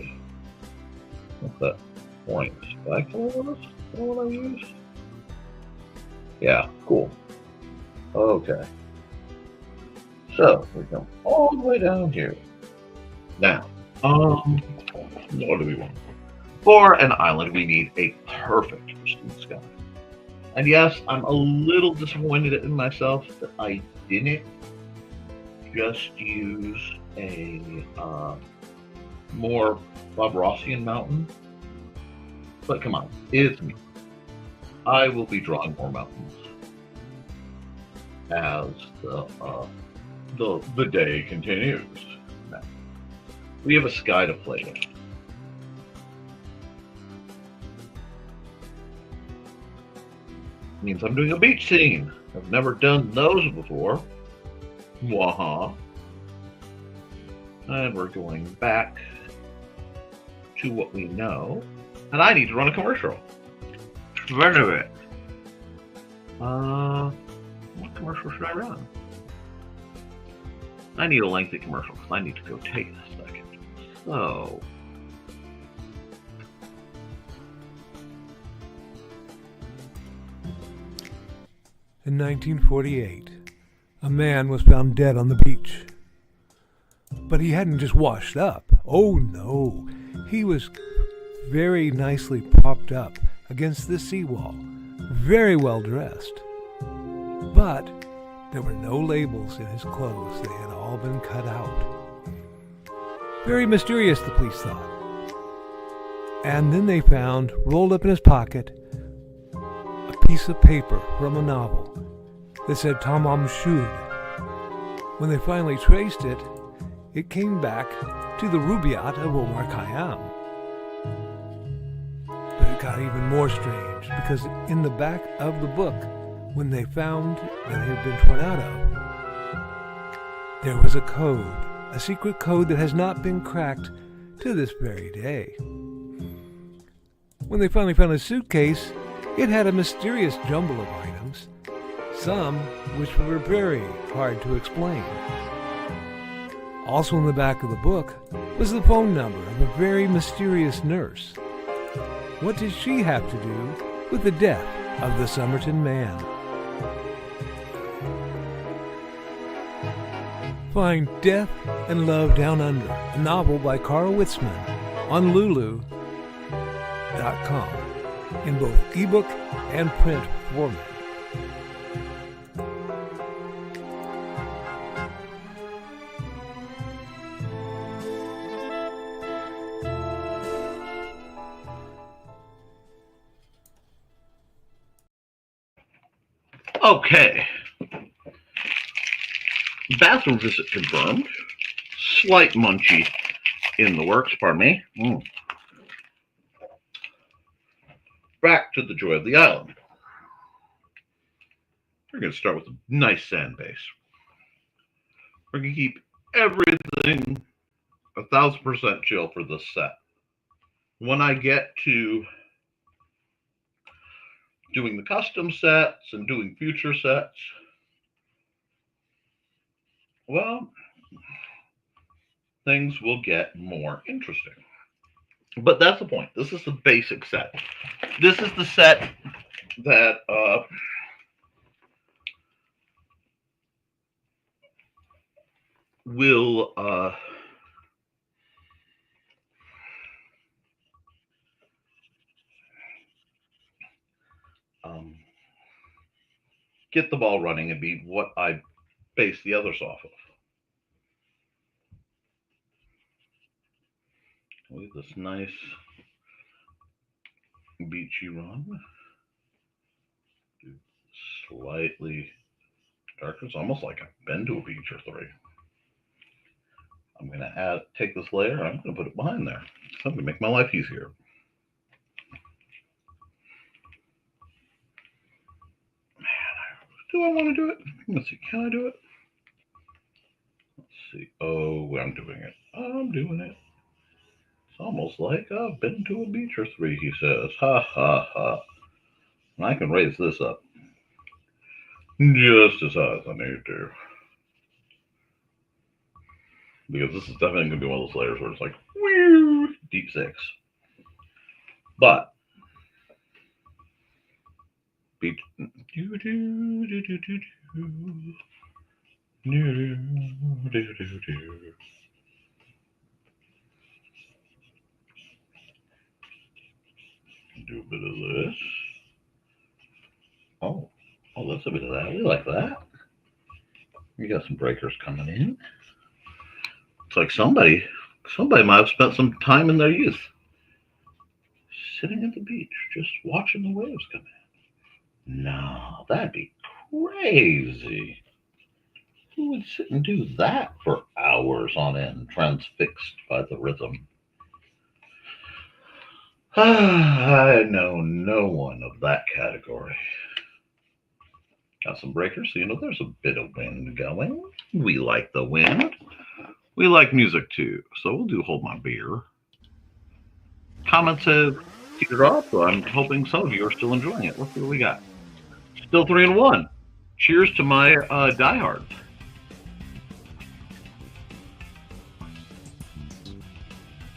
B: What's that point? That color was? Is that what I used? Yeah, cool. Okay. So we come all the way down here. Now, what do we want? For an island, we need a perfect pristine sky. And yes, I'm a little disappointed in myself that I didn't just use a more Bob Rossian mountain. But come on, it's me. I will be drawing more mountains as the day continues. Now, we have a sky to play with. Means I'm doing a beach scene. I've never done those before. Waha. And we're going back to what we know. And I need to run a commercial. Right of it. What commercial should I run? I need a lengthy commercial because I need to go take a second. So.
A: In 1948, a man was found dead on the beach. But he hadn't just washed up. Oh no, he was very nicely propped up against the seawall, very well dressed. But there were no labels in his clothes. They had all been cut out. Very mysterious, the police thought. And then they found, rolled up in his pocket, a piece of paper from a novel that said Tamam Shud. When they finally traced it, it came back to the Rubaiyat of Omar Khayyam. But it got even more strange, because in the back of the book, when they found that it had been torn out of, there was a code, a secret code that has not been cracked to this very day. When they finally found a suitcase, it had a mysterious jumble of items, some which were very hard to explain. Also in the back of the book was the phone number of a very mysterious nurse. What did she have to do with the death of the Somerton man? Find Death and Love Down Under, a novel by Carl Witzman, on Lulu.com in both ebook and print format.
B: Okay. Bathroom visit confirmed. Slight munchie in the works, pardon me. Back to the joy of the island. We're going to start with a nice sand base. We're going to keep everything 1,000% chill for this set. When I get to doing the custom sets and doing future sets, well, things will get more interesting. But that's the point. This is the basic set. This is the set that will get the ball running and be what I base the others off of. Look at this nice beachy run. Do slightly darker. It's almost like I've been to a beach or three. I'm going to take this layer. I'm going to put it behind there. I'm going to make my life easier. Do I want to do it? Let's see. Can I do it? Let's see. Oh, I'm doing it. I'm doing it. It's almost like I've been to a beach or three, he says. Ha, ha, ha. And I can raise this up just as high as I need to. Because this is definitely going to be one of those layers where it's like, whew, deep six. But, beach. Do a bit of this. Oh, that's a bit of that. We like that. We got some breakers coming in. It's like somebody might have spent some time in their youth sitting at the beach, just watching the waves come in. No, that'd be crazy. Who would sit and do that for hours on end, transfixed by the rhythm? I know no one of that category. Got some breakers, so there's a bit of wind going. We like the wind. We like music too, so we'll do Hold My Beer. Comments have teetered off, so I'm hoping some of you are still enjoying it. Let's see what we got. Still 3-1. Cheers to my diehards.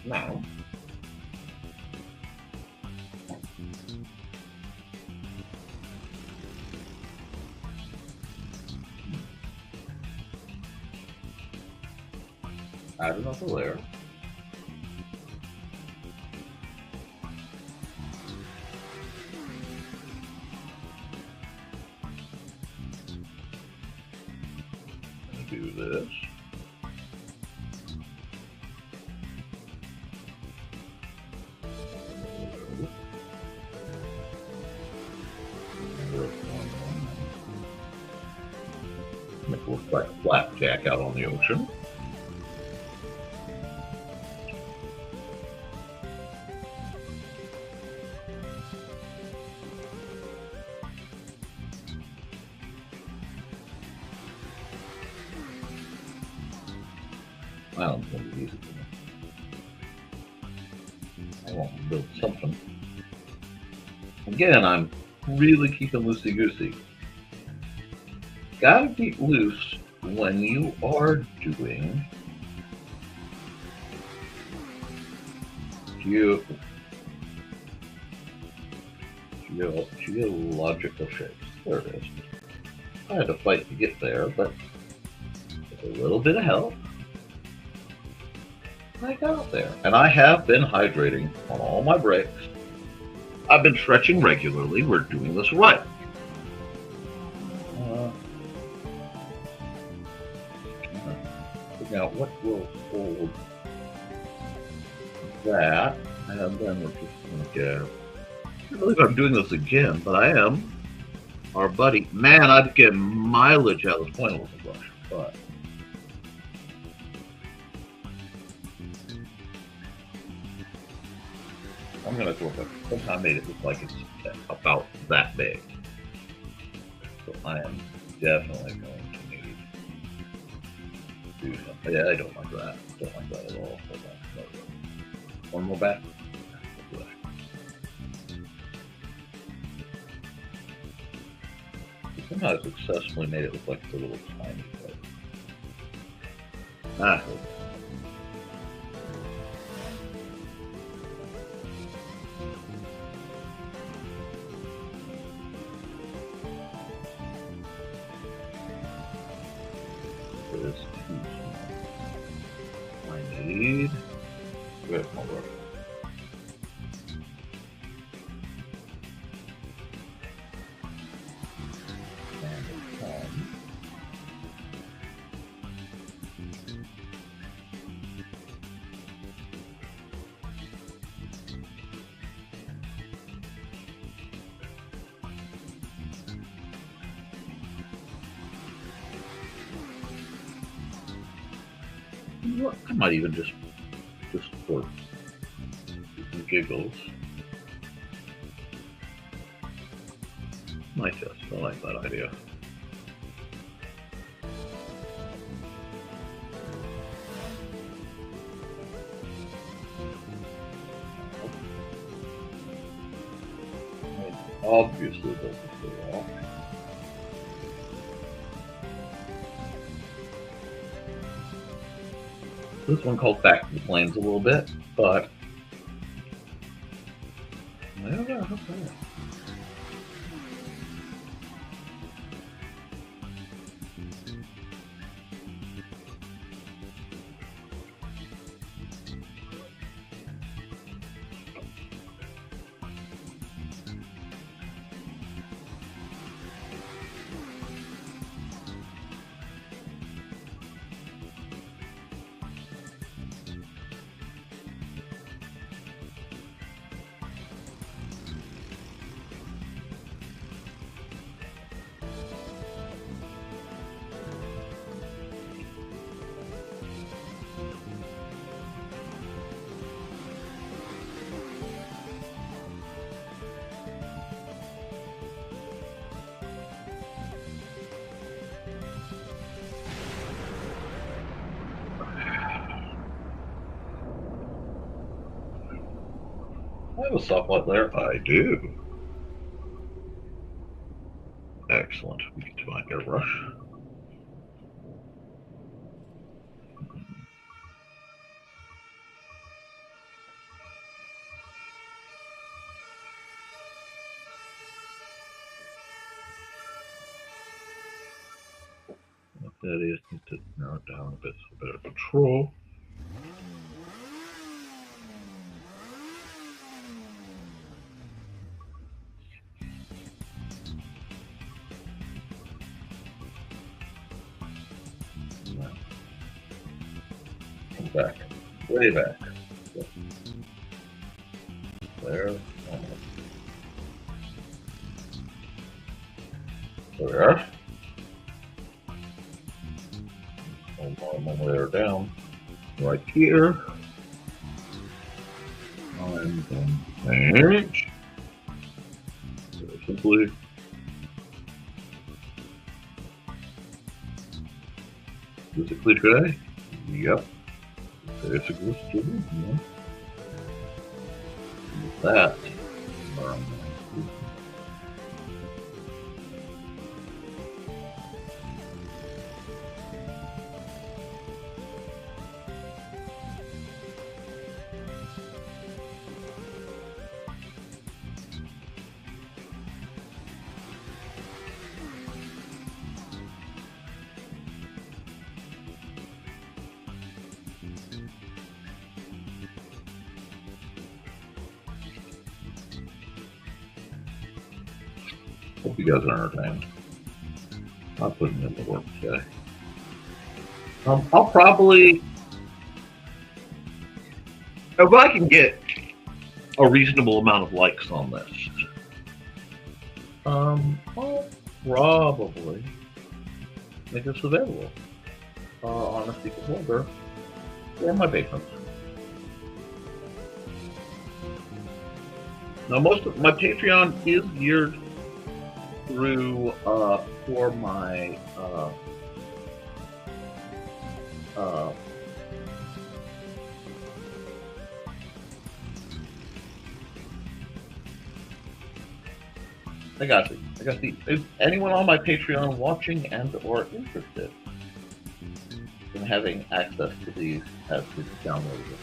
B: Now, add another layer. Do this. Make it look like a flapjack out on the ocean. I don't think it's easy for me. I want to build something. Again, I'm really keeping loosey-goosey. Gotta keep loose when you are doing geological shapes. There it is. I had to fight to get there, but with a little bit of help, I got there. And I have been hydrating on all my breaks. I've been stretching regularly. We're doing this right. Figure out what will hold that, and then we're just going to go. I can't believe I'm doing this again, but I am. Our buddy, man, I'd get mileage out of this point with the brush, but. I'm going to go with it. Somehow I made it look like it's about that big. So I am definitely going to need to do something. Yeah, I don't like that. Don't like that at all. One more back. Somehow I successfully made it look like it's a little tiny bit. Indeed. Good, my brother. And it's time. I might even just for giggles. Might just. I like that idea. Obviously, doesn't stay well. This one calls back to the plains a little bit, but yeah, okay. I have a stoplight there. I do. Excellent. We get to my airbrush. What that is, need to narrow it down a bit so better control. Back, way back. There, there. One layer down, right here. And then change. Very simply. Is it cliche? Yep. Basically, stupid, yeah. With that, hope you guys are entertained. I'm putting in the work today. I'll probably, if I can get a reasonable amount of likes on this, I'll probably make this available on a secret folder or my patrons. Now, most of my Patreon is geared through for my I got the. Is anyone on my Patreon watching and or interested in having access to these has to download it?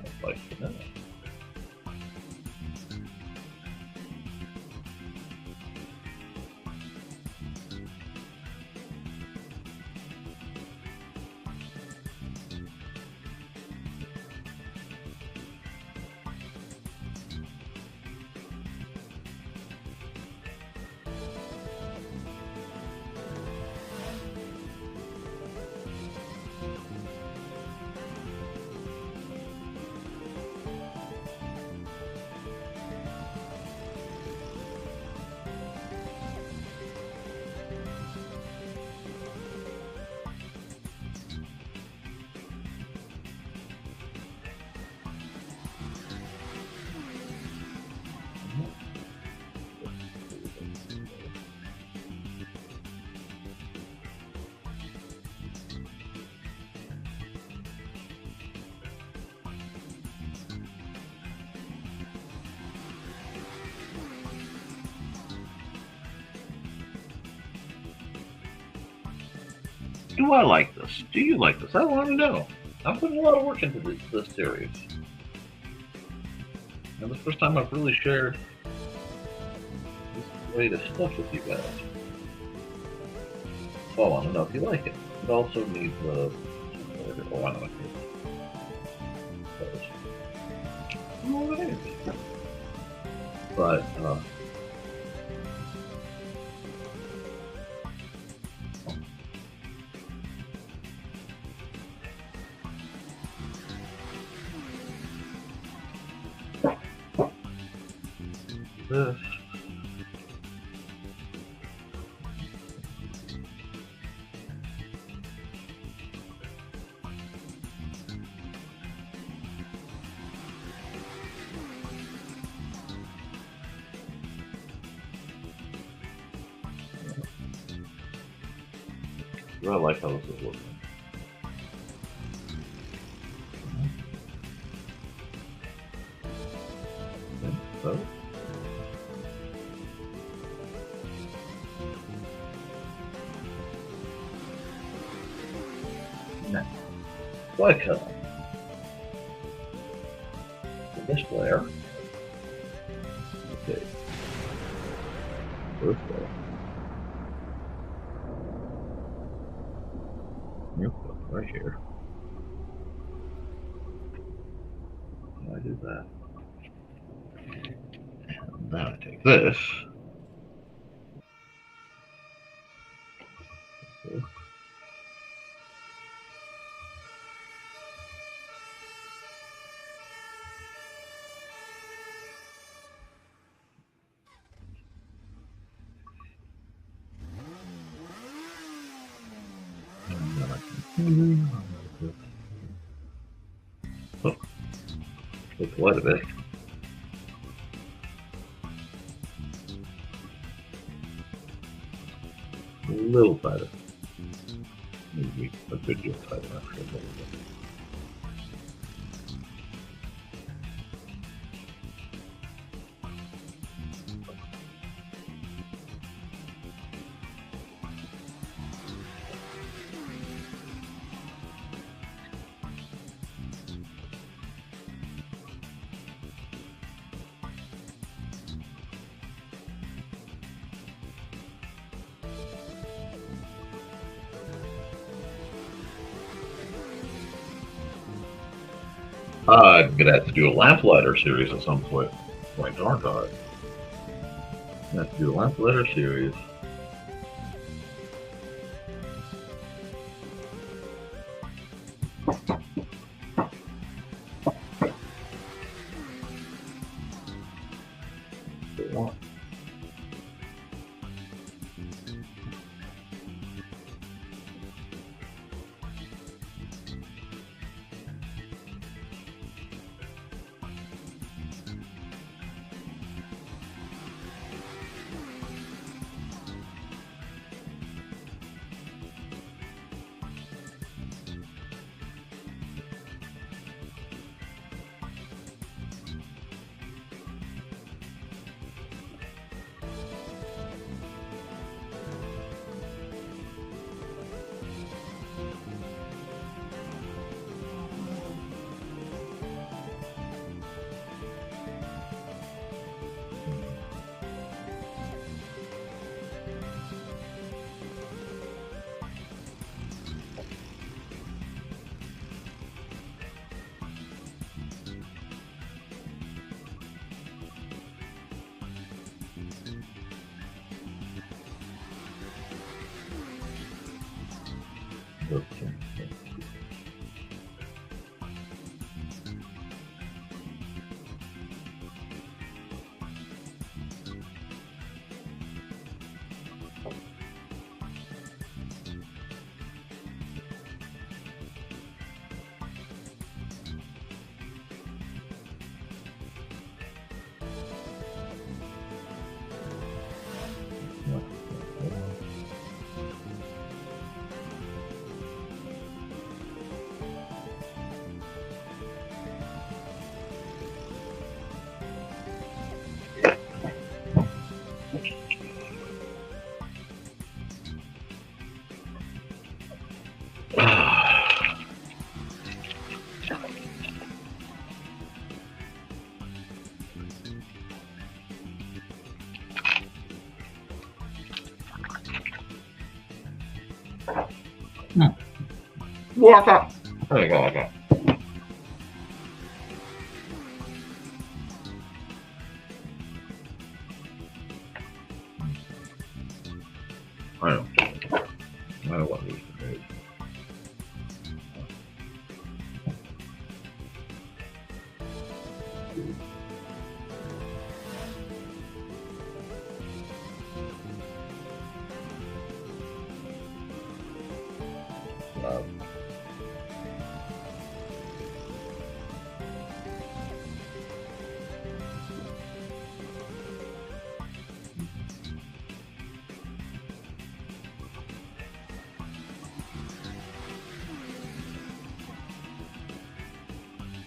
B: I'd like to know. do I like this? Do you like this? I want to know. I'm putting a lot of work into this series. And the first time I've really shared this latest stuff with you guys. So I want to know if you like it. It also needs a... Oh, I know it. Oh, it is. But, this. I like how this is looking. Okay, so. Now, like this layer. Okay. First layer. Right here. I do that. And now I take this. Okay. And then I continue. Oh, that's quite a bit. A little tighter. Maybe a good deal tighter after a little bit. I'm gonna have to do a lamplighter series at some point. Aren't I? I'm gonna have to do a lamplighter series. Okay. Walk up. There you go, okay. I don't want these today.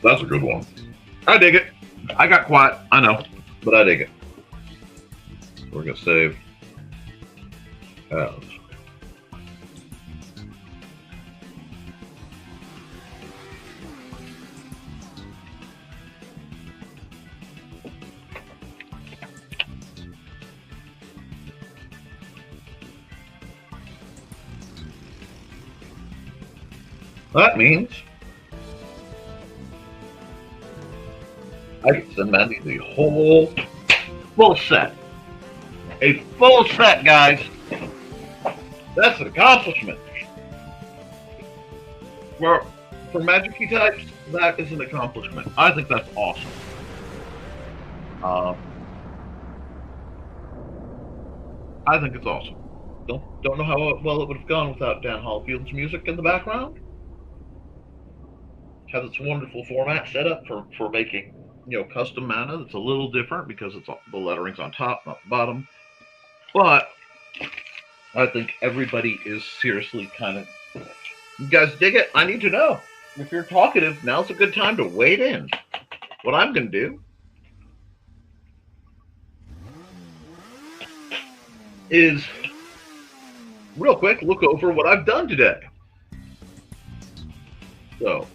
B: That's a good one. I dig it. I got quiet, I know, but I dig it. We're gonna save as. That means I can send Mandy the whole full set. A full set, guys. That's an accomplishment. For Magic Key types, that is an accomplishment. I think that's awesome. I think it's awesome. Don't know how well it would have gone without Dan Hollfield's music in the background. Has its wonderful format set up for making, you know, custom mana. That's a little different because it's the lettering's on top, not the bottom. But I think everybody is seriously kind of. You guys dig it? I need to know. If you're talkative, now's a good time to wade in. What I'm going to do is, real quick, look over what I've done today. So,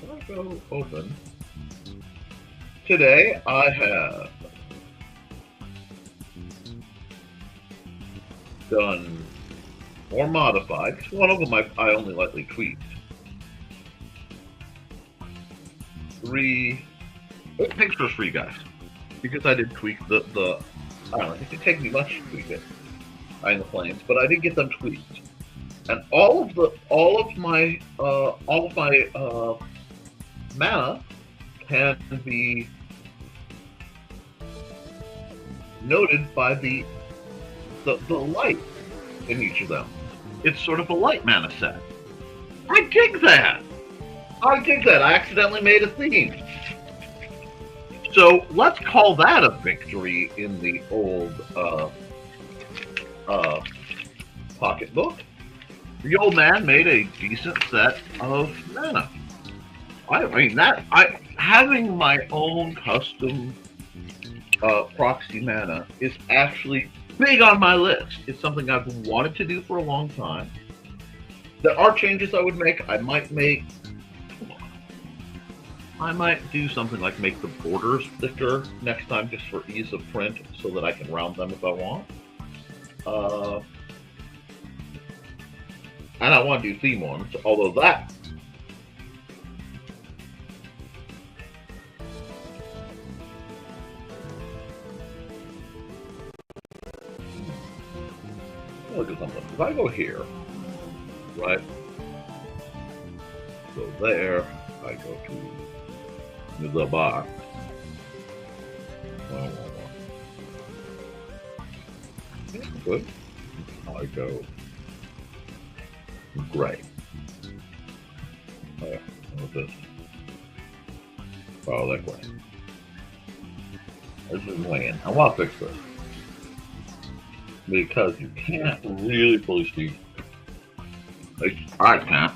B: I'll go open. Today, I have done or modified, because one of them I only lightly tweaked. 3, thanks for 3 guys, because I did tweak the I don't know, it didn't take me much to tweak it in the planes, but I did get them tweaked, and all of my mana can be noted by the light in each of them. It's sort of a light mana set. I dig that. I accidentally made a theme. So let's call that a victory in the old pocketbook. The old man made a decent set of mana. I mean that having my own custom proxy mana is actually big on my list. It's something I've wanted to do for a long time. There are changes I would make. I might do something like make the borders thicker next time just for ease of print so that I can round them if I want. And I want to do theme ones, although that look at something. If I go here, right? Go there. I go to the box. Good. I go gray. Oh yeah, what's this? Oh, that way. This is weighing. I want to fix this. Because you can't really fully see. I can't.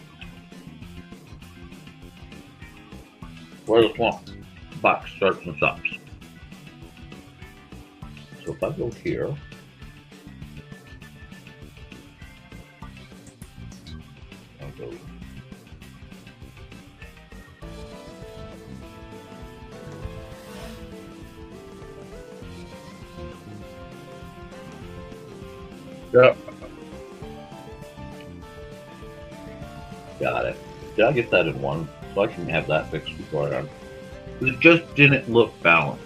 B: Where the swamp box starts and stops. So if I go here, I'll go. Yeah. Got it. Did I get that in one? So I can have that fixed before I run. It just didn't look balanced.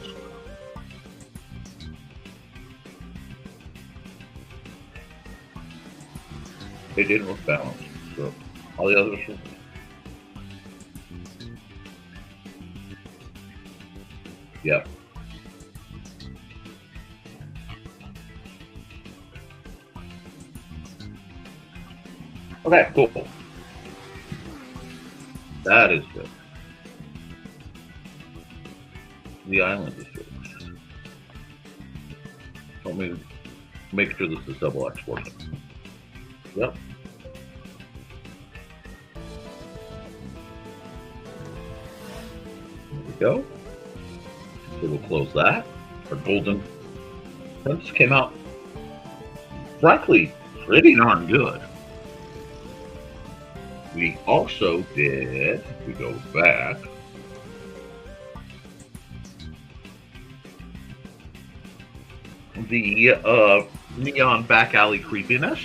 B: It didn't look balanced. So all the others were. Yep. Okay, cool. That is good. The island is good. Let me make sure this is double exported. Yep. There we go. So we'll close that. Our golden prince came out, frankly, pretty darn good. We also did, if we go back, the neon back alley creepiness.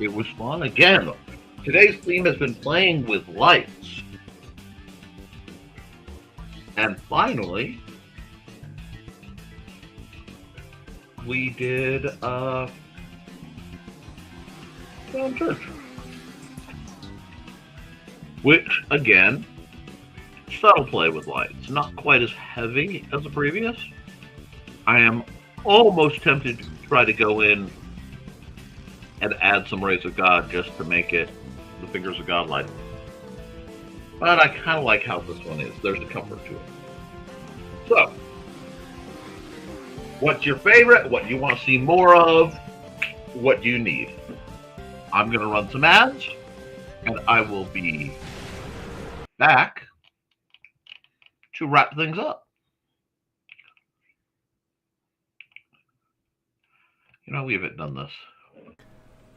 B: It was fun. Again, today's theme has been playing with lights. And finally, we did Town Church. Which, again, subtle play with lights. Not quite as heavy as the previous. I am almost tempted to try to go in and add some Rays of God just to make it the Fingers of God light. But I kind of like how this one is. There's a comfort to it. So, what's your favorite? What do you want to see more of? What do you need? I'm going to run some ads, and I will be back to wrap things up. You know, we haven't done this.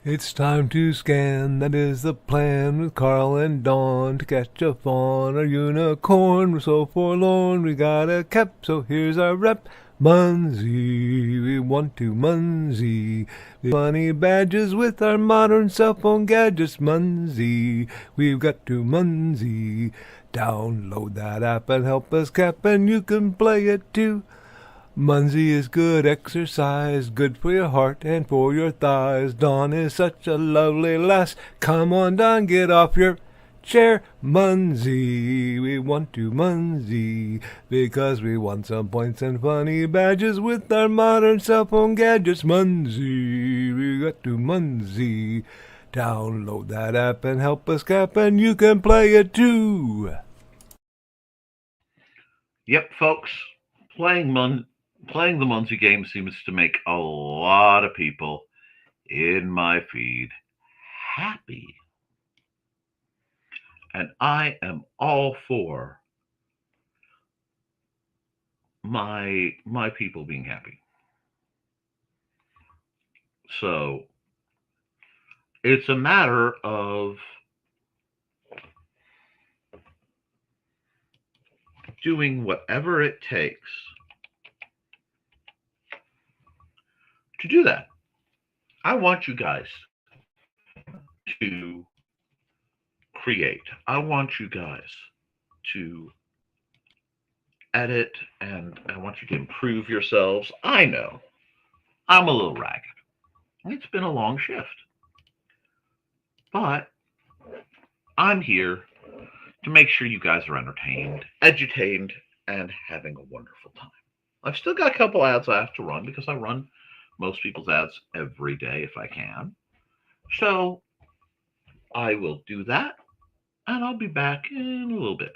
A: It's time to scan, that is the plan, with Carl and Dawn to catch a fawn or unicorn. We're so forlorn, we got a cap, so here's our rep. Munsey, we want to Munsey. The funny badges with our modern cell phone gadgets. Munsey, we've got to Munsey. Download that app and help us cap, and you can play it too. Munsey is good exercise, good for your heart and for your thighs. Dawn is such a lovely lass. Come on, Dawn, get off your chair. Munsey, we want to Munsey, because we want some points and funny badges with our modern cell phone gadgets. Munsey, we got to Munsey. Download that app and help us cap, and you can play it too.
B: Yep, folks, playing the Munsey game seems to make a lot of people in my feed happy. And I am all for my people being happy. So it's a matter of doing whatever it takes to do that. I want you guys to create. I want you guys to edit, and I want you to improve yourselves. I know I'm a little ragged. It's been a long shift, but I'm here to make sure you guys are entertained, edutained, and having a wonderful time. I've still got a couple ads I have to run because I run most people's ads every day if I can. So I will do that, and I'll be back in a little bit.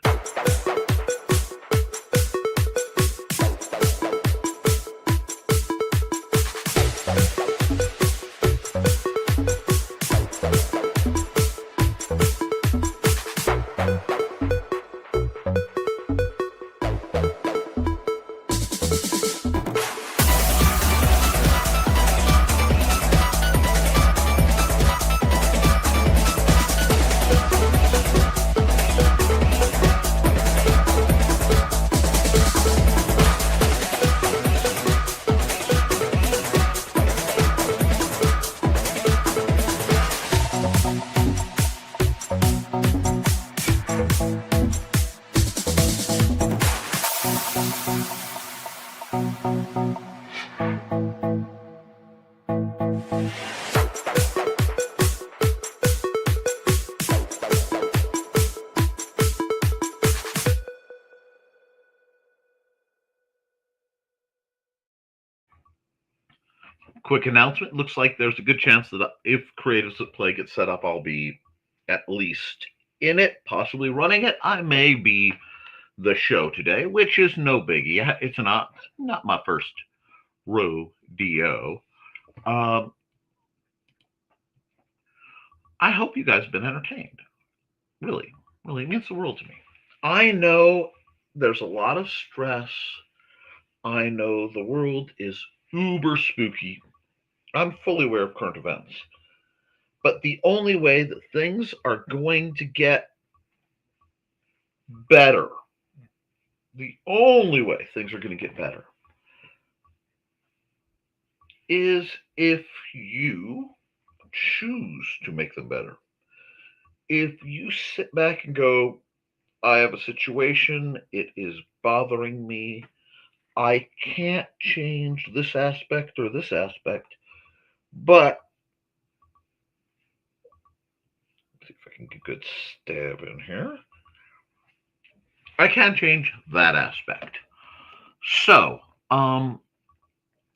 B: quick announcement. Looks like there's a good chance that if Creatives at Play gets set up, I'll be at least in it, possibly running it. I may be the show today, which is no biggie. It's not my first rodeo. I hope you guys have been entertained. Really, really means the world to me. I know there's a lot of stress. I know the world is uber spooky. I'm fully aware of current events. But the only way that things are going to get better, the only way things are going to get better, is if you choose to make them better. If you sit back and go, I have a situation, it is bothering me, I can't change this aspect or this aspect, but let's see if I can get a good stab in here. I can change that aspect. So,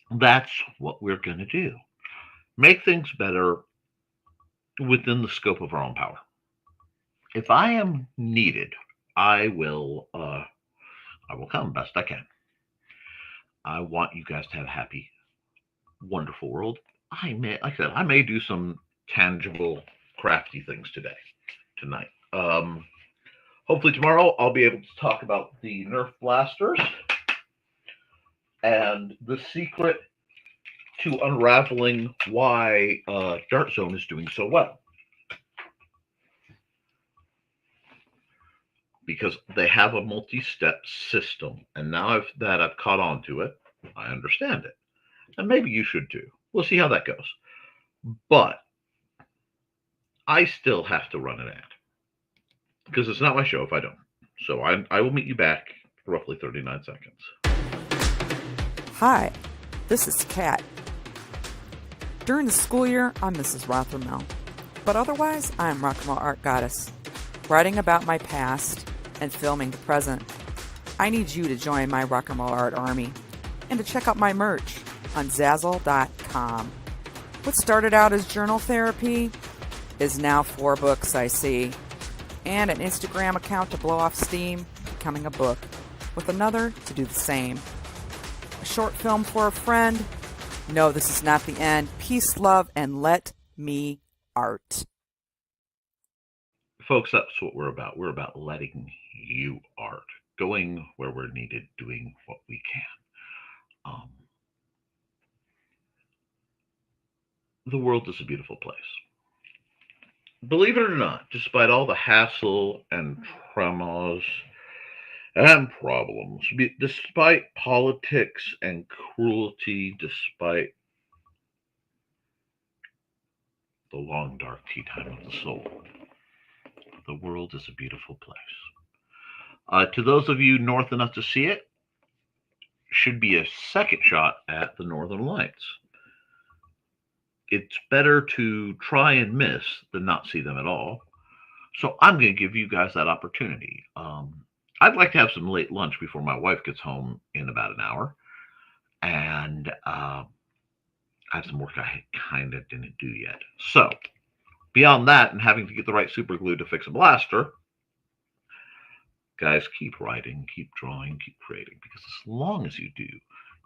B: that's what we're going to do. Make things better within the scope of our own power. If I am needed, I will come best I can. I want you guys to have a happy, wonderful world. I may do some tangible, crafty things tonight. Hopefully tomorrow I'll be able to talk about the Nerf blasters and the secret to unraveling why Dart Zone is doing so well. Because they have a multi-step system, and now that I've caught on to it, I understand it. And maybe you should too. We'll see how that goes. But I still have to run an ad, because it's not my show if I don't. So I will meet you back for roughly 39 seconds.
H: Hi, this is Kat. During the school year, I'm Mrs. Rothermel. But otherwise, I'm Rock and Roll Art Goddess, writing about my past and filming the present. I need you to join my Rock and Roll Art Army and to check out my merch on Zazzle.com. What started out as journal therapy is now 4 books, I see, and an Instagram account to blow off steam, becoming a book, with another to do the same. A short film for a friend. No, this is not the end. Peace, love, and let me art.
B: Folks, that's what we're about. We're about letting you art, going where we're needed, doing what we can. The world is a beautiful place. Believe it or not, despite all the hassle and traumas and problems, despite politics and cruelty, despite the long dark tea time of the soul, the world is a beautiful place. To those of you north enough to see it, should be a second shot at the Northern Lights. It's better to try and miss than not see them at all. So I'm going to give you guys that opportunity. I'd like to have some late lunch before my wife gets home in about an hour. And I have some work I kind of didn't do yet. So beyond that and having to get the right super glue to fix a blaster, guys, keep writing, keep drawing, keep creating. Because as long as you do,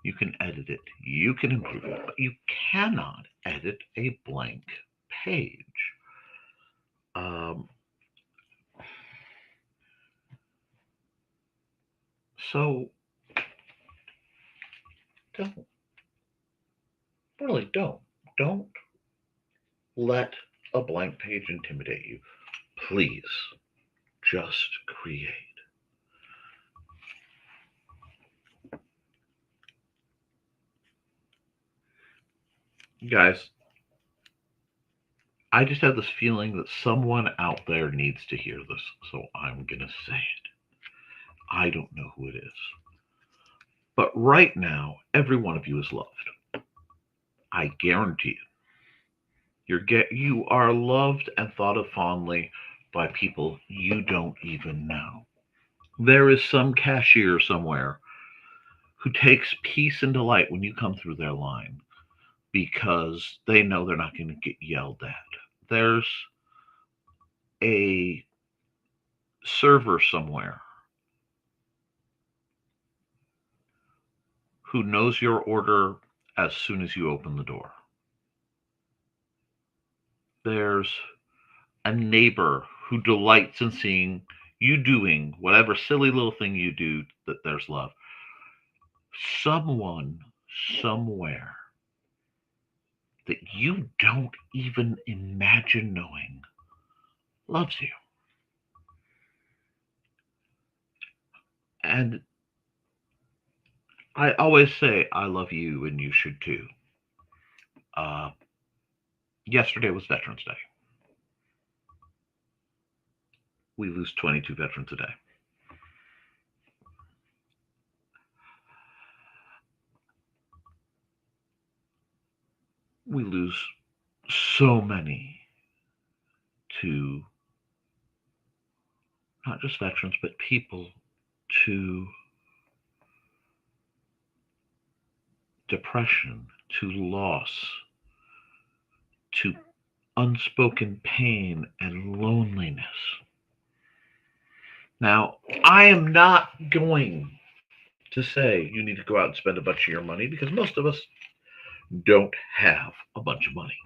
B: you can edit it, you can improve it, but you cannot edit a blank page. So don't. Really don't. Don't let a blank page intimidate you. Please, just create. Guys, I just have this feeling that someone out there needs to hear this, so I'm going to say it. I don't know who it is. But right now, every one of you is loved. I guarantee it. You are loved and thought of fondly by people you don't even know. There is some cashier somewhere who takes peace and delight when you come through their line. because they know they're not going to get yelled at. There's a server somewhere who knows your order as soon as you open the door. There's a neighbor who delights in seeing you doing whatever silly little thing you do that there's love. Someone somewhere that you don't even imagine knowing loves you. And I always say, I love you, and you should too. Yesterday was Veterans Day. We lose 22 veterans a day. We lose so many to not just veterans, but people to depression, to loss, to unspoken pain and loneliness. Now, I am not going to say you need to go out and spend a bunch of your money, because most of us don't have a bunch of money.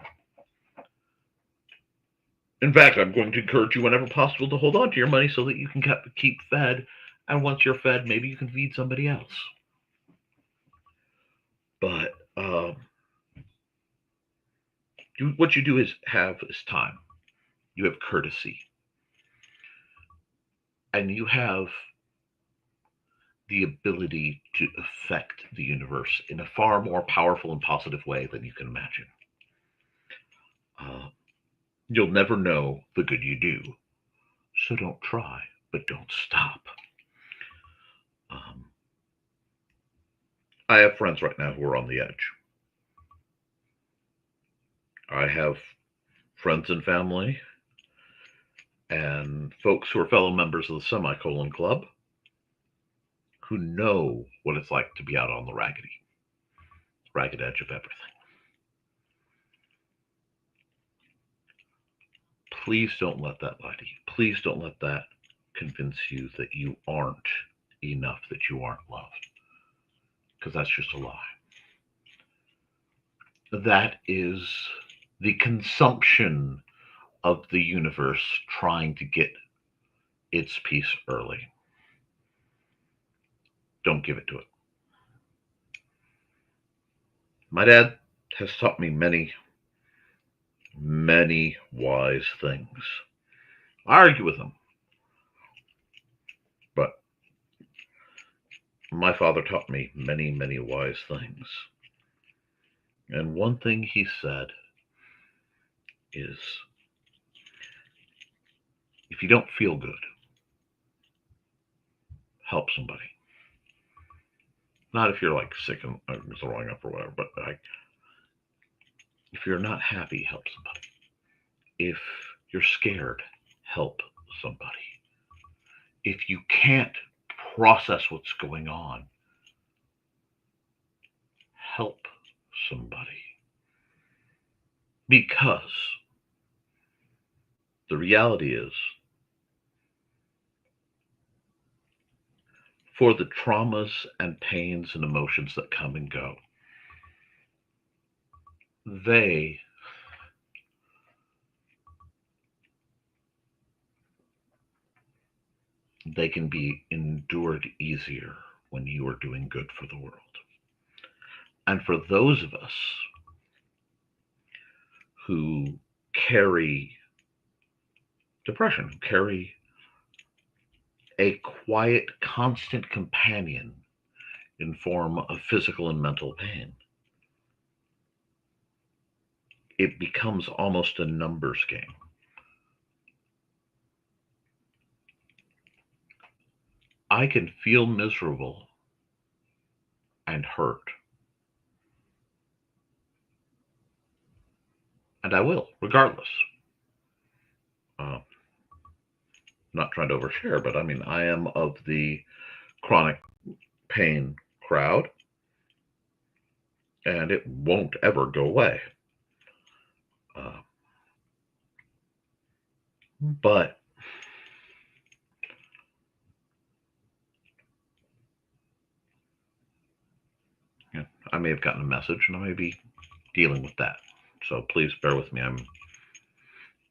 B: In fact, I'm going to encourage you whenever possible to hold on to your money so that you can keep fed. And once you're fed, maybe you can feed somebody else. But what you do is time. You have courtesy. And you have the ability to affect the universe in a far more powerful and positive way than you can imagine. You'll never know the good you do. So don't try, but don't stop. I have friends right now who are on the edge. I have friends and family and folks who are fellow members of the Semicolon Club who know what it's like to be out on the ragged edge of everything. Please don't let that lie to you. Please don't let that convince you that you aren't enough, that you aren't loved, because that's just a lie. That is the consumption of the universe trying to get its piece early. Don't give it to it. My dad has taught me many, many wise things. I argue with him, but my father taught me many, many wise things. And one thing he said is, if you don't feel good, help somebody. Not if you're like sick and throwing up or whatever, but like, if you're not happy, help somebody. If you're scared, help somebody. If you can't process what's going on, help somebody. Because the reality is, for the traumas and pains and emotions that come and go, they can be endured easier when you are doing good for the world. And for those of us who carry depression, who carry a quiet, constant companion in form of physical and mental pain, it becomes almost a numbers game. I can feel miserable and hurt. And I will, regardless. Not trying to overshare, but I mean, I am of the chronic pain crowd. and it won't ever go away. But I may have gotten a message, and I may be dealing with that. So please bear with me. I'm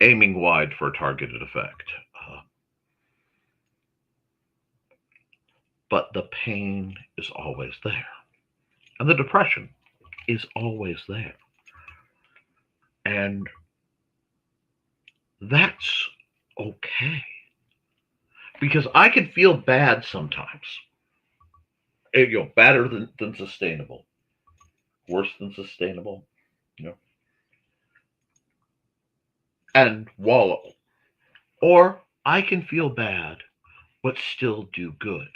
B: aiming wide for a targeted effect. But the pain is always there. And the depression is always there. And that's okay. Because I can feel bad sometimes. Better than sustainable. Worse than sustainable. And wallow. Or I can feel bad, but still do good.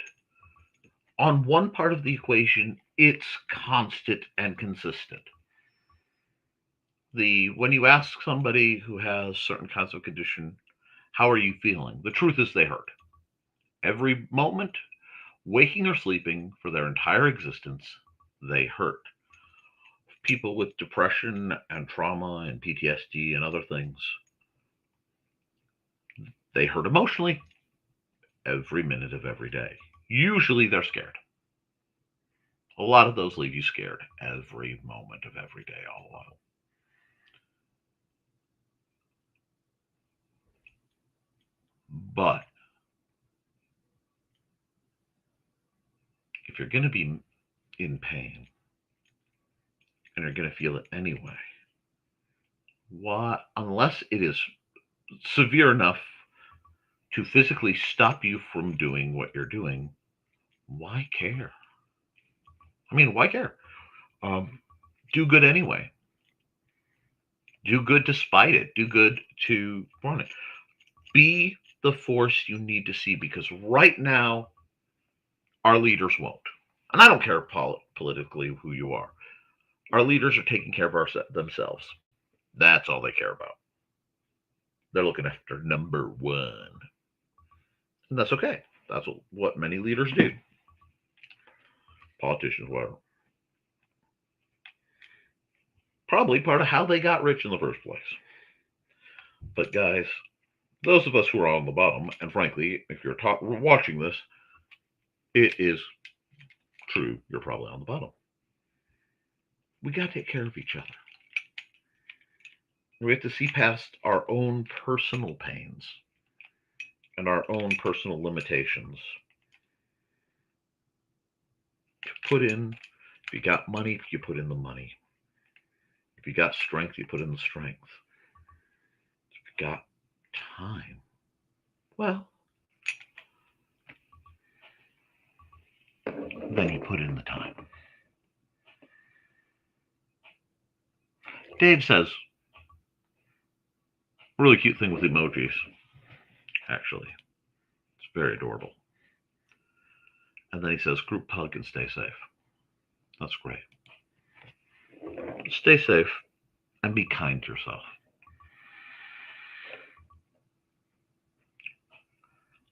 B: On one part of the equation, it's constant and consistent. When you ask somebody who has certain kinds of condition, how are you feeling? The truth is they hurt. Every moment, waking or sleeping, for their entire existence, they hurt. People with depression and trauma and PTSD and other things, they hurt emotionally every minute of every day. Usually they're scared. A lot of those leave you scared every moment of every day, all alone. But if you're going to be in pain and you're going to feel it anyway, unless it is severe enough to physically stop you from doing what you're doing, why care? I mean, why care? Do good anyway. Do good despite it. Do good to run it. Be the force you need to see, because right now our leaders won't. And I don't care politically who you are. Our leaders are taking care of themselves. That's all they care about. They're looking after number one. And that's okay. That's what many leaders do. Politicians, whatever. Probably part of how they got rich in the first place. But guys, those of us who are on the bottom, and frankly, if you're watching this, it is true, you're probably on the bottom. We got to take care of each other. We have to see past our own personal pains and our own personal limitations. If you got money, you put in the money. If you got strength, you put in the strength. If you got time, well, then you put in the time. Dave says, really cute thing with emojis, actually. It's very adorable. And then he says, group hug and stay safe. That's great. Stay safe and be kind to yourself.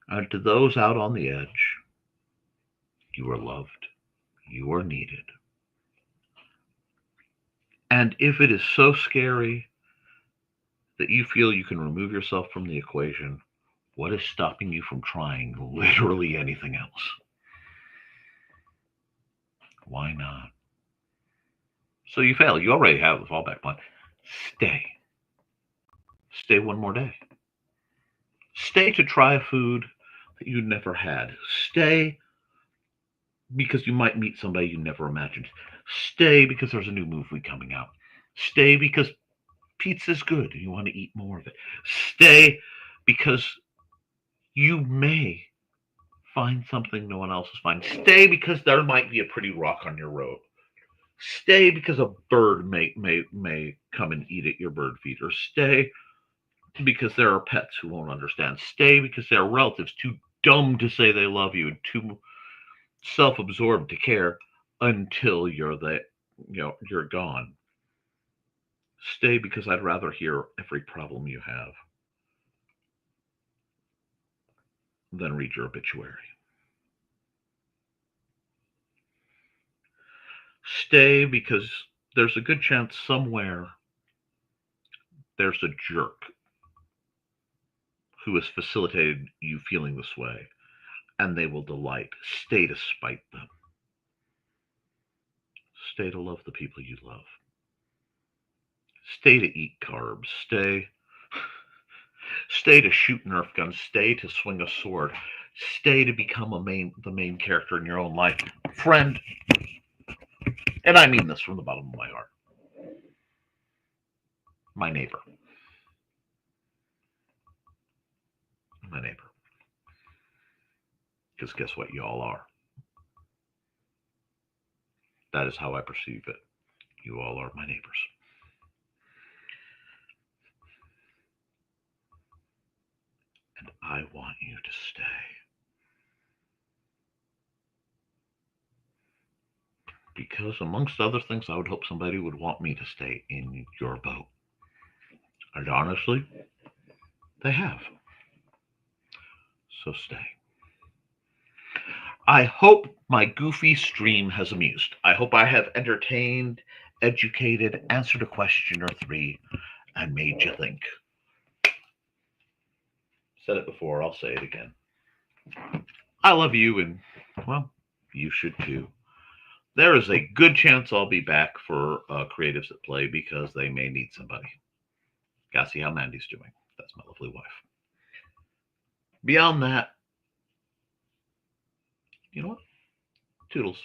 B: And to those out on the edge, you are loved. You are needed. And if it is so scary that you feel you can remove yourself from the equation, what is stopping you from trying literally anything else? Why not? So you fail. You already have the fallback plan. Stay. Stay one more day. Stay to try a food that you never had. Stay because you might meet somebody you never imagined. Stay because there's a new movie coming out. Stay because pizza's good and you want to eat more of it. Stay because you may find something no one else is finding. Stay because there might be a pretty rock on your road. Stay because a bird may come and eat at your bird feeder. Stay because there are pets who won't understand. Stay because there are relatives too dumb to say they love you and too self-absorbed to care until you're gone. Stay because I'd rather hear every problem you have than read your obituary. Stay because there's a good chance somewhere there's a jerk who has facilitated you feeling this way, and they will delight. Stay to spite them. Stay to love the people you love. Stay to eat carbs. Stay to shoot Nerf guns. Stay to swing a sword. Stay to become the main character in your own life. Friend, and I mean this from the bottom of my heart, my neighbor. My neighbor. Because guess what? You all are. That is how I perceive it. You all are my neighbors. And I want you to stay. Because amongst other things, I would hope somebody would want me to stay in your boat. And honestly, they have. So stay. I hope my goofy stream has amused. I hope I have entertained, educated, answered a question or three, and made you think. Said it before, I'll say it again. I love you, and, well, you should too. There is a good chance I'll be back for Creatives at Play because they may need somebody. Gotta see how Mandy's doing. That's my lovely wife. Beyond that, you know what? Toodles.